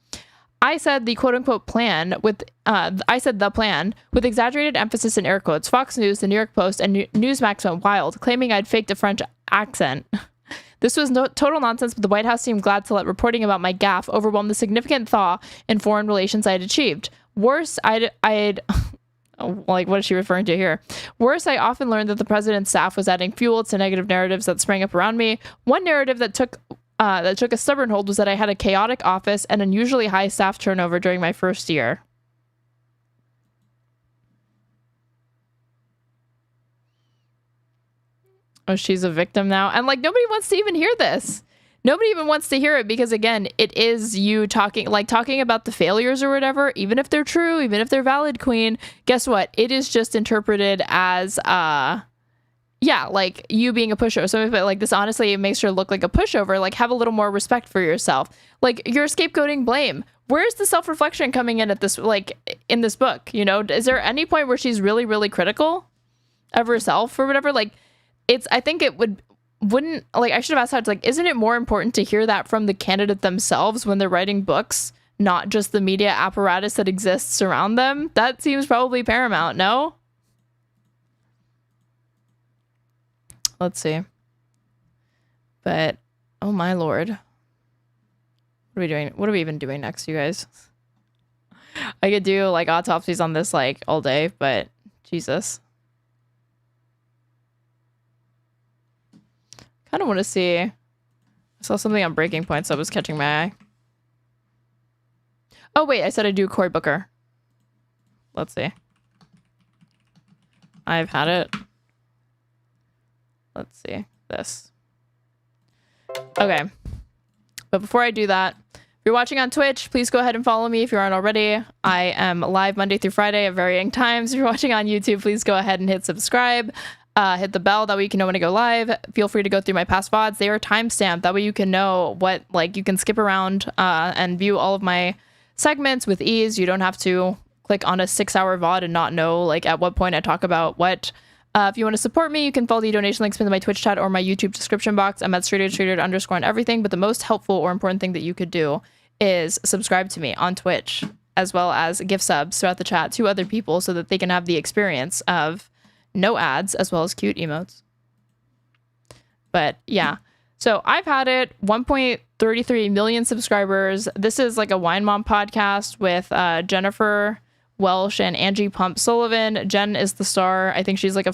I said the quote-unquote plan with exaggerated emphasis in air quotes. Fox News, the New York Post, and Newsmax went wild, claiming I'd faked a French accent. This was total nonsense, but the White House seemed glad to let reporting about my gaffe overwhelm the significant thaw in foreign relations I had achieved. Worse, what is she referring to here? Worse, I often learned that the president's staff was adding fuel to negative narratives that sprang up around me. One narrative that took a stubborn hold was that I had a chaotic office and unusually high staff turnover during my first year. Oh, she's a victim now. And like, nobody wants to even hear this. Nobody even wants to hear it because, again, it is you talking about the failures or whatever, even if they're true, even if they're valid, Queen. Guess what? It is just interpreted as, like you being a pushover. So, but like this, honestly, it makes her look like a pushover. Like, have a little more respect for yourself. Like, you're scapegoating blame. Where's the self-reflection coming in at this, like, in this book? You know, is there any point where she's really, really critical of herself or whatever? Like, I think it wouldn't, like, I should have asked Hutch, like, isn't it more important to hear that from the candidate themselves when they're writing books, not just the media apparatus that exists around them? That seems probably paramount, no? Let's see. But, oh my lord. What are we doing? What are we even doing next, you guys? I could do, like, autopsies on this, like, all day, but Jesus. I don't want to see. I saw something on Breaking Point, so I was catching my eye. Oh, wait, I said I'd do Cory Booker. Let's see. I've had it. Let's see. This. Okay. But before I do that, if you're watching on Twitch, please go ahead and follow me if you aren't already. I am live Monday through Friday at varying times. If you're watching on YouTube, please go ahead and hit subscribe. Hit the bell, that way you can know when I go live. Feel free to go through my past VODs. They are timestamped. That way you can know what, like, you can skip around and view all of my segments with ease. You don't have to click on a 6-hour VOD and not know, like, at what point I talk about what. If you want to support me, you can follow the donation links in my Twitch chat or my YouTube description box. I'm at __ on everything. But the most helpful or important thing that you could do is subscribe to me on Twitch, as well as give subs throughout the chat to other people so that they can have the experience of no ads, as well as cute emotes. But yeah, so I've had it, 1.33 million subscribers. This is like a Wine Mom podcast with Jennifer Welsh and Angie Pump Sullivan. Jen is the star. I think she's like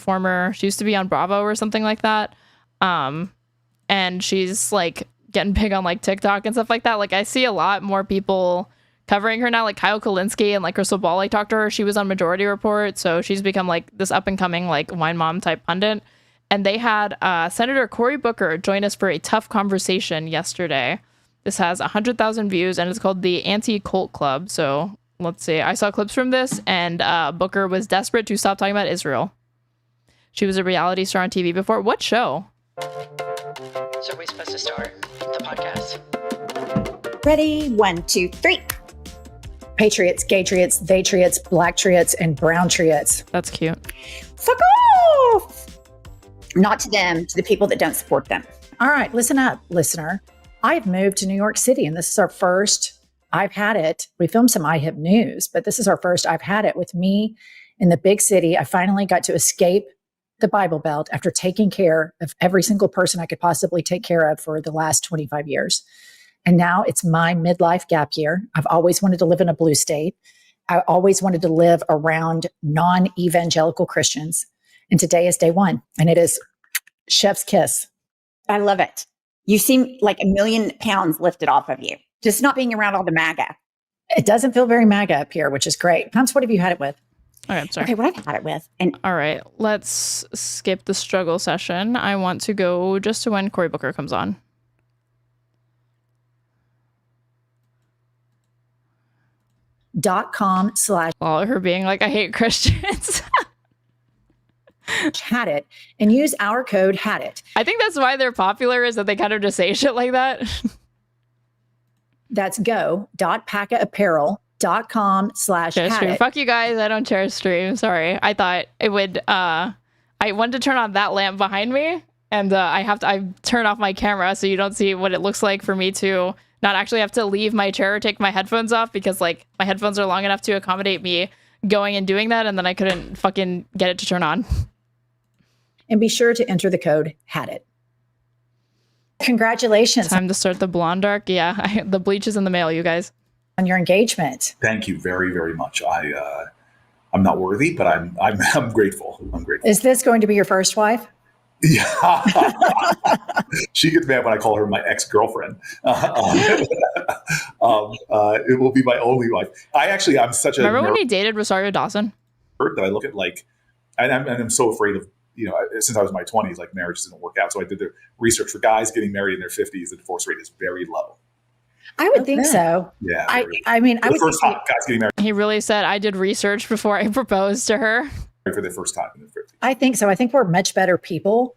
she used to be on Bravo or something like that. And she's like getting big on like TikTok and stuff like that. Like, I see a lot more people covering her now, like Kyle Kulinski and like Crystal Ball. I talked to her. She was on Majority Report, so she's become like this up and coming like Wine Mom type pundit. And they had Senator Cory Booker join us for a tough conversation yesterday. This has 100,000 views and it's called the Anti-Cult Club. So let's see. I saw clips from this, and Booker was desperate to stop talking about Israel. She was a reality star on TV before. What show? So are we supposed to start the podcast? Ready? 1, 2, 3. Patriots, gay-triots, they-triots, black-triots, and brown-triots. That's cute. Fuck off! Not to them, to the people that don't support them. All right, listen up, listener. I've moved to New York City, and this is our first I've Had It. We filmed some iHip News, but this is our first I've Had It with me in the big city. I finally got to escape the Bible Belt after taking care of every single person I could possibly take care of for the last 25 years. And now it's my midlife gap year. I've always wanted to live in a blue state. I always wanted to live around non-evangelical Christians. And today is day one, and it is chef's kiss. I love it. You seem like 1,000,000 pounds lifted off of you. Just not being around all the MAGA. It doesn't feel very MAGA up here, which is great. Pumps, what have you had it with? All right, I'm sorry. Okay, what I've had it with. And all right, let's skip the struggle session. I want to go just to when Cory Booker comes on. .com/ Well, her being like, I hate Christians. Had it, and use our code Had It. I think that's why they're popular, is that they kind of just say shit like that. That's go.packaapparel.com/ stream. Fuck you guys. I don't share stream. Sorry. I thought it would, I wanted to turn on that lamp behind me, and I turn off my camera so you don't see what it looks like for me to not actually have to leave my chair or take my headphones off, because like my headphones are long enough to accommodate me going and doing that, and then I couldn't fucking get it to turn on. And be sure to enter the code Had It. Congratulations. Time to start the blonde arc. Yeah, the bleach is in the mail, you guys. On your engagement. Thank you very, very much. I'm not worthy, but I'm grateful. I'm grateful. Is this going to be your first wife? Yeah. She gets mad when I call her my ex-girlfriend. It will be my only wife. I'm such a Remember when he dated Rosario Dawson? That I look at like, and I'm so afraid of, since I was in my 20s, like marriage doesn't work out. So I did the research for guys getting married in their 50s. The divorce rate is very low. I would think so. Yeah. I mean, I the would first think time guys getting married He really said, I did research before I proposed to her. for the first time in their 50s. I think so. I think we're much better people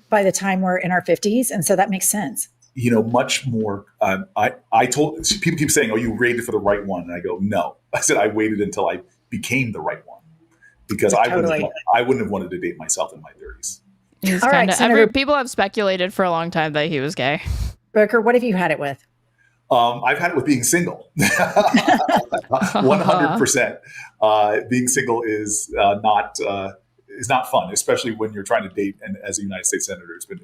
by the time we're in our 50s. And so that makes sense. Much more. I told people keep saying, "Oh, you waited for the right one," and I go, "No." I said I waited until I became the right one because I wouldn't have wanted to date myself in my 30s. All right, Senator, people have speculated for a long time that he was gay. Booker, what have you had it with? I've had it with being single. 100%. Being single is not fun, especially when you're trying to date. And as a United States senator, it's been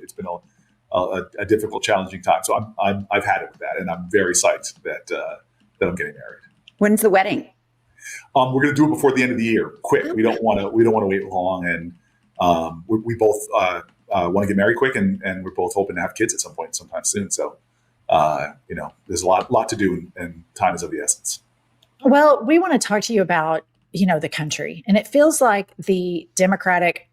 a difficult, challenging time. So I've had it with that, and I'm very psyched that I'm getting married. When's the wedding? We're going to do it before the end of the year, quick. We don't want to wait long, and we both want to get married quick, and we're both hoping to have kids at sometime soon. So. There's a lot to do, and time is of the essence. Well, we want to talk to you about, the country. And it feels like the Democratic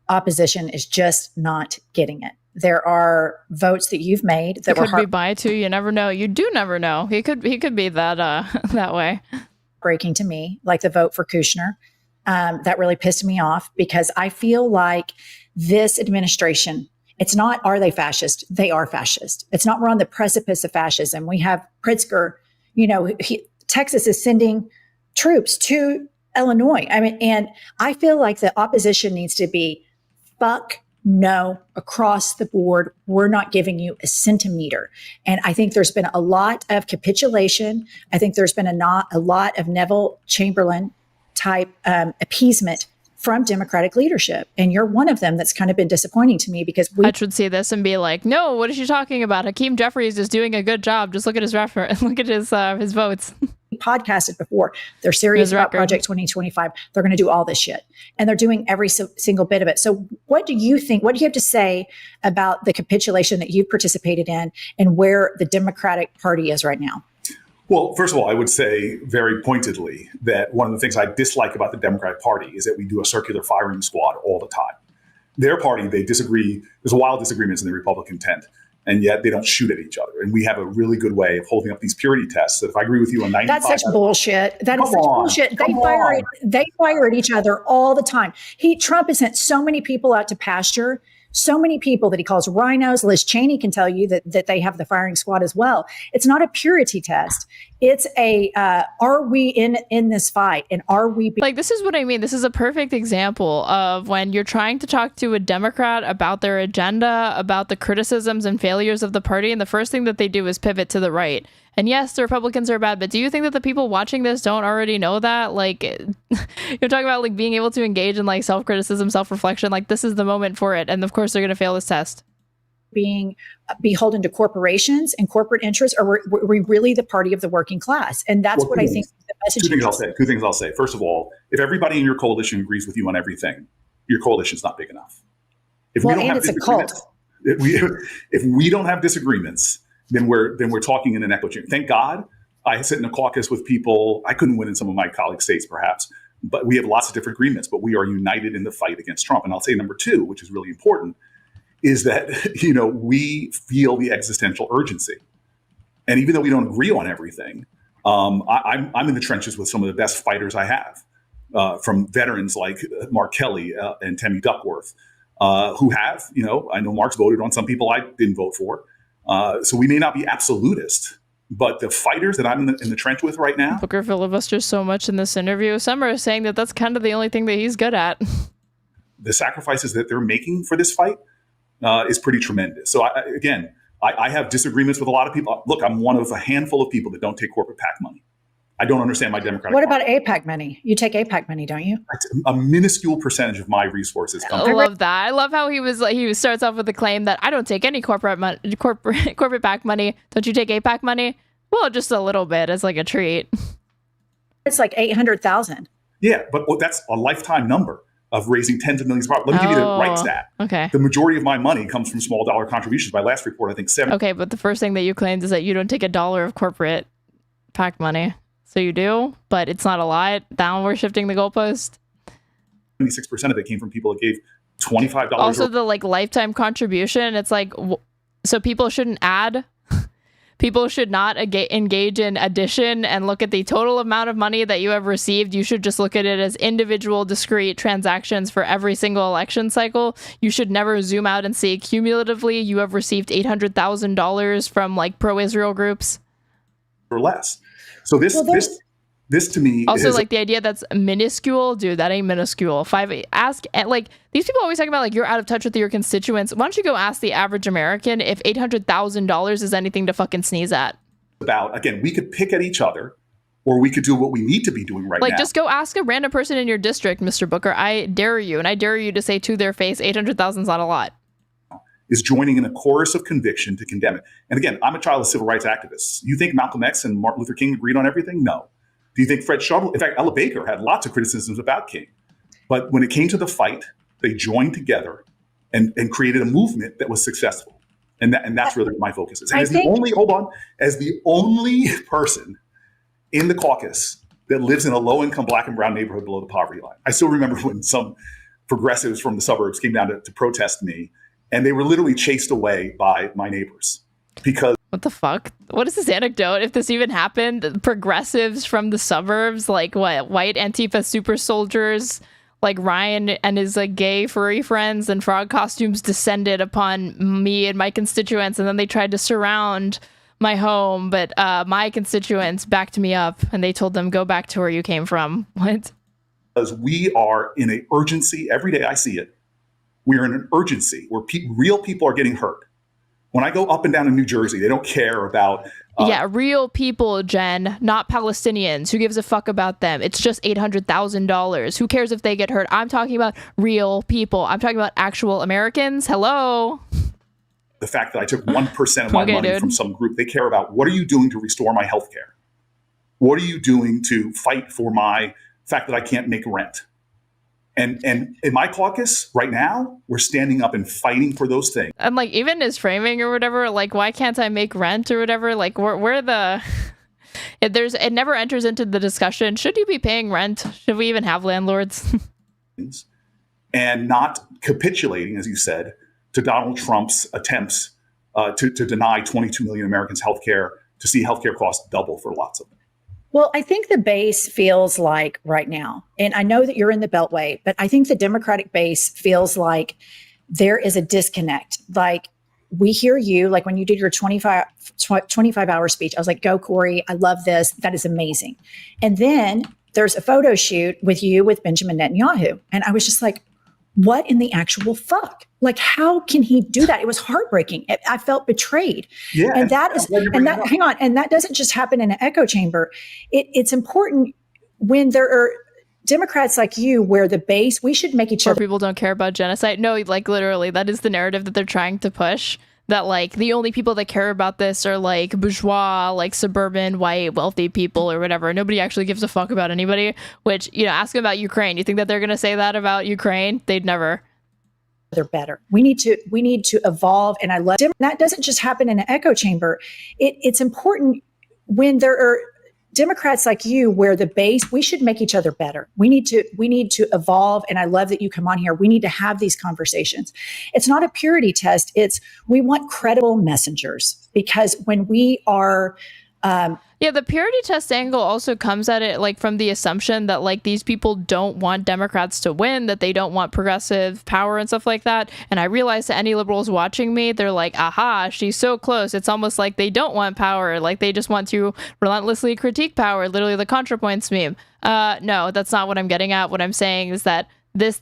opposition is just not getting it. There are votes that you've made that could be by too. You never know. You do never know. He could be that that way. Breaking to me, like the vote for Kushner. That really pissed me off because I feel like this administration, it's not, are they fascist? They are fascist. It's not, we're on the precipice of fascism. We have Pritzker, Texas is sending troops to Illinois. And I feel like the opposition needs to be fuck no across the board. We're not giving you a centimeter. And I think there's been a lot of capitulation. I think there's been a lot of Neville Chamberlain type appeasement from Democratic leadership. And you're one of them that's kind of been disappointing to me because Hutch would see this and be like, no, what is she talking about? Hakeem Jeffries is doing a good job. Just look at his look at his votes. We podcasted before. They're serious about Project 2025. They're going to do all this shit. And they're doing every single bit of it. So what do you think? What do you have to say about the capitulation that you've participated in and where the Democratic Party is right now? Well, first of all, I would say very pointedly that one of the things I dislike about the Democratic Party is that we do a circular firing squad all the time. Their party, they disagree. There's wild disagreements in the Republican tent, and yet they don't shoot at each other. And we have a really good way of holding up these purity tests that if I agree with you on 95... That's such bullshit. That is such bullshit. They fire at each other all the time. Trump has sent so many people out to pasture, so many people that he calls rhinos. Liz Cheney can tell you that they have the firing squad as well. It's not a purity test. It's are we in this fight? And are we... This is what I mean. This is a perfect example of when you're trying to talk to a Democrat about their agenda, about the criticisms and failures of the party, and the first thing that they do is pivot to the right. And yes, the Republicans are bad, but do you think that the people watching this don't already know that? You're talking about being able to engage in self-criticism, self-reflection. This is the moment for it. And of course, they're going to fail this test. Being beholden to corporations and corporate interests, or are we really the party of the working class? And that's what I think the message is. Two things I'll say. First of all, if everybody in your coalition agrees with you on everything, your coalition's not big enough. If it's a cult. If we don't have disagreements, then we're talking in an echo chamber. Thank God I sit in a caucus with people. I couldn't win in some of my colleague states, perhaps, but we have lots of different agreements, but we are united in the fight against Trump. And I'll say number two, which is really important, is that, we feel the existential urgency. And even though we don't agree on everything, I'm in the trenches with some of the best fighters I have, from veterans like Mark Kelly and Tammy Duckworth, who have, I know Mark's voted on some people I didn't vote for. So we may not be absolutist, but the fighters that I'm in the trench with right now. Booker filibusters so much in this interview. Some are saying that that's kind of the only thing that he's good at. The sacrifices that they're making for this fight is pretty tremendous. So I have disagreements with a lot of people. Look, I'm one of a handful of people that don't take corporate PAC money. I don't understand my Democratic What Party. about APAC money? You take APAC money, don't you? A minuscule percentage of my resources come. I love that. I love how he starts off with the claim that I don't take any corporate PAC money. Don't you take APAC money? Well, just a little bit as a treat. It's like 800,000. Yeah, but that's a lifetime number of raising tens of millions of dollars. Let me give you the right stat. Okay. The majority of my money comes from small dollar contributions. My last report, I think 7. Okay, but the first thing that you claimed is that you don't take $1 of corporate PAC money. So you do, but it's not a lot. Now we're shifting the goalpost. 76% of it came from people that gave $25. Also, the like lifetime contribution. It's like, so people shouldn't add. People should not engage in addition and look at the total amount of money that you have received. You should just look at it as individual, discrete transactions for every single election cycle. You should never zoom out and see cumulatively you have received $800,000 from like pro-Israel groups. Or less. So this to me also is like the idea that's minuscule, dude, that ain't minuscule. Like these people always talk about like you're out of touch with your constituents. Why don't you go ask the average American if $800,000 is anything to fucking sneeze at? About, again, we could pick at each other, or we could do what we need to be doing right now. Like just go ask a random person in your district, Mr. Booker. I dare you, and I dare you to say to their face, 800,000 is not a lot. Is joining in a chorus of conviction to condemn it. And again, I'm a child of civil rights activists. You think Malcolm X and Martin Luther King agreed on everything? No. Do you think Fred Shuttle? In fact, Ella Baker had lots of criticisms about King. But when it came to the fight, they joined together and created a movement that was successful. And that's really what my focus is. And as the only person in the caucus that lives in a low-income black and brown neighborhood below the poverty line. I still remember when some progressives from the suburbs came down to protest me, and they were literally chased away by my neighbors because... What the fuck? What is this anecdote? If this even happened, progressives from the suburbs, like what, white Antifa super soldiers, like Ryan and his like gay furry friends and frog costumes descended upon me and my constituents, and then they tried to surround my home, but my constituents backed me up and they told them, go back to where you came from. What? Because we are in an urgency, every day I see it, we are in an urgency where real people are getting hurt. When I go up and down in New Jersey, they don't care about... yeah, real people, Jen, not Palestinians. Who gives a fuck about them? It's just $800,000. Who cares if they get hurt? I'm talking about real people. I'm talking about actual Americans. Hello? The fact that I took 1% of my money from some group, they care about what are you doing to restore my health care? What are you doing to fight for my fact that I can't make rent? And in my caucus right now, we're standing up and fighting for those things. And like even his framing or whatever, like why can't I make rent or whatever? Like where the it never enters into the discussion. Should you be paying rent? Should we even have landlords? And not capitulating, as you said, to Donald Trump's attempts to deny 22 million Americans health care, to see healthcare costs double for lots of them. Well, I think the base feels like right now, and I know that you're in the Beltway, but I think the Democratic base feels like there is a disconnect. Like we hear you, like when you did your 25-hour speech, I was like, go Corey, I love this. That is amazing. And then there's a photo shoot with you with Benjamin Netanyahu. And I was just like, what in the actual fuck? Like, how can he do that? It was heartbreaking. I felt betrayed. Yeah, and hang on. And that doesn't just happen in an echo chamber. It's important when there are Democrats like you, where the base, we should make each other. People don't care about genocide. No, like literally, that is the narrative that they're trying to push. That like the only people that care about this are like bourgeois, like suburban, white, wealthy people or whatever. Nobody actually gives a fuck about anybody, which, you know, ask them about Ukraine. You think that they're going to say that about Ukraine? They'd never. They're better. We need to evolve. And I love that doesn't just happen in an echo chamber. It's important when there are Democrats like you, where the base, we should make each other better. We need to evolve. And I love that you come on here. We need to have these conversations. It's not a purity test. We want credible messengers, because when we are, yeah, the purity test angle also comes at it like from the assumption that like these people don't want Democrats to win, that they don't want progressive power and stuff like that. And I realize that any liberals watching me, they're like, aha, she's so close. It's almost like they don't want power. Like they just want to relentlessly critique power. Literally the ContraPoints meme. No, that's not what I'm getting at. What I'm saying is that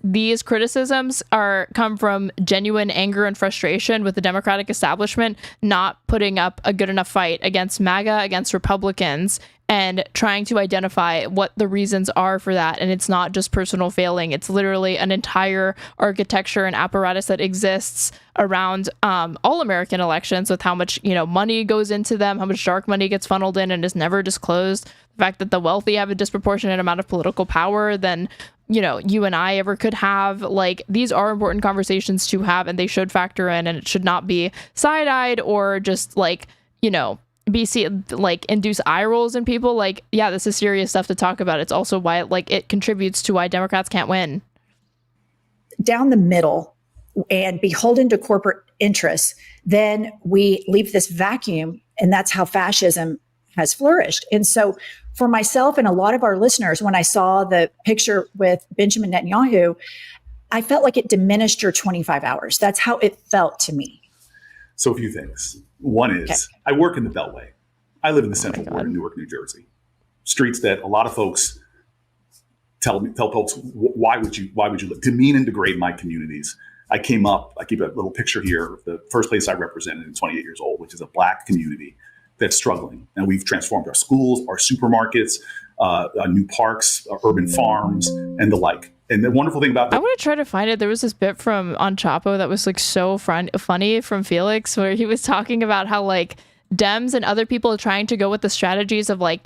these criticisms come from genuine anger and frustration with the Democratic establishment not putting up a good enough fight against MAGA, against Republicans, and trying to identify what the reasons are for that. And it's not just personal failing. It's literally an entire architecture and apparatus that exists around all American elections, with how much, you know, money goes into them, how much dark money gets funneled in and is never disclosed. The fact that the wealthy have a disproportionate amount of political power than, you know, you and I ever could have. Like, these are important conversations to have, and they should factor in, and it should not be side-eyed or just like, you know, induce eye rolls in people. Like, yeah, this is serious stuff to talk about. It's also why it contributes to why Democrats can't win. down the middle and beholden to corporate interests, then we leave this vacuum, and that's how fascism has flourished. And so for myself and a lot of our listeners, when I saw the picture with Benjamin Netanyahu, I felt like it diminished your 25 hours. That's how it felt to me. So a few things. One is, I work in the Beltway. I live in the Central Ward in Newark, New Jersey. Streets that a lot of folks tell folks, why would you live? Demean and degrade my communities. I keep a little picture here of the first place I represented at 28 years old, which is a Black community that's struggling. And we've transformed our schools, our supermarkets, new parks, urban farms, and the like. And the wonderful thing about I want to try to find it. There was this bit from on Chapo that was like so funny from Felix, where he was talking about how like Dems and other people are trying to go with the strategies of like,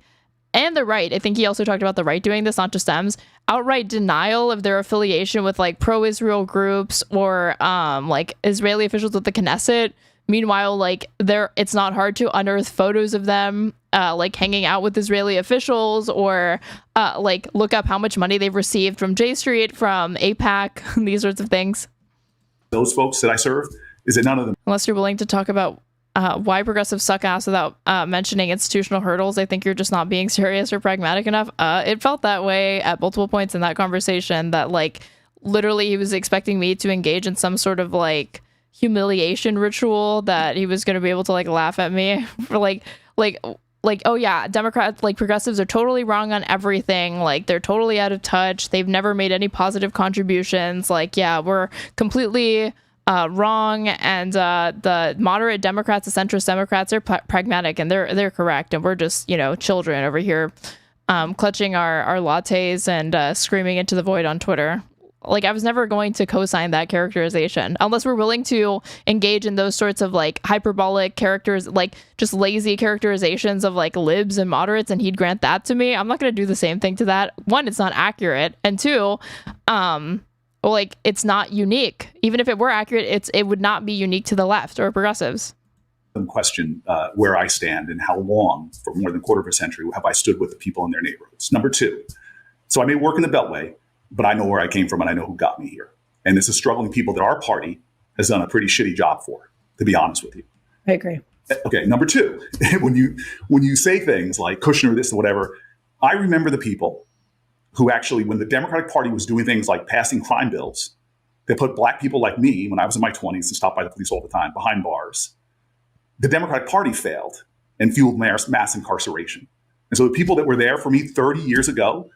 and the right. I think he also talked about the right doing this, not just Dems, outright denial of their affiliation with like pro-Israel groups or like Israeli officials with the Knesset. Meanwhile, like it's not hard to unearth photos of them like hanging out with Israeli officials or like look up how much money they've received from J Street, from AIPAC, these sorts of things. Those folks that I serve, is that none of them. Unless you're willing to talk about why progressives suck ass without mentioning institutional hurdles, I think you're just not being serious or pragmatic enough. It felt that way at multiple points in that conversation, that like literally he was expecting me to engage in some sort of like humiliation ritual, that he was going to be able to like laugh at me for like oh yeah, Democrats, like progressives are totally wrong on everything, like they're totally out of touch, they've never made any positive contributions, like yeah, we're completely wrong, and the moderate Democrats, the centrist Democrats are pragmatic, and they're correct, and we're just, you know, children over here clutching our lattes and screaming into the void on Twitter. Like, I was never going to co-sign that characterization unless we're willing to engage in those sorts of like hyperbolic characters, like just lazy characterizations of like libs and moderates, and he'd grant that to me. I'm not going to do the same thing to that. One, it's not accurate, and two, like it's not unique. Even if it were accurate, it would not be unique to the left or progressives. Question where I stand and how long, for more than a quarter of a century, have I stood with the people in their neighborhoods. Number two, so I may work in the Beltway, but I know where I came from and I know who got me here. And it's the struggling people that our party has done a pretty shitty job for, to be honest with you. I agree. Okay, number two, when you say things like Kushner, this or whatever, I remember the people who actually, when the Democratic Party was doing things like passing crime bills, they put Black people like me, when I was in my 20s and stopped by the police all the time, behind bars. The Democratic Party failed and fueled mass incarceration. And so the people that were there for me 30 years ago,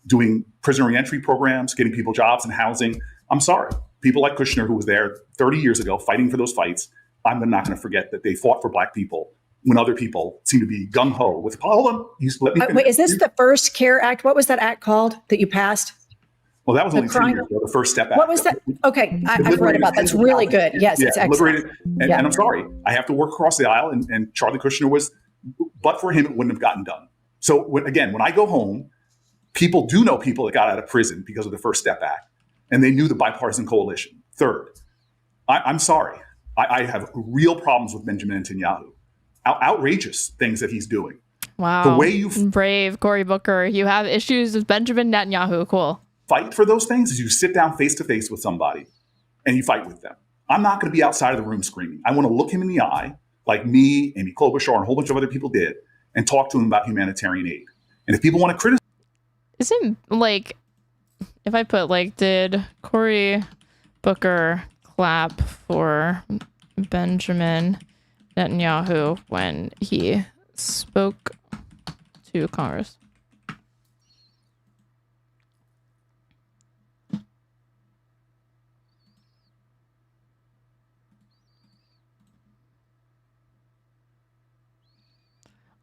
doing prisoner reentry programs, getting people jobs and housing, I'm sorry. People like Kushner, who was there 30 years ago fighting for those fights, I'm not going to forget that they fought for Black people when other people seem to be gung-ho with, hold on, let me finish. Wait, is this the first CARE Act? What was that act called that you passed? Well, that was only 2 years ago, the First Step Act. What was that? Okay, I've read about that. That's really good. Yes, it's excellent. And I'm sorry, I have to work across the aisle, and Charlie Kushner was, but for him, it wouldn't have gotten done. So when I go home, people do know people that got out of prison because of the First Step Act, and they knew the bipartisan coalition. Third, I'm sorry. I have real problems with Benjamin Netanyahu. Outrageous things that he's doing. Wow. The way you brave Cory Booker. You have issues with Benjamin Netanyahu. Cool. Fight for those things is you sit down face to face with somebody and you fight with them. I'm not going to be outside of the room screaming. I want to look him in the eye, like me, Amy Klobuchar, and a whole bunch of other people did, and talk to him about humanitarian aid. And if people want to criticize, isn't like, if I put like, did Cory Booker clap for Benjamin Netanyahu when he spoke to Congress?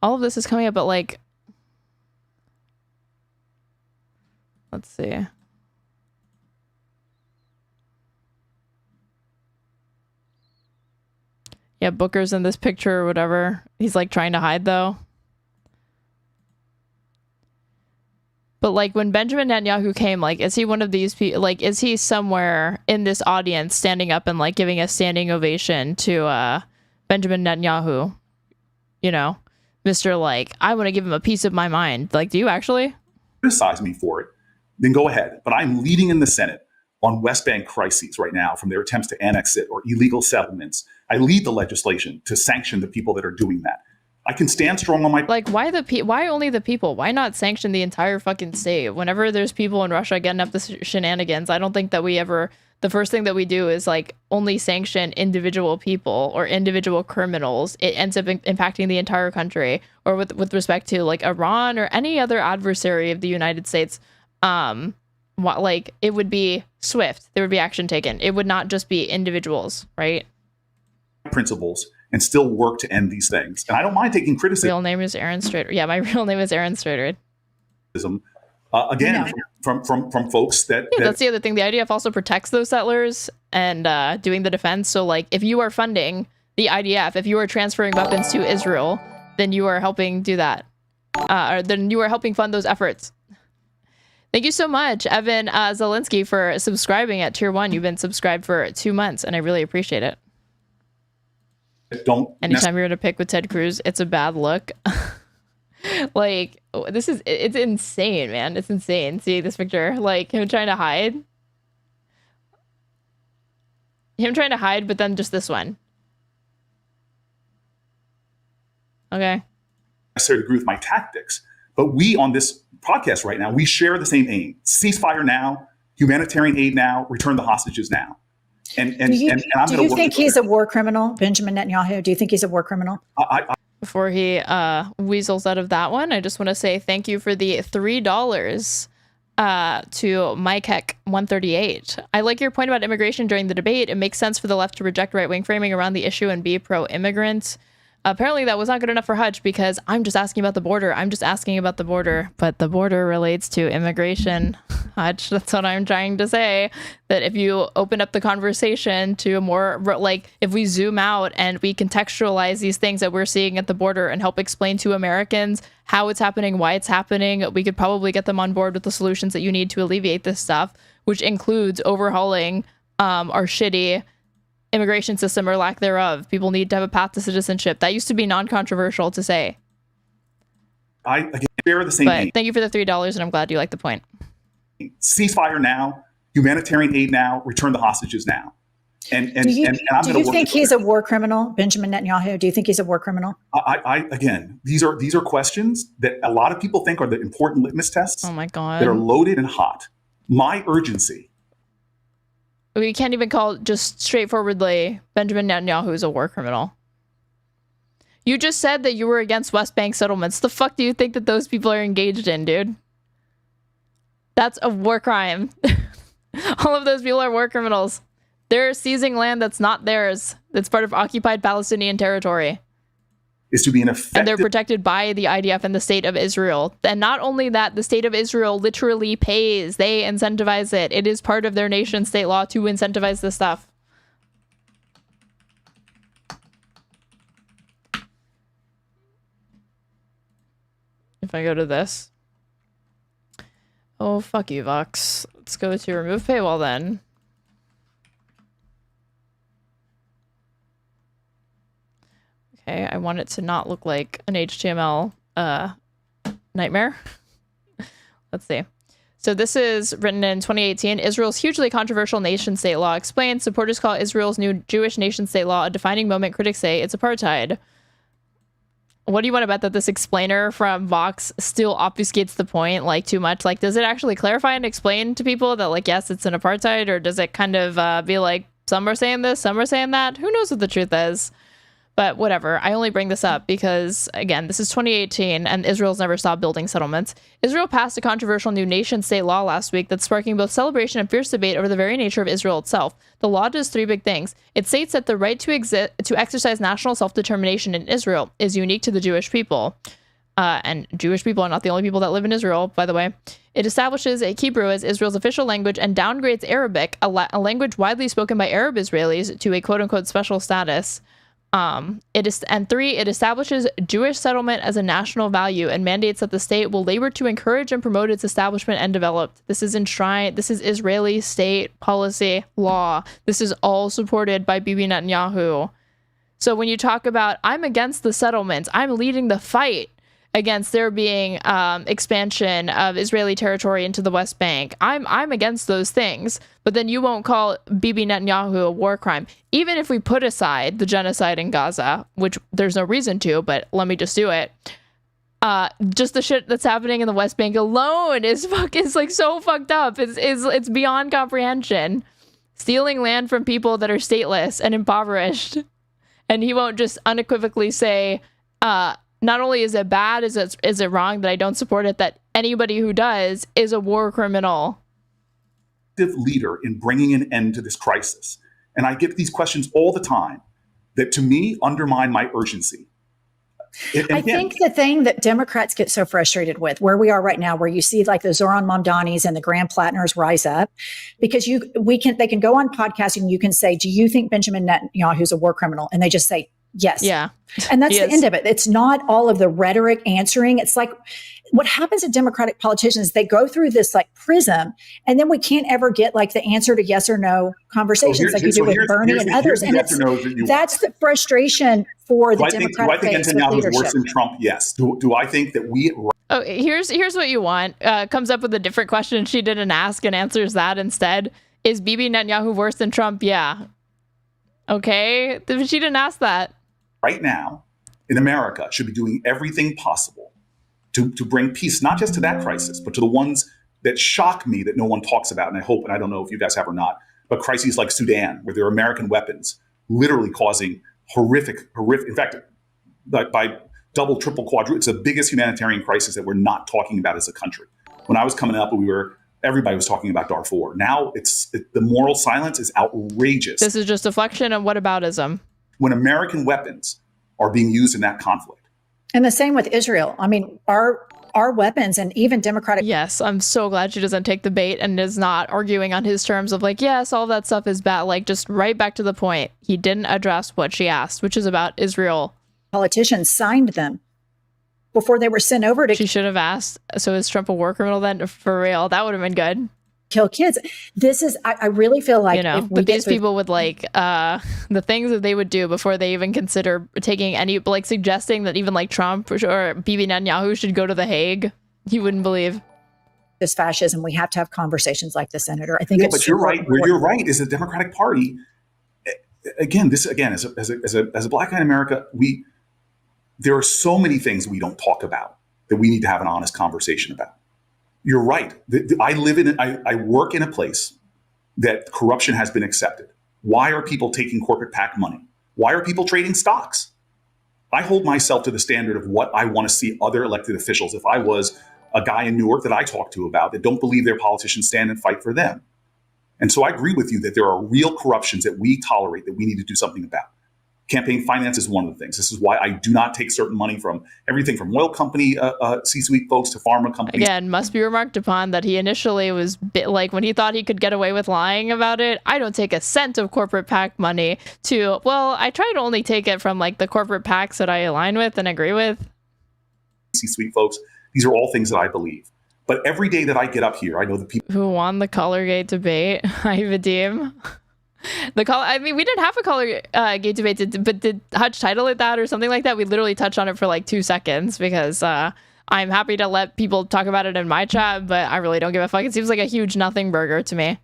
All of this is coming up, but like, let's see. Yeah, Booker's in this picture or whatever. He's like trying to hide though. But like when Benjamin Netanyahu came, like, is he one of these people? Like, is he somewhere in this audience standing up and like giving a standing ovation to Benjamin Netanyahu? You know, Mr. Like, I want to give him a piece of my mind. Like, do you actually? Criticize me for it, then go ahead. But I'm leading in the Senate on West Bank crises right now, from their attempts to annex it or illegal settlements. I lead the legislation to sanction the people that are doing that. I can stand strong on my... Like, why only the people? Why not sanction the entire fucking state? Whenever there's people in Russia getting up the shenanigans, I don't think that we ever... The first thing that we do is, like, only sanction individual people or individual criminals. It ends up impacting the entire country. Or with respect to, like, Iran or any other adversary of the United States, like, it would be swift. There would be action taken. It would not just be individuals, right? Principles and still work to end these things. And I don't mind taking criticism. Real name is Aaron Strader. Yeah, my real name is Aaron Strader. Again, from folks that, that's the other thing. The IDF also protects those settlers and doing the defense. So, like, if you are funding the IDF, if you are transferring weapons to Israel, then you are helping do that. Or then you are helping fund those efforts. Thank you so much, Evan Zelinsky, for subscribing at Tier 1. You've been subscribed for 2 months, and I really appreciate it. Anytime you're in a pick with Ted Cruz, it's a bad look. Like, it's insane, man. It's insane. See this picture? Like, him trying to hide. But then just this one. Okay. Necessarily agree with my tactics, but we on this podcast right now, we share the same aim: ceasefire now, humanitarian aid now, return the hostages now. And do you think he's a war criminal, Benjamin Netanyahu? Do you think he's a war criminal? Before he weasels out of that one, I just want to say thank you for the $3 to MikeHeck138. I like your point about immigration during the debate. It makes sense for the left to reject right-wing framing around the issue and be pro-immigrant. Apparently that was not good enough for Hutch because I'm just asking about the border. But the border relates to immigration. Hutch, that's what I'm trying to say. That if you open up the conversation to a more, like, if we zoom out and we contextualize these things that we're seeing at the border and help explain to Americans how it's happening, why it's happening, we could probably get them on board with the solutions that you need to alleviate this stuff, which includes overhauling our shitty immigration system or lack thereof. People need to have a path to citizenship. That used to be non-controversial to say. I again share the same aim. Thank you for the $3, and I'm glad you like the point. Ceasefire now, humanitarian aid now, return the hostages now. And do you think he's a war criminal, Benjamin Netanyahu? Do you think he's a war criminal? Again, these are questions that a lot of people think are the important litmus tests. Oh my God. That are loaded and hot. My urgency. We can't even call just straightforwardly Benjamin Netanyahu is a war criminal. You just said that you were against West Bank settlements. The fuck do you think that those people are engaged in, dude? That's a war crime. All of those people are war criminals. They're seizing land that's not theirs. That's part of occupied Palestinian territory. Is to be an effective... And they're protected by the IDF and the state of Israel. And not only that, the state of Israel literally pays. They incentivize it. It is part of their nation state law to incentivize this stuff. If I go to this. Oh, fuck you, Vox. Let's go to remove paywall then. Okay, I want it to not look like an HTML nightmare. Let's see. So this is written in 2018. Israel's hugely controversial nation-state law explained. Supporters call Israel's new Jewish nation-state law a defining moment. Critics say it's apartheid. What do you want to bet that this explainer from Vox still obfuscates the point, like, too much? Like, does it actually clarify and explain to people that, like, yes, it's an apartheid? Or does it kind of be like, some are saying this, some are saying that? Who knows what the truth is? But whatever, I only bring this up because, again, this is 2018 and Israel's never stopped building settlements. Israel passed a controversial new nation-state law last week that's sparking both celebration and fierce debate over the very nature of Israel itself. The law does three big things. It states that the right to exercise national self-determination in Israel is unique to the Jewish people. And Jewish people are not the only people that live in Israel, by the way. It establishes Hebrew as Israel's official language and downgrades Arabic, a language widely spoken by Arab Israelis, to a quote-unquote special status. It establishes Jewish settlement as a national value and mandates that the state will labor to encourage and promote its establishment and development. This is enshrined. This is Israeli state policy law. This is all supported by Bibi Netanyahu. So when you talk about, I'm against the settlements, I'm leading the fight, against there being expansion of Israeli territory into the West Bank. I'm against those things, but then you won't call Bibi Netanyahu a war crime. Even if we put aside the genocide in Gaza, which there's no reason to, but let me just do it. Just the shit that's happening in the West Bank alone is like so fucked up. It's beyond comprehension. Stealing land from people that are stateless and impoverished. And he won't just unequivocally say, not only is it bad, is it wrong that I don't support it, that anybody who does is a war criminal. Leader in bringing an end to this crisis. And I get these questions all the time that to me undermine my urgency. I think the thing that Democrats get so frustrated with, where we are right now, where you see like the Zoran Mamdanis and the Graham Plattners rise up, because they can go on podcasting and you can say, do you think Benjamin Netanyahu is a war criminal? And they just say, yes. Yeah. And that's the end of it. It's not all of the rhetoric answering. It's like what happens to Democratic politicians, they go through this like prism, and then we can't ever get like the answer to yes or no conversations like you do with Bernie and others. And that's the frustration for the Democratic base. Do I think Netanyahu is worse than Trump? Yes. Do I think that we... Oh, here's what you want. Comes up with a different question she didn't ask and answers that instead. Is Bibi Netanyahu worse than Trump? Yeah. Okay. She didn't ask that. Right now, in America, should be doing everything possible to bring peace, not just to that crisis, but to the ones that shock me that no one talks about. And I hope, and I don't know if you guys have or not, but crises like Sudan, where there are American weapons literally causing horrific, in fact, by double, triple, quadruple, it's the biggest humanitarian crisis that we're not talking about as a country. When I was coming up, everybody was talking about Darfur. Now the moral silence is outrageous. This is just deflection and whataboutism. When American weapons are being used in that conflict. And the same with Israel. I mean, our weapons and even Democratic... Yes, I'm so glad she doesn't take the bait and is not arguing on his terms of like, yes, all that stuff is bad. Like, just right back to the point. He didn't address what she asked, which is about Israel. Politicians signed them before they were sent over to... She should have asked, so is Trump a war criminal then? For real, that would have been good. Kill kids. This is, I really feel like, but these people would like the things that they would do before they even consider taking any, like suggesting that even like Trump or Bibi Netanyahu should go to The Hague. You wouldn't believe this fascism. We have to have conversations like this, Senator. I think but you're right. Where you're right is the Democratic Party. As a black guy in America, there are so many things we don't talk about that we need to have an honest conversation about. You're right. I work in a place that corruption has been accepted. Why are people taking corporate PAC money? Why are people trading stocks? I hold myself to the standard of what I want to see other elected officials. If I was a guy in Newark that I talk to about that don't believe their politicians stand and fight for them. And so I agree with you that there are real corruptions that we tolerate that we need to do something about. Campaign finance is one of the things. This is why I do not take certain money from everything from oil company C-suite folks to pharma companies. Again, must be remarked upon that he initially was like when he thought he could get away with lying about it. I don't take a cent of corporate PAC money to, well, I try to only take it from like the corporate PACs that I align with and agree with. C-suite folks, these are all things that I believe. But every day that I get up here, I know the people who won the Colorgate debate. Hi, Vadim. We didn't have a Colorgate debate, but did Hutch title it that or something like that? We literally touched on it for like 2 seconds because I'm happy to let people talk about it in my chat, but I really don't give a fuck. It seems like a huge nothing burger to me.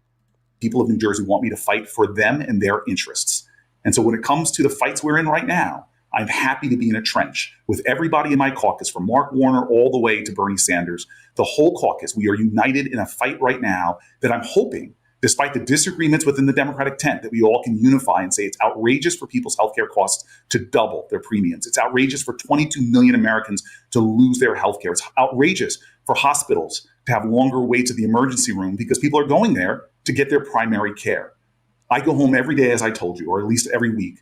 People of New Jersey want me to fight for them and their interests. And so when it comes to the fights we're in right now, I'm happy to be in a trench with everybody in my caucus, from Mark Warner all the way to Bernie Sanders, the whole caucus. We are united in a fight right now that I'm hoping, despite the disagreements within the Democratic tent, that we all can unify and say it's outrageous for people's healthcare costs to double their premiums. It's outrageous for 22 million Americans to lose their healthcare. It's outrageous for hospitals to have longer waits at the emergency room because people are going there to get their primary care. I go home every day, as I told you, or at least every week,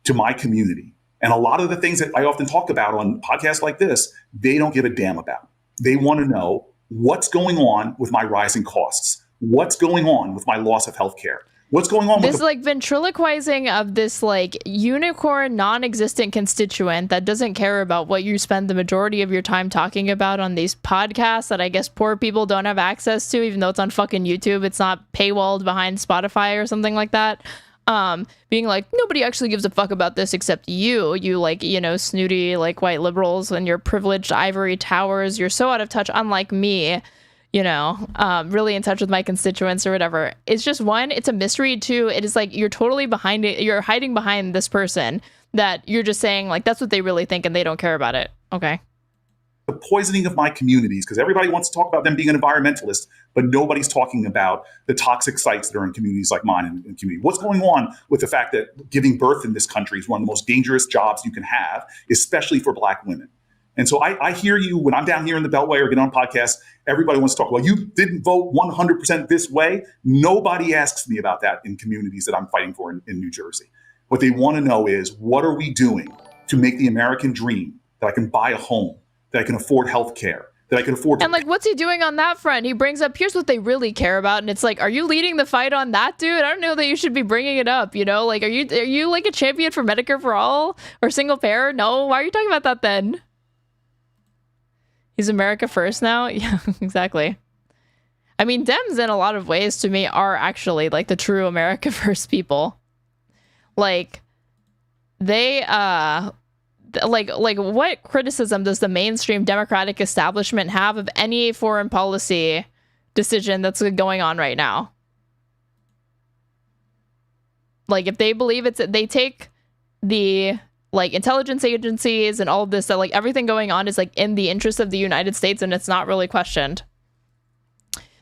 to my community. And a lot of the things that I often talk about on podcasts like this, they don't give a damn about. They want to know what's going on with my rising costs. What's going on with my loss of healthcare? What's going on with this like ventriloquizing of this like unicorn non-existent constituent that doesn't care about what you spend the majority of your time talking about on these podcasts that I guess poor people don't have access to, even though it's on fucking YouTube. It's not paywalled behind Spotify or something like that. being like, nobody actually gives a fuck about this except you like, you know, snooty like white liberals and your privileged ivory towers. You're so out of touch, unlike me, you know, really in touch with my constituents or whatever. It's just, one, it's a mystery. Two, it is like you're totally behind it. You're hiding behind this person that you're just saying like that's what they really think and they don't care about it. Okay. The poisoning of my communities, because everybody wants to talk about them being an environmentalist, but nobody's talking about the toxic sites that are in communities like mine and community. What's going on with the fact that giving birth in this country is one of the most dangerous jobs you can have, especially for Black women. And so I hear you when I'm down here in the Beltway or get on podcasts, everybody wants to talk, well, you didn't vote 100% this way. Nobody asks me about that in communities that I'm fighting for in New Jersey. What they want to know is, what are we doing to make the American dream that I can buy a home, that I can afford health care, that I can afford. And like, what's he doing on that front? He brings up, here's what they really care about. And it's like, are you leading the fight on that, dude? I don't know that you should be bringing it up. You know, like, are you like a champion for Medicare for all or single payer? No. Why are you talking about that then? He's America first now. Yeah, exactly. I mean, Dems in a lot of ways to me are actually like the true America first people. Like they, like what criticism does the mainstream Democratic establishment have of any foreign policy decision that's going on right now? Like, if they believe they take the like intelligence agencies and all of this, that like everything going on is like in the interest of the United States and it's not really questioned.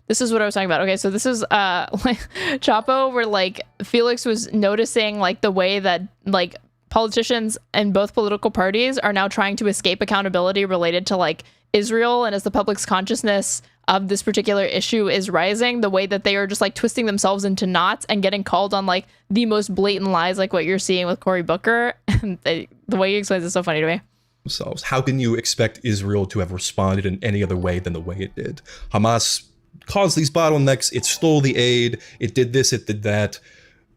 This is what I was talking about. Okay, so this is like Chapo, where like Felix was noticing like the way that like politicians in both political parties are now trying to escape accountability related to like Israel, and as the public's consciousness of this particular issue is rising, the way that they are just like twisting themselves into knots and getting called on like the most blatant lies, like what you're seeing with Cory Booker. And the way he explains it is so funny to me. Themselves. How can you expect Israel to have responded in any other way than the way it did? Hamas caused these bottlenecks, it stole the aid, it did this, it did that.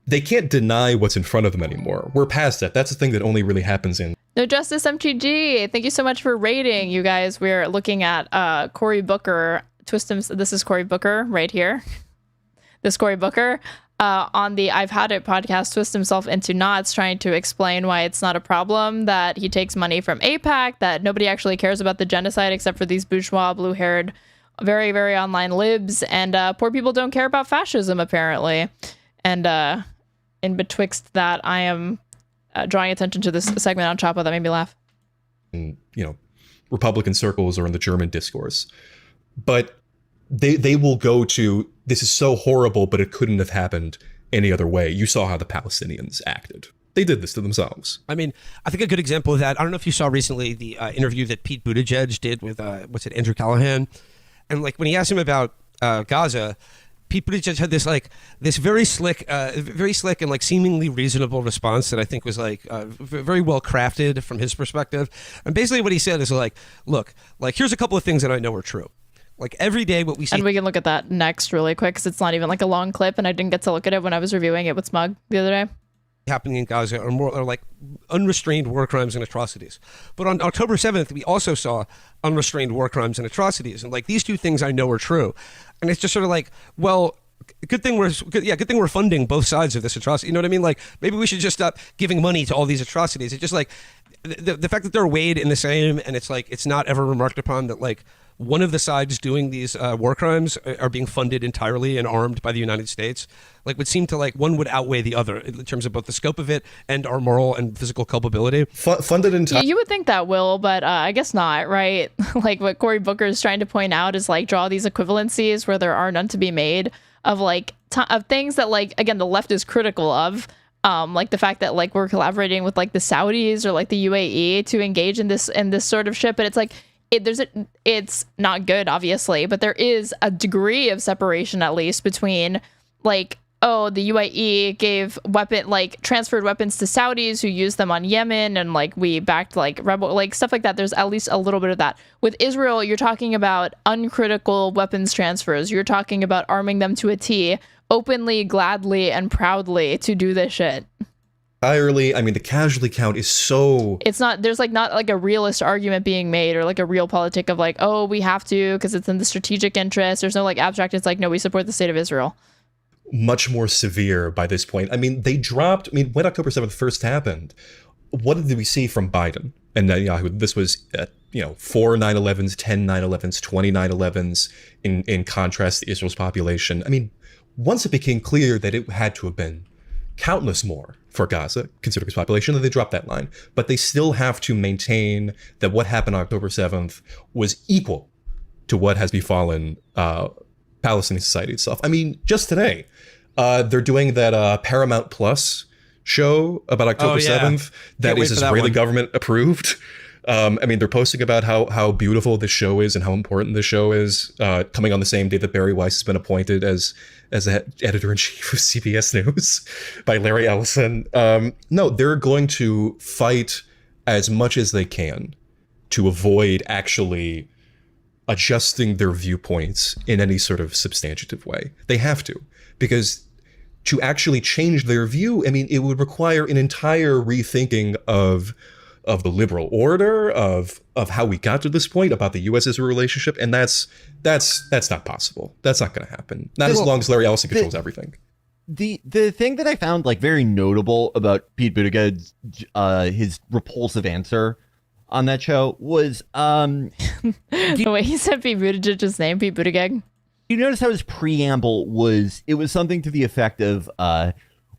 They can't deny what's in front of them anymore. We're past that. That's the thing that only really happens in. No Justice MTG, thank you so much for rating, you guys. We're looking at Cory Booker. This is Cory Booker right here. This Cory Booker on the I've Had It podcast twist himself into knots, trying to explain why it's not a problem that he takes money from AIPAC, that nobody actually cares about the genocide except for these bourgeois, blue-haired, very, very online libs, and poor people don't care about fascism, apparently. And in betwixt that, I am drawing attention to this segment on Chapo that made me laugh. You know, Republican circles or in the German discourse. But they will go to, this is so horrible, but it couldn't have happened any other way. You saw how the Palestinians acted. They did this to themselves. I mean, I think a good example of that, I don't know if you saw recently the interview that Pete Buttigieg did with, Andrew Callahan. And like when he asked him about Gaza, Pete Buttigieg had this very slick and like seemingly reasonable response that I think was like very well crafted from his perspective. And basically what he said is like, look, like here's a couple of things that I know are true. Like every day what we see. And we can look at that next really quick because it's not even like a long clip and I didn't get to look at it when I was reviewing it with Smug the other day. Happening in Gaza are like unrestrained war crimes and atrocities. But on October 7th, we also saw unrestrained war crimes and atrocities. And like these two things I know are true. And it's just sort of like, well, good thing we're funding both sides of this atrocity. You know what I mean? Like maybe we should just stop giving money to all these atrocities. It's just like the fact that they're weighed in the same, and it's like it's not ever remarked upon that like one of the sides doing these war crimes are being funded entirely and armed by the United States, like would seem to like one would outweigh the other in terms of both the scope of it and our moral and physical culpability. Funded entirely. You would think that, Will, but I guess not, right? Like what Cory Booker is trying to point out is like draw these equivalencies where there are none to be made of like of things that like, again, the left is critical of. Like the fact that like we're collaborating with like the Saudis or like the UAE to engage in this sort of shit, but it's like it's not good, obviously, but there is a degree of separation at least between like, oh, the UAE transferred weapons to Saudis who used them on Yemen, and like we backed like rebel, like stuff like that. There's at least a little bit of that. With Israel, you're talking about uncritical weapons transfers. You're talking about arming them to a T, openly, gladly, and proudly to do this shit. Entirely, I mean, the casualty count is so. It's not. There's like not like a realist argument being made or like a real politic of like, oh, we have to because it's in the strategic interest. There's no like abstract. It's like, no, we support the state of Israel. much more severe by this point. I mean, they dropped, I mean, when October 7th first happened, what did we see from Biden and Netanyahu? This was, 4 9/11s, 10 9/11s, 20 9/11s in contrast to Israel's population. I mean, once it became clear that it had to have been countless more for Gaza, considering its population, that they dropped that line. But they still have to maintain that what happened on October 7th was equal to what has befallen Palestinian society itself. I mean, just today, they're doing that Paramount Plus show about October 7th that is Israeli government approved. I mean, they're posting about how beautiful this show is and how important this show is, coming on the same day that Barry Weiss has been appointed as the editor-in-chief of CBS News by Larry Ellison. No, they're going to fight as much as they can to avoid actually adjusting their viewpoints in any sort of substantive way. They have to, because to actually change their view, I mean, it would require an entire rethinking of the liberal order, of how we got to this point, about the U.S.-Israel relationship, and that's not possible. That's not going to happen. Not as long as Larry Ellison controls everything. The thing that I found like very notable about Pete Buttigieg, his repulsive answer on that show was the way he said Pete Buttigieg's name, Pete Buttigieg. You notice how his preamble was, it was something to the effect of,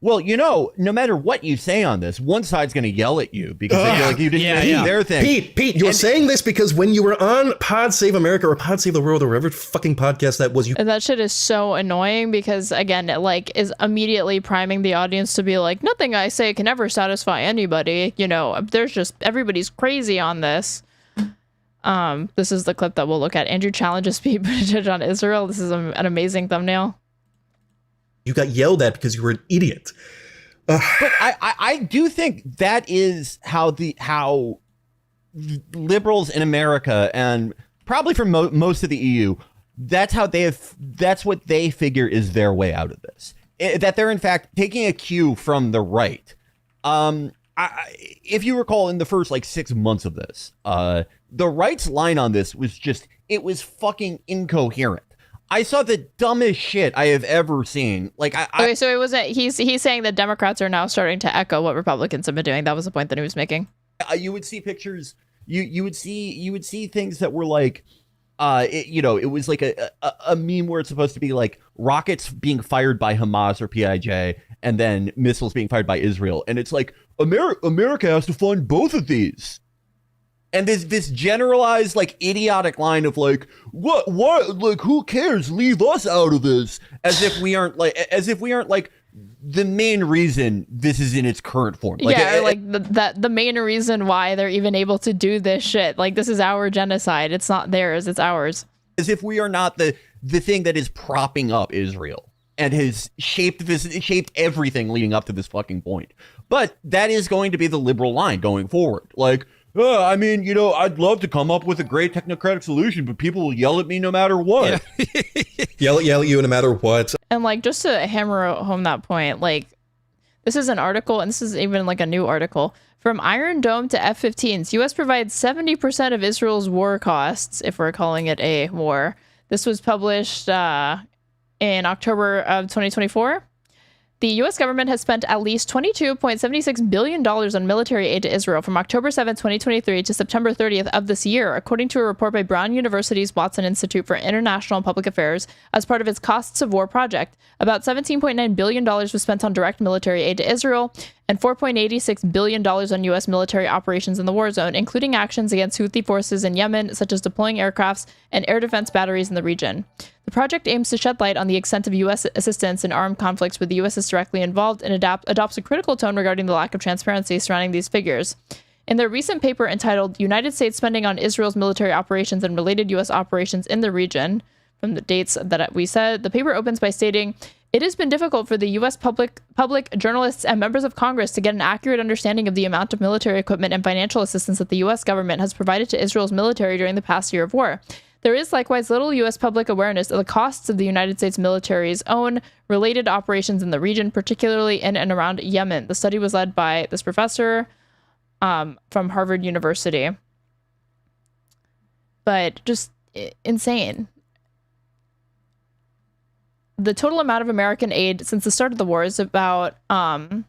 well, no matter what you say on this, one side's going to yell at you because they feel like you didn't see their thing. Pete, you're saying this because when you were on Pod Save America or Pod Save the World or whatever fucking podcast that was, And that shit is so annoying because, again, it like is immediately priming the audience to be like, nothing I say can ever satisfy anybody. There's just, everybody's crazy on this. This is the clip that we'll look at. Andrew challenges Pete Buttigieg on Israel. This is an amazing thumbnail. You got yelled at because you were an idiot. But I do think that is how liberals in America, and probably for most of the EU, that's what they figure is their way out of this. That they're in fact taking a cue from the right. If you recall, in the first 6 months of this, the right's line on this was it was fucking incoherent. I saw the dumbest shit I have ever seen. Okay, so it wasn't. He's saying that Democrats are now starting to echo what Republicans have been doing. That was the point that he was making. You would see pictures. You would see things that were like, it was like a meme where it's supposed to be like rockets being fired by Hamas or PIJ, and then missiles being fired by Israel, and it's like America has to fund both of these. And this generalized, idiotic line of what, who cares? Leave us out of this. As if we aren't the main reason this is in its current form. The main reason why they're even able to do this shit. This is our genocide. It's not theirs. It's ours. As if we are not the thing that is propping up Israel and has shaped everything leading up to this fucking point. But that is going to be the liberal line going forward. I'd love to come up with a great technocratic solution, but people will yell at me no matter what. yell at you no matter what. And just to hammer home that point, this is an article, and this is even a new article. From Iron Dome to F-15s, U.S. provides 70% of Israel's war costs, if we're calling it a war. This was published in October of 2024. The U.S. government has spent at least $22.76 billion on military aid to Israel from October 7, 2023 to September 30th of this year, according to a report by Brown University's Watson Institute for International Public Affairs as part of its Costs of War project. About $17.9 billion was spent on direct military aid to Israel and $4.86 billion on U.S. military operations in the war zone, including actions against Houthi forces in Yemen, such as deploying aircrafts and air defense batteries in the region. The project aims to shed light on the extent of U.S. assistance in armed conflicts where the U.S. is directly involved and adopts a critical tone regarding the lack of transparency surrounding these figures. In their recent paper entitled United States Spending on Israel's Military Operations and Related U.S. Operations in the Region, from the dates that we said, the paper opens by stating, "It has been difficult for the U.S. public, journalists, and members of Congress to get an accurate understanding of the amount of military equipment and financial assistance that the U.S. government has provided to Israel's military during the past year of war. There is likewise little U.S. public awareness of the costs of the United States military's own related operations in the region, particularly in and around Yemen." The study was led by this professor from Harvard University. But just insane. the total amount of American aid since the start of the war is about $22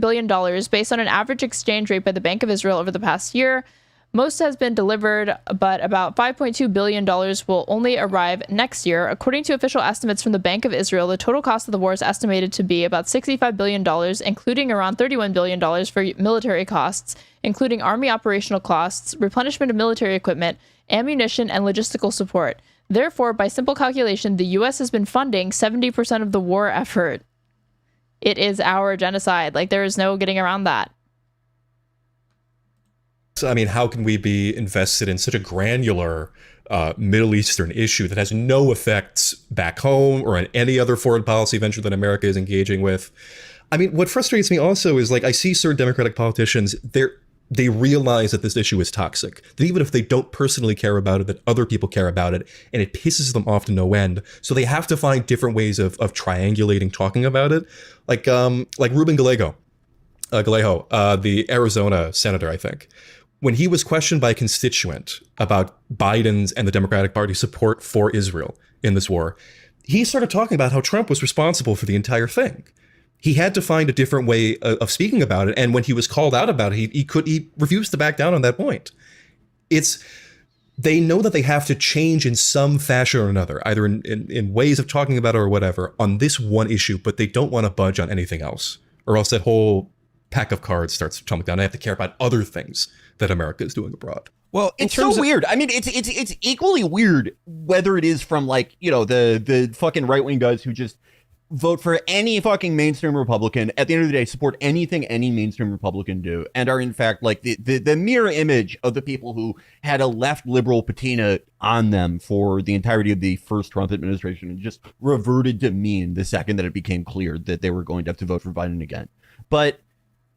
billion based on an average exchange rate by the Bank of Israel over the past year. Most has been delivered, but about $5.2 billion will only arrive next year. According to official estimates from the Bank of Israel, the total cost of the war is estimated to be about $65 billion, including around $31 billion for military costs, including army operational costs, replenishment of military equipment, ammunition, and logistical support. Therefore, by simple calculation, the U.S. has been funding 70% of the war effort. It is our genocide. Like, there is no getting around that. I mean, how can we be invested in such a granular Middle Eastern issue that has no effects back home or on any other foreign policy venture that America is engaging with? I mean, what frustrates me also is, like, I see certain Democratic politicians, they realize that this issue is toxic, that even if they don't personally care about it, that other people care about it, and it pisses them off to no end. So they have to find different ways of triangulating talking about it. Like Ruben Gallego, the Arizona senator, I think. When he was questioned by a constituent about Biden's and the Democratic Party's support for Israel in this war, he started talking about how Trump was responsible for the entire thing. He had to find a different way of speaking about it. And when he was called out about it, he refused to back down on that point. They know that they have to change in some fashion or another, either in ways of talking about it or whatever, on this one issue, but they don't want to budge on anything else, or else that whole pack of cards starts tumbling down. They have to care about other things that America is doing abroad. Well, it's so weird. I mean, it's equally weird whether it is from, like, you know, the fucking right wing guys who just vote for any fucking mainstream Republican, at the end of the day support anything any mainstream Republican do, and are in fact like the mirror image of the people who had a left liberal patina on them for the entirety of the first Trump administration and just reverted to mean the second that it became clear that they were going to have to vote for Biden again. But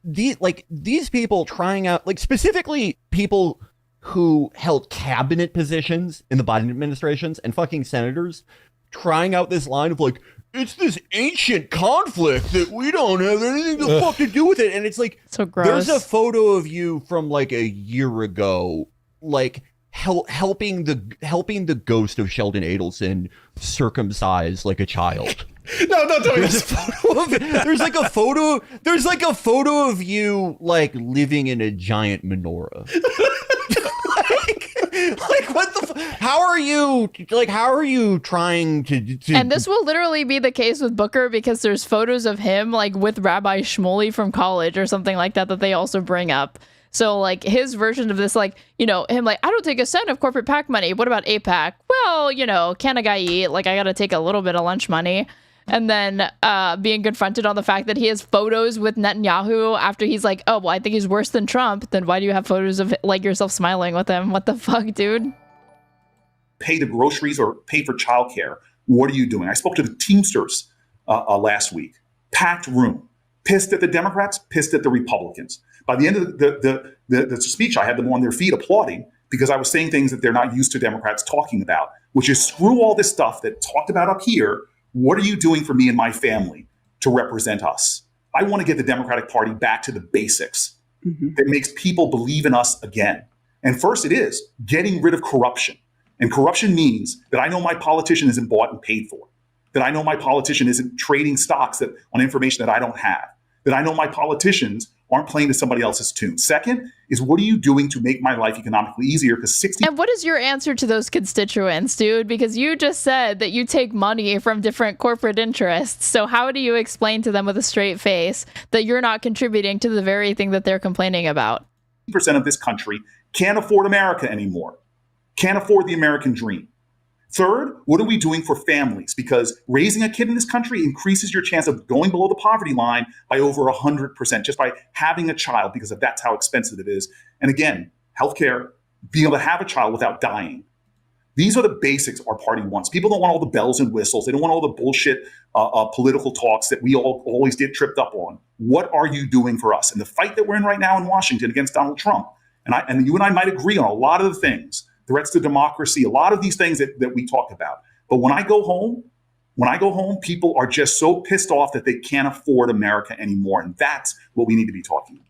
these people trying out, like, specifically people who held cabinet positions in the Biden administrations and fucking senators trying out this line of, like, it's this ancient conflict that we don't have anything to fuck to do with it. And it's like, so gross. There's a photo of you from like a year ago, like helping the ghost of Sheldon Adelson circumcise like a child. No, don't tell me this. There's like a photo of you like living in a giant menorah. Like what the how are you trying to And this will literally be the case with Booker, because there's photos of him like with Rabbi Shmuley from college or something like that they also bring up. So like his version of this, like, you know, him like, I don't take a cent of corporate PAC money. What about AIPAC? Well, you know, can a guy eat? Like, I got to take a little bit of lunch money. And then being confronted on the fact that he has photos with Netanyahu after he's like, oh, well, I think he's worse than Trump. Then why do you have photos of like yourself smiling with him? What the fuck, dude? Pay the groceries or pay for childcare. What are you doing? I spoke to the Teamsters last week. Packed room. Pissed at the Democrats, pissed at the Republicans. By the end of the speech, I had them on their feet applauding because I was saying things that they're not used to Democrats talking about, which is screw all this stuff that talked about up here. What are you doing for me and my family to represent us? I want to get the Democratic Party back to the basics that makes people believe in us again. And first it is getting rid of corruption. And corruption means that I know my politician isn't bought and paid for, that I know my politician isn't trading stocks on information that I don't have, that I know my politicians aren't playing to somebody else's tune. Second is, what are you doing to make my life economically easier? Because And what is your answer to those constituents, dude? Because you just said that you take money from different corporate interests. So how do you explain to them with a straight face that you're not contributing to the very thing that they're complaining about? 50% of this country can't afford America anymore, can't afford the American dream. Third, what are we doing for families? Because raising a kid in this country increases your chance of going below the poverty line by over 100% just by having a child, because that's how expensive it is. And again, healthcare, being able to have a child without dying. These are the basics our party wants. People don't want all the bells and whistles. They don't want all the bullshit political talks that we all always get tripped up on. What are you doing for us? And the fight that we're in right now in Washington against Donald Trump, and you and I might agree on a lot of the things, threats to democracy, a lot of these things that we talk about. But when I go home, people are just so pissed off that they can't afford America anymore. And that's what we need to be talking about.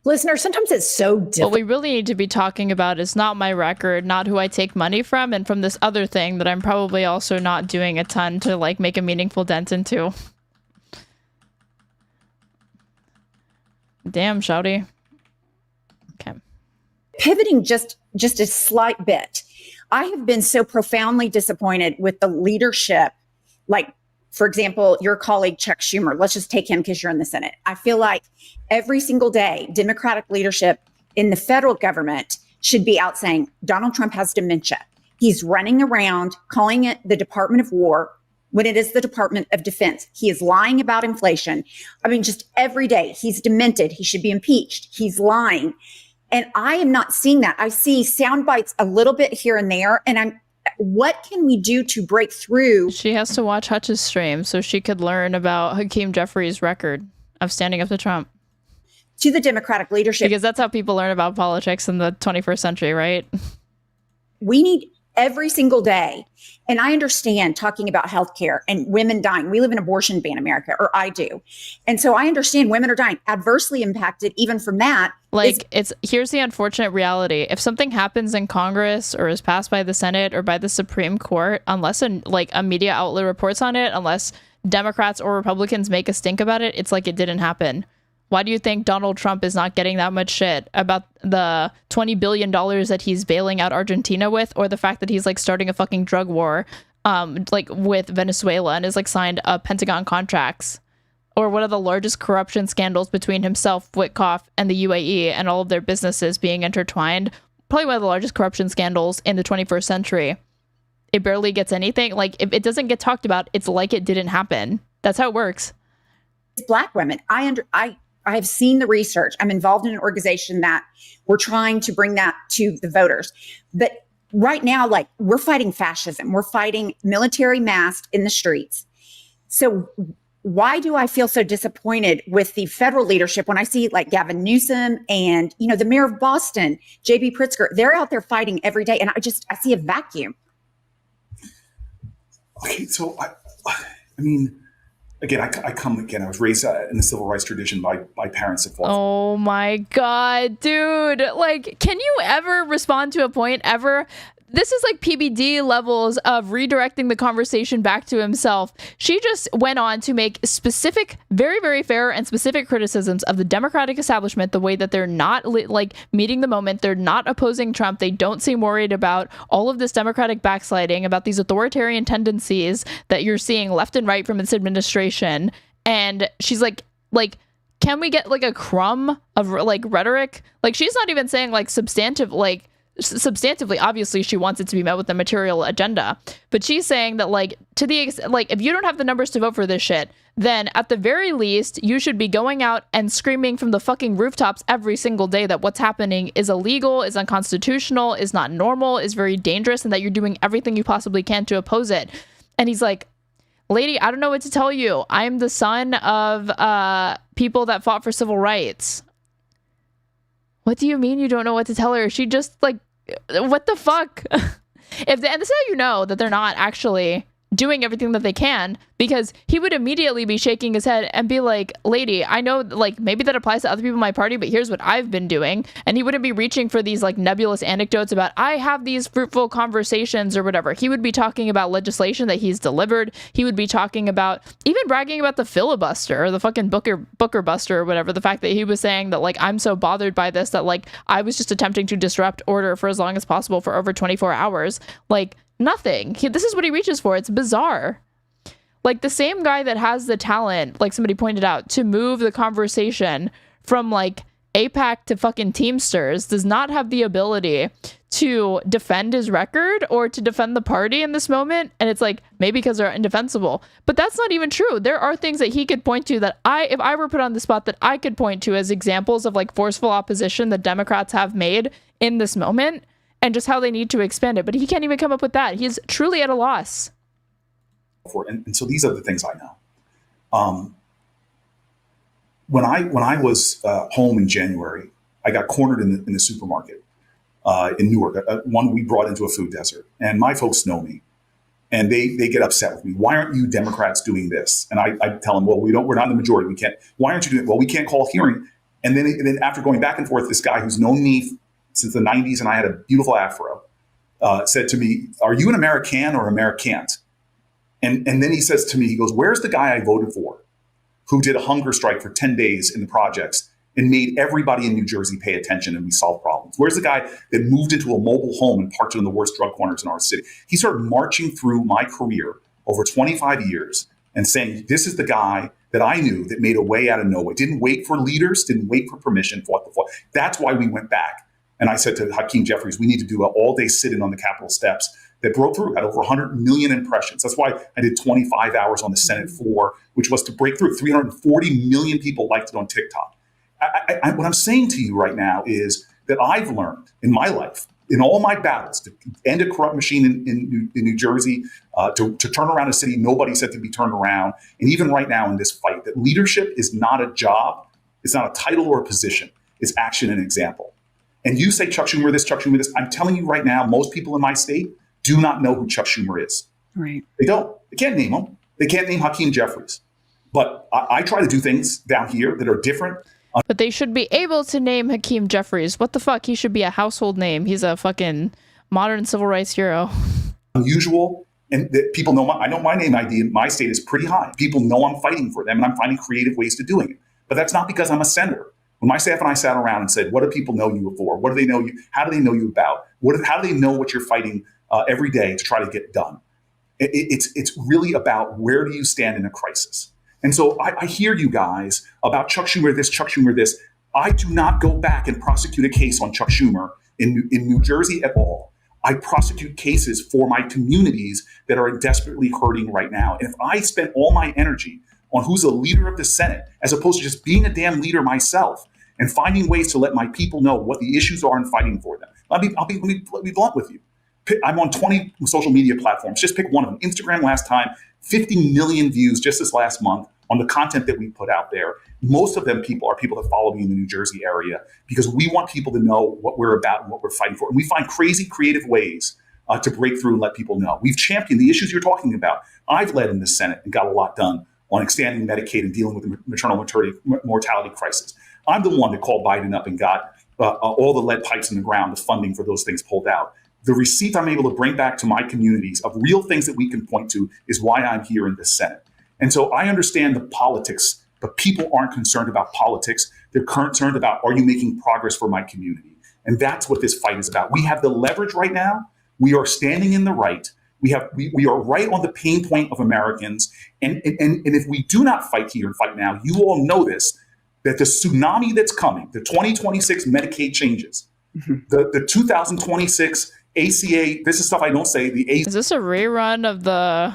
Listener, sometimes it's so What difficult. we really need to be talking about is not my record, not who I take money from, and from this other thing that I'm probably also not doing a ton to like make a meaningful dent into. Damn, Shouty. Okay. Pivoting just a slight bit. I have been so profoundly disappointed with the leadership, like, for example, your colleague Chuck Schumer. Let's just take him because you're in the Senate. I feel like every single day, Democratic leadership in the federal government should be out saying Donald Trump has dementia. He's running around calling it the Department of War when it is the Department of Defense. He is lying about inflation. I mean, just every day he's demented. He should be impeached. He's lying. And I am not seeing that. I see sound bites a little bit here and there. And what can we do to break through? She has to watch Hutch's stream so she could learn about Hakeem Jeffries' record of standing up to Trump. To the Democratic leadership. Because that's how people learn about politics in the 21st century, right? We need every single day. And I understand talking about healthcare and women dying. We live in abortion ban America, or I do. And so I understand women are dying, adversely impacted even from that. Like, here's the unfortunate reality. If something happens in Congress or is passed by the Senate or by the Supreme Court, unless a media outlet reports on it, unless Democrats or Republicans make a stink about it, it's like it didn't happen. Why do you think Donald Trump is not getting that much shit about the $20 billion that he's bailing out Argentina with, or the fact that he's like starting a fucking drug war like with Venezuela and is like signed Pentagon contracts, or one of the largest corruption scandals between himself, Witkoff, and the UAE, and all of their businesses being intertwined? Probably one of the largest corruption scandals in the 21st century. It barely gets anything. Like, if it doesn't get talked about, it's like it didn't happen. That's how it works. Black women. I have seen the research. I'm involved in an organization that we're trying to bring that to the voters. But right now, like, we're fighting fascism. We're fighting military masked in the streets. So why do I feel so disappointed with the federal leadership when I see like Gavin Newsom and, you know, the mayor of Boston, J.B. Pritzker, they're out there fighting every day. And I see a vacuum. Okay, so I mean, again, I was raised in the civil rights tradition by parents that fought. Oh my God, dude. Like, can you ever respond to a point ever? This is like PBD levels of redirecting the conversation back to himself. She just went on to make specific, very, very fair and specific criticisms of the Democratic establishment, the way that they're not like meeting the moment. They're not opposing Trump. They don't seem worried about all of this Democratic backsliding, about these authoritarian tendencies that you're seeing left and right from this administration. And she's like, can we get like a crumb of like rhetoric? Like, she's not even saying like substantively, obviously she wants it to be met with the material agenda, but she's saying that like, to the like, if you don't have the numbers to vote for this shit, then at the very least you should be going out and screaming from the fucking rooftops every single day that what's happening is illegal, is unconstitutional, is not normal, is very dangerous, and that you're doing everything you possibly can to oppose it. And he's like, lady, I don't know what to tell you. I'm the son of people that fought for civil rights. What do you mean you don't know what to tell her? She just like, what the fuck? And this is how you know that they're not actually doing everything that they can, because he would immediately be shaking his head and be like, lady, I know like maybe that applies to other people in my party, but here's what I've been doing. And he wouldn't be reaching for these like nebulous anecdotes about I have these fruitful conversations or whatever. He would be talking about legislation that he's delivered. He would be talking about even bragging about the filibuster or the fucking Booker buster or whatever. The fact that he was saying that like, I'm so bothered by this that like I was just attempting to disrupt order for as long as possible for over 24 hours. Like, nothing. This is what he reaches for. It's bizarre. Like, the same guy that has the talent, like somebody pointed out, to move the conversation from like AIPAC to fucking Teamsters does not have the ability to defend his record or to defend the party in this moment. And it's like, maybe because they're indefensible, but that's not even true. There are things that he could point to that if I were put on the spot, that I could point to as examples of like forceful opposition that Democrats have made in this moment, and just how they need to expand it. But he can't even come up with that. He's truly at a loss. And so these are the things I know. When I was home in January, I got cornered in the supermarket in Newark, one we brought into a food desert. And my folks know me, and they get upset with me. Why aren't you Democrats doing this? And I tell them, well, we're not in the majority. We can't. Why aren't you doing it? Well, we can't call a hearing. And then after going back and forth, this guy who's known me since the 90s and I had a beautiful afro, said to me, are you an American or Americant? And then he says to me, he goes, where's the guy I voted for who did a hunger strike for 10 days in the projects and made everybody in New Jersey pay attention and we solved problems? Where's the guy that moved into a mobile home and parked it in the worst drug corners in our city? He started marching through my career over 25 years and saying, this is the guy that I knew that made a way out of nowhere, didn't wait for leaders, didn't wait for permission, fought the fight. That's why we went back. And I said to Hakeem Jeffries, we need to do an all-day sit-in on the Capitol steps that broke through, had over 100 million impressions. That's why I did 25 hours on the Senate floor, which was to break through. 340 million people liked it on TikTok. What I'm saying to you right now is that I've learned in my life, in all my battles, to end a corrupt machine in New Jersey, to turn around a city nobody said to be turned around, and even right now in this fight, that leadership is not a job, it's not a title or a position, it's action and example. And you say Chuck Schumer this, Chuck Schumer this. I'm telling you right now, most people in my state do not know who Chuck Schumer is. Right. They don't. They can't name him. They can't name Hakeem Jeffries. But I try to do things down here that are different. But they should be able to name Hakeem Jeffries. What the fuck? He should be a household name. He's a fucking modern civil rights hero. Unusual. And that people know I know my name ID in my state is pretty high. People know I'm fighting for them and I'm finding creative ways to doing it. But that's not because I'm a senator. When my staff and I sat around and said, what do people know you for? What do they know you? How do they know you about? How do they know what you're fighting every day to try to get done? It's really about where do you stand in a crisis? And so I hear you guys about Chuck Schumer this, Chuck Schumer this. I do not go back and prosecute a case on Chuck Schumer in New Jersey at all. I prosecute cases for my communities that are desperately hurting right now. And if I spend all my energy on who's a leader of the Senate, as opposed to just being a damn leader myself and finding ways to let my people know what the issues are and fighting for them. Let me be blunt with you. I'm on 20 social media platforms. Just pick one of them. Instagram last time, 50 million views just this last month on the content that we put out there. Most of them are people that follow me in the New Jersey area because we want people to know what we're about and what we're fighting for. And we find crazy creative ways to break through and let people know. We've championed the issues you're talking about. I've led in the Senate and got a lot done on expanding Medicaid and dealing with the maternal mortality crisis. I'm the one that called Biden up and got all the lead pipes in the ground, the funding for those things pulled out. The receipts I'm able to bring back to my communities of real things that we can point to is why I'm here in the Senate. And so I understand the politics, but people aren't concerned about politics. They're concerned about, are you making progress for my community? And that's what this fight is about. We have the leverage right now. We are standing in the right. We are right on the pain point of Americans. And if we do not fight here and fight now, you all know this, that the tsunami that's coming, the 2026 Medicaid changes, the 2026 ACA, this is stuff I don't say, the ACA. Is this a rerun of the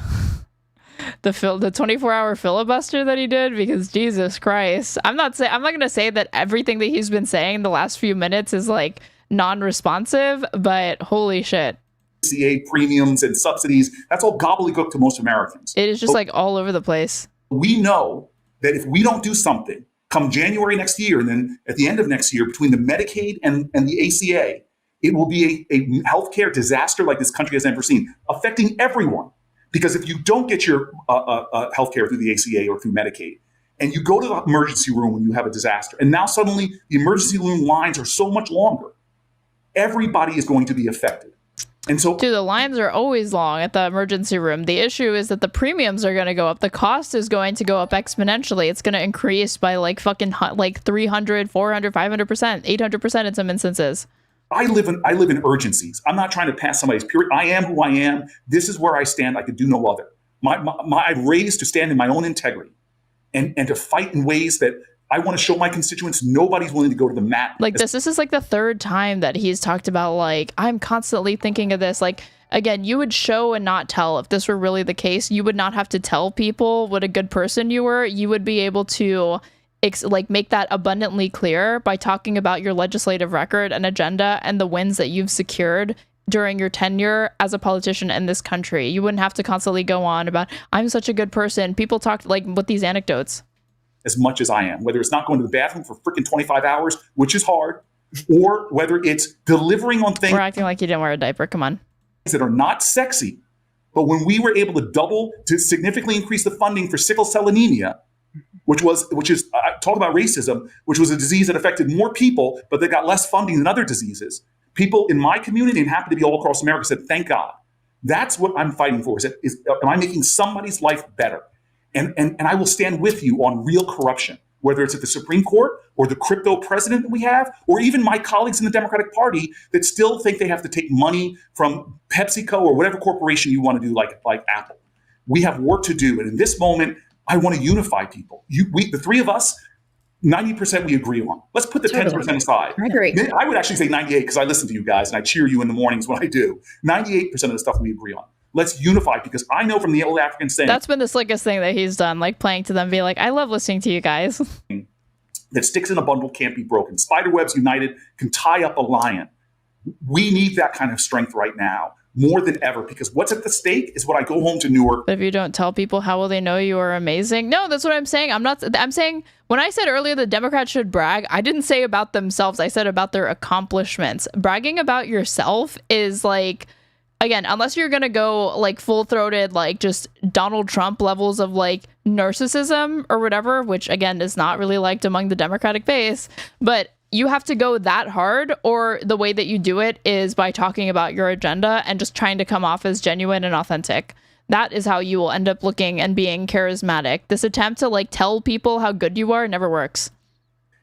24-hour filibuster that he did? Because Jesus Christ, I'm not going to say that everything that he's been saying the last few minutes is like non-responsive, but holy shit. ACA premiums and subsidies, that's all gobbledygook to most Americans. It is just like all over the place. We know that if we don't do something come January next year, and then at the end of next year, between the Medicaid and the ACA, it will be a healthcare disaster like this country has never seen, affecting everyone. Because if you don't get your healthcare through the ACA or through Medicaid, and you go to the emergency room when you have a disaster, and now suddenly the emergency room lines are so much longer, everybody is going to be affected. And so, dude, the lines are always long at the emergency room. The issue is that the premiums are going to go up. The cost is going to go up exponentially. It's going to increase by like fucking like 300, 400, 500%, 800% in some instances. I live in urgencies. I'm not trying to pass somebody's period. I am who I am. This is where I stand. I could do no other. I'm raised to stand in my own integrity and to fight in ways that I want to show my constituents nobody's willing to go to the mat. Like this is like the third time that he's talked about, like, I'm constantly thinking of this. Like, again, you would show and not tell. If this were really the case, you would not have to tell people what a good person you were. You would be able to make that abundantly clear by talking about your legislative record and agenda and the wins that you've secured during your tenure as a politician in this country. You wouldn't have to constantly go on about, I'm such a good person. People talk like with these anecdotes. As much as I am, whether it's not going to the bathroom for freaking 25 hours, which is hard, or whether it's delivering on things. We're acting like you didn't wear a diaper. Come on. That are not sexy. But when we were able to significantly increase the funding for sickle cell anemia, which is talk about racism, which was a disease that affected more people, but that got less funding than other diseases. People in my community, and happened to be all across America, said, thank God. That's what I'm fighting for. Am I making somebody's life better? And I will stand with you on real corruption, whether it's at the Supreme Court or the crypto president that we have, or even my colleagues in the Democratic Party that still think they have to take money from PepsiCo or whatever corporation you want to do, like Apple. We have work to do. And in this moment, I want to unify people. The three of us, 90% we agree on. Let's put the 10% aside. I agree. I would actually say 98 because I listen to you guys and I cheer you in the mornings when I do. 98% of the stuff we agree on. Let's unify, because I know from the old African saying, that's been the slickest thing that he's done, like playing to them, be like, I love listening to you guys. that sticks in a bundle can't be broken. Spiderwebs united can tie up a lion. We need that kind of strength right now, more than ever, because what's at the stake is what I go home to Newark. But if you don't tell people, how will they know you are amazing? No, that's what I'm saying. I'm saying, when I said earlier the Democrats should brag, I didn't say about themselves. I said about their accomplishments. Bragging about yourself is like, again, unless you're going to go like full-throated, like just Donald Trump levels of like narcissism or whatever, which again is not really liked among the Democratic base, but you have to go that hard, or the way that you do it is by talking about your agenda and just trying to come off as genuine and authentic. That is how you will end up looking and being charismatic. This attempt to like tell people how good you are never works.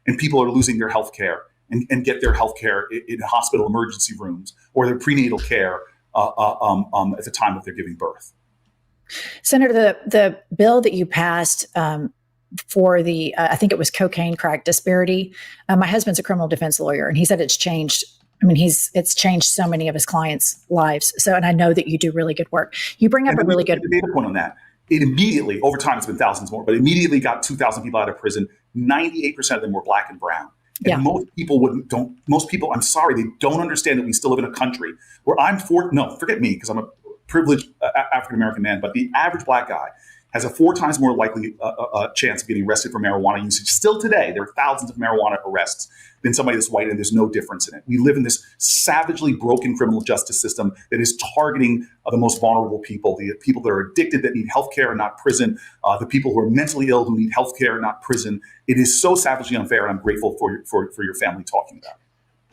And people are losing their health care and get their health care in hospital emergency rooms or their prenatal care at the time that they're giving birth. Senator, the bill that you passed for the, I think it was cocaine crack disparity. My husband's a criminal defense lawyer, and he said it's changed. I mean, it's changed so many of his clients' lives. So, and I know that you do really good work. You bring up a really good data point on that. It immediately, over time, it's been thousands more, but immediately got 2,000 people out of prison. 98% of them were black and brown. And most people, I'm sorry, they don't understand that we still live in a country where forget me, because I'm a privileged African-American man, but the average black guy has a 4 times more likely chance of getting arrested for marijuana usage. Still today, there are thousands of marijuana arrests than somebody that's white, and there's no difference in it. We live in this savagely broken criminal justice system that is targeting the most vulnerable people, the people that are addicted that need healthcare and not prison, the people who are mentally ill who need healthcare and not prison. It is so savagely unfair, and I'm grateful for your family talking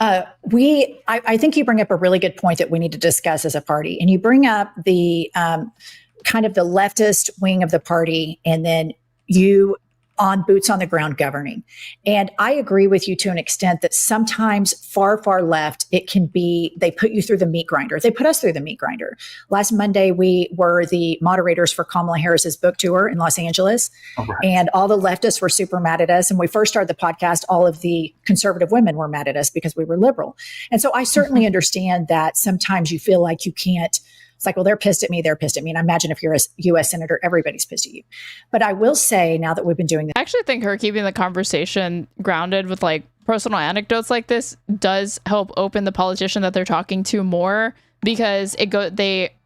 about it. I think you bring up a really good point that we need to discuss as a party, and you bring up the kind of the leftist wing of the party, and then you on boots on the ground governing. And I agree with you to an extent that sometimes far, far left, it can be, they put you through the meat grinder. They put us through the meat grinder. Last Monday, we were the moderators for Kamala Harris's book tour in Los Angeles. And all the leftists were super mad at us. And when we first started the podcast, all of the conservative women were mad at us because we were liberal. And so I certainly understand that sometimes you feel like you can't. It's like, well, they're pissed at me. They're pissed at me. And I imagine if you're a U.S. senator, everybody's pissed at you. But I will say, now that we've been doing this, I actually think her keeping the conversation grounded with like personal anecdotes like this does help open the politician that they're talking to more, because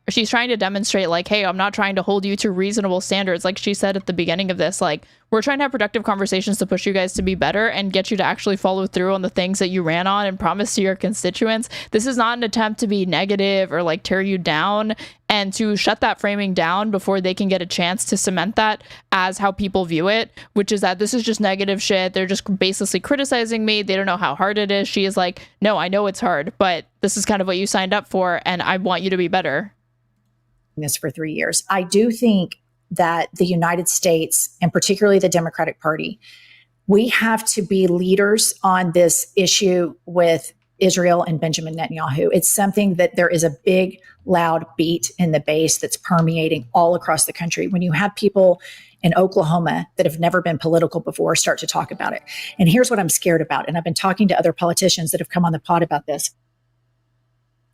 she's trying to demonstrate like, hey, I'm not trying to hold you to reasonable standards. Like she said at the beginning of this, like, we're trying to have productive conversations to push you guys to be better and get you to actually follow through on the things that you ran on and promised to your constituents. This is not an attempt to be negative or like tear you down, and to shut that framing down before they can get a chance to cement that as how people view it, which is that this is just negative shit. They're just basically criticizing me. They don't know how hard it is. She is like, no, I know it's hard, but this is kind of what you signed up for, and I want you to be better. This for 3 years. I do think that the United States, and particularly the Democratic Party, we have to be leaders on this issue with Israel and Benjamin Netanyahu. It's something that there is a big, loud beat in the base that's permeating all across the country. When you have people in Oklahoma that have never been political before start to talk about it. And here's what I'm scared about. And I've been talking to other politicians that have come on the pod about this.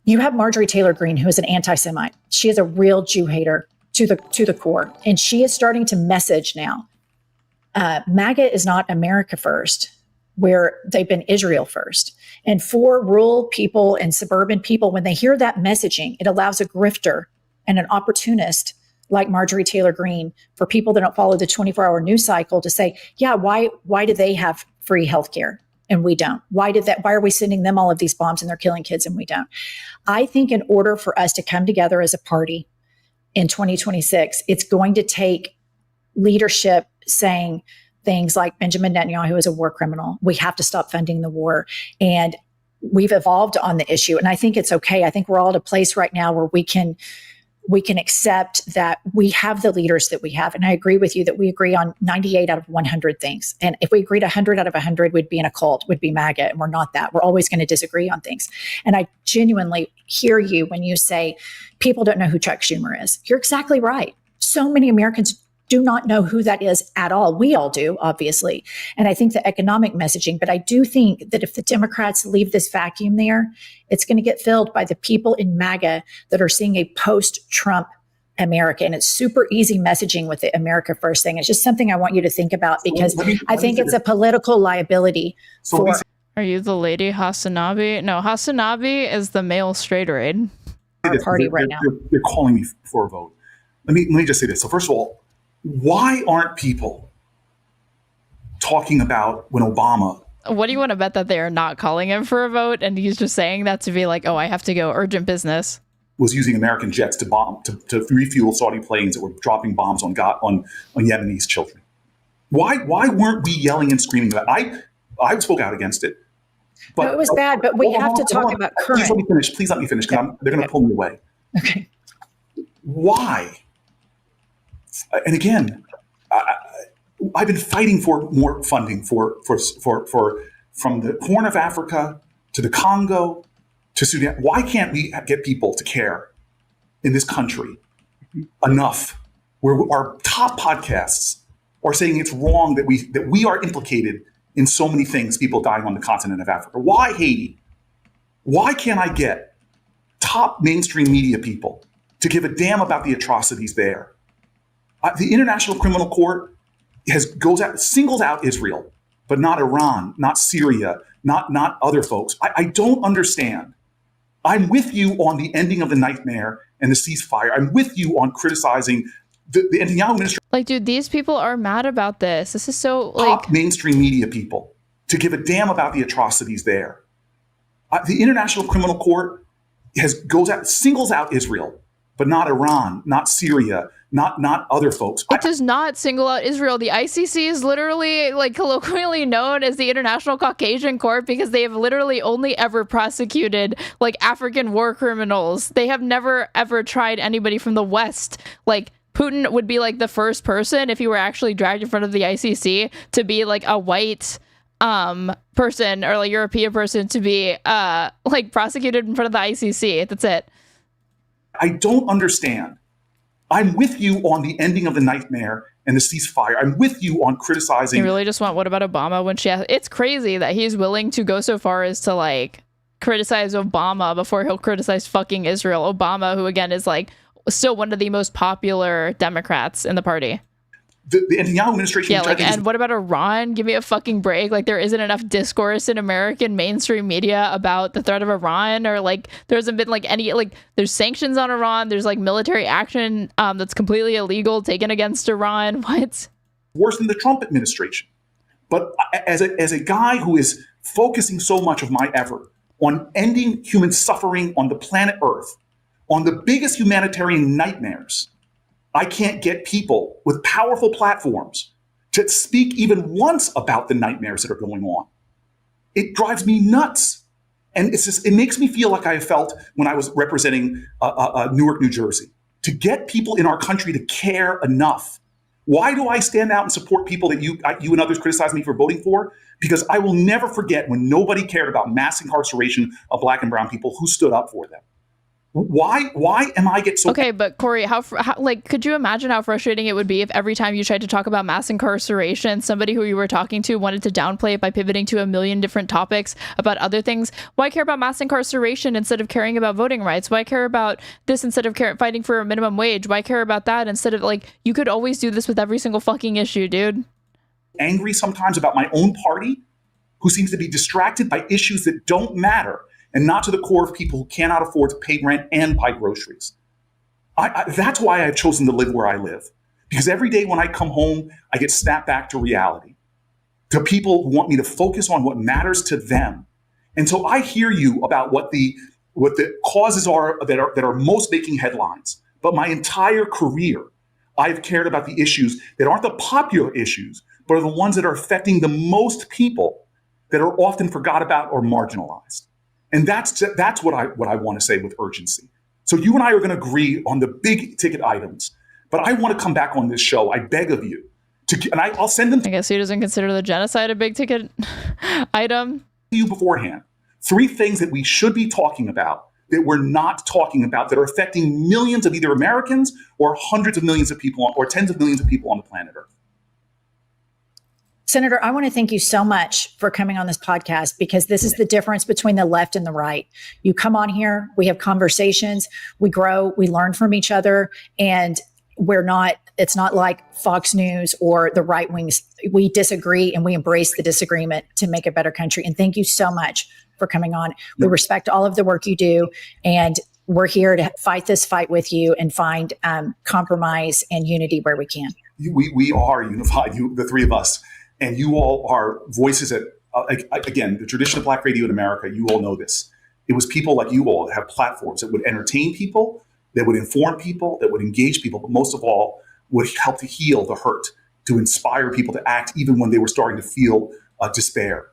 You have Marjorie Taylor Greene, who is an anti-Semite. She is a real Jew hater to the core. And she is starting to message now. MAGA is not America first, where they've been Israel first. And for rural people and suburban people, when they hear that messaging, it allows a grifter and an opportunist like Marjorie Taylor Greene, for people that don't follow the 24-hour news cycle, to say, yeah, why do they have free healthcare and we don't? Why are we sending them all of these bombs and they're killing kids and we don't? I think in order for us to come together as a party in 2026, it's going to take leadership saying, things like Benjamin Netanyahu is a war criminal. We have to stop funding the war. And we've evolved on the issue. And I think it's okay. I think we're all at a place right now where we can accept that we have the leaders that we have. And I agree with you that we agree on 98 out of 100 things. And if we agreed 100 out of 100, we'd be in a cult, would be MAGA. And we're not that. We're always going to disagree on things. And I genuinely hear you when you say people don't know who Chuck Schumer is. You're exactly right. So many Americans do not know who that is at all. We all do, obviously. And I think the economic messaging, but I do think that if the Democrats leave this vacuum there, it's going to get filled by the people in MAGA that are seeing a post-Trump America. And it's super easy messaging with the America First thing. It's just something I want you to think about because I think it's a political liability for... Are you the lady Hasanabi? No, Hasanabi is the male straight raid. Our party right now. They're calling me for a vote. Let me just say this. So first of all, why aren't people talking about when Obama... What do you want to bet that they are not calling him for a vote and he's just saying that to be like, oh, I have to go, urgent business? Was using American jets to bomb, to refuel Saudi planes that were dropping bombs on Yemenis children. Why weren't we yelling and screaming about it? I spoke out against it. But no, it was bad, but we have to talk about current. Please let me finish, because they're going to pull me away. Okay. Why? And again, I've been fighting for more funding for from the Horn of Africa to the Congo to Sudan. Why can't we get people to care in this country enough? Where our top podcasts are saying it's wrong that we are implicated in so many things, people dying on the continent of Africa. Why Haiti? Why can't I get top mainstream media people to give a damn about the atrocities there? The International Criminal Court singles out Israel, but not Iran, not Syria, not other folks. I don't understand. I'm with you on the ending of the nightmare and the ceasefire. I'm with you on criticizing the Netanyahu administration. Like, dude, these people are mad about this. This is so top mainstream media people to give a damn about the atrocities there. The International Criminal Court singles out Israel, but not Iran, not Syria, not other folks. It does not single out Israel. The ICC is literally, like, colloquially known as the International Caucasian Court because they have literally only ever prosecuted, like, African war criminals. They have never, ever tried anybody from the West. Like, Putin would be, like, the first person, if he were actually dragged in front of the ICC, to be, like, a white person or, like, European person to be, like, prosecuted in front of the ICC. That's it. I don't understand. I'm with you on the ending of the nightmare and the ceasefire. I'm with you on criticizing. You really just want, what about Obama when she it's crazy that he's willing to go so far as to, like, criticize Obama before he'll criticize fucking Israel. Obama, who again is, like, still one of the most popular Democrats in the party. The Netanyahu administration. Yeah, like, and what about Iran? Give me a fucking break. Like, there isn't enough discourse in American mainstream media about the threat of Iran, or, like, there hasn't been, like, any, like, there's sanctions on Iran. There's, like, military action that's completely illegal taken against Iran. What? Worse than the Trump administration. But as a guy who is focusing so much of my effort on ending human suffering on the planet Earth, on the biggest humanitarian nightmares, I can't get people with powerful platforms to speak even once about the nightmares that are going on. It drives me nuts. And it makes me feel like I felt when I was representing Newark, New Jersey. To get people in our country to care enough. Why do I stand out and support people that you and others criticize me for voting for? Because I will never forget when nobody cared about mass incarceration of Black and brown people, who stood up for them. Why am I get so... Okay, but Corey, how like, could you imagine how frustrating it would be if every time you tried to talk about mass incarceration, somebody who you were talking to wanted to downplay it by pivoting to a million different topics about other things? Why care about mass incarceration instead of caring about voting rights? Why care about this instead of fighting for a minimum wage? Why care about that instead of, like, you could always do this with every single fucking issue, dude. Angry sometimes about my own party, who seems to be distracted by issues that don't matter, and not to the core of people who cannot afford to pay rent and buy groceries. That's why I've chosen to live where I live. Because every day when I come home, I get snapped back to reality, to people who want me to focus on what matters to them. And so I hear you about what the causes are that are most making headlines. But my entire career, I've cared about the issues that aren't the popular issues, but are the ones that are affecting the most people that are often forgot about or marginalized. And that's what I want to say with urgency. So you and I are going to agree on the big ticket items, but I want to come back on this show. I beg of you and I'll send them. I guess he doesn't consider the genocide a big ticket item. To you beforehand. 3 things that we should be talking about that we're not talking about that are affecting millions of either Americans or hundreds of millions of people or tens of millions of people on the planet Earth. Senator, I want to thank you so much for coming on this podcast, because this is the difference between the left and the right. You come on here, we have conversations, we grow, we learn from each other, and it's not like Fox News or the right wings. We disagree and we embrace the disagreement to make a better country. And thank you so much for coming on. We respect all of the work you do, and we're here to fight this fight with you and find compromise and unity where we can. We are unified, the 3 of us. And you all are voices that, again, the tradition of Black radio in America, you all know this. It was people like you all that have platforms that would entertain people, that would inform people, that would engage people, but most of all, would help to heal the hurt, to inspire people to act even when they were starting to feel despair.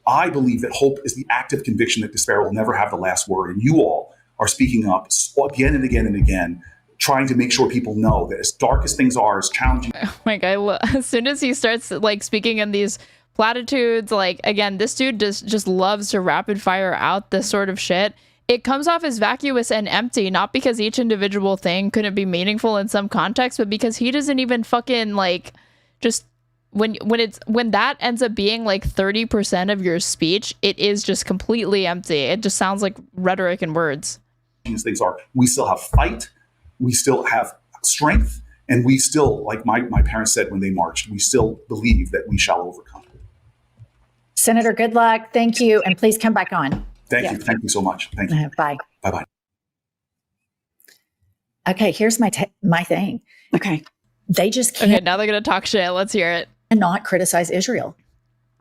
I believe that hope is the active conviction that despair will never have the last word. And you all are speaking up again and again and again, trying to make sure people know that as dark as things are, as challenging. Oh my God, as soon as he starts like speaking in these platitudes, like, again, this dude just loves to rapid fire out this sort of shit. It comes off as vacuous and empty, not because each individual thing couldn't be meaningful in some context, but because he doesn't even fucking like, just when that ends up being like 30% of your speech, it is just completely empty. It just sounds like rhetoric and words. These things are, we still have fight. We still have strength, and we still, like my parents said when they marched, we still believe that we shall overcome. Senator, good luck. Thank you. And please come back on. Thank you. Thank you so much. Thank you. Bye. Bye-bye. Okay, here's my thing. Okay. They just can't. Okay, now they're going to talk shit. Let's hear it. And not criticize Israel.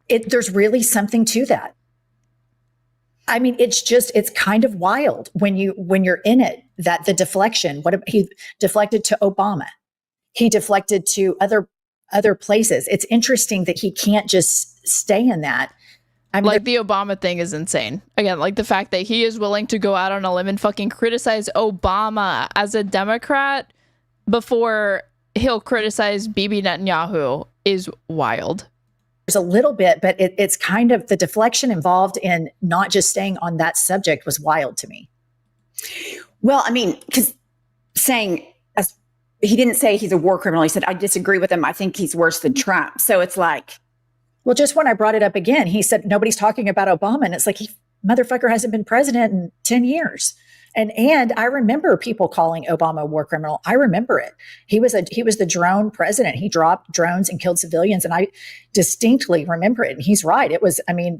There's really something to that. I mean, it's kind of wild when you're in it, that the deflection, he deflected to Obama. He deflected to other places. It's interesting that he can't just stay in that. I mean, like, the Obama thing is insane. Again, like the fact that he is willing to go out on a limb and fucking criticize Obama as a Democrat before he'll criticize Bibi Netanyahu is wild. There's a little bit, but it's kind of the deflection involved in not just staying on that subject was wild to me. Well, I mean, because he didn't say he's a war criminal. He said, I disagree with him. I think he's worse than Trump. So it's like. Well, just when I brought it up again, he said, nobody's talking about Obama. And it's like, motherfucker hasn't been president in 10 years. And I remember people calling Obama a war criminal. I remember it. He was the drone president. He dropped drones and killed civilians. And I distinctly remember it. And he's right.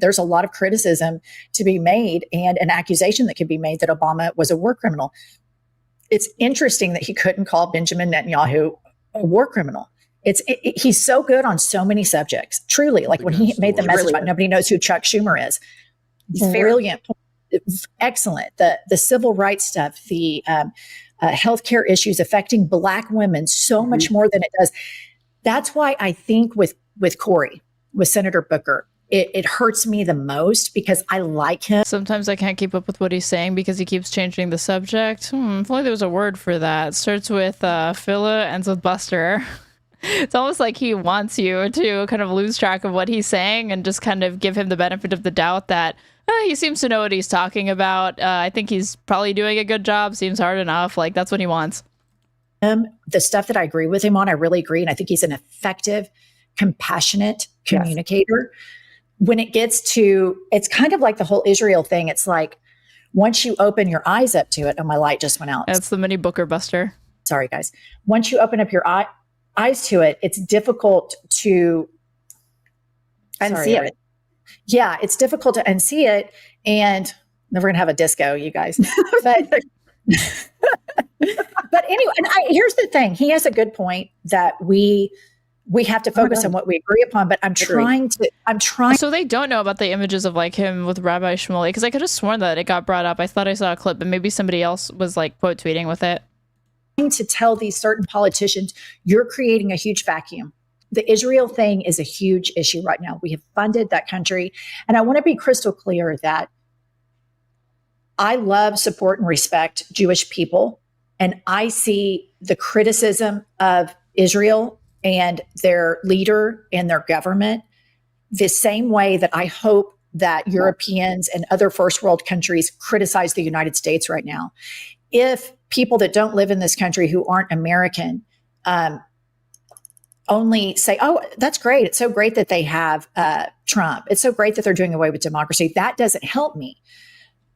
There's a lot of criticism to be made and an accusation that could be made that Obama was a war criminal. It's interesting that he couldn't call Benjamin Netanyahu a war criminal. He's so good on so many subjects. Truly, like when he made the message about nobody knows who Chuck Schumer is. He's brilliant. Excellent. The civil rights stuff, the healthcare issues affecting Black women so much more than it does. That's why I think with CORY, with Senator Booker, it hurts me the most because I like him. Sometimes I can't keep up with what he's saying because he keeps changing the subject. If only there was a word for that. It starts with Phila, ends with Buster. It's almost like he wants you to kind of lose track of what he's saying and just kind of give him the benefit of the doubt that he seems to know what he's talking about. I think he's probably doing a good job. Seems hard enough. Like, that's what he wants. The stuff that I agree with him on, I really agree. And I think he's an effective, compassionate communicator. Yes. When it gets to, it's kind of like the whole Israel thing. It's like, once you open your eyes up to it, my light just went out. That's the mini Booker Buster. Sorry, guys. Once you open up your eyes to it, it's difficult to unsee it. Yeah, it's difficult to unsee it. And we're going to have a disco, you guys. But anyway, and here's the thing. He has a good point that we have to focus on what we agree upon, but I'm trying. So they don't know about the images of like him with Rabbi Shmuley, because I could have sworn that it got brought up. I thought I saw a clip, but maybe somebody else was like quote tweeting with it. To tell these certain politicians, you're creating a huge vacuum. the Israel thing is a huge issue right now. We have funded that country. And I want to be crystal clear that I love, support, and respect Jewish people. And I see the criticism of Israel and their leader and their government the same way that I hope that Europeans and other first world countries criticize the United States right now. If people that don't live in this country who aren't American only say, oh, that's great. It's so great that they have Trump. It's so great that they're doing away with democracy. That doesn't help me.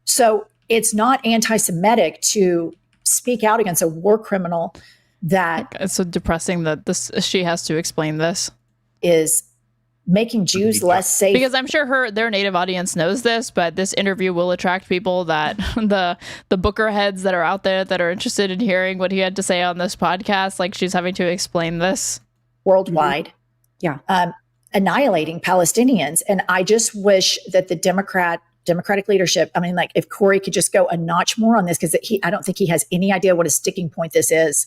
So it's not anti-Semitic to speak out against a war criminal that... It's so depressing that she has to explain this. ...is making Jews less safe. Because I'm sure their native audience knows this, but this interview will attract people that the Booker heads that are out there that are interested in hearing what he had to say on this podcast. Like, she's having to explain this. Worldwide. Yeah. Annihilating Palestinians. And I just wish that the Democratic leadership, I mean, like, if Cory could just go a notch more on this, because I don't think he has any idea what a sticking point this is,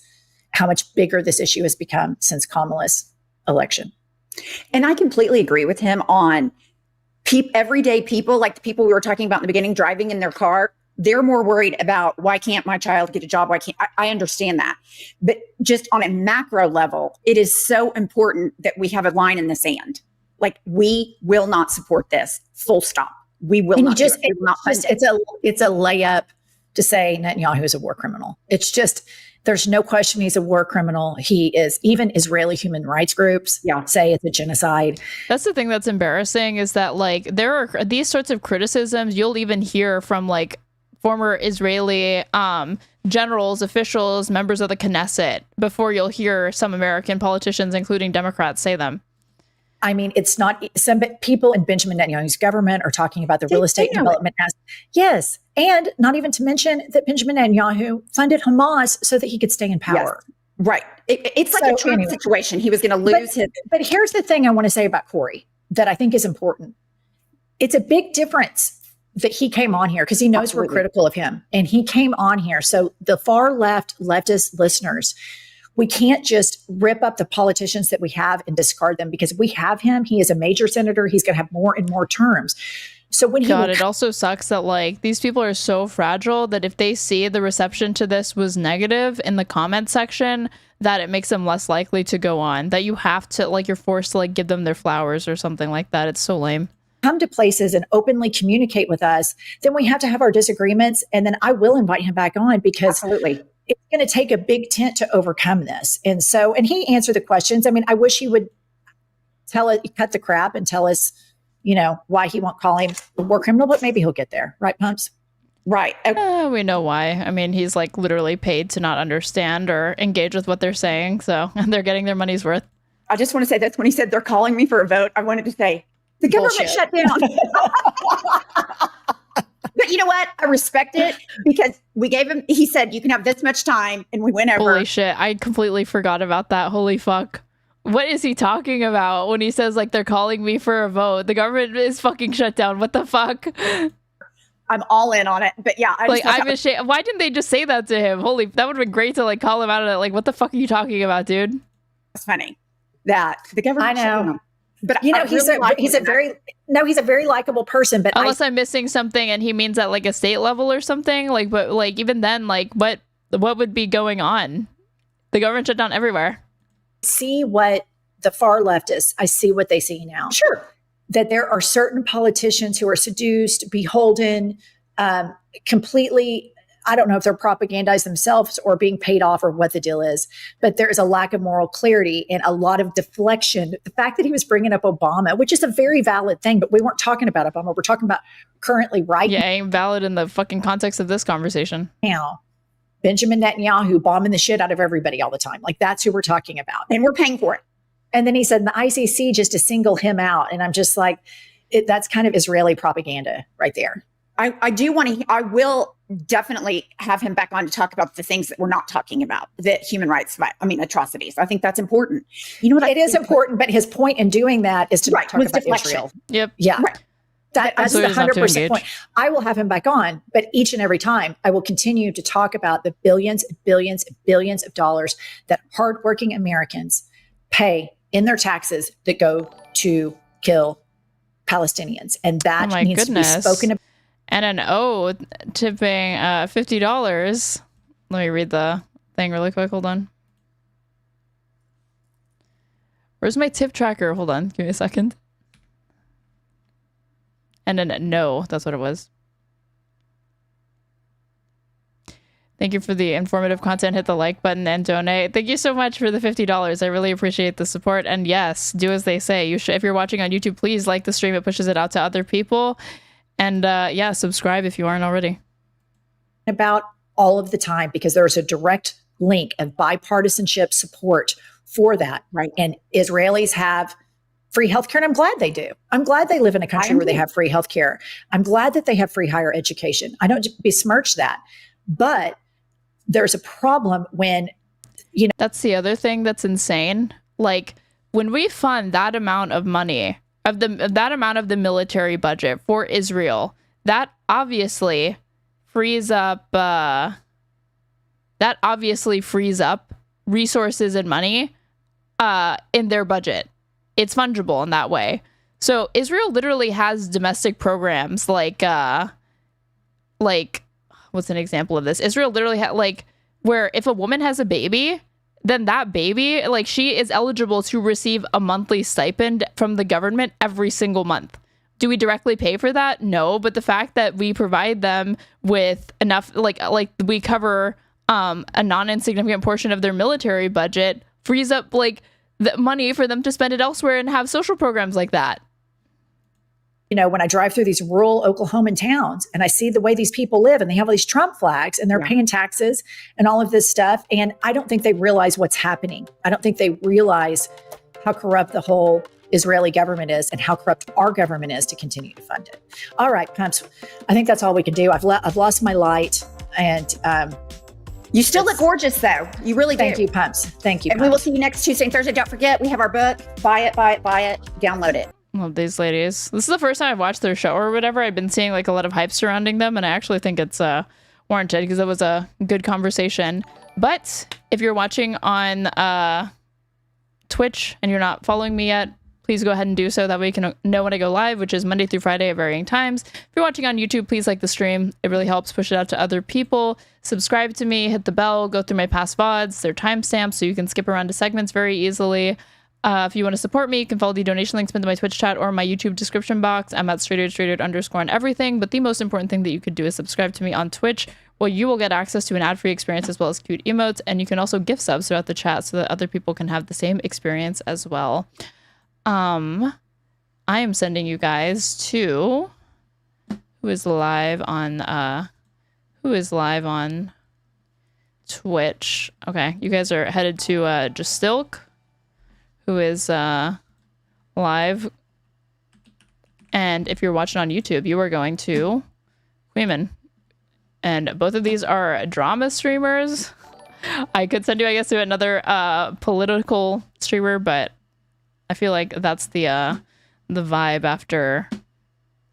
how much bigger this issue has become since Kamala's election. And I completely agree with him on everyday people, like the people we were talking about in the beginning, driving in their car. They're more worried about, why can't my child get a job? Why can't I understand that. But just on a macro level, it is so important that we have a line in the sand. Like, we will not support this, full stop. We will not. It's a layup to say Netanyahu is a war criminal. It's just, there's no question he's a war criminal. He is. Even Israeli human rights groups say it's a genocide. That's the thing that's embarrassing, is that, like, there are these sorts of criticisms you'll even hear from, like, former Israeli generals, officials, members of the Knesset, before you'll hear some American politicians, including Democrats, say them. I mean, it's not, some people in Benjamin Netanyahu's government are talking about the real estate development. Yes. And not even to mention that Benjamin Netanyahu funded Hamas so that he could stay in power. Yes. Right. It's like a Trump situation. He was going to lose his. But here's the thing I want to say about Cory that I think is important. It's a big difference that he came on here, because he knows we're critical of him. And he came on here. So the far leftist listeners, we can't just rip up the politicians that we have and discard them, because we have him. He is a major senator. He's going to have more and more terms. So when it also sucks that, like, these people are so fragile that if they see the reception to this was negative in the comment section, that it makes them less likely to go on. That you have to, like, you're forced to, like, give them their flowers or something like that. It's so lame. Come to places and openly communicate with us, then we have to have our disagreements, and then I will invite him back on, because it's going to take a big tent to overcome this. And so, and he answered the questions. I mean, I wish he would cut the crap and tell us, you know, why he won't call him a war criminal, but maybe he'll get there. Right, Pumps? Right. We know why. I mean, he's, like, literally paid to not understand or engage with what they're saying. So they're getting their money's worth. I just want to say that's when he said they're calling me for a vote. I wanted to say, the government shut down. But you know what? I respect it, because we gave him, he said, you can have this much time, and we went over. Holy shit. I completely forgot about that. Holy fuck. What is he talking about when he says, like, they're calling me for a vote? The government is fucking shut down. What the fuck? I'm all in on it. But yeah, I'm ashamed. Why didn't they just say that to him? Holy, that would have been great to, like, call him out of it. Like, what the fuck are you talking about, dude? It's funny that the government. I know. Shut down. But you know, he's a very likable person. But unless I'm missing something, and he means at, like, a state level or something, like, but, like, even then, like, what would be going on? The government shut down everywhere. See what the far leftists, I see what they see now. Sure. That there are certain politicians who are seduced, beholden, completely, I don't know if they're propagandized themselves or being paid off or what the deal is, but there is a lack of moral clarity and a lot of deflection. The fact that he was bringing up Obama, which is a very valid thing, but we weren't talking about Obama. We're talking about currently right now. Yeah, ain't valid in the fucking context of this conversation. Now, Benjamin Netanyahu bombing the shit out of everybody all the time. Like, that's who we're talking about. And we're paying for it. And then he said the ICC just to single him out. And I'm just like, that's kind of Israeli propaganda right there. I will definitely have him back on to talk about the things that we're not talking about, the human rights, atrocities. I think that's important. You know what? It is important, but his point in doing that is to not talk about Israel. Yep. Yeah. Right. That's the 100% point. I will have him back on, but each and every time I will continue to talk about the billions and billions and billions of dollars that hardworking Americans pay in their taxes that go to kill Palestinians. And that needs to be spoken about. And an O tipping $50. Let me read the thing really quick. Hold on. Where's my tip tracker? Hold on. Give me a second. And then no, that's what it was. Thank you for the informative content. Hit the like button and donate. Thank you so much for the $50. I really appreciate the support. And yes, do as they say. You should, if you're watching on YouTube, please like the stream. It pushes it out to other people. And yeah, subscribe if you aren't already. About all of the time, because there's a direct link of bipartisanship support for that, right? And Israelis have free healthcare, and I'm glad they do. I'm glad they live in a country where they have free healthcare. I'm glad that they have free higher education. I don't besmirch that, but there's a problem when, you know. That's the other thing that's insane. Like, when we fund that amount of money, that amount of the military budget for Israel, that obviously frees up resources and money in their budget. It's fungible in that way. So Israel literally has domestic programs like what's an example of this? Israel literally where if a woman has a baby, then that baby, she is eligible to receive a monthly stipend from the government every single month. Do we directly pay for that? No, but the fact that we provide them with enough, we cover a non-insignificant portion of their military budget, frees up the money for them to spend it elsewhere and have social programs like that. You know, when I drive through these rural Oklahoman towns and I see the way these people live and they have all these Trump flags and they're paying taxes and all of this stuff. And I don't think they realize what's happening. I don't think they realize how corrupt the whole Israeli government is and how corrupt our government is to continue to fund it. All right, Pumps. I think that's all we can do. I've lost my light and, you still look gorgeous, though. You really do. Thank you, Pumps. Thank you. And we will see you next Tuesday and Thursday. Don't forget, we have our book. Buy it, download it. Love these ladies. This is the first time I've watched their show or whatever. I've been seeing a lot of hype surrounding them, and I actually think it's warranted because it was a good conversation. But if you're watching on Twitch and you're not following me yet, please go ahead and do so. That way you can know when I go live, which is Monday through Friday at varying times. If you're watching on YouTube, please like the stream. It really helps push it out to other people. Subscribe to me, hit the bell, go through my past VODs. They're timestamped, so you can skip around to segments very easily. If you want to support me, you can follow the donation links pinned to my Twitch chat or my YouTube description box. I'm at __ on everything. But the most important thing that you could do is subscribe to me on Twitch, where you will get access to an ad-free experience as well as cute emotes. And you can also gift subs throughout the chat so that other people can have the same experience as well. I am sending you guys to who is live on Twitch. Okay, you guys are headed to Justilk, who is live. And if you're watching on YouTube, you are going to Queeman. And both of these are drama streamers. I could send you, I guess, to another political streamer, but I feel like that's the vibe after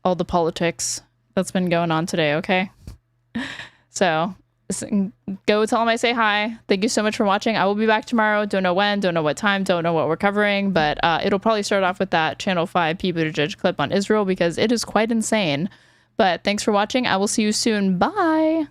all the politics that's been going on today, okay? So go tell them I say hi. Thank you so much for watching. I will be back tomorrow. Don't know when, don't know what time, don't know what we're covering, but it'll probably start off with that Channel 5 Pete Buttigieg clip on Israel because it is quite insane. But thanks for watching. I will see you soon. Bye!